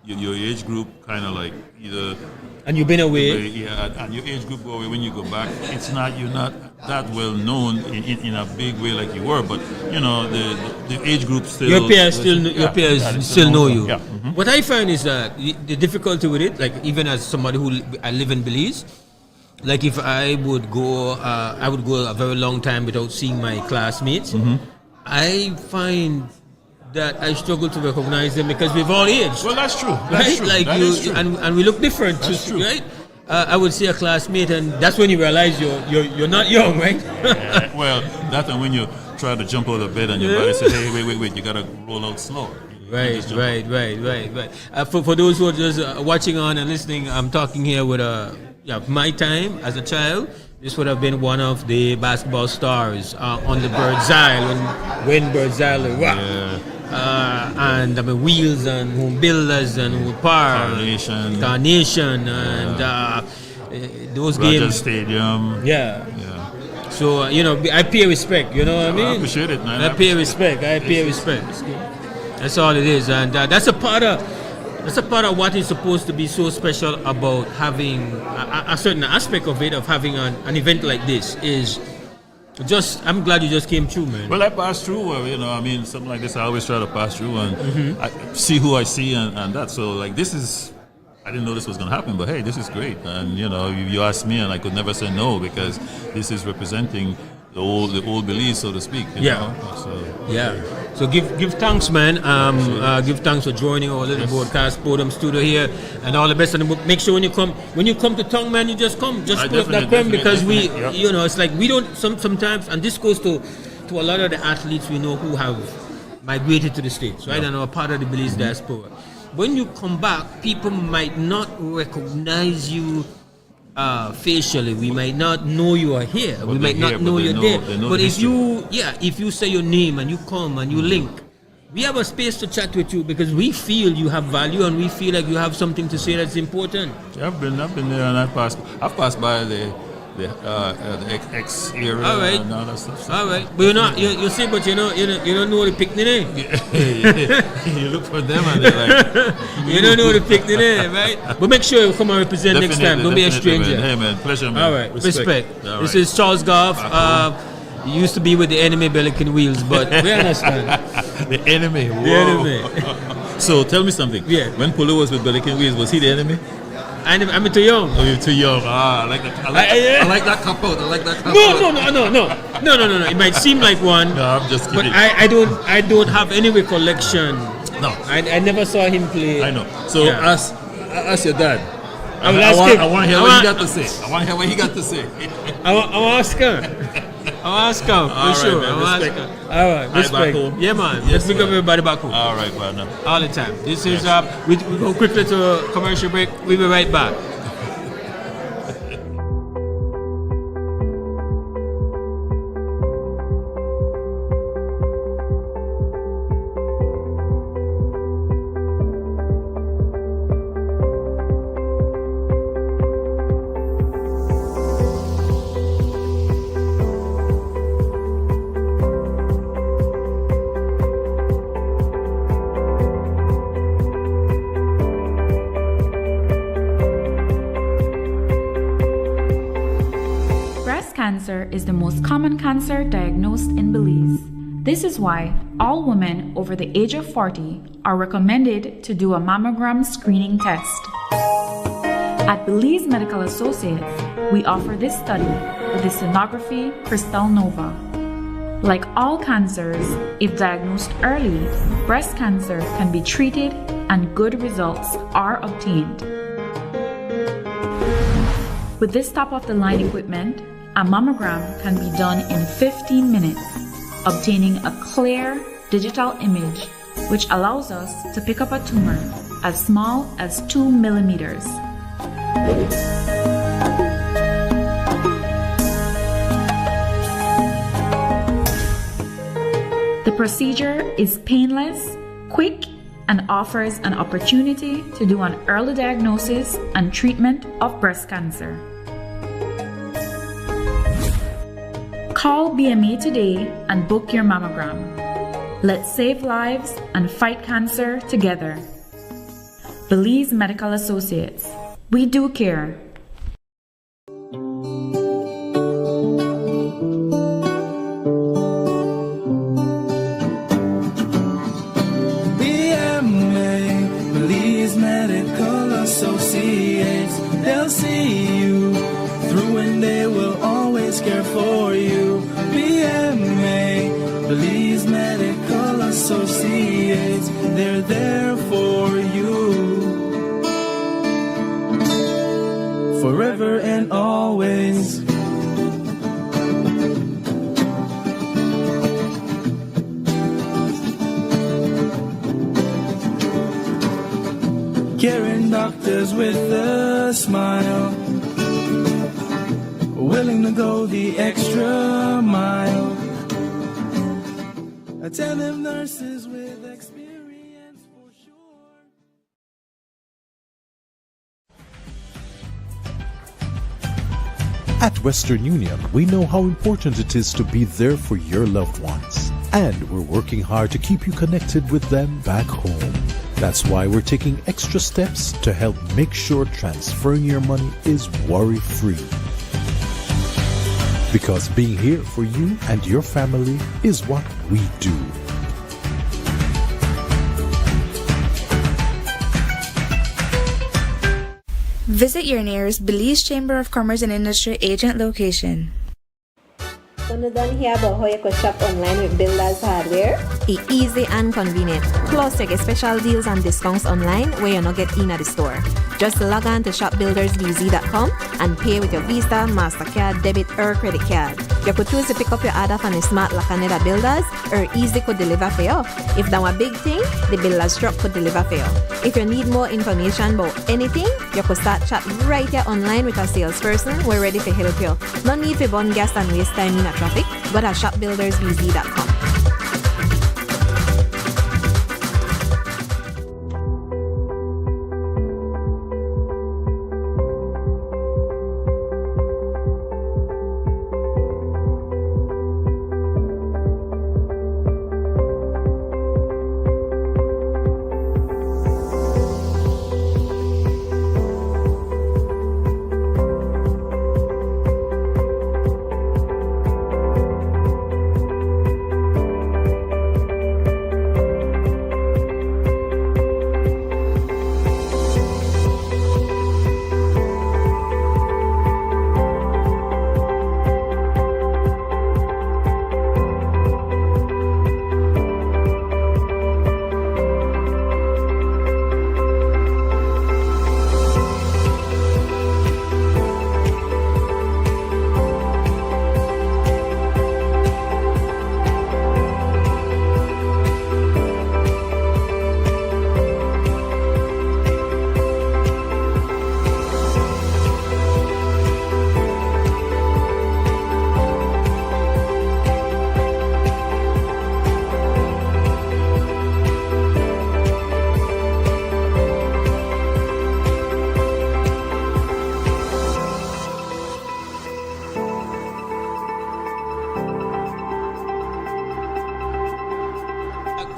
your age group kind of like either. And you've been away. Yeah, and your age group go away. When you go back, you're not that well known in a big way like you were. But you know the age group still. Your peers still know you. Yeah. What I find is that the difficulty with it, like even as somebody I live in Belize, like if I would go a very long time without seeing my classmates. I find that I struggle to recognize them because we've all aged. Well, that's true. Right? Like you, and we look different. That's true. Right? I would see a classmate, and that's when you realize you're not young, right? Well, that's when you try to jump out of bed and your body says, "Hey, wait, you gotta roll out slow." Right. For those who are just watching on and listening, I'm talking here with my time as a child. This would have been one of the basketball stars on the Bird's Eye when Bird's Eye rocked. Yeah. And I mean Wheels and Home Builders and Carnation and those Rogers games. Stadium. Yeah. So I pay respect. You know what I mean? I appreciate it, man. I pay respect. That's all it is, and that's a part of what is supposed to be so special about having a certain aspect of it, of having an event like this is. I'm glad you just came through, man. Well, I passed through. Something like this, I always try to pass through and I see who I see and that. So, like, this is. I didn't know this was going to happen, but hey, this is great. And you asked me, and I could never say no because this is representing the old Belize, so to speak. You know? So give thanks, man. Give thanks for joining our little broadcast podium studio here, and all the best. And make sure when you come to town, man, you just come, just pull up that pen because it's like we don't sometimes, and this goes to a lot of the athletes we know who have migrated to the States, right, and are part of the Belize Diaspora. When you come back, people might not recognize you facially. We might not know you are here. We might not know you're there. But if you say your name and you come and you link, we have a space to chat with you because we feel you have value and we feel like you have something to say that's important. Yeah, I've been there and I've passed by the X era and all that stuff. All right, but you say, but you don't know the picnic name. You look for them and they're like, you don't know the picnic name, right? But make sure you come and represent next time. Don't be a stranger. Man. Hey man, pleasure, man. All right, respect. All right. This is Charles Goff. You used to be with the enemy Pelican Wheels, but we understand. The enemy. Whoa. The enemy. So tell me something. Yeah. When Polo was with Pelican Wheels, was he the enemy? I'm too young. Oh, you're too young. I like that. I like that cop out. No. It might seem like one. No, I'm just kidding. But I don't have any recollection. No. I never saw him play. I know. So ask your dad. I want to hear what he got to say. I want to hear what he got to say. I'll ask him. I'll ask him for sure. Man, I'll ask him. All right, respect. Yeah, man. Let's pick up everybody back home. All right, partner. All the time. This is we go quickly to a commercial break. We'll be right back. Cancer is the most common cancer diagnosed in Belize. This is why all women over the age of 40 are recommended to do a mammogram screening test. At Belize Medical Associates, we offer this study with the sonography Crystal Nova. Like all cancers, if diagnosed early, breast cancer can be treated and good results are obtained. With this top-of-the-line equipment, a mammogram can be done in 15 minutes, obtaining a clear digital image which allows us to pick up a tumor as small as 2 millimeters. The procedure is painless, quick, and offers an opportunity to do an early diagnosis and treatment of breast cancer. Call BMA today and book your mammogram. Let's save lives and fight cancer together. Belize Medical Associates. We do care. BMA, Belize Medical Associates. They'll see you through and they will always care for you. BMA, Belize Medical Associates. They're there for you. Forever and always. Caring doctors with a smile, willing to go the extra mile. Attentive nurses with experience for sure. At Western Union, we know how important it is to be there for your loved ones. And we're working hard to keep you connected with them back home. That's why we're taking extra steps to help make sure transferring your money is worry-free. Because being here for you and your family is what we do. Visit your nearest Belize Chamber of Commerce and Industry agent location. When you done here about how you could shop online with Builders Hardware? It's easy and convenient. Plus, you get special deals and discounts online where you not get in at the store. Just log on to shopbuildersbz.com and pay with your Visa, MasterCard, debit, or credit card. You could choose to pick up your order from the Smart Lacaneda Builders or Easy could deliver for you. If that's a big thing, the Builders truck could deliver for you. If you need more information about anything, you could start chat right here online with a salesperson. We're ready to help you. No need to burn gas and waste time in a traffic. Go to shopbuildersbz.com.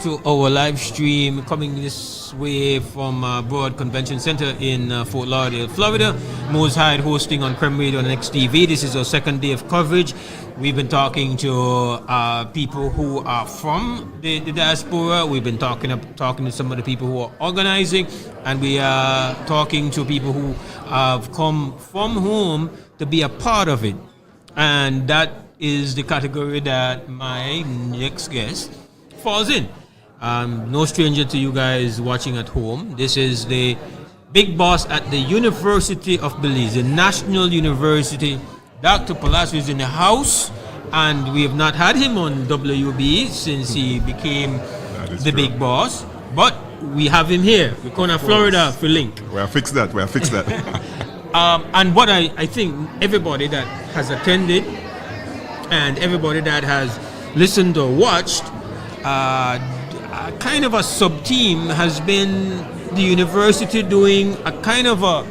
To our live stream coming this way from Broward Convention Center in Fort Lauderdale, Florida. Mose Hyde hosting on Creme Radio and XTV. This is our second day of coverage. We've been talking to people who are from the diaspora. We've been talking to some of the people who are organizing, and we are talking to people who have come from home to be a part of it. And that is the category that my next guest falls in. No stranger to you guys watching at home. This is the big boss at the University of Belize, the National University. Dr. Palacio is in the house, and we have not had him on WB since he became the big boss. But we have him here. We're going to Florida for link. We'll fix that. And what I think everybody that has attended and everybody that has listened or watched, kind of a sub-team has been the university doing a kind of a...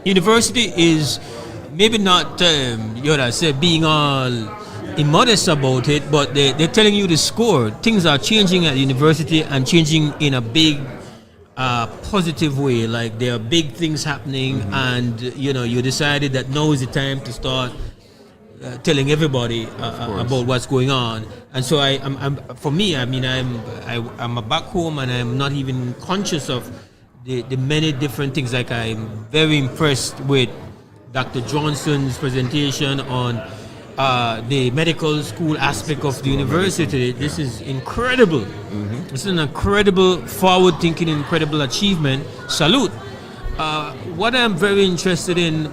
University is maybe not, being all immodest about it, but they're telling you the score. Things are changing at the university and changing in a big positive way. Like there are big things happening, and you decided that now is the time to start telling everybody about what's going on. And so I'm back home and I'm not even conscious of the many different things. Like I'm very impressed with Dr. Johnson's presentation on the medical school aspect of the university. This is incredible. This is an incredible forward-thinking, incredible achievement. Salute. What I'm very interested in,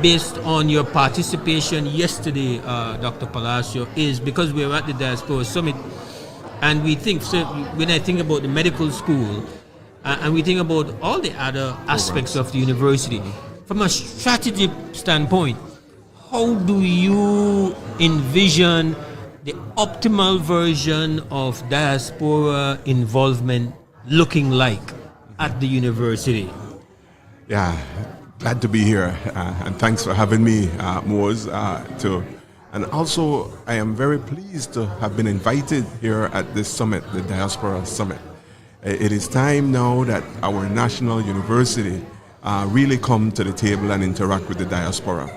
based on your participation yesterday, Dr. Palacio, is because we were at the Diaspora Summit, and we think, so when I think about the medical school, and we think about all the other aspects of the university, from a strategy standpoint, how do you envision the optimal version of diaspora involvement looking like at the university? Yeah, glad to be here, and thanks for having me, Moz. And also, I am very pleased to have been invited here at this summit, the Diaspora Summit. It is time now that our national university really come to the table and interact with the diaspora.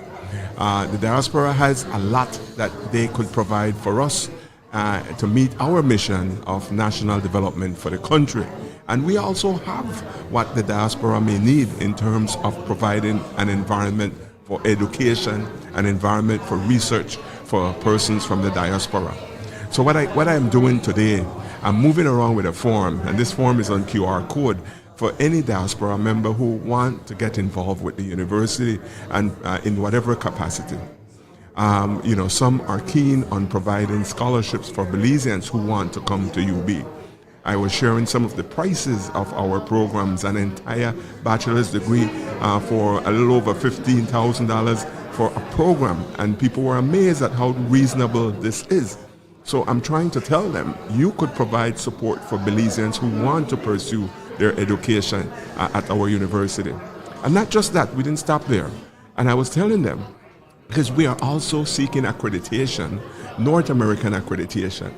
The diaspora has a lot that they could provide for us to meet our mission of national development for the country. And we also have what the diaspora may need in terms of providing an environment for education, an environment for research for persons from the diaspora. So what I am doing today, I'm moving around with a form, and this form is on QR code for any diaspora member who want to get involved with the university and in whatever capacity. Some are keen on providing scholarships for Belizeans who want to come to UB. I was sharing some of the prices of our programs, an entire bachelor's degree for a little over $15,000 for a program, and people were amazed at how reasonable this is. So I'm trying to tell them, you could provide support for Belizeans who want to pursue their education at our university. And not just that, we didn't stop there. And I was telling them, because we are also seeking accreditation, North American accreditation.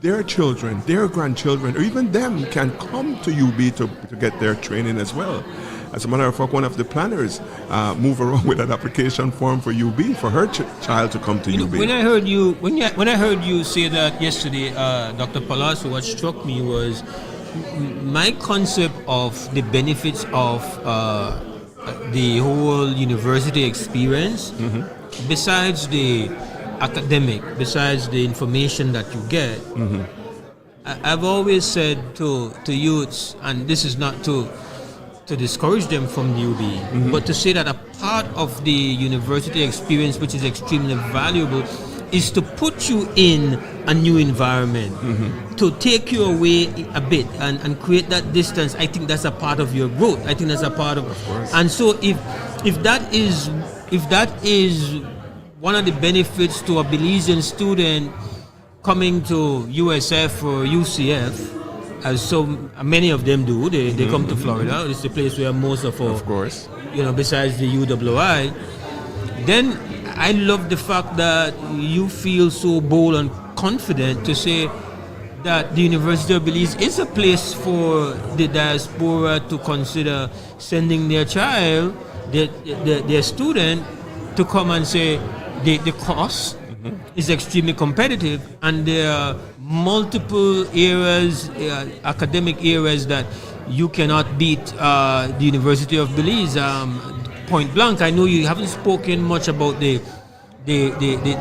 Their children, their grandchildren, or even them can come to UB to get their training as well. As a matter of fact, one of the planners moved around with an application form for UB for her child to come to UB. When I heard you say that yesterday, Dr. Palacio, what struck me was my concept of the benefits of the whole university experience, besides the academic, besides the information that you get. I've always said to youths, and this is not to discourage them from the UB, but to say that a part of the university experience, which is extremely valuable, is to put you in a new environment, to take you away a bit and create that distance. I think that's a part of your growth. I think that's a part of course. And so if that is one of the benefits to a Belizean student coming to USF or UCF, as so many of them do, they come to Florida. It's the place where most of course, besides the UWI. Then I love the fact that you feel so bold and confident to say that the University of Belize is a place for the diaspora to consider sending their child, their student, to come and say the cost is extremely competitive, and there are multiple areas, academic areas, that you cannot beat the University of Belize. Point blank, I know you haven't spoken much about the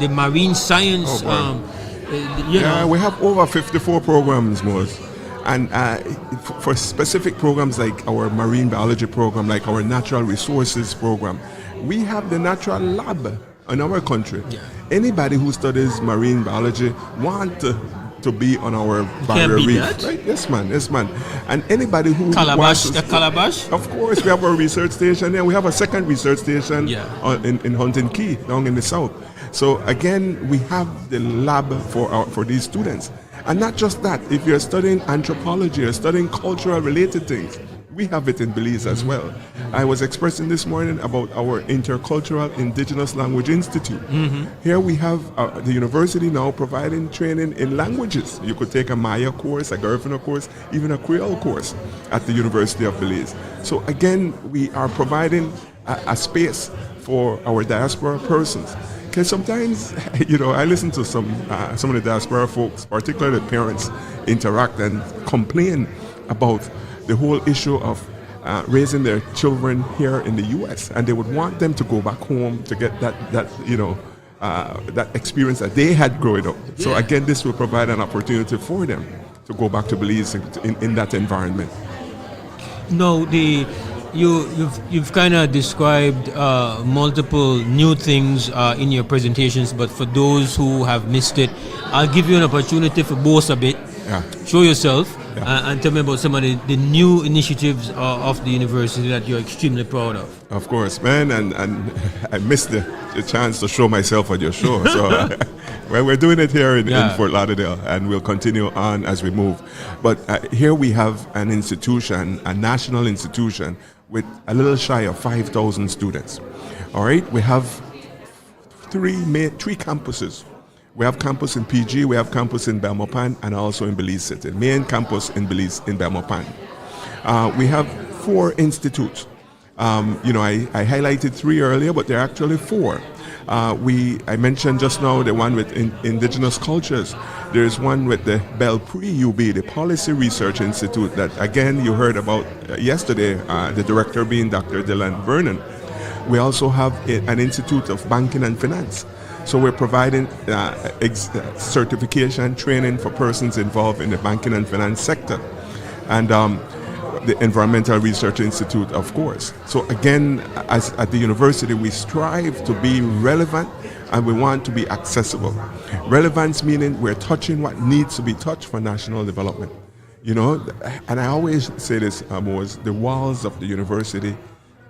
marine science. We have over 54 programs, most. And for specific programs like our marine biology program, like our natural resources program, we have the natural lab in our country. Anybody who studies marine biology want to be on our barrier reef, right? Yes, man. And anybody who Calabash, Calabash. Of course, we have our research station there. We have a second research station in Hunting Key, down in the south. So again, we have the lab for these students, and not just that. If you're studying anthropology or studying cultural related things, we have it in Belize as well. I was expressing this morning about our Intercultural Indigenous Language Institute. Here we have the university now providing training in languages. You could take a Maya course, a Garifuna course, even a Creole course at the University of Belize. So again, we are providing a space for our diaspora persons. Because sometimes, I listen to some of the diaspora folks, particularly parents, interact and complain about the whole issue of raising their children here in the U.S. and they would want them to go back home to get that experience that they had growing up. Yeah. So again, this will provide an opportunity for them to go back to Belize in that environment. No, you've kind of described multiple new things in your presentations, but for those who have missed it, I'll give you an opportunity to boast a bit. Yeah. Show yourself and tell me about some of the new initiatives of the university that you're extremely proud of. Of course, man, and I missed the chance to show myself at your show. So well, we're doing it here in Fort Lauderdale, and we'll continue on as we move. But here we have an institution, a national institution, with a little shy of 5,000 students. All right, we have three campuses. We have campus in PG, we have campus in Belmopan, and also in Belize City. Main campus in Belize, in Belmopan. We have 4 institutes. I highlighted 3 earlier, but there are actually 4. I mentioned just now the one with indigenous cultures. There's one with the Belpre UB, the Policy Research Institute, that again you heard about yesterday, the director being Dr. Dylan Vernon. We also have an Institute of Banking and Finance. So we're providing certification training for persons involved in the banking and finance sector. And the Environmental Research Institute, of course. So again, at the university, we strive to be relevant and we want to be accessible. Relevance meaning we're touching what needs to be touched for national development. And I always say this, Amos, the walls of the university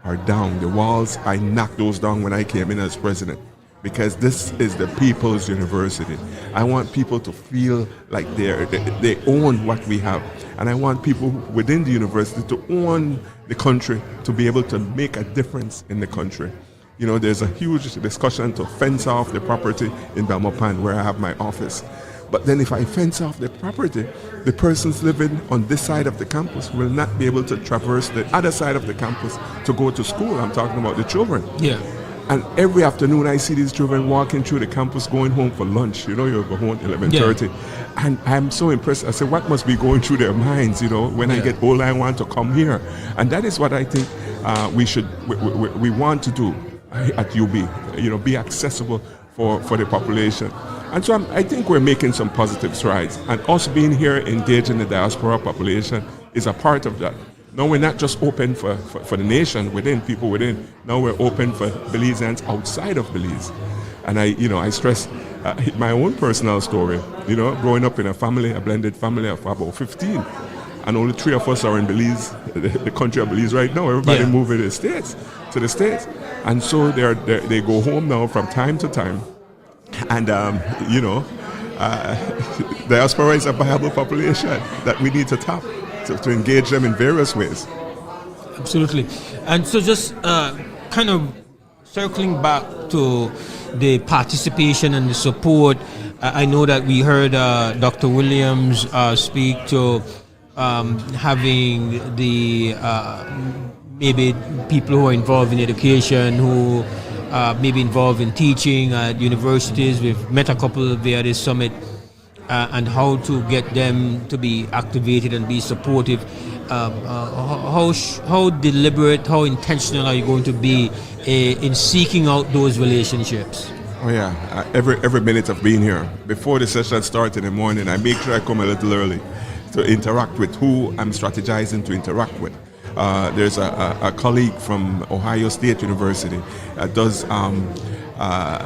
are down. The walls, I knocked those down when I came in as president, because this is the people's university. I want people to feel like they own what we have. And I want people within the university to own the country, to be able to make a difference in the country. There's a huge discussion to fence off the property in Belmopan, where I have my office. But then if I fence off the property, the persons living on this side of the campus will not be able to traverse the other side of the campus to go to school. I'm talking about the children. Yeah. And every afternoon I see these children walking through the campus going home for lunch. You go home at 11:30. Yeah. And I'm so impressed. I said, what must be going through their minds, when I get older, I want to come here. And that is what I think we want to do at UB, be accessible for the population. And so I think we're making some positive strides. And us being here engaging the diaspora population is a part of that. Now we're not just open for the nation within, people within. Now we're open for Belizeans outside of Belize. And I stress my own personal story, growing up in a blended family of about 15. And only 3 of us are in Belize, the country of Belize right now. Everybody moved to the States. And so they go home now from time to time. And, diaspora is a viable population that we need to tap. To engage them in various ways. Absolutely. And so just kind of circling back to the participation and the support, I know that we heard Dr. Williams speak to having the maybe people who are involved in education, who may be involved in teaching at universities. We've met a couple via this summit. And how to get them to be activated and be supportive. How deliberate, how intentional are you going to be in seeking out those relationships? Oh yeah, every minute of being here. Before the session starts in the morning, I make sure I come a little early to interact with who I'm strategizing to interact with. There's a colleague from Ohio State University that does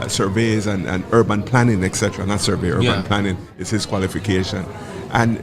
surveys and urban planning, etc. Not survey, urban planning is his qualification. And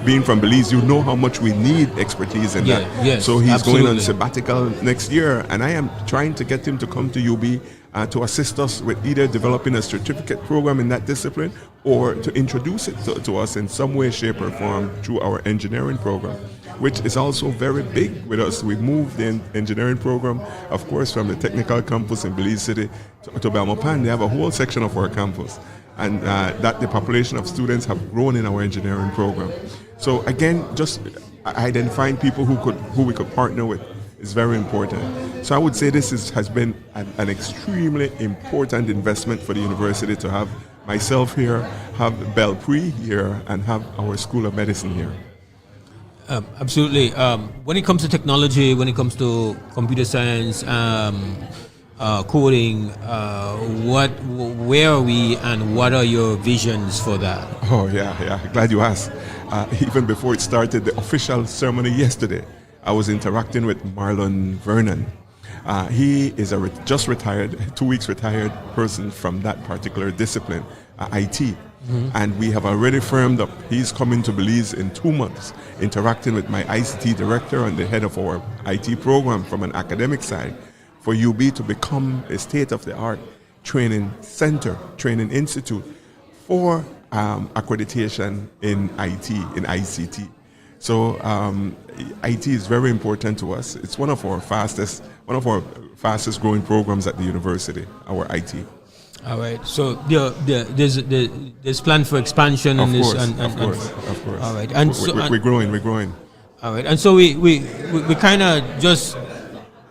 being from Belize, how much we need expertise in that. Yes, so he's absolutely. going on sabbatical next year, and I am trying to get him to come to UB to assist us with either developing a certificate program in that discipline or to introduce it to us in some way, shape, or form through our engineering program, which is also very big with us. We've moved the engineering program, of course, from the technical campus in Belize City to Belmopan. They have a whole section of our campus, and that the population of students have grown in our engineering program. So again, just identifying people who we could partner with is very important. So I would say this has been an extremely important investment for the university to have myself here, have Belpre here, and have our School of Medicine here. Absolutely. When it comes to technology, when it comes to computer science, coding, where are we, and what are your visions for that? Oh yeah. Glad you asked. Even before it started, the official ceremony yesterday, I was interacting with Marlon Vernon. He is a just retired, 2 weeks retired person from that particular discipline, IT. Mm-hmm. And we have already firmed up. He's coming to Belize in 2 months, interacting with my ICT director and the head of our IT program from an academic side for UB to become a state-of-the-art training center, training institute for accreditation in IT, in ICT. So IT is very important to us. It's one of our fastest growing programs at the university, our IT. All right. So there's plan for expansion in this, of course. All right. And we're growing. All right. And so we kind of just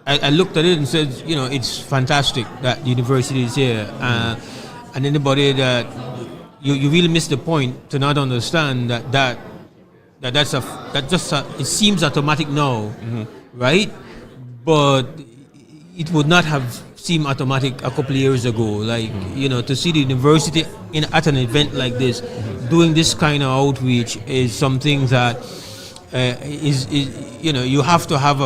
I looked at it and said, it's fantastic that the university is here, and anybody that you really missed the point to not understand that it seems automatic now, mm-hmm. right? But it would not have seemed automatic a couple of years ago. Like, mm-hmm. To see the university at an event like this, mm-hmm. doing this kind of outreach is something that is you have to have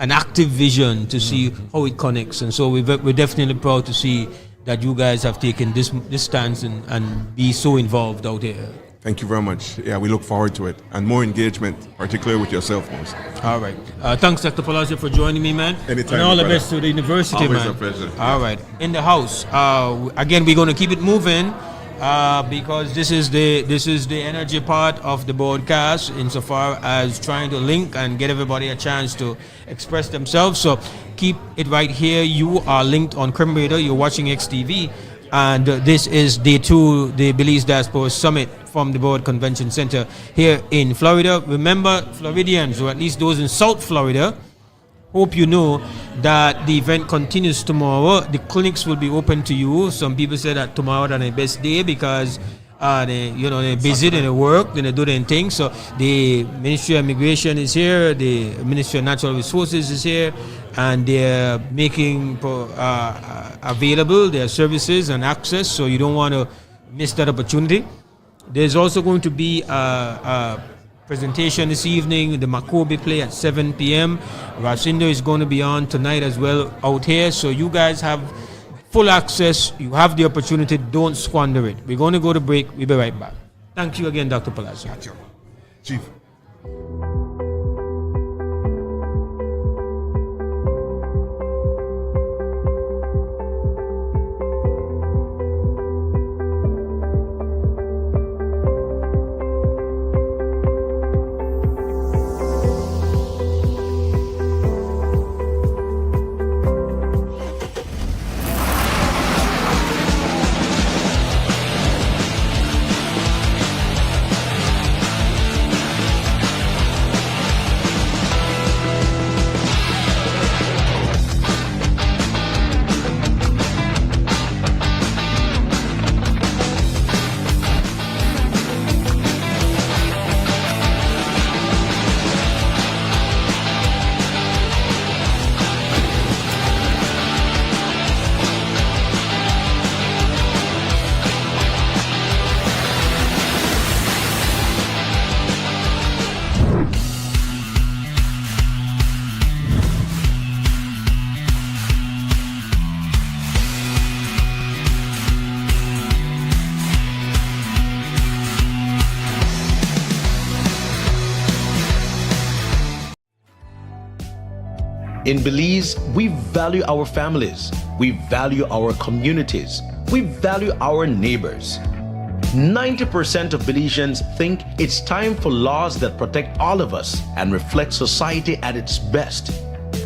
an active vision to see mm-hmm. how it connects. And so we're definitely proud to see that you guys have taken this stance and be so involved out here. Thank you very much. Yeah, we look forward to it. And more engagement, particularly with yourself, most. All right. Thanks, Dr. Palazzo, for joining me, man. Anytime. And all the best to the university, Always man. A pleasure. All right. In the house. Again, we're going to keep it moving because this is the energy part of the broadcast insofar as trying to link and get everybody a chance to express themselves. So keep it right here. You are linked on Creme Radar. You're watching XTV. And this is day 2, the Belize Diaspora Summit from the Broward Convention Center here in Florida. Remember, Floridians, or at least those in South Florida, hope you know that the event continues tomorrow. The clinics will be open to you. Some people say that tomorrow is the best day because they're busy, they work, they do their thing. So the Ministry of Immigration is here, the Ministry of Natural Resources is here, and they're making available their services and access, so you don't want to miss that opportunity. There's also going to be a presentation this evening, the Makobi play at 7 p.m. Racindo is going to be on tonight as well out here, so you guys have full access. You have the opportunity. Don't squander it. We're going to go to break. We'll be right back. Thank you again, Dr. Palazzo. Chief. In Belize, we value our families, we value our communities, we value our neighbors. 90% of Belizeans think it's time for laws that protect all of us and reflect society at its best.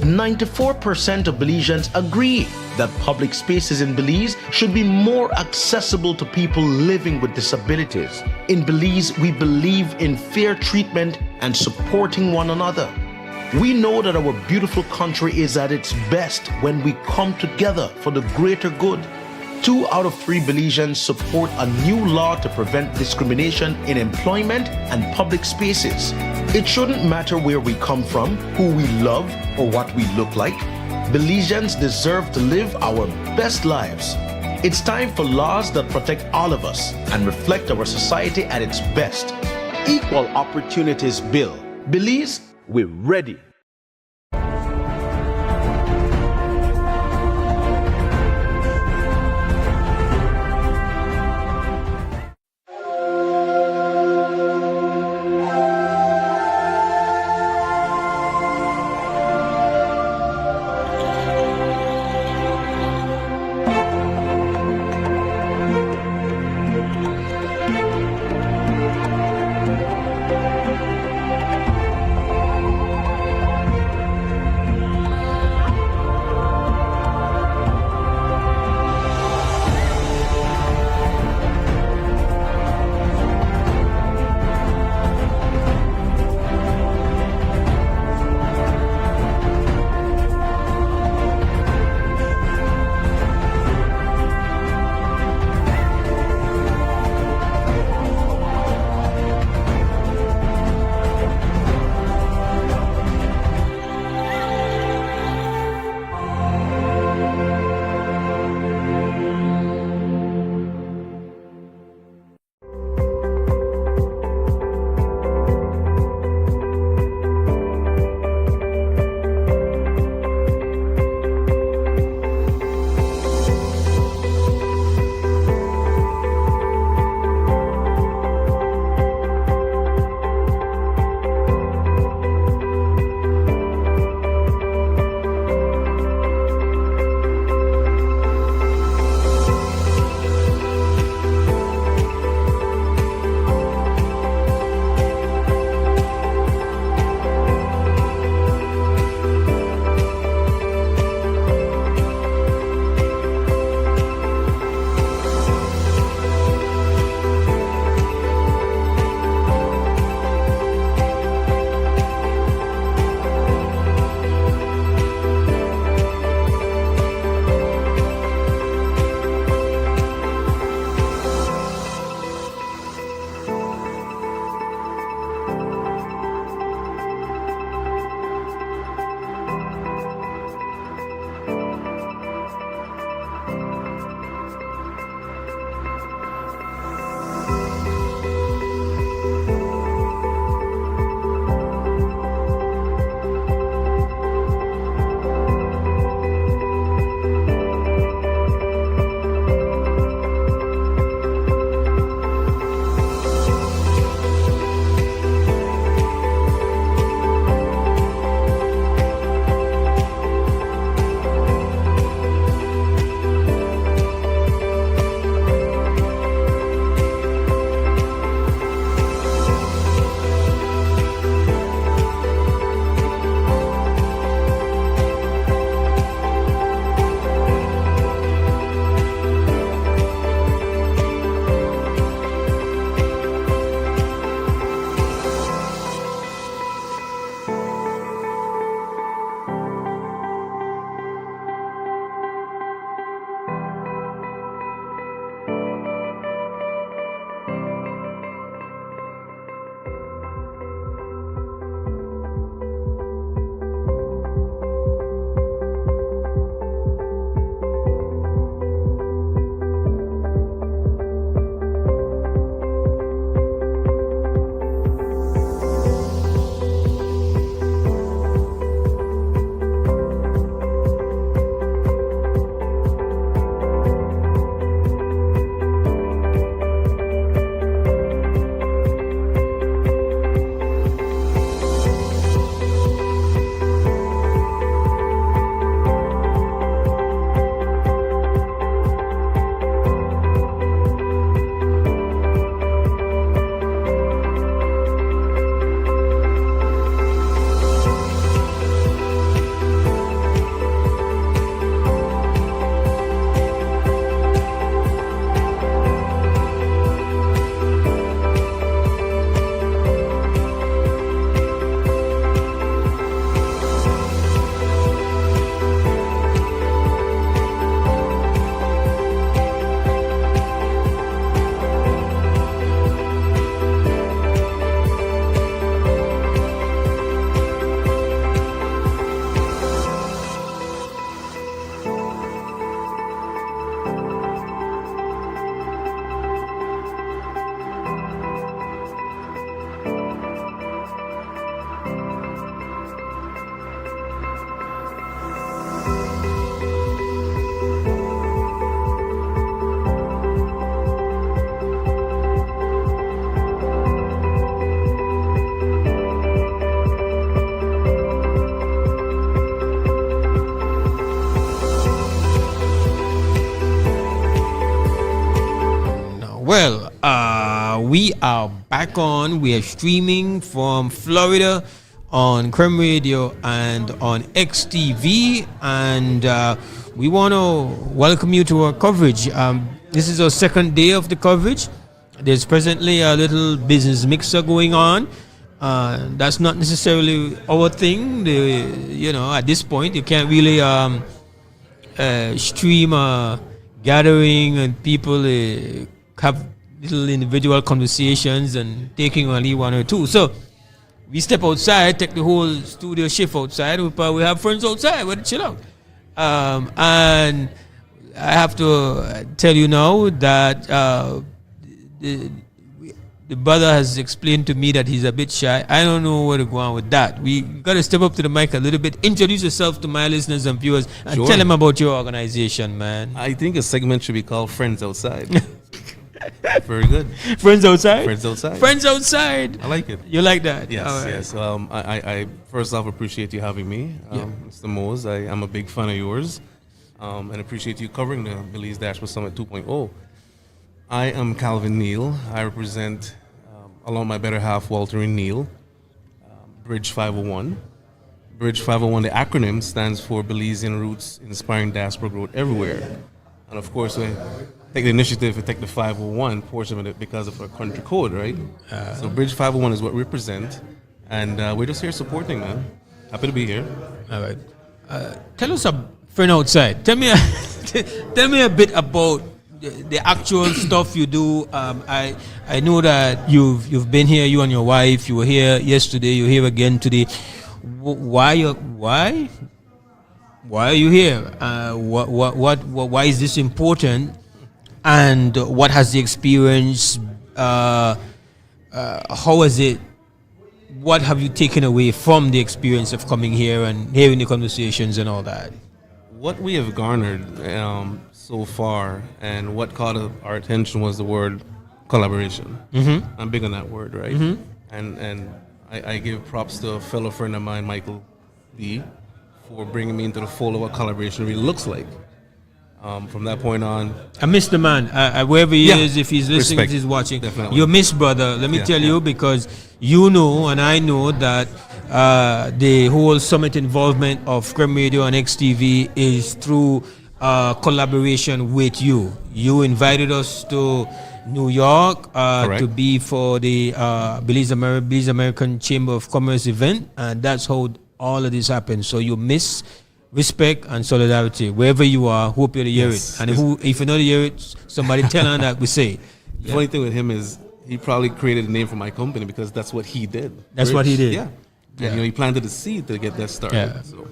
94% of Belizeans agree that public spaces in Belize should be more accessible to people living with disabilities. In Belize, we believe in fair treatment and supporting one another. We know that our beautiful country is at its best when we come together for the greater good. 2 out of 3 Belizeans support a new law to prevent discrimination in employment and public spaces. It shouldn't matter where we come from, who we love, or what we look like. Belizeans deserve to live our best lives. It's time for laws that protect all of us and reflect our society at its best. Equal Opportunities Bill. Belize, we're ready. We are back on. We are streaming from Florida on Creme Radio and on XTV, and we want to welcome you to our coverage. This is our second day of the coverage. There's presently a little business mixer going on. That's not necessarily our thing. At this point, you can't really stream a gathering and people have little individual conversations and taking only one or two. So we step outside, take the whole studio shift outside. We have friends outside. We're chill out. And I have to tell you now that the brother has explained to me that he's a bit shy. I don't know where to go on with that. We got to step up to the mic a little bit. Introduce yourself to my listeners and viewers and tell them about your organization, man. I think a segment should be called Friends Outside. Very good. Friends Outside? Friends Outside. Friends Outside. I like it. You like that? Yes, right. yes. I first off appreciate you having me, Mr. Mose. I am a big fan of yours and appreciate you covering the Belize Diaspora Summit 2.0. I am Calvin Neal. I represent, along my better half, Walter and Neal, Bridge 501. Bridge 501, the acronym stands for Belizean Roots Inspiring Diaspora Growth Everywhere. And of course, we take the initiative to take the 501 portion of it because of our country code, right? So Bridge 501 is what we represent, and we're just here supporting, man. Happy to be here. All right. Tell us a friend outside. Tell me a bit about the actual stuff you do. I know that you've been here, you and your wife. You were here yesterday. You're here again today. Why are you here? Why is this important? And what has the experience? How is it? What have you taken away from the experience of coming here and hearing the conversations and all that? What we have garnered so far, and what caught our attention was the word collaboration. Mm-hmm. I'm big on that word, right? Mm-hmm. And I give props to a fellow friend of mine, Michael D, for bringing me into the fold of what collaboration really looks like. From that point on, I miss the man. Wherever he is, if he's listening, if he's watching, definitely. You miss brother. Let me tell you, because you know and I know that the whole summit involvement of Creme Radio and XTV is through collaboration with you. You invited us to New York to be for the Belize American Chamber of Commerce event, and that's how all of this happened. So you miss respect and solidarity wherever you are. Hope you hear it, and if you not hear it, somebody tell her that we say. The funny thing with him is he probably created a name for my company because that's what he did. That's what he did. Yeah. And, he planted the seed to get that started. Yeah. So,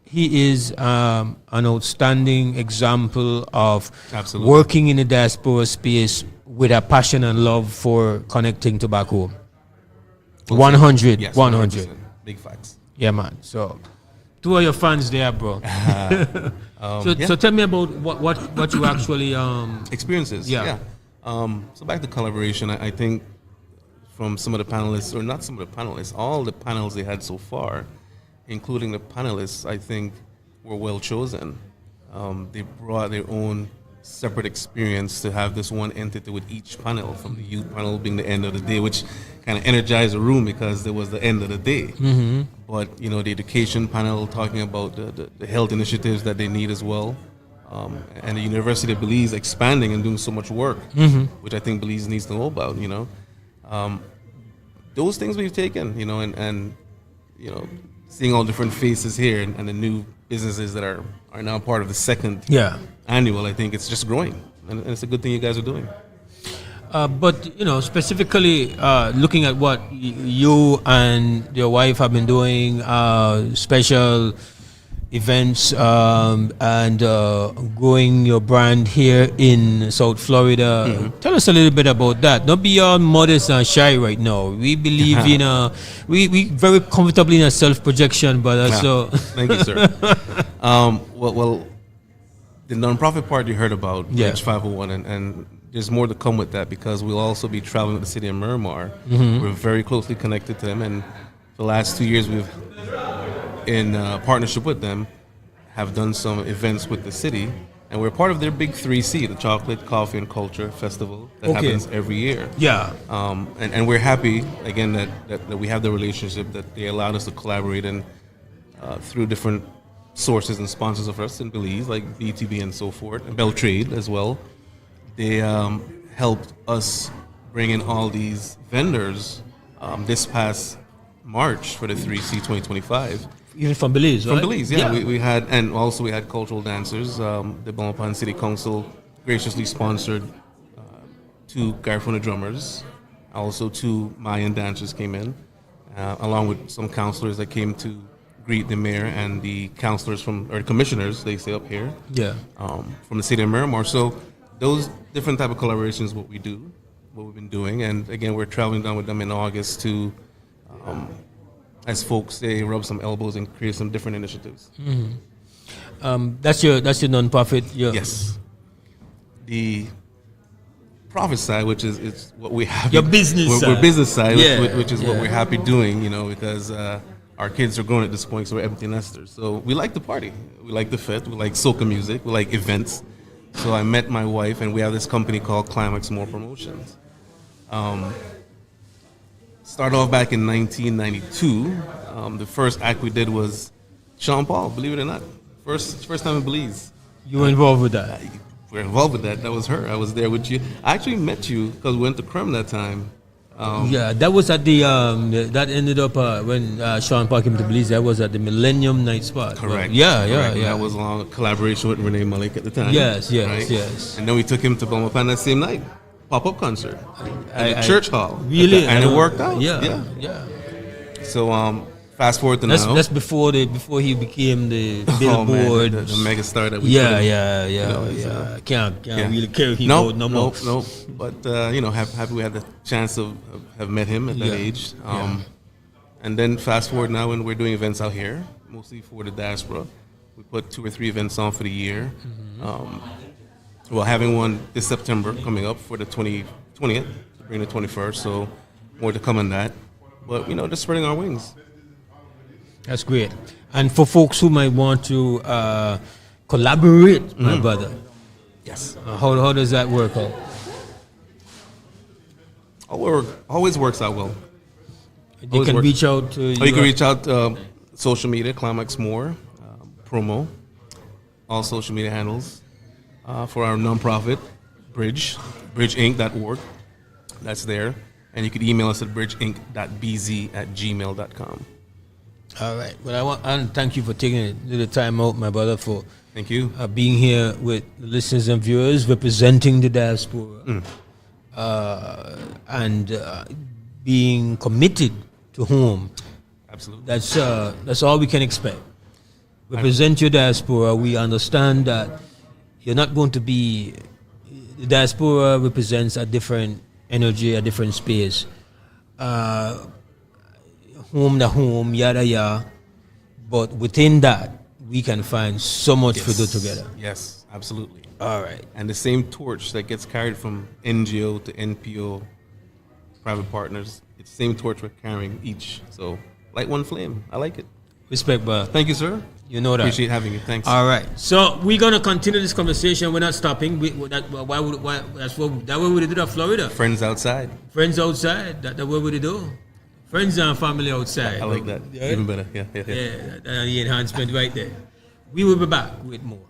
He is an outstanding example of Absolutely. working in the diaspora space with a passion and love for connecting to back home. 100. Yes, 100. 100%. Big facts. Yeah, man. So, two of your fans there, bro. So tell me about what you actually experiences. Yeah. So back to collaboration. I think from some of the panelists, or not some of the panelists, all the panels they had so far, including the panelists, I think were well chosen. They brought their own separate experience to have this one entity with each panel, from the youth panel being the end of the day, which kind of energized the room because it was the end of the day. Mm-hmm. But, the education panel talking about the health initiatives that they need as well. And the University of Belize expanding and doing so much work, which I think Belize needs to know about, Those things we've taken, and seeing all different faces here and the new businesses that are now part of the second annual, I think it's just growing. And it's a good thing you guys are doing. But, specifically looking at what you and your wife have been doing, special events and growing your brand here in South Florida. Mm-hmm. Tell us a little bit about that. Don't be all modest and shy right now. We believe in we very comfortably in a self-projection, brother. So thank you, sir. Well, the nonprofit part you heard about, Bridge 501, and there's more to come with that because we'll also be traveling with the city of Miramar. Mm-hmm. We're very closely connected to them, and for the last 2 years we've, in partnership with them, have done some events with the city And we're part of their big 3C, the Chocolate, Coffee, and Culture Festival that happens every year. Yeah. And we're happy, again, that we have the relationship that they allowed us to collaborate and through different sources and sponsors of us in Belize, like BTB and so forth, and Beltrade as well. They helped us bring in all these vendors this past March for the 3C 2025. Even from Belize, right? From Belize, yeah. We had, and also we had cultural dancers. The Belmopan City Council graciously sponsored 2 Garifuna drummers. Also 2 Mayan dancers came in, along with some counselors that came to greet the mayor and the counselors or commissioners, they say up here. Yeah. From the city of Miramar. So those different type of collaborations, what we've been doing. And again, we're traveling down with them in August to, as folks say, rub some elbows and create some different initiatives. Mm-hmm. That's your nonprofit. Yes. The profit side, which is what we have. Your business side. We're business side, which is what Yeah. we're happy doing, because our kids are grown at this point, so we're empty nesters. So we like the party. We like the fit. We like soca music. We like events. So I met my wife, and we have this company called Climax More Promotions. Started off back in 1992. The first act we did was Sean Paul, believe it or not. First time in Belize. You were involved with that? We're involved with that. That was her. I was there with you. I actually met you because we went to Creme that time. Yeah, that was at the that ended up when Sean Paul came to Belize. That was at the Millennium Night Spot. Correct. Yeah. That was a collaboration with Renee Malik at the time. Yes. Right? And then we took him to Belmopan that same night, pop-up concert at the church hall. Really? And it worked out. Yeah. So fast forward to now. That's before he became the Billboard, the mega star that we. Yeah. Can't really care if he no more. No. But happy we had the chance of have met him at that age. And then fast forward now, when we're doing events out here, mostly for the diaspora. We put 2 or 3 events on for the year. Well, having one this September coming up for the 20th to bring the 21st. So more to come on that. But just spreading our wings. That's great. And for folks who might want to collaborate, my brother. Yes. How does that work out? Always works out well. You can reach out to you can reach out social media, Climax More, promo, all social media handles for our nonprofit, bridgeinc.org. That's there. And you can email us at bridgeinc.bz@gmail.com. All right. Well, and thank you for taking the time out, my brother, for thank you being here with the listeners and viewers, representing the diaspora, and being committed to home. Absolutely. That's all we can expect. Represent your diaspora. We understand that you're not going to be. The diaspora represents a different energy, a different space. Home to home, yada yada. But within that, we can find so much to do together. Yes, absolutely. All right. And the same torch that gets carried from NGO to NPO, private partners, it's the same torch we're carrying each. So, light one flame. I like it. Respect, brother. Thank you, sir. You know that. Appreciate having you. Thanks. All right. So we're gonna continue this conversation. We're not stopping. That's what we did at Florida. Friends outside. Friends outside. That's what we do. Friends and family outside. I like that. Yeah. Even better. Yeah. That's the enhancement right there. We will be back with more.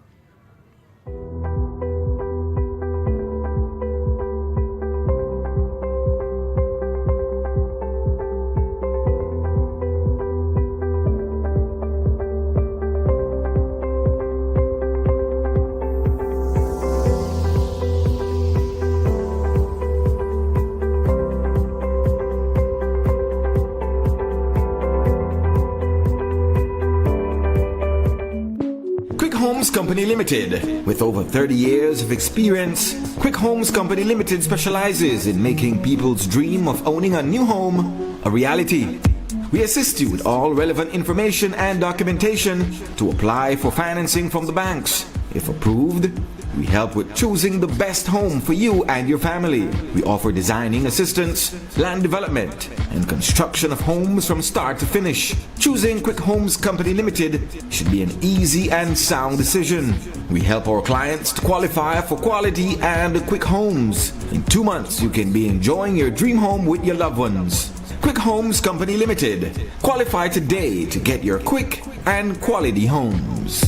Company Limited. With over 30 years of experience, Quick Homes Company Limited specializes in making people's dream of owning a new home a reality. We assist you with all relevant information and documentation to apply for financing from the banks. If approved, We help with choosing the best home for you and your family. We offer designing assistance, land development, and construction of homes from start to finish. Choosing Quick Homes Company Limited should be an easy and sound decision. We help our clients to qualify for quality and quick homes. In 2 months, you can be enjoying your dream home with your loved ones. Quick Homes Company Limited. Qualify today to get your quick and quality homes.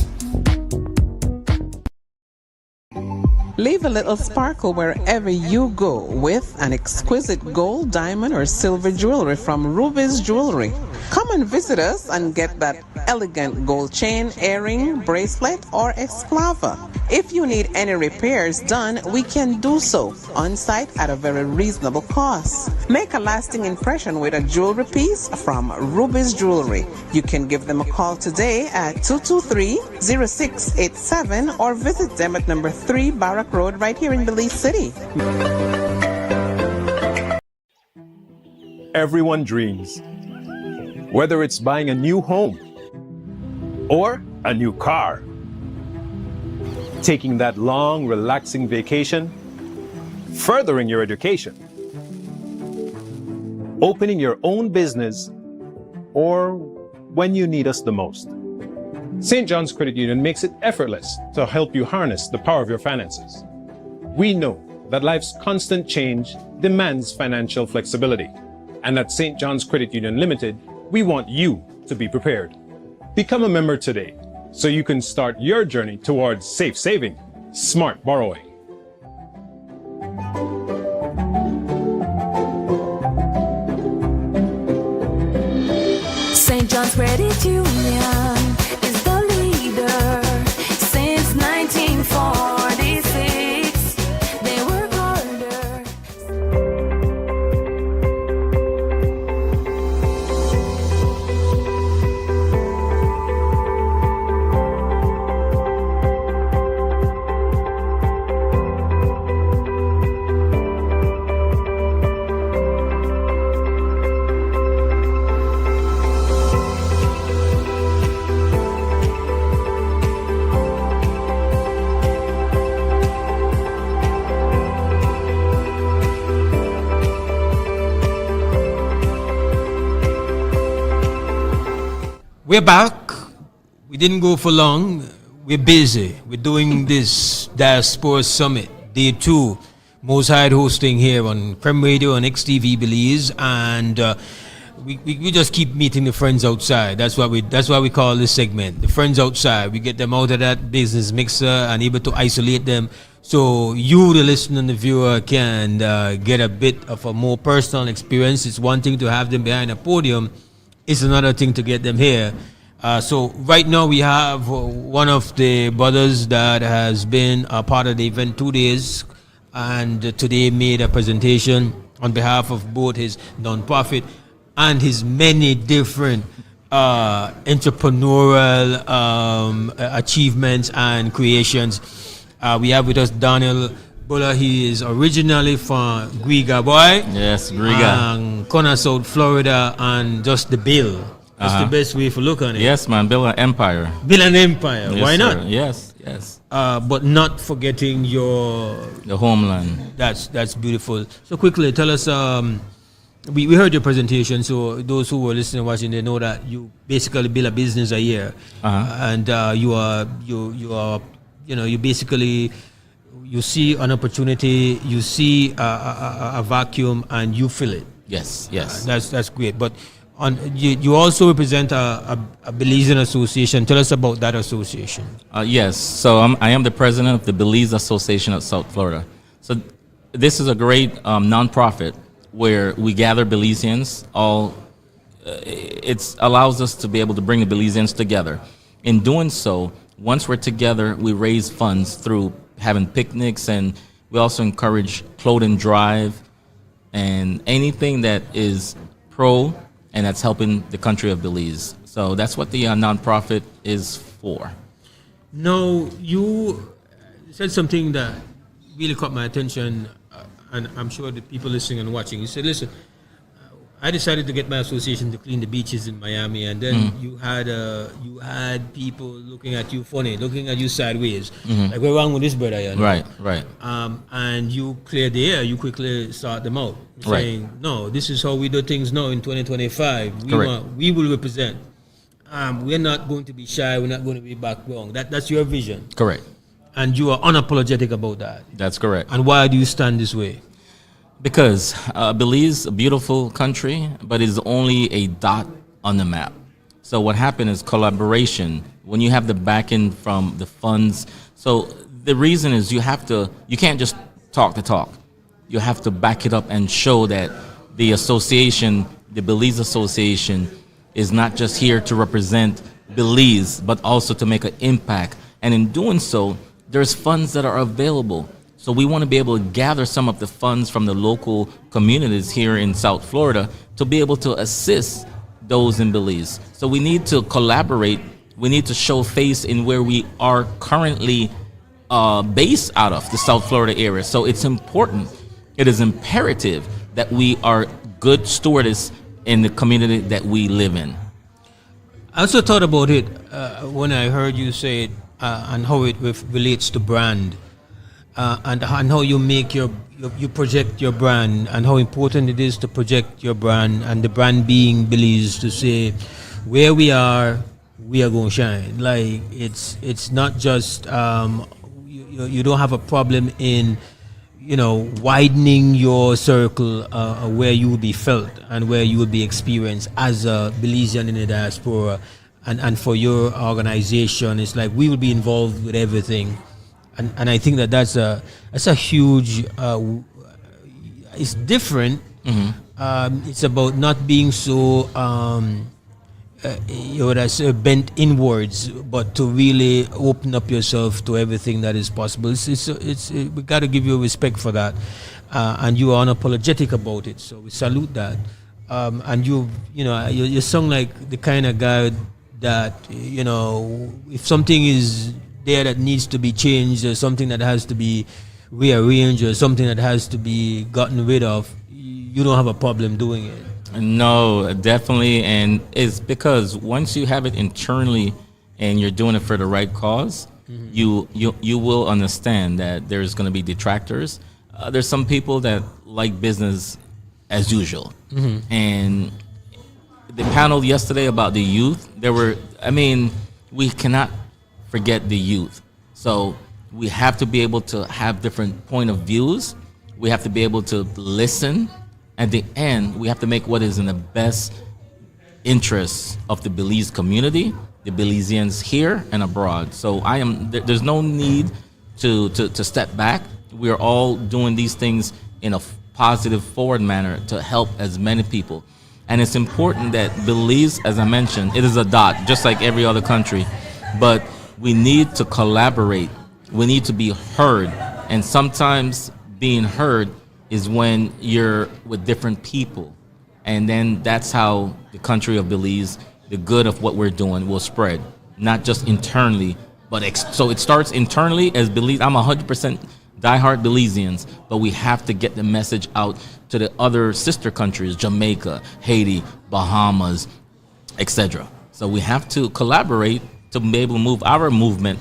Leave a little sparkle wherever you go with an exquisite gold, diamond, or silver jewelry from Ruby's Jewelry. Come and visit us and get that elegant gold chain, earring, bracelet, or esclava. If you need any repairs done, we can do so on site at a very reasonable cost. Make a lasting impression with a jewelry piece from Ruby's Jewelry. You can give them a call today at 223-0687 or visit them at number 3 Barrack Road right here in Belize City. Everyone dreams. Whether it's buying a new home or a new car, taking that long, relaxing vacation, furthering your education, opening your own business, or when you need us the most. St. John's Credit Union makes it effortless to help you harness the power of your finances. We know that life's constant change demands financial flexibility, and at St. John's Credit Union Limited, we want you to be prepared. Become a member today so you can start your journey towards safe saving, smart borrowing. St. John's Credit Union is the leader since 1946. They work harder. We're back. We didn't go for long. We're busy. We're doing this Diaspora Summit, Day 2. Most High hosting here on Creme Radio and XTV Belize. And we just keep meeting the friends outside. That's why we call this segment, the friends outside. We get them out of that business mixer and able to isolate them. So you, the listener and the viewer, can get a bit of a more personal experience. It's one thing to have them behind a podium. It's another thing to get them here. So right now we have one of the brothers that has been a part of the event 2 days, and today made a presentation on behalf of both his non-profit and his many different entrepreneurial achievements and creations. We have with us Daniel Bullah. He is originally from Griga, boy. Yes, Griga. Corner South, Florida, and just the bill. That's the best way to look on it. Yes, man. Build an empire. Build an empire. Yes, why not? Sir. Yes, yes. But not forgetting the homeland. That's beautiful. So quickly, tell us. We heard your presentation. So those who were listening and watching, they know that you basically build a business a year, and you basically. You see an opportunity, you see a vacuum, and you fill it. Yes, yes. That's great. But you also represent a Belizean association. Tell us about that association. Yes. So I am the president of the Belize Association of South Florida. So this is a great nonprofit where we gather Belizeans. It allows us to be able to bring the Belizeans together. In doing so, once we're together, we raise funds through having picnics, and we also encourage clothing drive and anything that is pro and that's helping the country of Belize. So that's what the nonprofit is for. Now, you said something that really caught my attention, and I'm sure the people listening and watching. You said, listen, I decided to get my association to clean the beaches in Miami, and then you had people looking at you funny, looking at you sideways, like, what's wrong with this brother? You know? Right. And you clear the air. You quickly start them out, saying, no, this is how we do things now in 2025. We will represent. We're not going to be shy. We're not going to be background. That's your vision. Correct. And you are unapologetic about that. That's correct. And why do you stand this way? Because Belize, a beautiful country, but is only a dot on the map. So what happened is collaboration. When you have the backing from the funds, so the reason is you can't just talk the talk. You have to back it up and show that the association, the Belize Association, is not just here to represent Belize, but also to make an impact. And in doing so, there's funds that are available. So we want to be able to gather some of the funds from the local communities here in South Florida to be able to assist those in Belize. So we need to collaborate. We need to show face in where we are currently based out of, the South Florida area. So it's important. It is imperative that we are good stewards in the community that we live in. I also thought about it when I heard you say it and how it relates to brand. And how you make you project your brand, and how important it is to project your brand, and the brand being Belize, to say where we are going to shine. Like it's not just you don't have a problem in widening your circle where you will be felt and where you will be experienced as a Belizean in the diaspora, and for your organization, it's like we will be involved with everything. And I think that's a huge. It's different. It's about not being so bent inwards, but to really open up yourself to everything that is possible. We got to give you respect for that, and you are unapologetic about it. So we salute that. And you sound like the kind of guy that if something is there that needs to be changed, or something that has to be rearranged, or something that has to be gotten rid of, you don't have a problem doing it. No, definitely. And it's because once you have it internally and you're doing it for the right cause, you will understand that there's going to be detractors. There's some people that like business as usual. And the panel yesterday about the youth, we cannot forget the youth. So we have to be able to have different point of views. We have to be able to listen. At the end, we have to make what is in the best interests of the Belize community, the Belizeans here and abroad. So there's no need to step back. We are all doing these things in a positive forward manner to help as many people. And it's important that Belize, as I mentioned, it is a dot, just like every other country. But we need to collaborate. We need to be heard. And sometimes being heard is when you're with different people. And then that's how the country of Belize, the good of what we're doing, will spread. Not just internally, but so it starts internally as Belize. I'm 100% diehard Belizeans, but we have to get the message out to the other sister countries, Jamaica, Haiti, Bahamas, etc. So we have to collaborate to be able to move our movement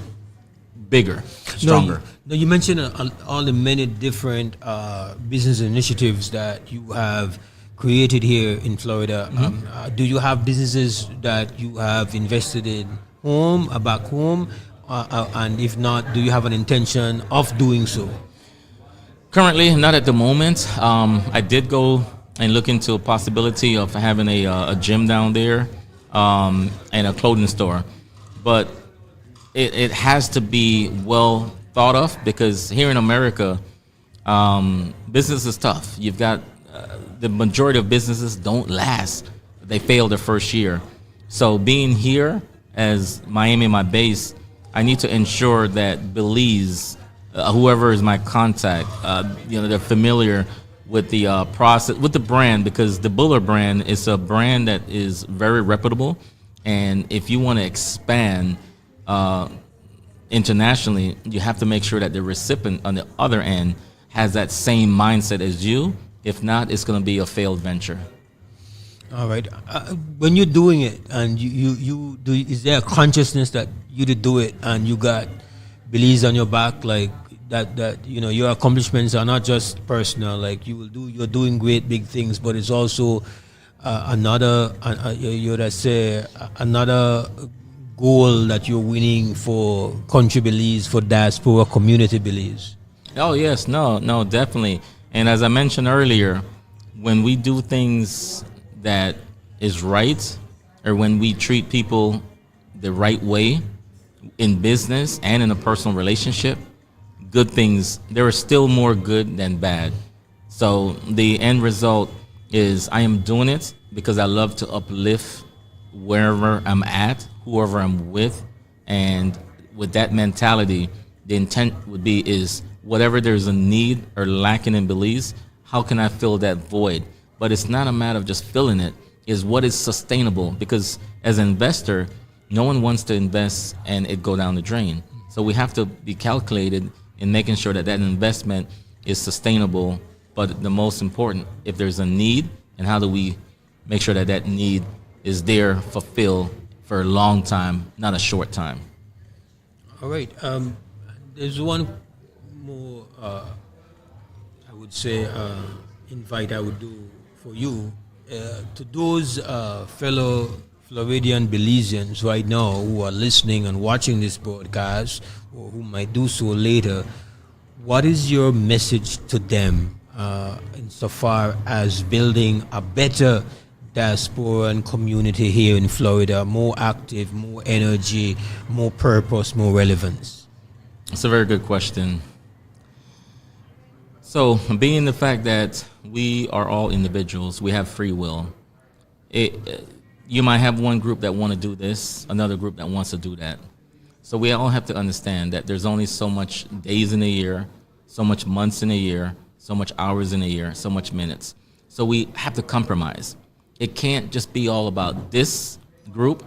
bigger, stronger. You mentioned all the many different business initiatives that you have created here in Florida. Do you have businesses that you have invested in back home? And if not, do you have an intention of doing so? Currently, not at the moment. I did go and look into a possibility of having a gym down there and a clothing store. But it has to be well thought of, because here in America, business is tough. You've got the majority of businesses don't last. They fail their first year. So being here as Miami, my base, I need to ensure that Belize, whoever is my contact, they're familiar with the process, with the brand, because the Bullah brand is a brand that is very reputable. And if you want to expand internationally, you have to make sure that the recipient on the other end has that same mindset as you. If not, it's going to be a failed venture. All right. When you're doing it, and you do, is there a consciousness that you to do it, and you got Belize on your back, like that your accomplishments are not just personal. Like you're doing great big things, but it's also another goal that you're winning for country Belize, for diaspora community Belize. Oh yes, no, definitely. And as I mentioned earlier, when we do things that is right, or when we treat people the right way in business and in a personal relationship, good things, there are still more good than bad. So the end result is I am doing it because I love to uplift wherever I'm at, whoever I'm with, and with that mentality, the intent would be is whatever there's a need or lacking in Belize, how can I fill that void? But it's not a matter of just filling it, is what is sustainable, because as an investor, no one wants to invest and it go down the drain. So we have to be calculated in making sure that that investment is sustainable, but the most important, if there's a need, and how do we make sure that that need is there, fulfilled for a long time, not a short time. All right. There's one more, I would say, invite I would do for you to those fellow Floridian Belizeans right now who are listening and watching this broadcast, or who might do so later. What is your message to them insofar as building a better diasporan community here in Florida, more active, more energy, more purpose, more relevance? It's a very good question. So, being the fact that we are all individuals, we have free will. You might have one group that want to do this, another group that wants to do that. So we all have to understand that there's only so much days in a year, so much months in a year, so much hours in a year, so much minutes. So we have to compromise. It can't just be all about this group,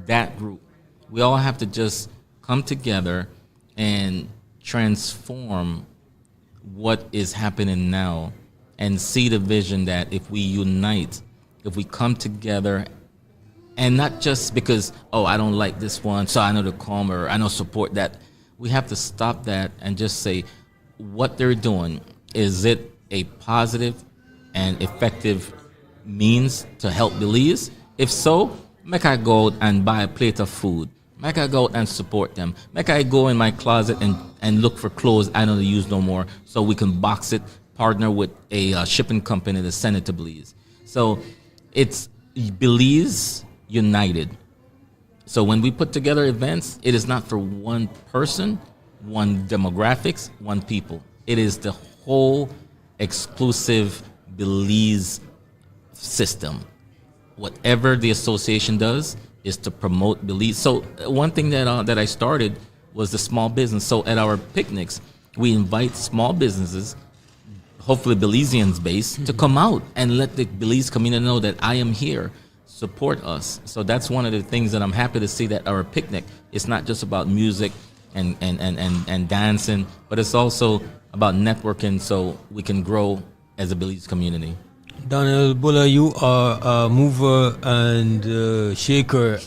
that group. We all have to just come together and transform what is happening now and see the vision that if we unite, if we come together, and not just because, oh, I don't like this one, so I know to come, or I know support that. We have to stop that and just say, what they're doing, is it a positive and effective means to help Belize? If so, make I go out and buy a plate of food. Make I go out and support them. Make I go in my closet and look for clothes I don't use no more, so we can box it, partner with a shipping company to send it to Belize. So it's Belize united. So when we put together events, it is not for one person, one demographics, one people. It is the whole exclusive Belize system. Whatever the association does is to promote Belize. So one thing that I started was the small business. So at our picnics, we invite small businesses, hopefully Belizeans based, to come out and let the Belize community know that I am here. Support us. So that's one of the things that I'm happy to see, that our picnic, it's not just about music and dancing, but it's also about networking so we can grow as a Belize community. Daniel Bullah, you are a mover and shaker.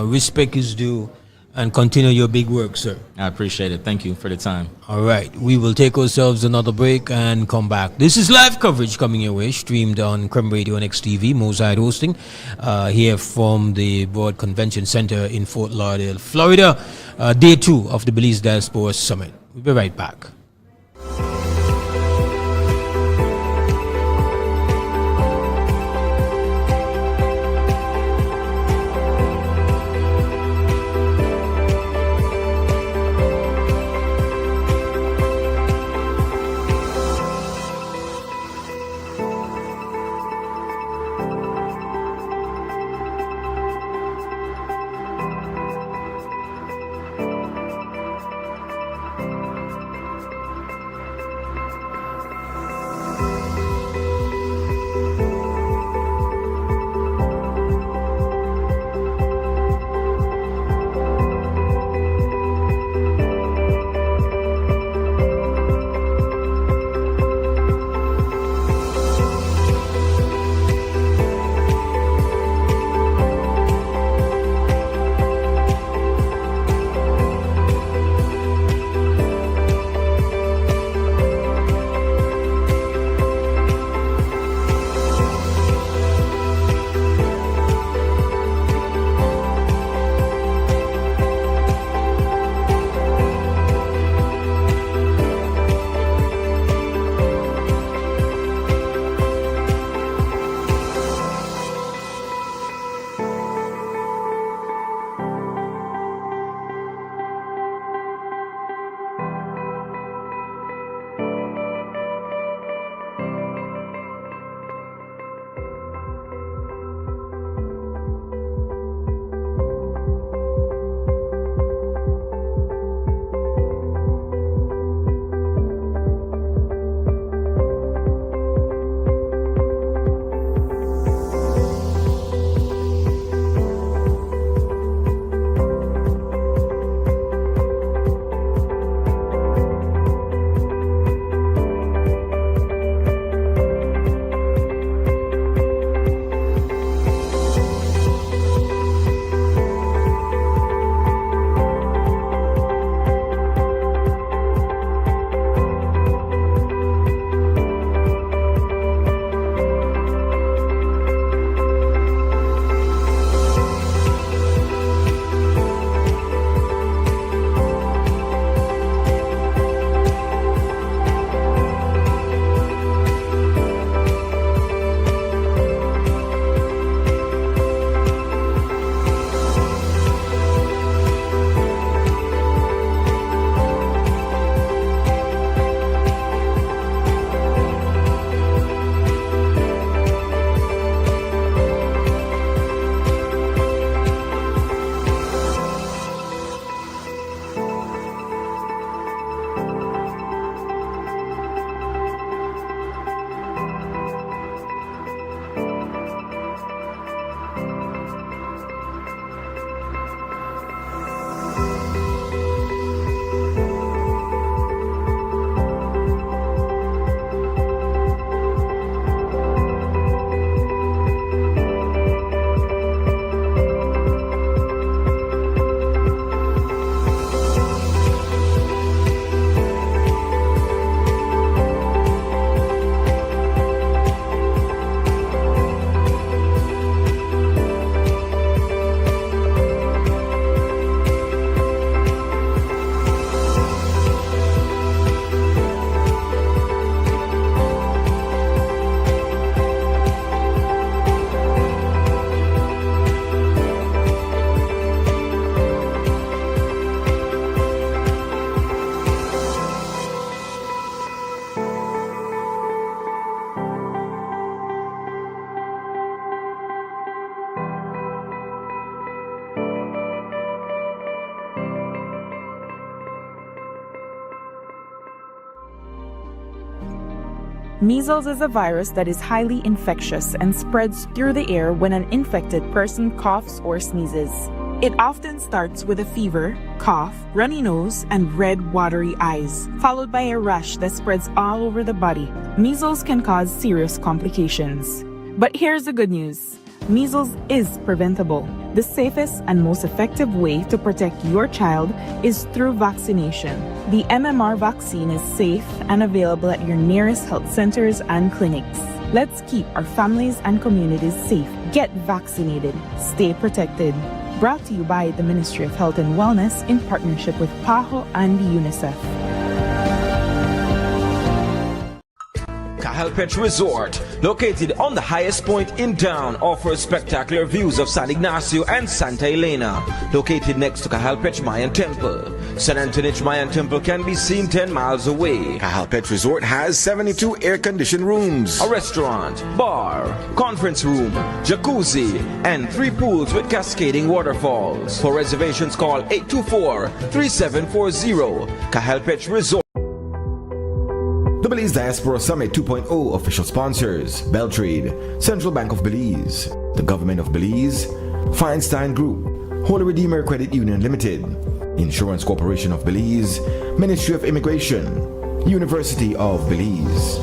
Respect is due, and continue your big work, sir. I appreciate it. Thank you for the time. All right, we will take ourselves another break and come back. This is live coverage coming your way, streamed on Creme Radio and XTV, Mosaic hosting, here from the Broad Convention Center in Fort Lauderdale, Florida, day 2 of the Belize Diaspora Summit. We'll be right back. Measles is a virus that is highly infectious and spreads through the air when an infected person coughs or sneezes. It often starts with a fever, cough, runny nose, and red, watery eyes, followed by a rash that spreads all over the body. Measles can cause serious complications. But here's the good news. Measles is preventable. The safest and most effective way to protect your child is through vaccination. The MMR vaccine is safe and available at your nearest health centers and clinics. Let's keep our families and communities safe. Get vaccinated. Stay protected. Brought to you by the Ministry of Health and Wellness in partnership with PAHO and UNICEF. Cajalpech Resort, located on the highest point in town, offers spectacular views of San Ignacio and Santa Elena. Located next to Cajalpech Mayan Temple, San Antonich Mayan Temple can be seen 10 miles away. Cajalpech Resort has 72 air-conditioned rooms, a restaurant, bar, conference room, jacuzzi, and 3 pools with cascading waterfalls. For reservations, call 824-3740. Cajalpech Resort. The Belize Diaspora Summit 2.0 official sponsors: Beltrade, Central Bank of Belize, the Government of Belize, Feinstein Group, Holy Redeemer Credit Union Limited, Insurance Corporation of Belize, Ministry of Immigration, University of Belize.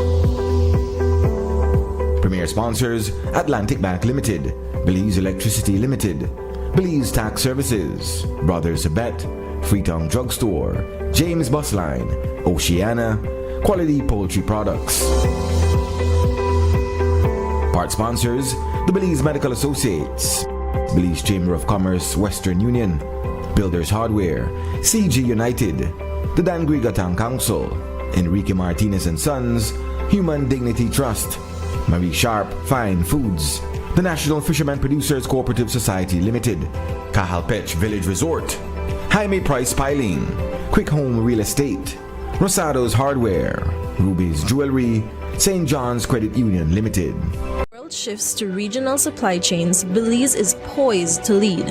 Premier sponsors: Atlantic Bank Limited, Belize Electricity Limited, Belize Tax Services, Brothers Abet, Freetown Drugstore, James Bus Line, Oceana, Quality Poultry Products. Part sponsors: the Belize Medical Associates, Belize Chamber of Commerce Western Union, Builders Hardware, CG United, the Dangri-Gatang Council, Enrique Martinez and Sons, Human Dignity Trust, Marie Sharp Fine Foods, the National Fisherman Producers Cooperative Society Limited, Cajalpech Village Resort, Jaime Price Piling, Quick Home Real Estate, Rosado's Hardware, Ruby's Jewelry, St. John's Credit Union Limited. World shifts to regional supply chains, Belize is poised to lead.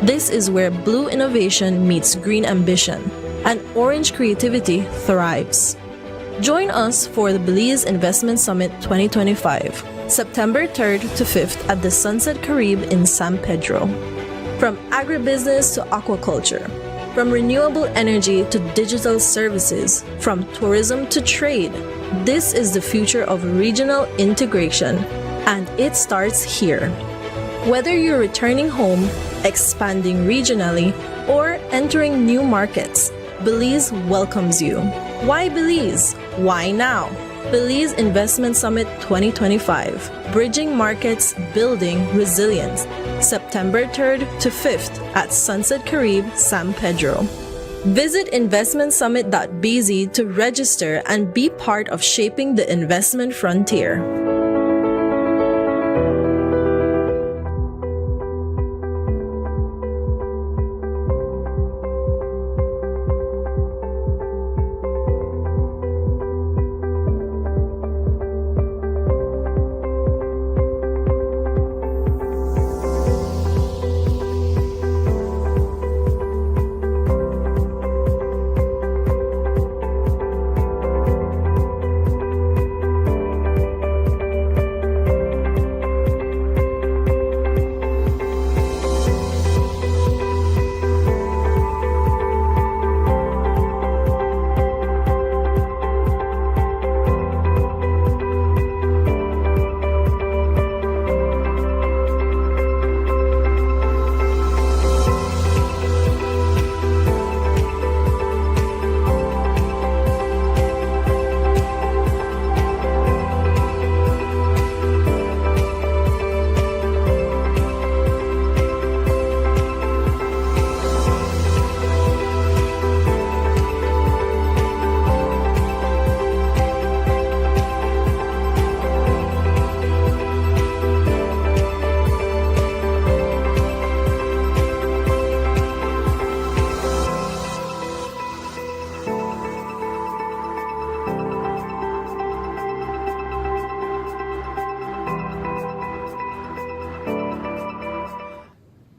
This is where blue innovation meets green ambition, and orange creativity thrives. Join us for the Belize Investment Summit 2025, September 3rd to 5th at the Sunset Caribe in San Pedro. From agribusiness to aquaculture, from renewable energy to digital services, from tourism to trade, this is the future of regional integration, and it starts here. Whether you're returning home, expanding regionally, or entering new markets, Belize welcomes you. Why Belize? Why now? Belize Investment Summit 2025, Bridging Markets, Building Resilience, September 3rd to 5th at Sunset Caribe, San Pedro. Visit investmentsummit.bz to register and be part of shaping the investment frontier.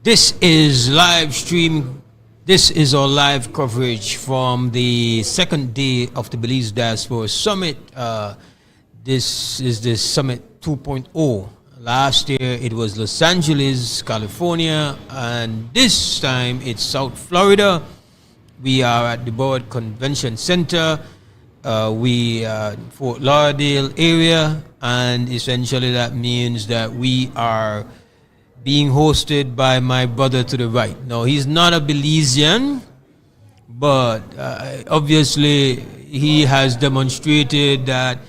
This is live stream. This is our live coverage from the second day of the Belize Diaspora Summit. This is the Summit 2.0. Last year it was Los Angeles, California, and this time it's South Florida. We are at the Broward Convention Center. We are Fort Lauderdale area, and essentially that means that we are being hosted by my brother to the right. Now, he's not a Belizean, but obviously he has demonstrated that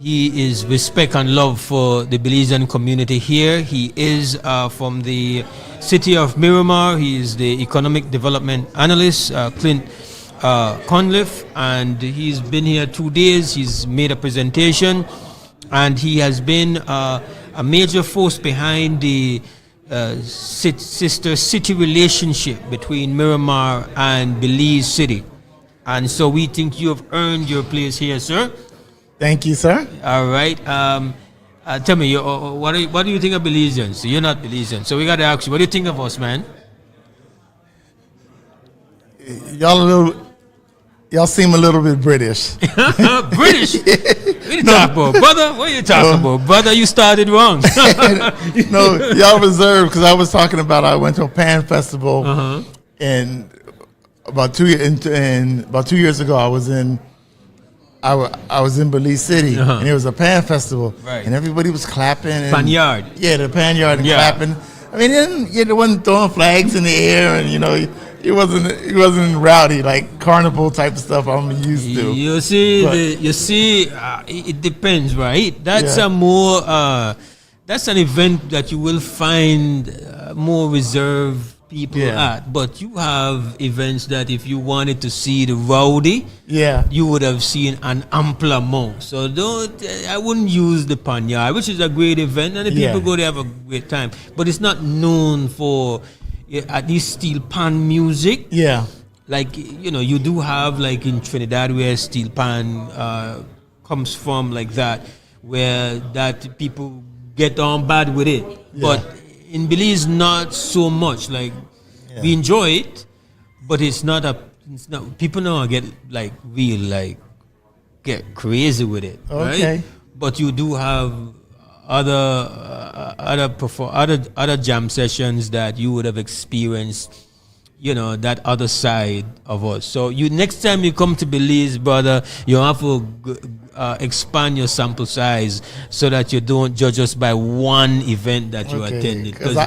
he is respect and love for the Belizean community here. He is from the city of Miramar. He is the economic development analyst, Clint Conliffe, and he's been here 2 days. He's made a presentation, and he has been a major force behind the sister city relationship between Miramar and Belize City. And so we think you have earned your place here, sir. Thank you, sir. All right. Tell me, what do you think of Belizeans? You're not Belizean, so we got to ask you, what do you think of us, man? Y'all seem a little bit British. British? What are you talking about, brother? What are you talking about, brother? You started wrong. No, y'all reserved, because I was talking about I went to a Pan Festival, and about 2 years ago I was in Belize City, and it was a Pan Festival, and everybody was clapping. And, Pan Yard. Yeah, the Pan Yard and clapping. I mean, it wasn't throwing flags in the air, and it wasn't rowdy like carnival type of stuff I'm used to. You see, it depends, right? That's that's an event that you will find more reserved people at. But you have events that if you wanted to see the rowdy, you would have seen an ample amount. So I wouldn't use the Panyard, which is a great event, and the people go there have a great time. But it's not known for at least steel pan music. Yeah. Like, you do have like in Trinidad where steel pan comes from, like that, where that people get on bad with it. But in Belize, not so much. Like, we enjoy it, but it's not people don't get like real, like get crazy with it. Okay. Right? But you do have other jam sessions that you would have experienced, that other side of us. So next time you come to Belize, brother, you have to expand your sample size so that you don't judge us by one event that you attended. Because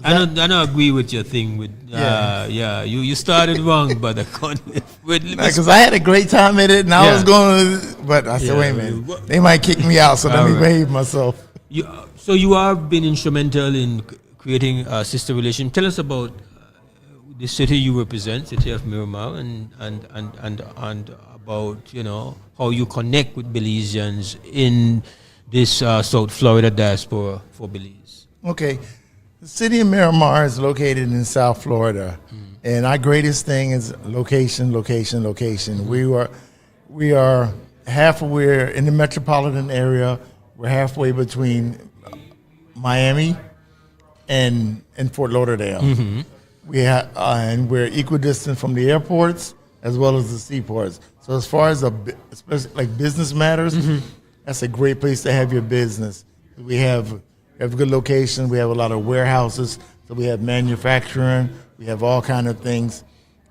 I don't agree with your thing. You started wrong, brother. Because I had a great time at it, and I was going, but I said, wait a minute, they might kick me out, so let me behave myself. So you have been instrumental in creating a sister relation. Tell us about the city you represent, city of Miramar, and about how you connect with Belizeans in this South Florida diaspora for Belize. Okay, the city of Miramar is located in South Florida, and our greatest thing is location. We are we're in the metropolitan area. We're halfway between Miami and Fort Lauderdale. And we're equidistant from the airports as well as the seaports. So as far as especially like business matters, that's a great place to have your business. We have a good location. We have a lot of warehouses. So we have manufacturing. We have all kind of things.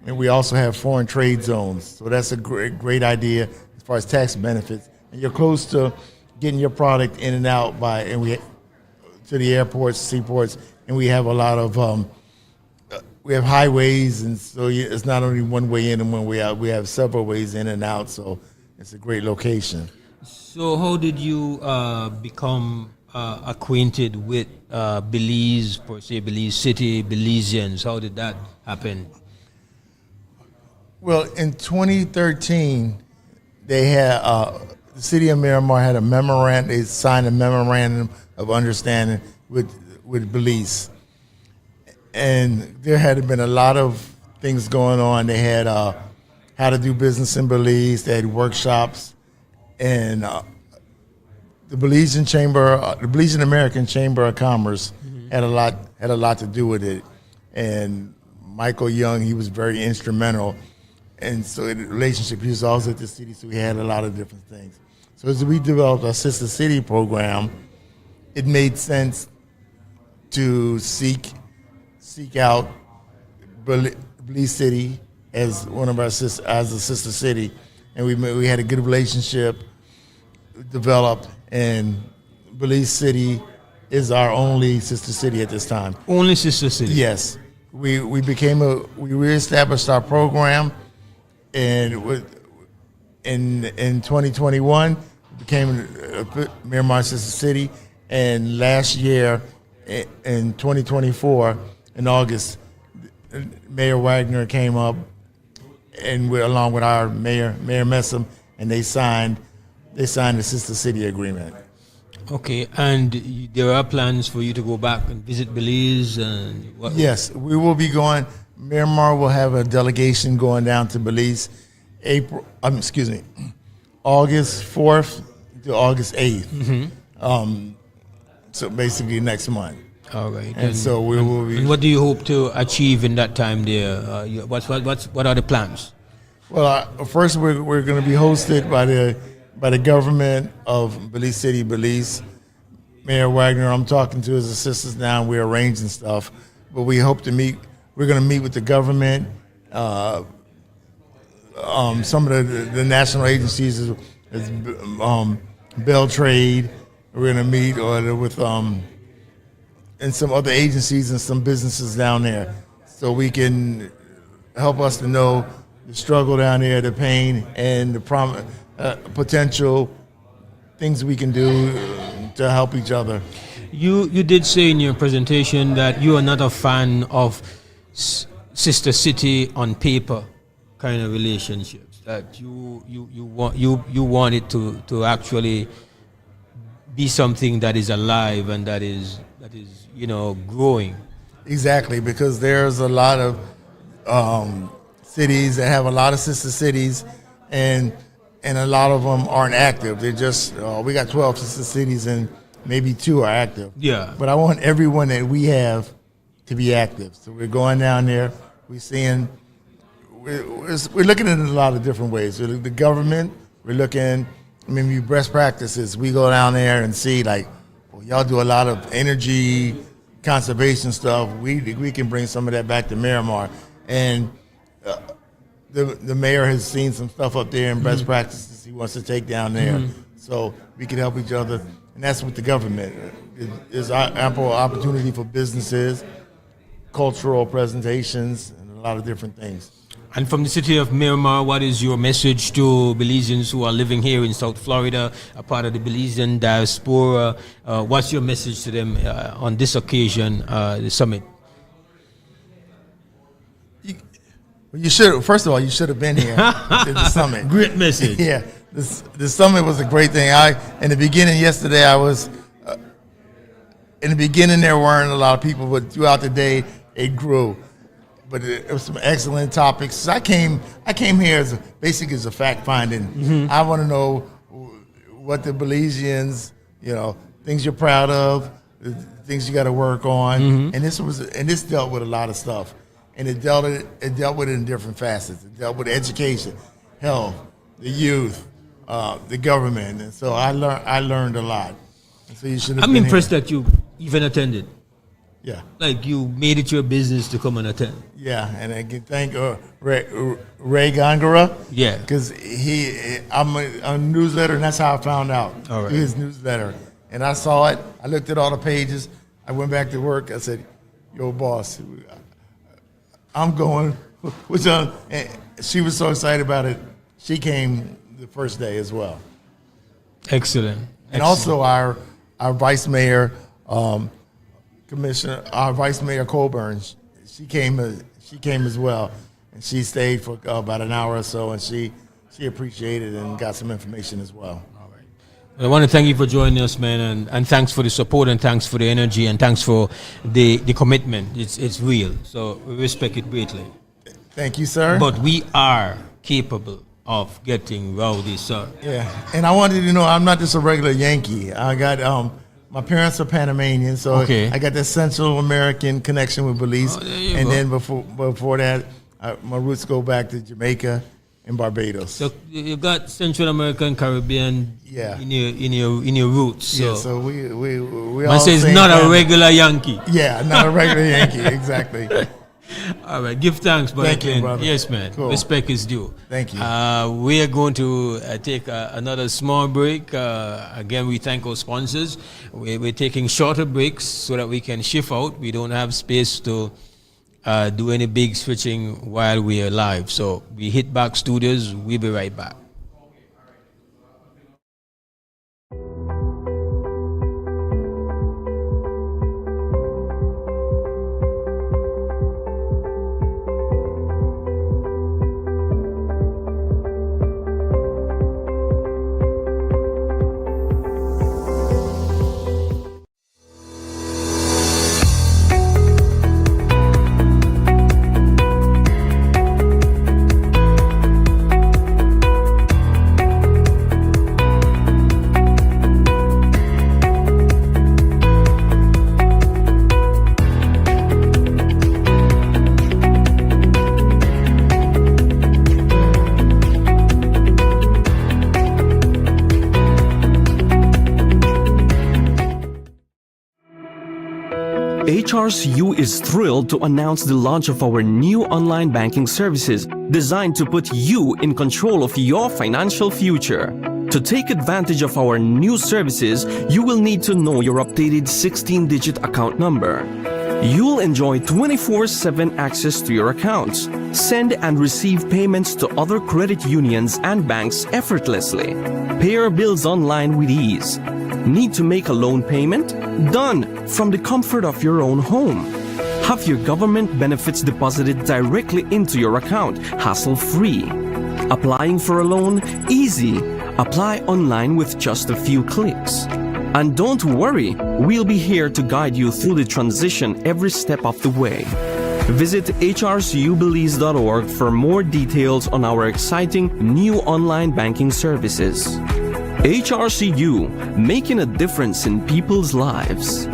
And we also have foreign trade zones. So that's a great idea as far as tax benefits. And you're close to getting your product in and out to the airports, seaports, and we have a lot of we have highways, and so it's not only one way in and one way out. We have several ways in and out, so it's a great location. So how did you become acquainted with Belize, per se, Belize City, Belizeans? How did that happen? Well, in 2013, they had the city of Miramar had a memorandum. They signed a memorandum of understanding with Belize, and there had been a lot of things going on. They had how to do business in Belize. They had workshops, and the Belizean American Chamber of Commerce had a lot to do with it. And Michael Young, he was very instrumental. and so the relationship, he was always at the city, so we had a lot of different things. So as we developed our Sister City program, it made sense to seek out Belize City as one of our as a sister city, and we had a good relationship developed, and Belize City is our only sister city at this time. Only sister city. Yes, we reestablished our program, and in 2021 became Miramar Sister City, and last year in 2024 in August, Mayor Wagner came up, and along with our Mayor Messam, and they signed the Sister City agreement. Okay, and there are plans for you to go back and visit Belize, and what? Yes, we will be going. Miramar will have a delegation going down to Belize, August 4th to August 8th. So basically next month. All right. And so we will be. And what do you hope to achieve in that time there? What are the plans? Well, first we're going to be hosted by the government of Belize City, Belize. Mayor Wagner, I'm talking to his assistants now, and we're arranging stuff. But we hope to meet. We're going to meet with the government, some of the national agencies, is Bell Trade. We're going to meet with and some other agencies and some businesses down there, so we can help us to know the struggle down there, the pain, and the potential things we can do to help each other. You did say in your presentation that you are not a fan of sister city on paper kind of relationships. That you want it to actually be something that is alive and that is growing. Exactly, because there's a lot of cities that have a lot of sister cities, and a lot of them aren't active. They're just we got 12 sister cities and maybe 2 are active. Yeah. But I want everyone that we have to be active. So we're going down there. We're looking at it in a lot of different ways. So the government, we're looking. Maybe best practices. We go down there and see y'all do a lot of energy conservation stuff. We can bring some of that back to Miramar, and the mayor has seen some stuff up there and best practices he wants to take down there, so we can help each other. And that's with the government. There's ample opportunity for businesses, cultural presentations, and a lot of different things. And from the city of Miramar, what is your message to Belizeans who are living here in South Florida, a part of the Belizean diaspora? What's your message to them on this occasion, the summit? You should. First of all, you should have been here at the summit. Great message. Yeah, the summit was a great thing. In the beginning yesterday, in the beginning there weren't a lot of people, but throughout the day it grew. But it was some excellent topics. I came here as a fact finding. I want to know what the Belizeans, things you're proud of, the things you got to work on. And this dealt with a lot of stuff, and it dealt with it in different facets. It dealt with education, health, the youth, the government, and so I learned a lot. And so you should have. I'm impressed that you even attended. Yeah. Like you made it your business to come and attend. Yeah, and I can thank Ray Gongora. Yeah. Because I'm a newsletter, and that's how I found out. All right. Through his newsletter. And I saw it. I looked at all the pages. I went back to work. I said, yo, boss, I'm going. And she was so excited about it. She came the first day as well. Excellent. And also our vice mayor, Commissioner, our Vice Mayor Colburn, she came as well, and she stayed for about an hour or so, and she appreciated and got some information as well. All right. I want to thank you for joining us, man, and thanks for the support, and thanks for the energy, and thanks for the commitment. It's real, so we respect it greatly. Thank you, sir. But we are capable of getting rowdy, sir. Yeah, and I wanted you to know I'm not just a regular Yankee. I got my parents are Panamanian, so okay. I got that Central American connection with Belize. Oh, there you and go. then before that, my roots go back to Jamaica in Barbados. So you got Central American, Caribbean in your roots. So, Yeah, so we man all says same not a family. regular Yankee. Yeah, not a regular Yankee, exactly. All right, give thanks, brother. Thank you, Clint. brother. Yes, man. Cool. Respect is due. Thank you. We are going to take another small break. Again, we thank our sponsors. We're taking shorter breaks so that we can shift out. We don't have space to do any big switching while we are live. So we hit back studios. We'll be right back. HRCU is thrilled to announce the launch of our new online banking services designed to put you in control of your financial future. To take advantage of our new services, you will need to know your updated 16-digit account number. You'll enjoy 24/7 access to your accounts, send and receive payments to other credit unions and banks effortlessly, pay your bills online with ease. Need to make a loan payment? Done from the comfort of your own home. Have your government benefits deposited directly into your account, hassle-free. Applying for a loan? Easy. Apply online with just a few clicks. And don't worry, we'll be here to guide you through the transition every step of the way. Visit hrcubelize.org for more details on our exciting new online banking services. HRCU, making a difference in people's lives.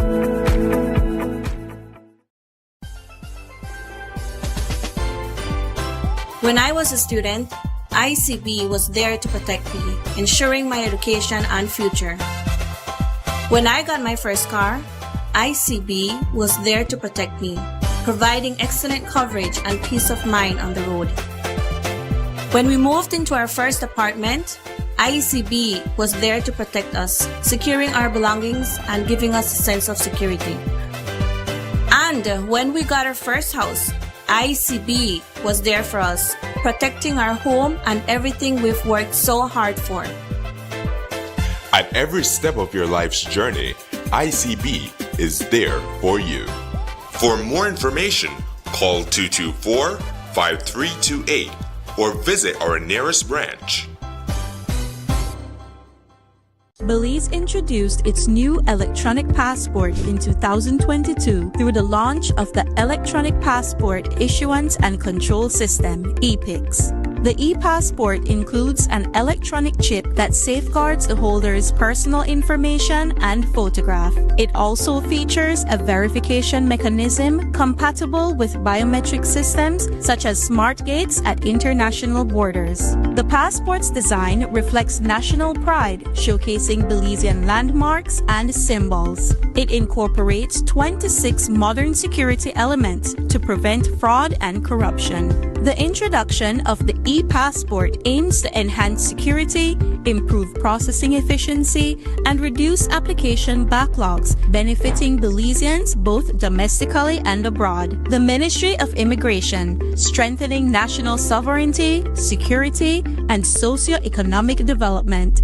When I was a student, ICB was there to protect me, ensuring my education and future. When I got my first car, ICB was there to protect me, providing excellent coverage and peace of mind on the road. When we moved into our first apartment, ICB was there to protect us, securing our belongings and giving us a sense of security. And when we got our first house, ICB was there for us, protecting our home and everything we've worked so hard for. At every step of your life's journey, ICB is there for you. For more information, call 224-5328 or visit our nearest branch. Belize introduced its new electronic passport in 2022 through the launch of the Electronic Passport Issuance and Control System, EPICS. The e-passport includes an electronic chip that safeguards the holder's personal information and photograph. It also features a verification mechanism compatible with biometric systems such as smart gates at international borders. The passport's design reflects national pride, showcasing Belizean landmarks and symbols. It incorporates 26 modern security elements to prevent fraud and corruption. The introduction of the e-passport aims to enhance security, improve processing efficiency, and reduce application backlogs, benefiting Belizeans both domestically and abroad. The Ministry of Immigration, strengthening national sovereignty, security, and socio-economic development.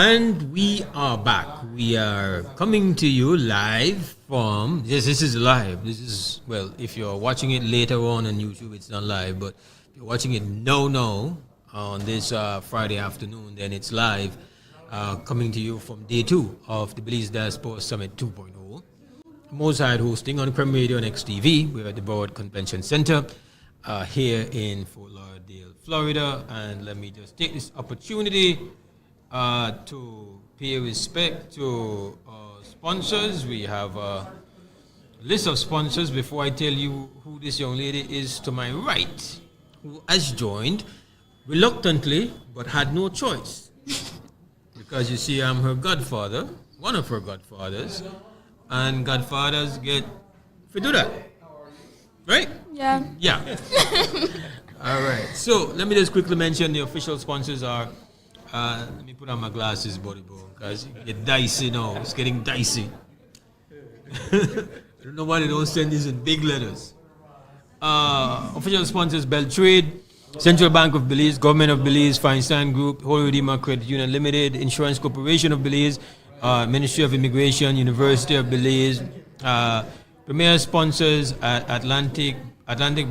And we are back. We are coming to you live from, yes, this is live. This is, well, if you're watching it later on YouTube, it's not live, but if you're watching it now on this Friday afternoon, then it's live, coming to you from day 2 of the Belize Diaspora Summit 2.0. Mosaic hosting on Creme Radio and XTV. We're at the Broward Convention Center here in Fort Lauderdale, Florida. And let me just take this opportunity to pay respect to sponsors. We have a list of sponsors before I tell you who this young lady is to my right, who has joined reluctantly but had no choice. Because you see, I'm her godfather, one of her godfathers, and godfathers get to do that. Right? Yeah. Yeah. All right. So let me just quickly mention the official sponsors are. Let me put on my glasses, buddy, because you get dicey now. It's getting dicey. I don't know why they don't send this in big letters. Official sponsors: Beltrade, Central Bank of Belize, Government of Belize, Feinstein Group, Holy Redeemer Credit Union Limited, Insurance Corporation of Belize, Ministry of Immigration, University of Belize. Premier sponsors: Atlantic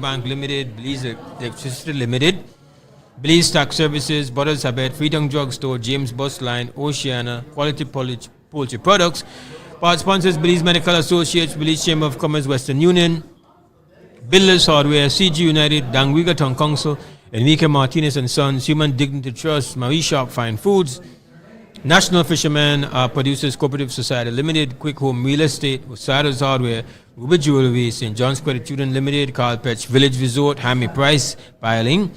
Bank Limited, Belize Electricity Limited, Belize Tax Services, Butters Habet, Freedom Drug Store, James Bus Line, Oceana, Quality Poultry Products. Part sponsors: Belize Medical Associates, Belize Chamber of Commerce, Western Union, Builders Hardware, CG United, Dangwiga Town Council, Enrique Martinez and Sons, Human Dignity Trust, Marie Sharp Fine Foods, National Fishermen Producers Cooperative Society Limited, Quick Home Real Estate, Osiris Hardware, Ruby Jewelry, St. John's Credit Union Limited, Carl Petch Village Resort, Hammy Price, Piling,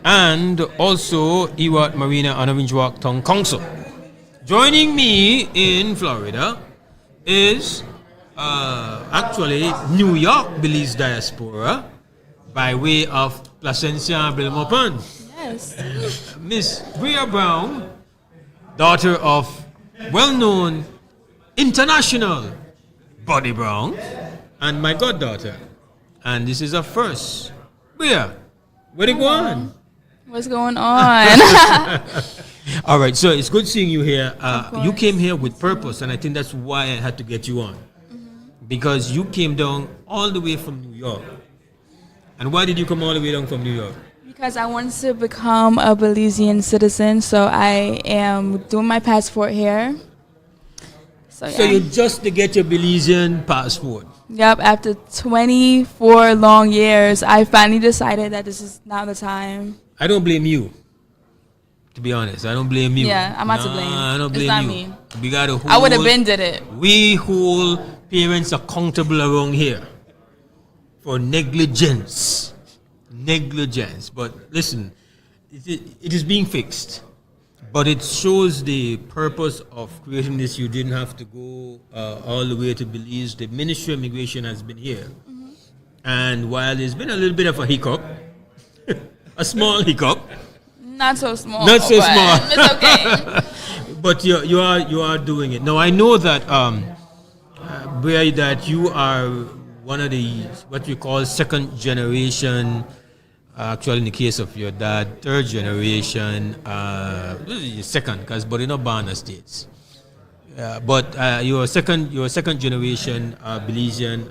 and also Ewart Marina and Orange Walk Town Council. Joining me in Florida is actually New York Belize Diaspora by way of Placencia and Belmopan. Yes. Miss Bria Brown, daughter of well-known international Buddy Brown, and my goddaughter. And this is her first. Bria, where you going? What's going on? All right, so it's good seeing you here. You came here with purpose, and I think that's why I had to get you on. Because you came down all the way from New York. And why did you come all the way down from New York? Because I wanted to become a Belizean citizen, so I am doing my passport here. So you just to get your Belizean passport? Yep, after 24 long years, I finally decided that this is now the time. I don't blame you. To be honest, I don't blame you. Yeah, I'm not to blame. I don't blame it's not you. me. We gotta hold, I would have been did it. We hold parents accountable around here for negligence. Negligence. But listen, it is being fixed. But it shows the purpose of creating this. You didn't have to go all the way to Belize. The Ministry of Immigration has been here. And while there's been a little bit of a hiccup, a small hiccup. Not so small. Not so small. It's okay. But you are doing it. Now I know that Bri, that you are one of the what we call second generation. Actually, in the case of your dad, third generation. Second, but you're not born in the States. But you're second generation Belizean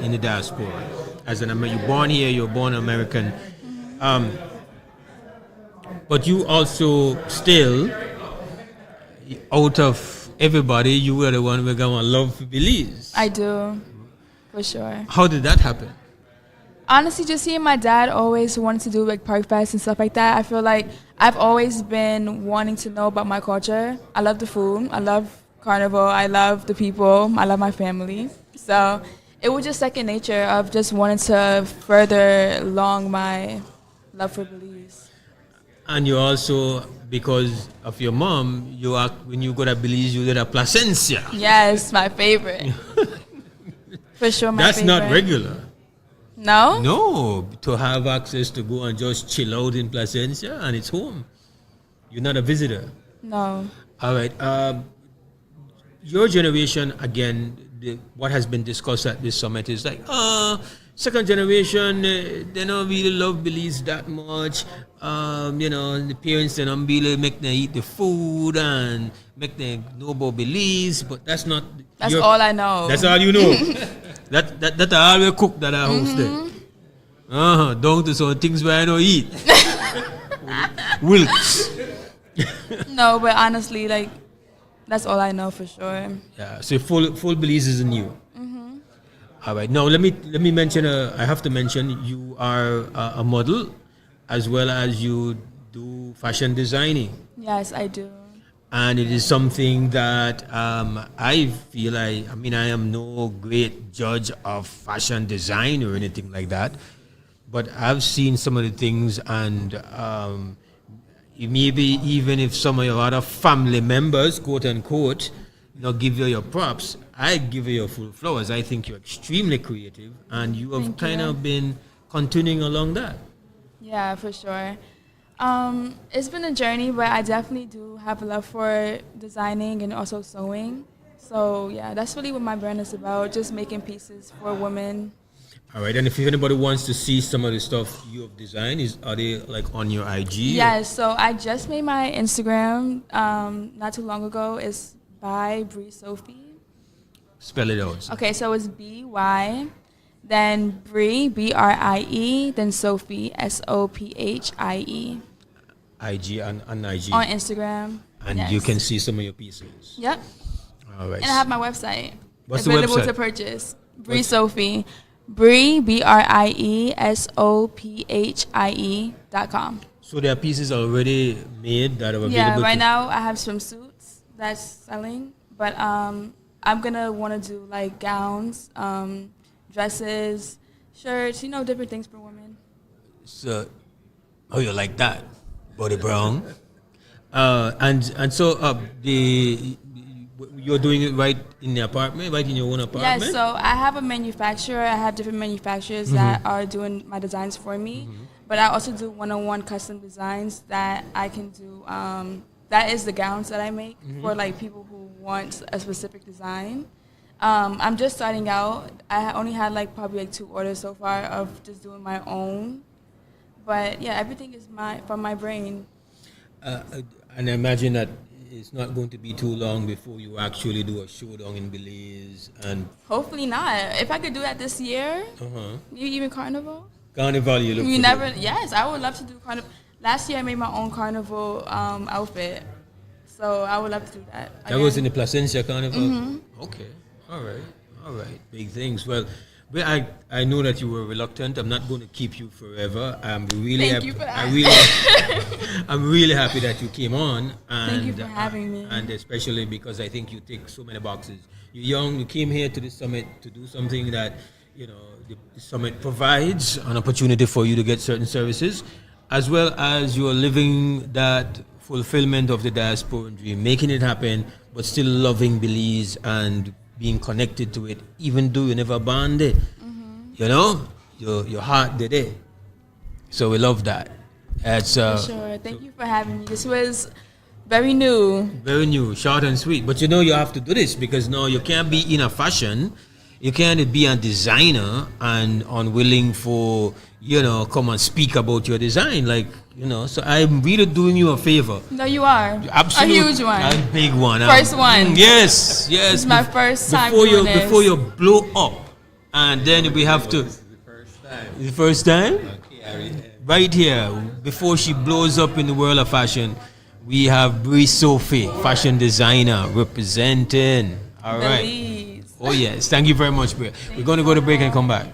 in the diaspora. As an American, you're born here. You're born American. But you also still, out of everybody, you were the one we're going to love Belize. I do, for sure. How did that happen? Honestly, just seeing my dad always wanted to do like Park Fest and stuff like that, I feel like I've always been wanting to know about my culture. I love the food. I love Carnival. I love the people. I love my family. So it was just second nature of just wanting to further along my love for Belize. And you also, because of your mom, when you go to Belize, you did a Placencia. Yes, my favorite. For sure, my That's favorite. not regular. No? No, to have access to go and just chill out in Placencia and it's home. You're not a visitor. No. All right. Your generation, again, what has been discussed at this summit is like, second generation, they don't really love Belize that much. The parents they don't really make them eat the food and make them know about Belize, but that's not. That's all I know. That's all you know. that I always cook that I host there. Down to some things where I don't eat. Wilkes. No, but honestly, like, that's all I know for sure. Yeah, so full Belize is new. All right. Now let me mention. I have to mention you are a model, as well as you do fashion designing. Yes, I do. And it is something that I feel I am no great judge of fashion design or anything like that, but I've seen some of the things, and maybe even if some of your other family members, quote unquote, give you your props, I give you your full flowers. I think you're extremely creative, and you have kind of been continuing along that. Yeah, for sure. It's been a journey, but I definitely do have a love for designing and also sewing. So yeah, that's really what my brand is about, just making pieces for women. All right, and if anybody wants to see some of the stuff you have designed, are they like on your IG? Yeah, so I just made my Instagram not too long ago. It's by Bri Sophie. Spell it out. Okay, so it's B-Y, then Bri, B-R-I-E, then Sophie, S-O-P-H-I-E. IG on IG. On Instagram. And yes. you can see some of your pieces. Yep. All right. And I have my website. What's available the website? to purchase. Bri Sophie. Bri, BRIESOPHIE.com. So there are pieces already made that are available? Yeah, right now I have swimsuits that's selling, but I'm gonna want to do like gowns, dresses, shirts, different things for women. So, you like that, Body Brown? And so you're doing it right in the apartment, right in your own apartment? Yeah, so I have a manufacturer. I have different manufacturers that are doing my designs for me. But I also do one-on-one custom designs that I can do. That is the gowns that I make for like people who want a specific design. I'm just starting out. I only had probably 2 orders so far of just doing my own. But yeah, everything is from my brain. And I imagine that it's not going to be too long before you actually do a showdown in Belize, and hopefully not. If I could do that this year, maybe even Carnival. Carnival, you look. You never. Yes, I would love to do Carnival. Last year I made my own Carnival outfit, so I would love to do that. That was in the Placencia Carnival. Okay, all right, big things. Well, I know that you were reluctant. I'm not going to keep you forever. I'm really happy that you came on. And, thank you for having me. And especially because I think you tick so many boxes. You're young. You came here to the summit to do something that the summit provides an opportunity for you to get certain services, as well as you are living that fulfillment of the diaspora dream, making it happen, but still loving Belize and being connected to it, even though you never born there. Your heart did it. So we love that. It's, for sure. Thank you for having me. This was very new. Very new, short and sweet. But you have to do this because now you can't be in a fashion. You can't be a designer and unwilling for, come and speak about your design. So I'm really doing you a favor. No, you are. Absolutely. A huge one. A big one. First one. Yes. This is my first time doing this. Before you blow up. And then we have to... The first time? Right here, before she blows up in the world of fashion, we have Bri Sophie, fashion designer, representing. All right. Belize. Oh, yes. Thank you very much, Bri. We're going to go to break and come back.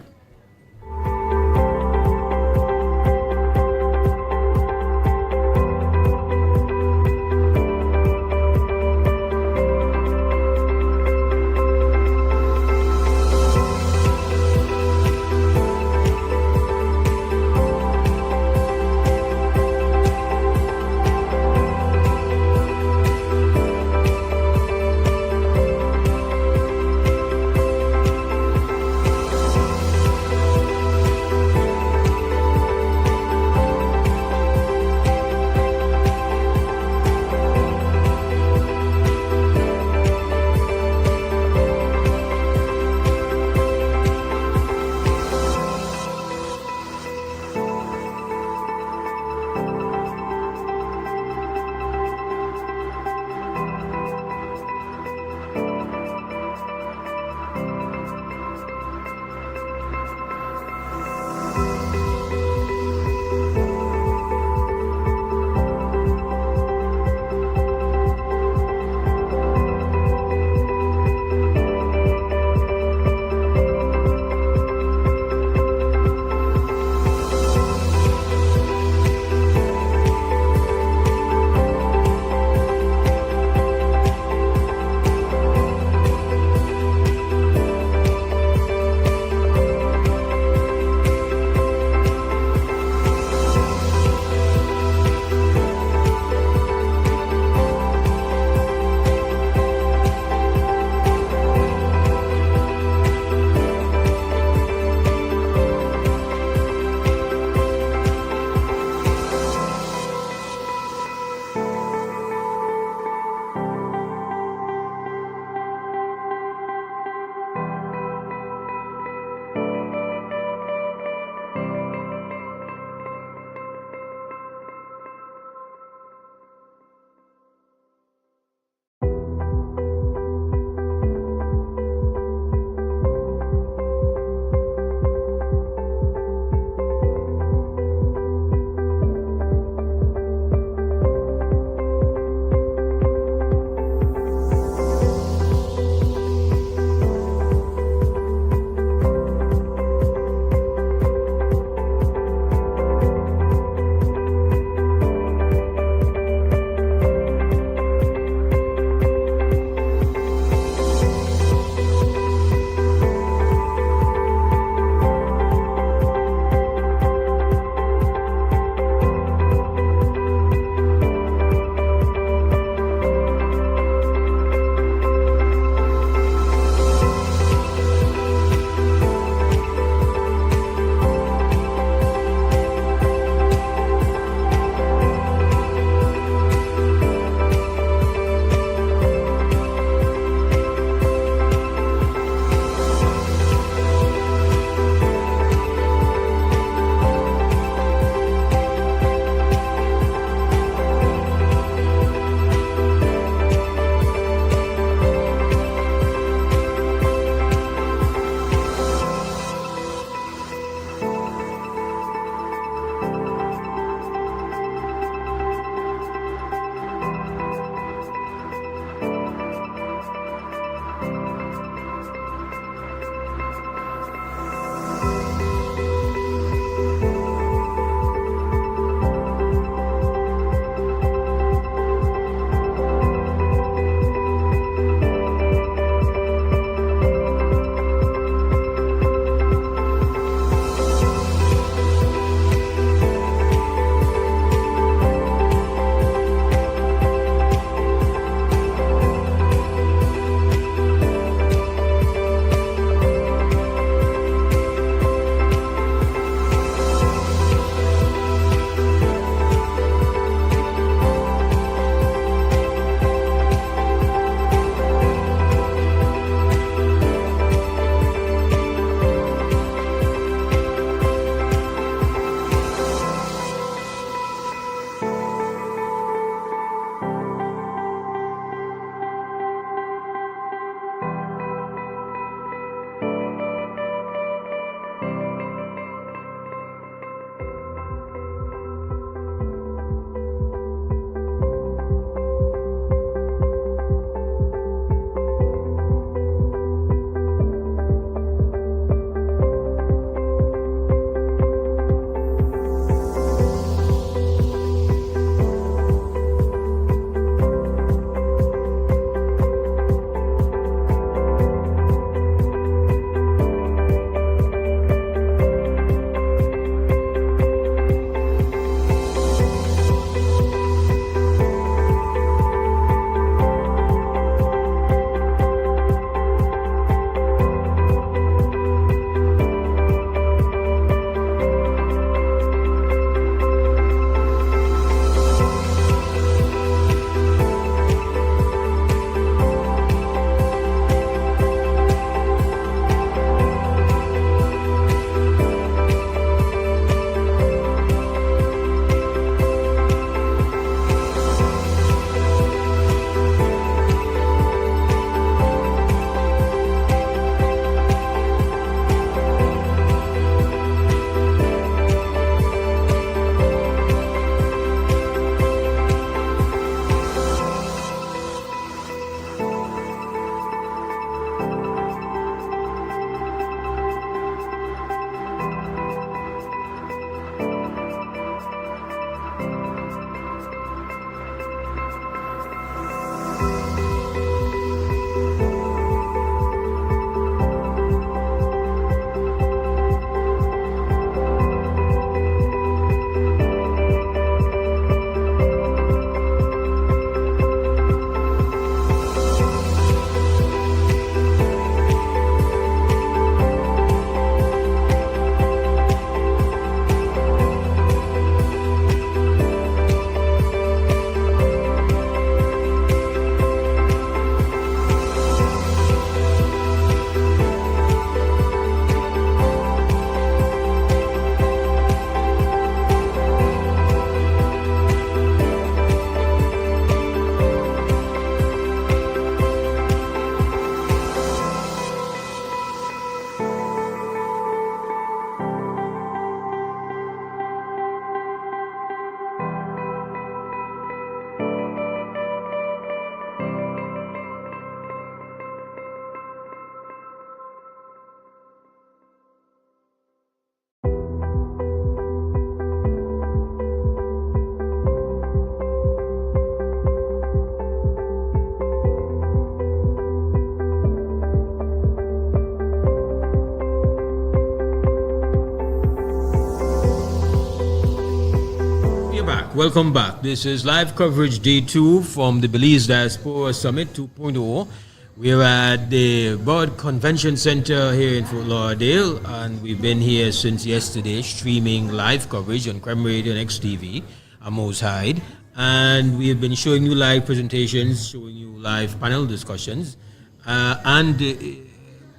Welcome back. This is live coverage day 2 from the Belize Diaspora Summit 2.0. We're at the Broward Convention Center here in Fort Lauderdale, and we've been here since yesterday streaming live coverage on Creme Radio and XTV, Amos Hyde. And we have been showing you live presentations, showing you live panel discussions, and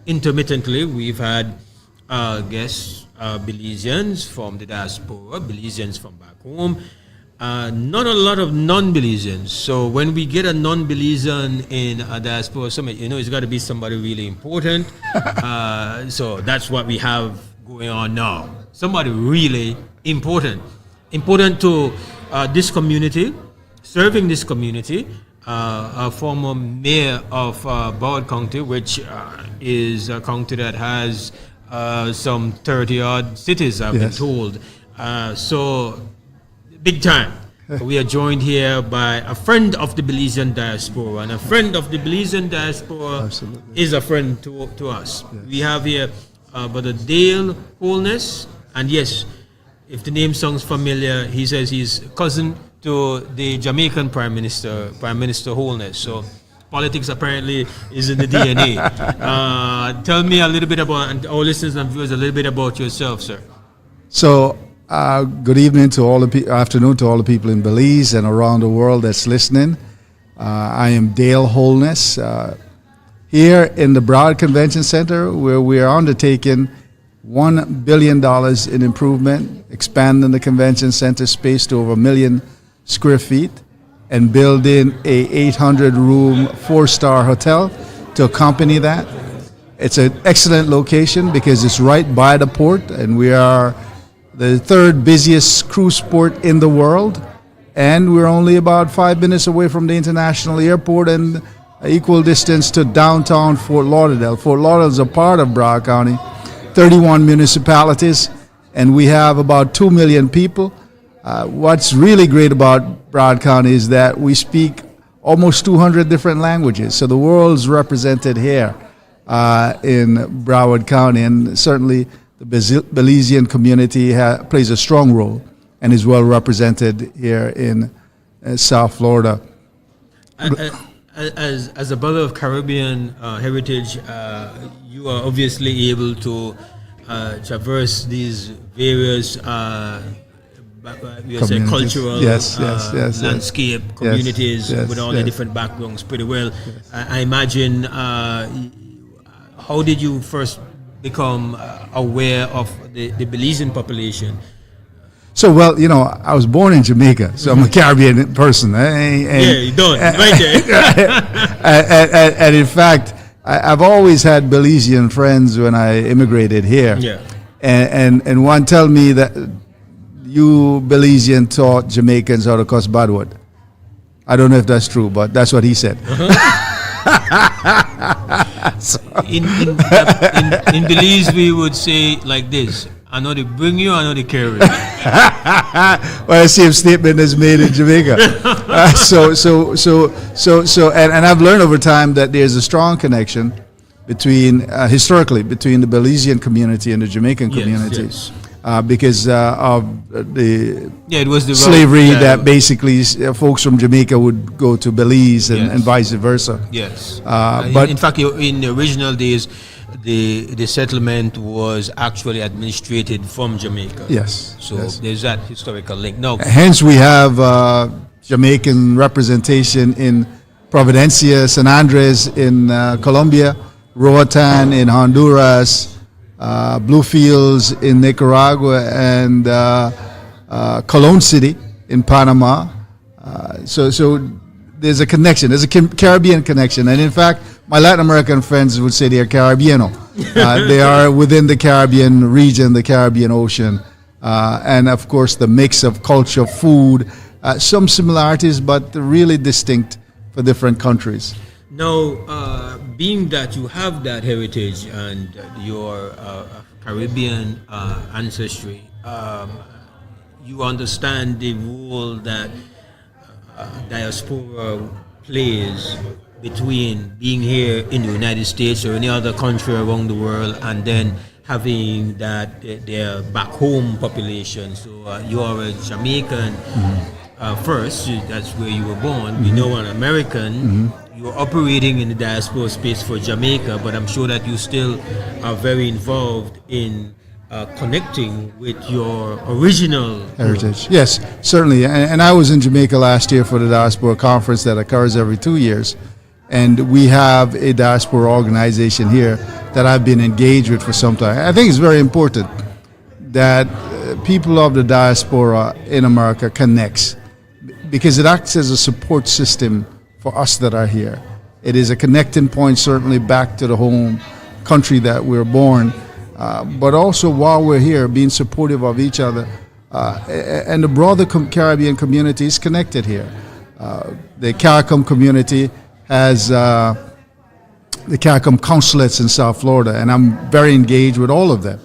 intermittently we've had guests, Belizeans from the diaspora, Belizeans from back home, not a lot of non-Belizeans. So when we get a non-Belizean in a diaspora summit, it's got to be somebody really important. So that's what we have going on now. Somebody really important to this community, serving this community. A former mayor of Broward County, which is a county that has some 30-odd cities, I've been told. So, big time. We are joined here by a friend of the Belizean diaspora, and a friend of the Belizean diaspora is a friend to us. Yes. We have here Brother Dale Holness, and yes, if the name sounds familiar, he says he's cousin to the Jamaican Prime Minister Holness. So politics apparently is in the DNA. Tell me a little bit about, and our listeners and viewers, a little bit about yourself, sir. So, good evening to all the afternoon to all the people in Belize and around the world that's listening. I am Dale Holness, here in the Broward Convention Center, where we are undertaking $1 billion in improvement, expanding the convention center space to over 1 million square feet, and building a 800-room 4-star hotel to accompany that. It's an excellent location because it's right by the port, and we are the 3rd busiest cruise port in the world, and we're only about 5 minutes away from the international airport and equal distance to downtown Fort Lauderdale. Fort Lauderdale is a part of Broward County, 31 municipalities, and we have about 2 million people. What's really great about Broward County is that we speak almost 200 different languages. So the world's represented here in Broward County, and certainly the Belizean community plays a strong role and is well represented here in South Florida. As a brother of Caribbean heritage, you are obviously able to traverse these various cultural landscape communities with all the different backgrounds pretty well. I imagine, how did you first become aware of the Belizean population? So, well, I was born in Jamaica, so I'm a Caribbean person. You're done, right there. And in fact, I've always had Belizean friends when I immigrated here. Yeah. And one tell me that you Belizean taught Jamaicans how to cuss bad word. I don't know if that's true, but that's what he said. In Belize, we would say like this: I know they bring you, I know they carry you. Well, the same statement is made in Jamaica. And I've learned over time that there's a strong connection historically between the Belizean community and the Jamaican community. Yes. Because of it was the slavery that basically folks from Jamaica would go to Belize and vice versa. Yes. But in fact, in the original days, the settlement was actually administrated from Jamaica. Yes. So there's that historical link. No. Hence, we have Jamaican representation in Providencia, San Andres in Colombia, Roatan in Honduras, Bluefields in Nicaragua, and Colón City in Panama. So there's a connection. There's a Caribbean connection. And in fact, my Latin American friends would say they are Caribbeano. They are within the Caribbean region, the Caribbean Ocean. And of course, the mix of culture, food, some similarities, but really distinct for different countries. Now, being that you have that heritage and your Caribbean ancestry, you understand the role that diaspora plays between being here in the United States or any other country around the world and then having that their back home population. So you are a Jamaican first. That's where you were born. We know an American. You're operating in the diaspora space for Jamaica, but I'm sure that you still are very involved in connecting with your original heritage. Yes, certainly. And I was in Jamaica last year for the Diaspora Conference that occurs every 2 years. And we have a diaspora organization here that I've been engaged with for some time. I think it's very important that people of the diaspora in America connects, because it acts as a support system for us that are here. It is a connecting point, certainly back to the home country that we're born, but also while we're here, being supportive of each other. And the broader Caribbean community is connected here. The CARICOM community has the CARICOM consulates in South Florida, and I'm very engaged with all of them.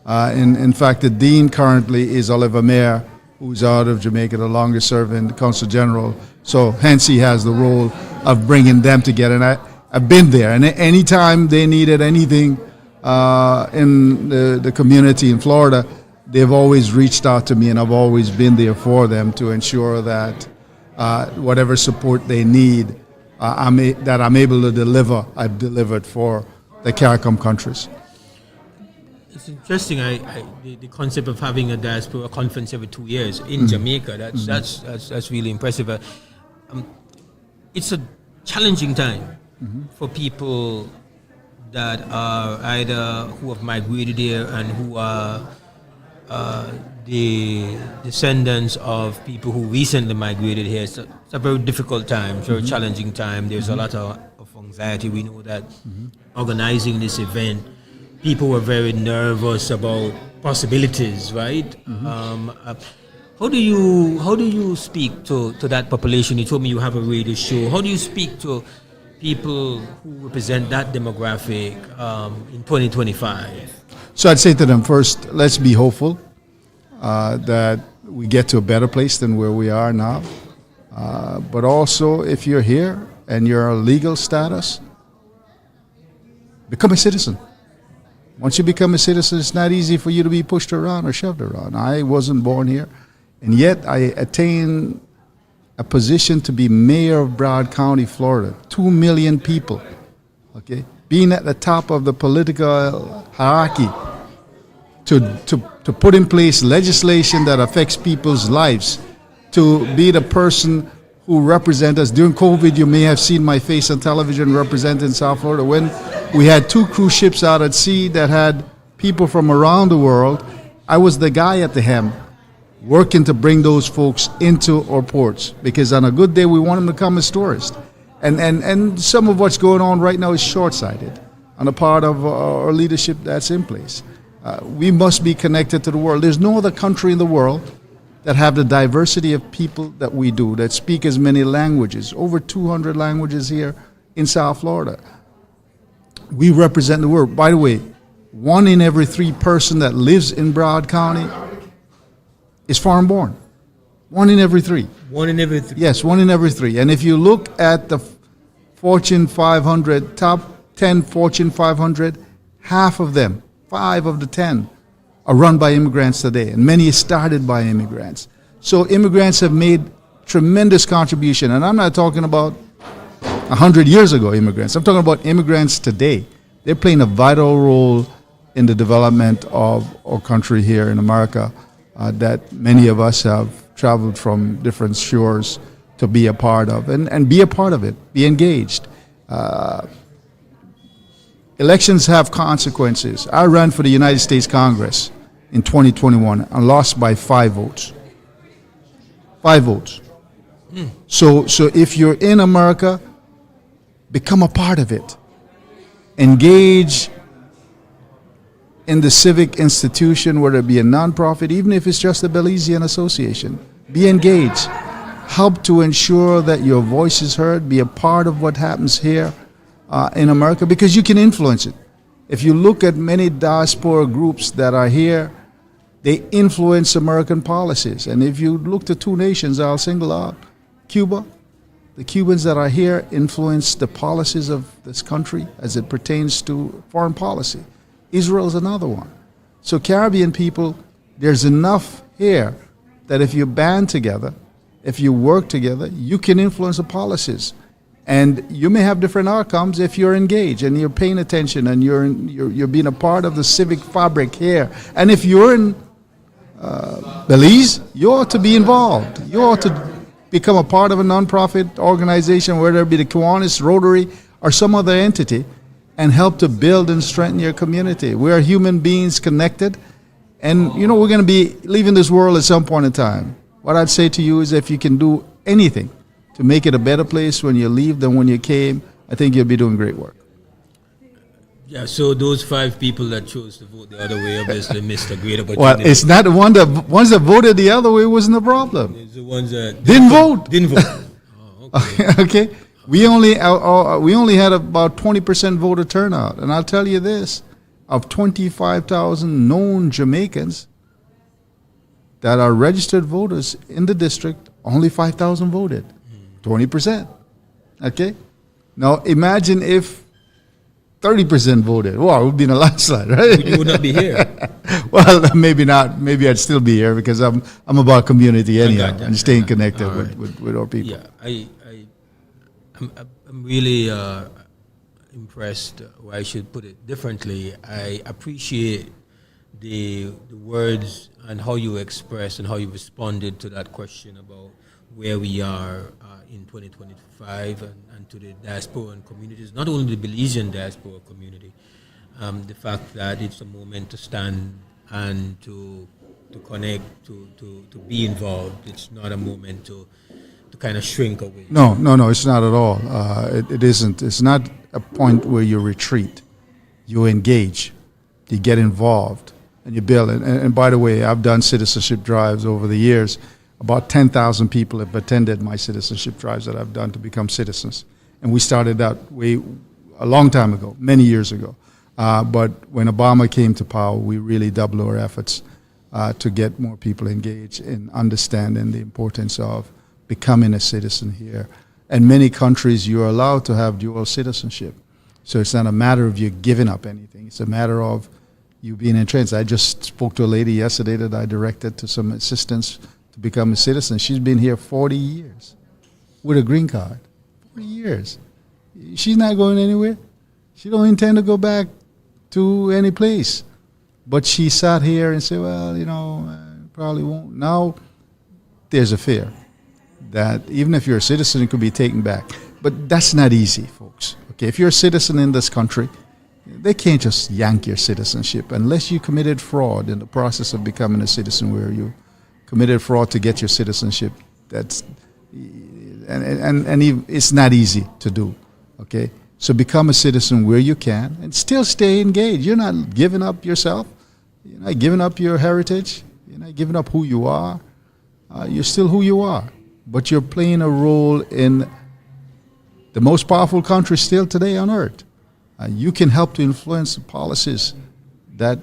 In fact, the dean currently is Oliver Mayer, who's out of Jamaica, the longest serving consul general. So hence he has the role of bringing them together. And I've been there, and anytime they needed anything in the community in Florida, they've always reached out to me, and I've always been there for them to ensure that whatever support they need, I'm able to deliver, I've delivered for the CARICOM countries. It's interesting. The concept of having a diaspora conference every 2 years in Jamaica. That's really impressive. It's a challenging time for people that are either who have migrated here and who are the descendants of people who recently migrated here. It's a very difficult time, very challenging time. There's a lot of anxiety. We know that organizing this event, people were very nervous about possibilities, right? How do you speak to that population? You told me you have a radio show. How do you speak to people who represent that demographic in 2025? So I'd say to them, first, let's be hopeful that we get to a better place than where we are now. But also, if you're here and you're a legal status, become a citizen. Once you become a citizen, it's not easy for you to be pushed around or shoved around. I wasn't born here, and yet I attained a position to be mayor of Broward County, Florida. 2 million people, okay? Being at the top of the political hierarchy to put in place legislation that affects people's lives, to be the person who represent us. During COVID, you may have seen my face on television representing South Florida when we had 2 cruise ships out at sea that had people from around the world. I was the guy at the helm working to bring those folks into our ports, because on a good day, we want them to come as tourists. And some of what's going on right now is short-sighted on the part of our leadership that's in place. We must be connected to the world. There's no other country in the world that have the diversity of people that we do, that speak as many languages, over 200 languages here in South Florida. We represent the world. By the way, 1 in every 3 person that lives in Broward County is foreign born. 1 in every 3. 1 in every 3. Yes, 1 in every 3. And if you look at the Fortune 500, top 10 Fortune 500, half of them, 5 of the 10, are run by immigrants today, and many are started by immigrants. So immigrants have made tremendous contribution, and I'm not talking about 100 years ago immigrants. I'm talking about immigrants today. They're playing a vital role in the development of our country here in America, that many of us have traveled from different shores to be a part of, and be a part of it, be engaged. Elections have consequences. I ran for the United States Congress in 2021 and lost by 5 votes. 5 votes. So if you're in America, become a part of it. Engage in the civic institution, whether it be a nonprofit, even if it's just a Belizean association. Be engaged. Help to ensure that your voice is heard. Be a part of what happens here in America, because you can influence it. If you look at many diaspora groups that are here, they influence American policies. And if you look to 2 nations, I'll single out Cuba. The Cubans that are here influence the policies of this country as it pertains to foreign policy. Israel is another one. So Caribbean people, there's enough here that if you band together if you work together, you can influence the policies. And you may have different outcomes if you're engaged and you're paying attention and you're being a part of the civic fabric here. And if you're in Belize, you ought to be involved. You ought to become a part of a nonprofit organization, whether it be the Kiwanis, Rotary, or some other entity, and help to build and strengthen your community. We are human beings connected, and we're going to be leaving this world at some point in time. What I'd say to you is, if you can do anything to make it a better place when you leave than when you came, I think you'll be doing great work. Yeah, so those 5 people that chose to vote the other way obviously missed a great opportunity. Well, it's not the ones that voted the other way wasn't the problem. It's the ones that didn't vote. Didn't vote. Oh, okay. We only had about 20% voter turnout, and I'll tell you this: of 25,000 known Jamaicans that are registered voters in the district, only 5,000 voted. 20%. Okay. Now imagine if 30% voted. Well, it would be in a landslide, right? You would not be here. Well, maybe not. Maybe I'd still be here because I'm about community anyhow and staying connected with our people. Yeah, I'm really impressed, or I should put it differently. I appreciate the words and how you expressed and how you responded to that question about where we are in 2025 and to the diasporan communities, not only the Belizean diaspora community. The fact that it's a moment to stand and to connect, to be involved. It's not a moment to kind of shrink away. No, it's not at all. It isn't. It's not a point where you retreat. You engage. You get involved. And you build it. And by the way, I've done citizenship drives over the years. About 10,000 people have attended my citizenship drives that I've done to become citizens. And we started that a long time ago, many years ago. But when Obama came to power, we really doubled our efforts to get more people engaged in understanding the importance of becoming a citizen here. In many countries, you're allowed to have dual citizenship. So it's not a matter of you giving up anything. It's a matter of you being entrenched. I just spoke to a lady yesterday that I directed to some assistance to become a citizen. She's been here 40 years with a green card. 40 years. She's not going anywhere. She don't intend to go back to any place. But she sat here and said, well, probably won't. Now there's a fear that even if you're a citizen, it could be taken back. But that's not easy, folks. Okay, if you're a citizen in this country, they can't just yank your citizenship unless you committed fraud in the process of becoming a citizen, where you committed fraud to get your citizenship. And it's not easy to do. Okay, so become a citizen where you can and still stay engaged. You're not giving up yourself. You're not giving up your heritage. You're not giving up who you are. You're still who you are, but you're playing a role in the most powerful country still today on earth. You can help to influence the policies that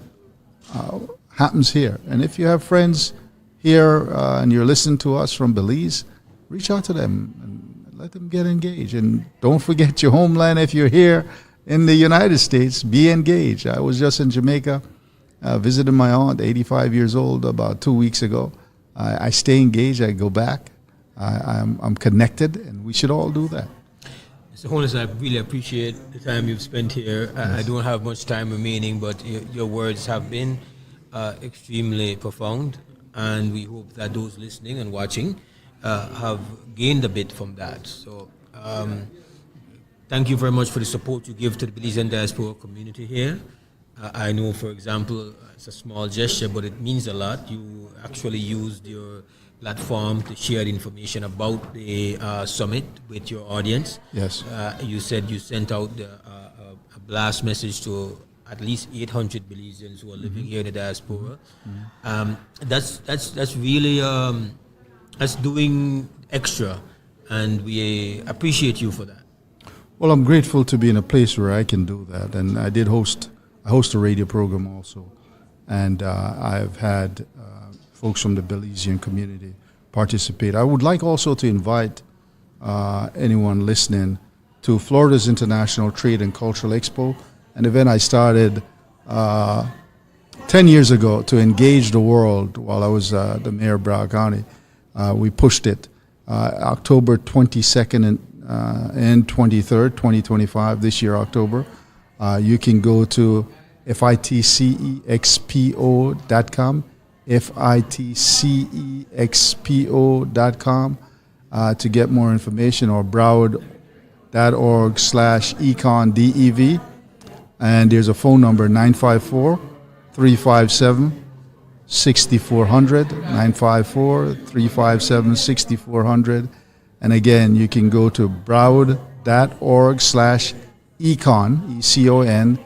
happens here. And if you have friends here and you're listening to us from Belize, reach out to them and let them get engaged. And don't forget your homeland. If you're here in the United States, be engaged. I was just in Jamaica visiting my aunt, 85 years old, about 2 weeks ago. I stay engaged. I go back. I'm connected, and we should all do that. Mr. Holness, I really appreciate the time you've spent here. Yes. I don't have much time remaining, but your words have been extremely profound, and we hope that those listening and watching have gained a bit from that. So thank you very much for the support you give to the Belizean diaspora community here. I know, for example, it's a small gesture, but it means a lot. You actually used your platform to share information about the summit with your audience. Yes. You said you sent out a blast message to at least 800 Belizeans who are living here in the diaspora. That's really that's doing extra, and we appreciate you for that. Well, I'm grateful to be in a place where I can do that, and I host a radio program also, and I've had folks from the Belizean community participate. I would like also to invite anyone listening to Florida's International Trade and Cultural Expo, an event I started 10 years ago to engage the world while I was the mayor of Broward County. We pushed it, October 22nd and 23rd, 2025, this year, October. You can go to fitcexpo.com, fitcexpo.com to get more information, or broward.org/econdev. And there's a phone number, 954-357-6400, 954-357-6400. And again, you can go to broward.org/econ,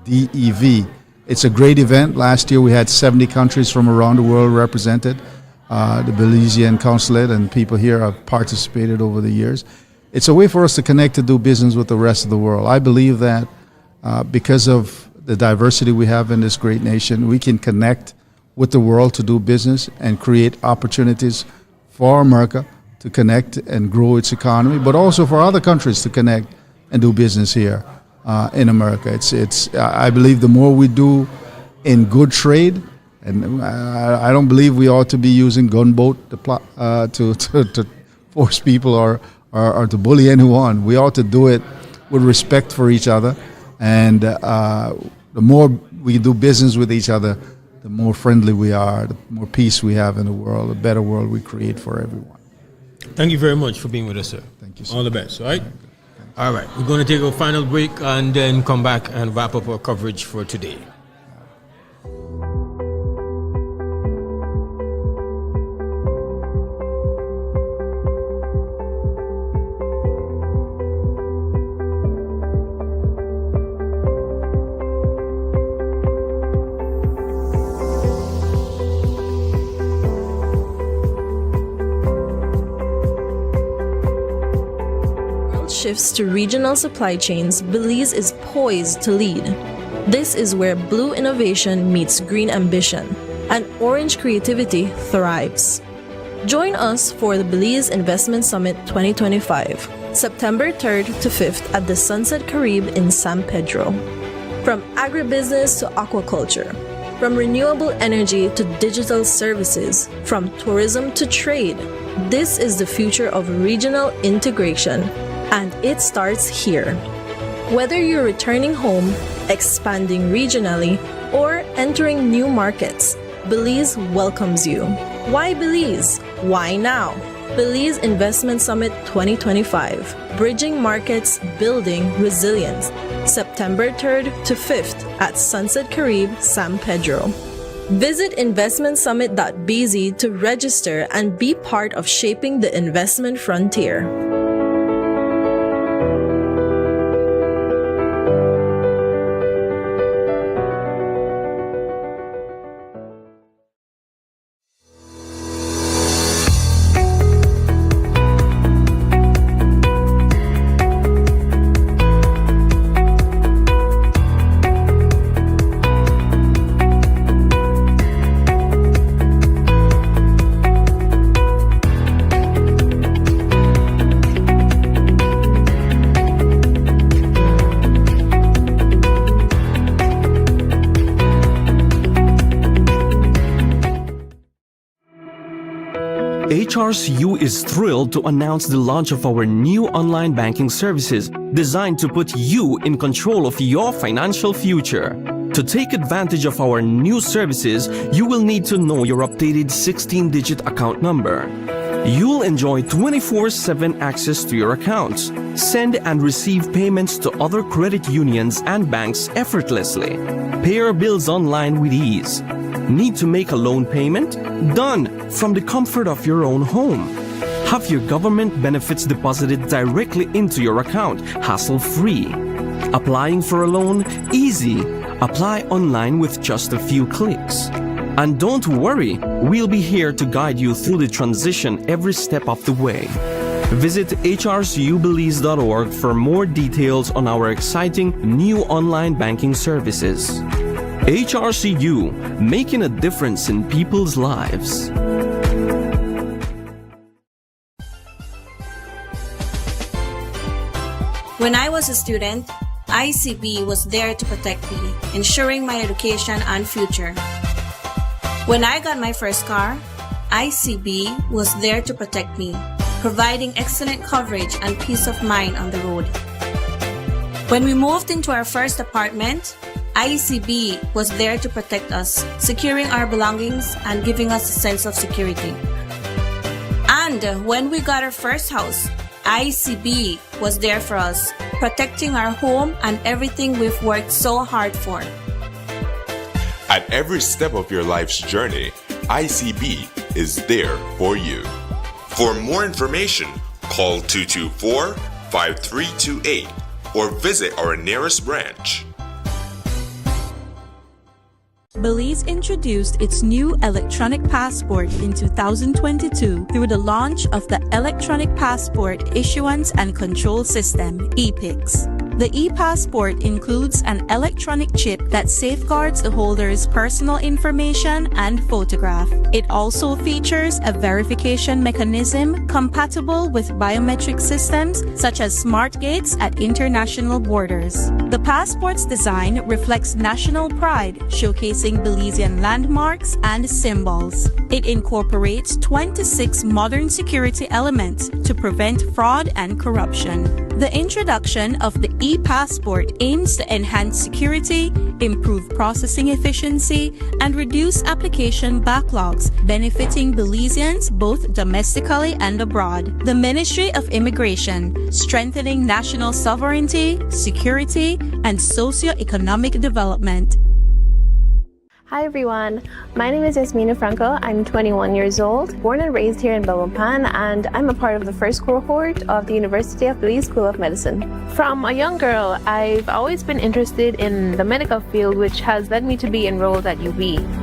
ECONDEV. It's a great event. Last year we had 70 countries from around the world represented. The Belizean consulate and people here have participated over the years. It's a way for us to connect, to do business with the rest of the world. I believe that because of the diversity we have in this great nation, we can connect with the world to do business and create opportunities for America to connect and grow its economy, but also for other countries to connect and do business here in America. I believe the more we do in good trade, and I don't believe we ought to be using gunboat to force people or to bully anyone. We ought to do it with respect for each other. And the more we do business with each other, the more friendly we are, the more peace we have in the world, the better world we create for everyone. Thank you very much for being with us, sir. Thank you, sir. All the best, all right? All right, we're going to take a final break and then come back and wrap up our coverage for today. Shifts to regional supply chains, Belize is poised to lead. This is where blue innovation meets green ambition, and orange creativity thrives. Join us for the Belize Investment Summit 2025, September 3rd to 5th at the Sunset Carib in San Pedro. From agribusiness to aquaculture, from renewable energy to digital services, from tourism to trade, this is the future of regional integration. And it starts here. Whether you're returning home, expanding regionally, or entering new markets, Belize welcomes you. Why Belize? Why now? Belize Investment Summit 2025. Bridging markets, building resilience. September 3rd to 5th at Sunset Carib, San Pedro. Visit investmentsummit.bz to register and be part of shaping the investment frontier. HRCU is thrilled to announce the launch of our new online banking services designed to put you in control of your financial future. To take advantage of our new services, you will need to know your updated 16-digit account number. You'll enjoy 24/7 access to your accounts, send and receive payments to other credit unions and banks effortlessly, pay your bills online with ease. Need to make a loan payment? Done from the comfort of your own home. Have your government benefits deposited directly into your account, hassle-free. Applying for a loan? Easy. Apply online with just a few clicks. And don't worry, we'll be here to guide you through the transition every step of the way. Visit hrcubelize.org for more details on our exciting new online banking services. HRCU, making a difference in people's lives. When I was a student, ICB was there to protect me, ensuring my education and future. When I got my first car, ICB was there to protect me, providing excellent coverage and peace of mind on the road. When we moved into our first apartment, IECB was there to protect us, securing our belongings and giving us a sense of security. And when we got our first house, IECB was there for us, protecting our home and everything we've worked so hard for. At every step of your life's journey, ICB is there for you. For more information, call 224-5328 or visit our nearest branch. Belize introduced its new electronic passport in 2022 through the launch of the Electronic Passport Issuance and Control System, EPICS. The e-passport includes an electronic chip that safeguards the holder's personal information and photograph. It also features a verification mechanism compatible with biometric systems such as smart gates at international borders. The passport's design reflects national pride, showcasing Belizean landmarks and symbols. It incorporates 26 modern security elements to prevent fraud and corruption. The introduction of the e-passport aims to enhance security, improve processing efficiency, and reduce application backlogs, benefiting Belizeans both domestically and abroad. The Ministry of Immigration, strengthening national sovereignty, security, and socio-economic development. Hi everyone, my name is Yasmina Franco. I'm 21 years old, born and raised here in Belmopan, and I'm a part of the first cohort of the University of Belize School of Medicine. From a young girl, I've always been interested in the medical field, which has led me to be enrolled at UB.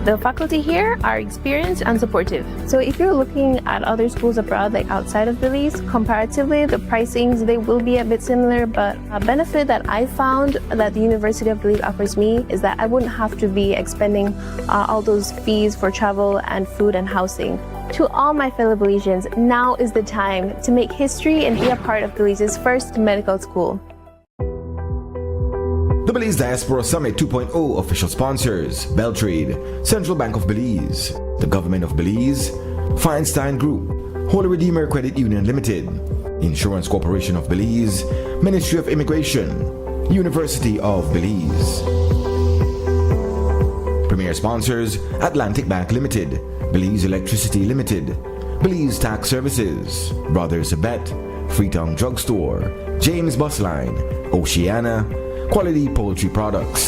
The faculty here are experienced and supportive. So if you're looking at other schools abroad, like outside of Belize, comparatively, the pricings, they will be a bit similar, but a benefit that I found that the University of Belize offers me is that I wouldn't have to be expending all those fees for travel and food and housing. To all my fellow Belizeans, now is the time to make history and be a part of Belize's first medical school. The Belize Diaspora Summit 2.0 official sponsors: Beltrade, Central Bank of Belize, the Government of Belize, Feinstein Group, Holy Redeemer Credit Union Limited, Insurance Corporation of Belize, Ministry of Immigration, University of Belize. Premier sponsors: Atlantic Bank Limited, Belize Electricity Limited, Belize Tax Services, Brothers Abet, Freetown Drugstore, James Bus Line, Oceana, Quality Poultry Products.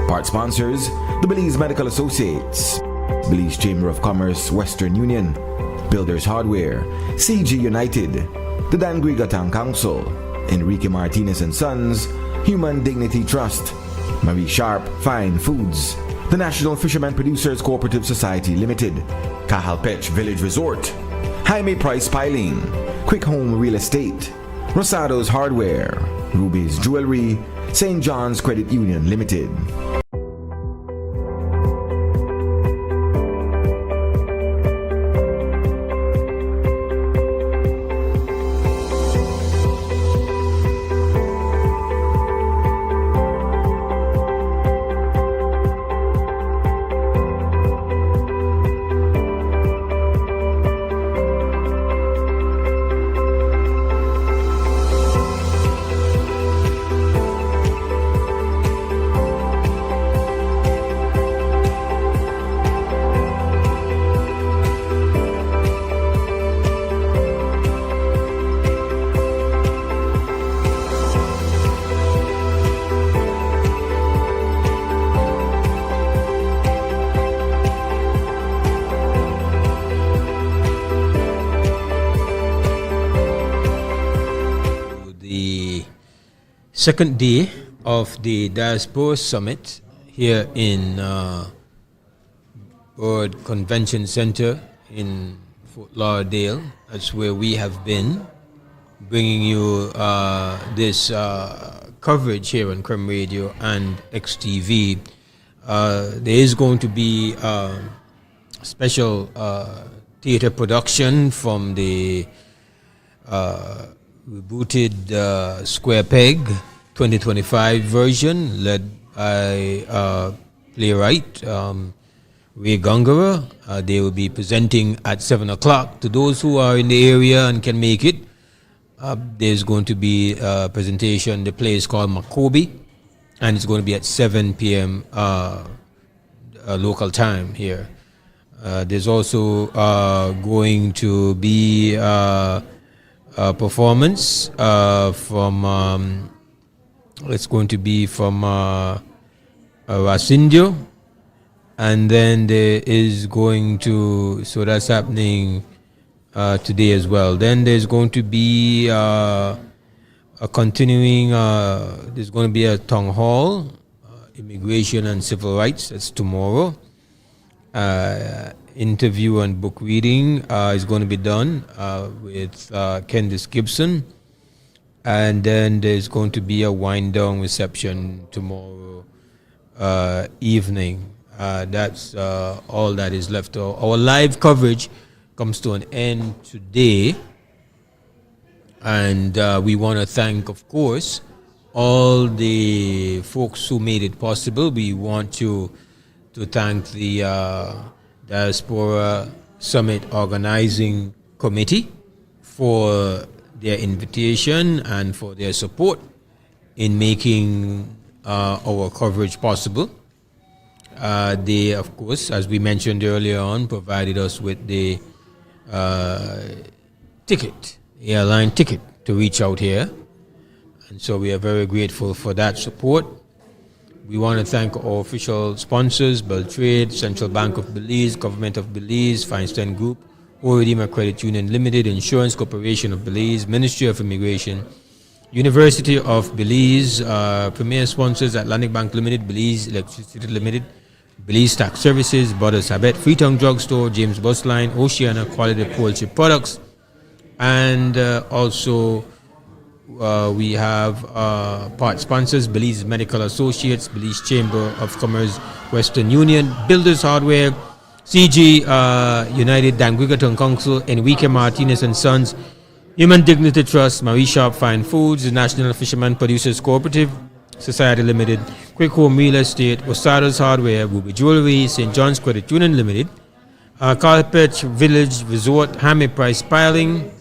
Part sponsors: the Belize Medical Associates, Belize Chamber of Commerce Western Union, Builders Hardware, CG United, the Dangriga Town Council, Enrique Martinez and Sons, Human Dignity Trust, Marie Sharp Fine Foods, the National Fisherman Producers Cooperative Society Limited, Cajalpech Village Resort, Jaime Price Piling, Quick Home Real Estate, Rosado's Hardware, Ruby's Jewelry, St. John's Credit Union Limited. Second day of the Diaspora Summit here in Broward Convention Center in Fort Lauderdale. That's where we have been bringing you this coverage here on Creme Radio and XTV. There is going to be a special theater production from the rebooted Square Peg 2025 version, led by playwright Ray Gongora. They will be presenting at 7 o'clock. To those who are in the area and can make it, there's going to be a presentation. The play is called Makobi, and it's going to be at 7 p.m. Local time here. There's also going to be a performance from it's going to be from Rasindio, and then there is going to, so that's happening today as well. Then there's going to be a continuing, there's going to be a town hall, immigration and civil rights, that's tomorrow. Interview and book reading is going to be done with Candice Gibson. And then there's going to be a wind-down reception tomorrow evening. That's all that is left. Our live coverage comes to an end today. And we want to thank, of course, all the folks who made it possible. We want to thank the Diaspora Summit Organizing Committee for their invitation and for their support in making our coverage possible. They, of course, as we mentioned earlier on, provided us with the airline ticket to reach out here. And so we are very grateful for that support. We want to thank our official sponsors, Beltrade, Central Bank of Belize, Government of Belize, Feinstein Group, Redeemer Credit Union Limited, Insurance Corporation of Belize, Ministry of Immigration, University of Belize, premier sponsors Atlantic Bank Limited, Belize Electricity Limited, Belize Tax Services, Brothers Habet, Freetown Drugstore, James Bus Line, Oceana Quality Poultry Products, and also we have part sponsors, Belize Medical Associates, Belize Chamber of Commerce, Western Union, Builders Hardware, CG United, Dangrigaton Council, Enrique Martinez and Sons, Human Dignity Trust, Marie Sharp Fine Foods, the National Fisherman Producers Cooperative Society Limited, Quick Home Real Estate, Osadas Hardware, Ruby Jewelry, St. John's Credit Union Limited, Carpet Village Resort, Hammy Price Piling,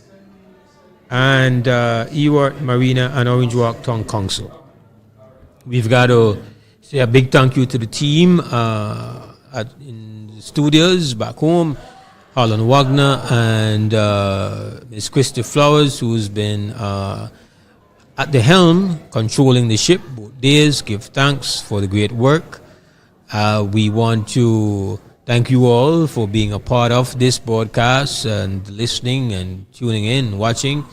and Ewart Marina and Orange Walk Town Council. We've got to say a big thank you to the team in the studios back home, Harlan Wagner and Ms. Christy Flowers, who's been at the helm, controlling the ship both days. Give thanks for the great work. We want to thank you all for being a part of this broadcast and listening and tuning in, watching.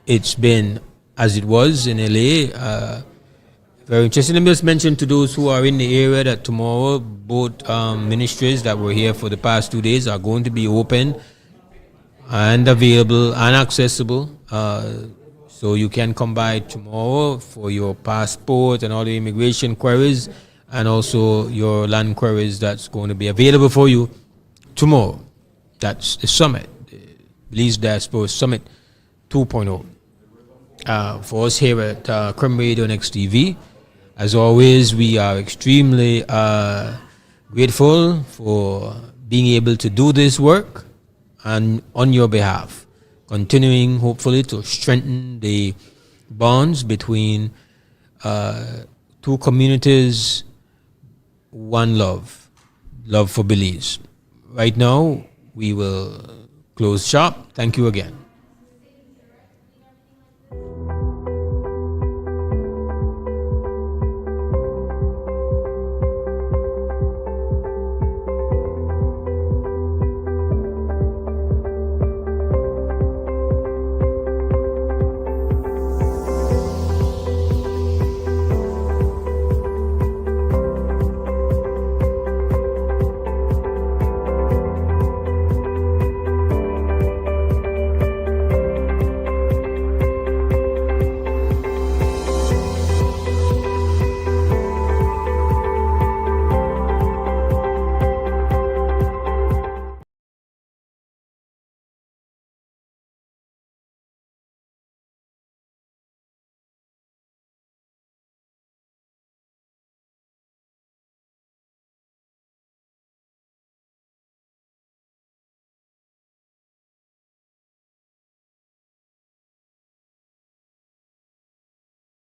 It's been, as it was in LA, very interesting. Let me just mention to those who are in the area that tomorrow both ministries that were here for the past 2 days are going to be open and available and accessible. So you can come by tomorrow for your passport and all the immigration queries, and also your land queries that's going to be available for you tomorrow. That's the summit, the Belize Diaspora Summit 2.0. For us here at Creme Radio and XTV, as always, we are extremely grateful for being able to do this work and on your behalf, continuing hopefully to strengthen the bonds between two communities, one love for Belize. Right now, we will close shop. Thank you again.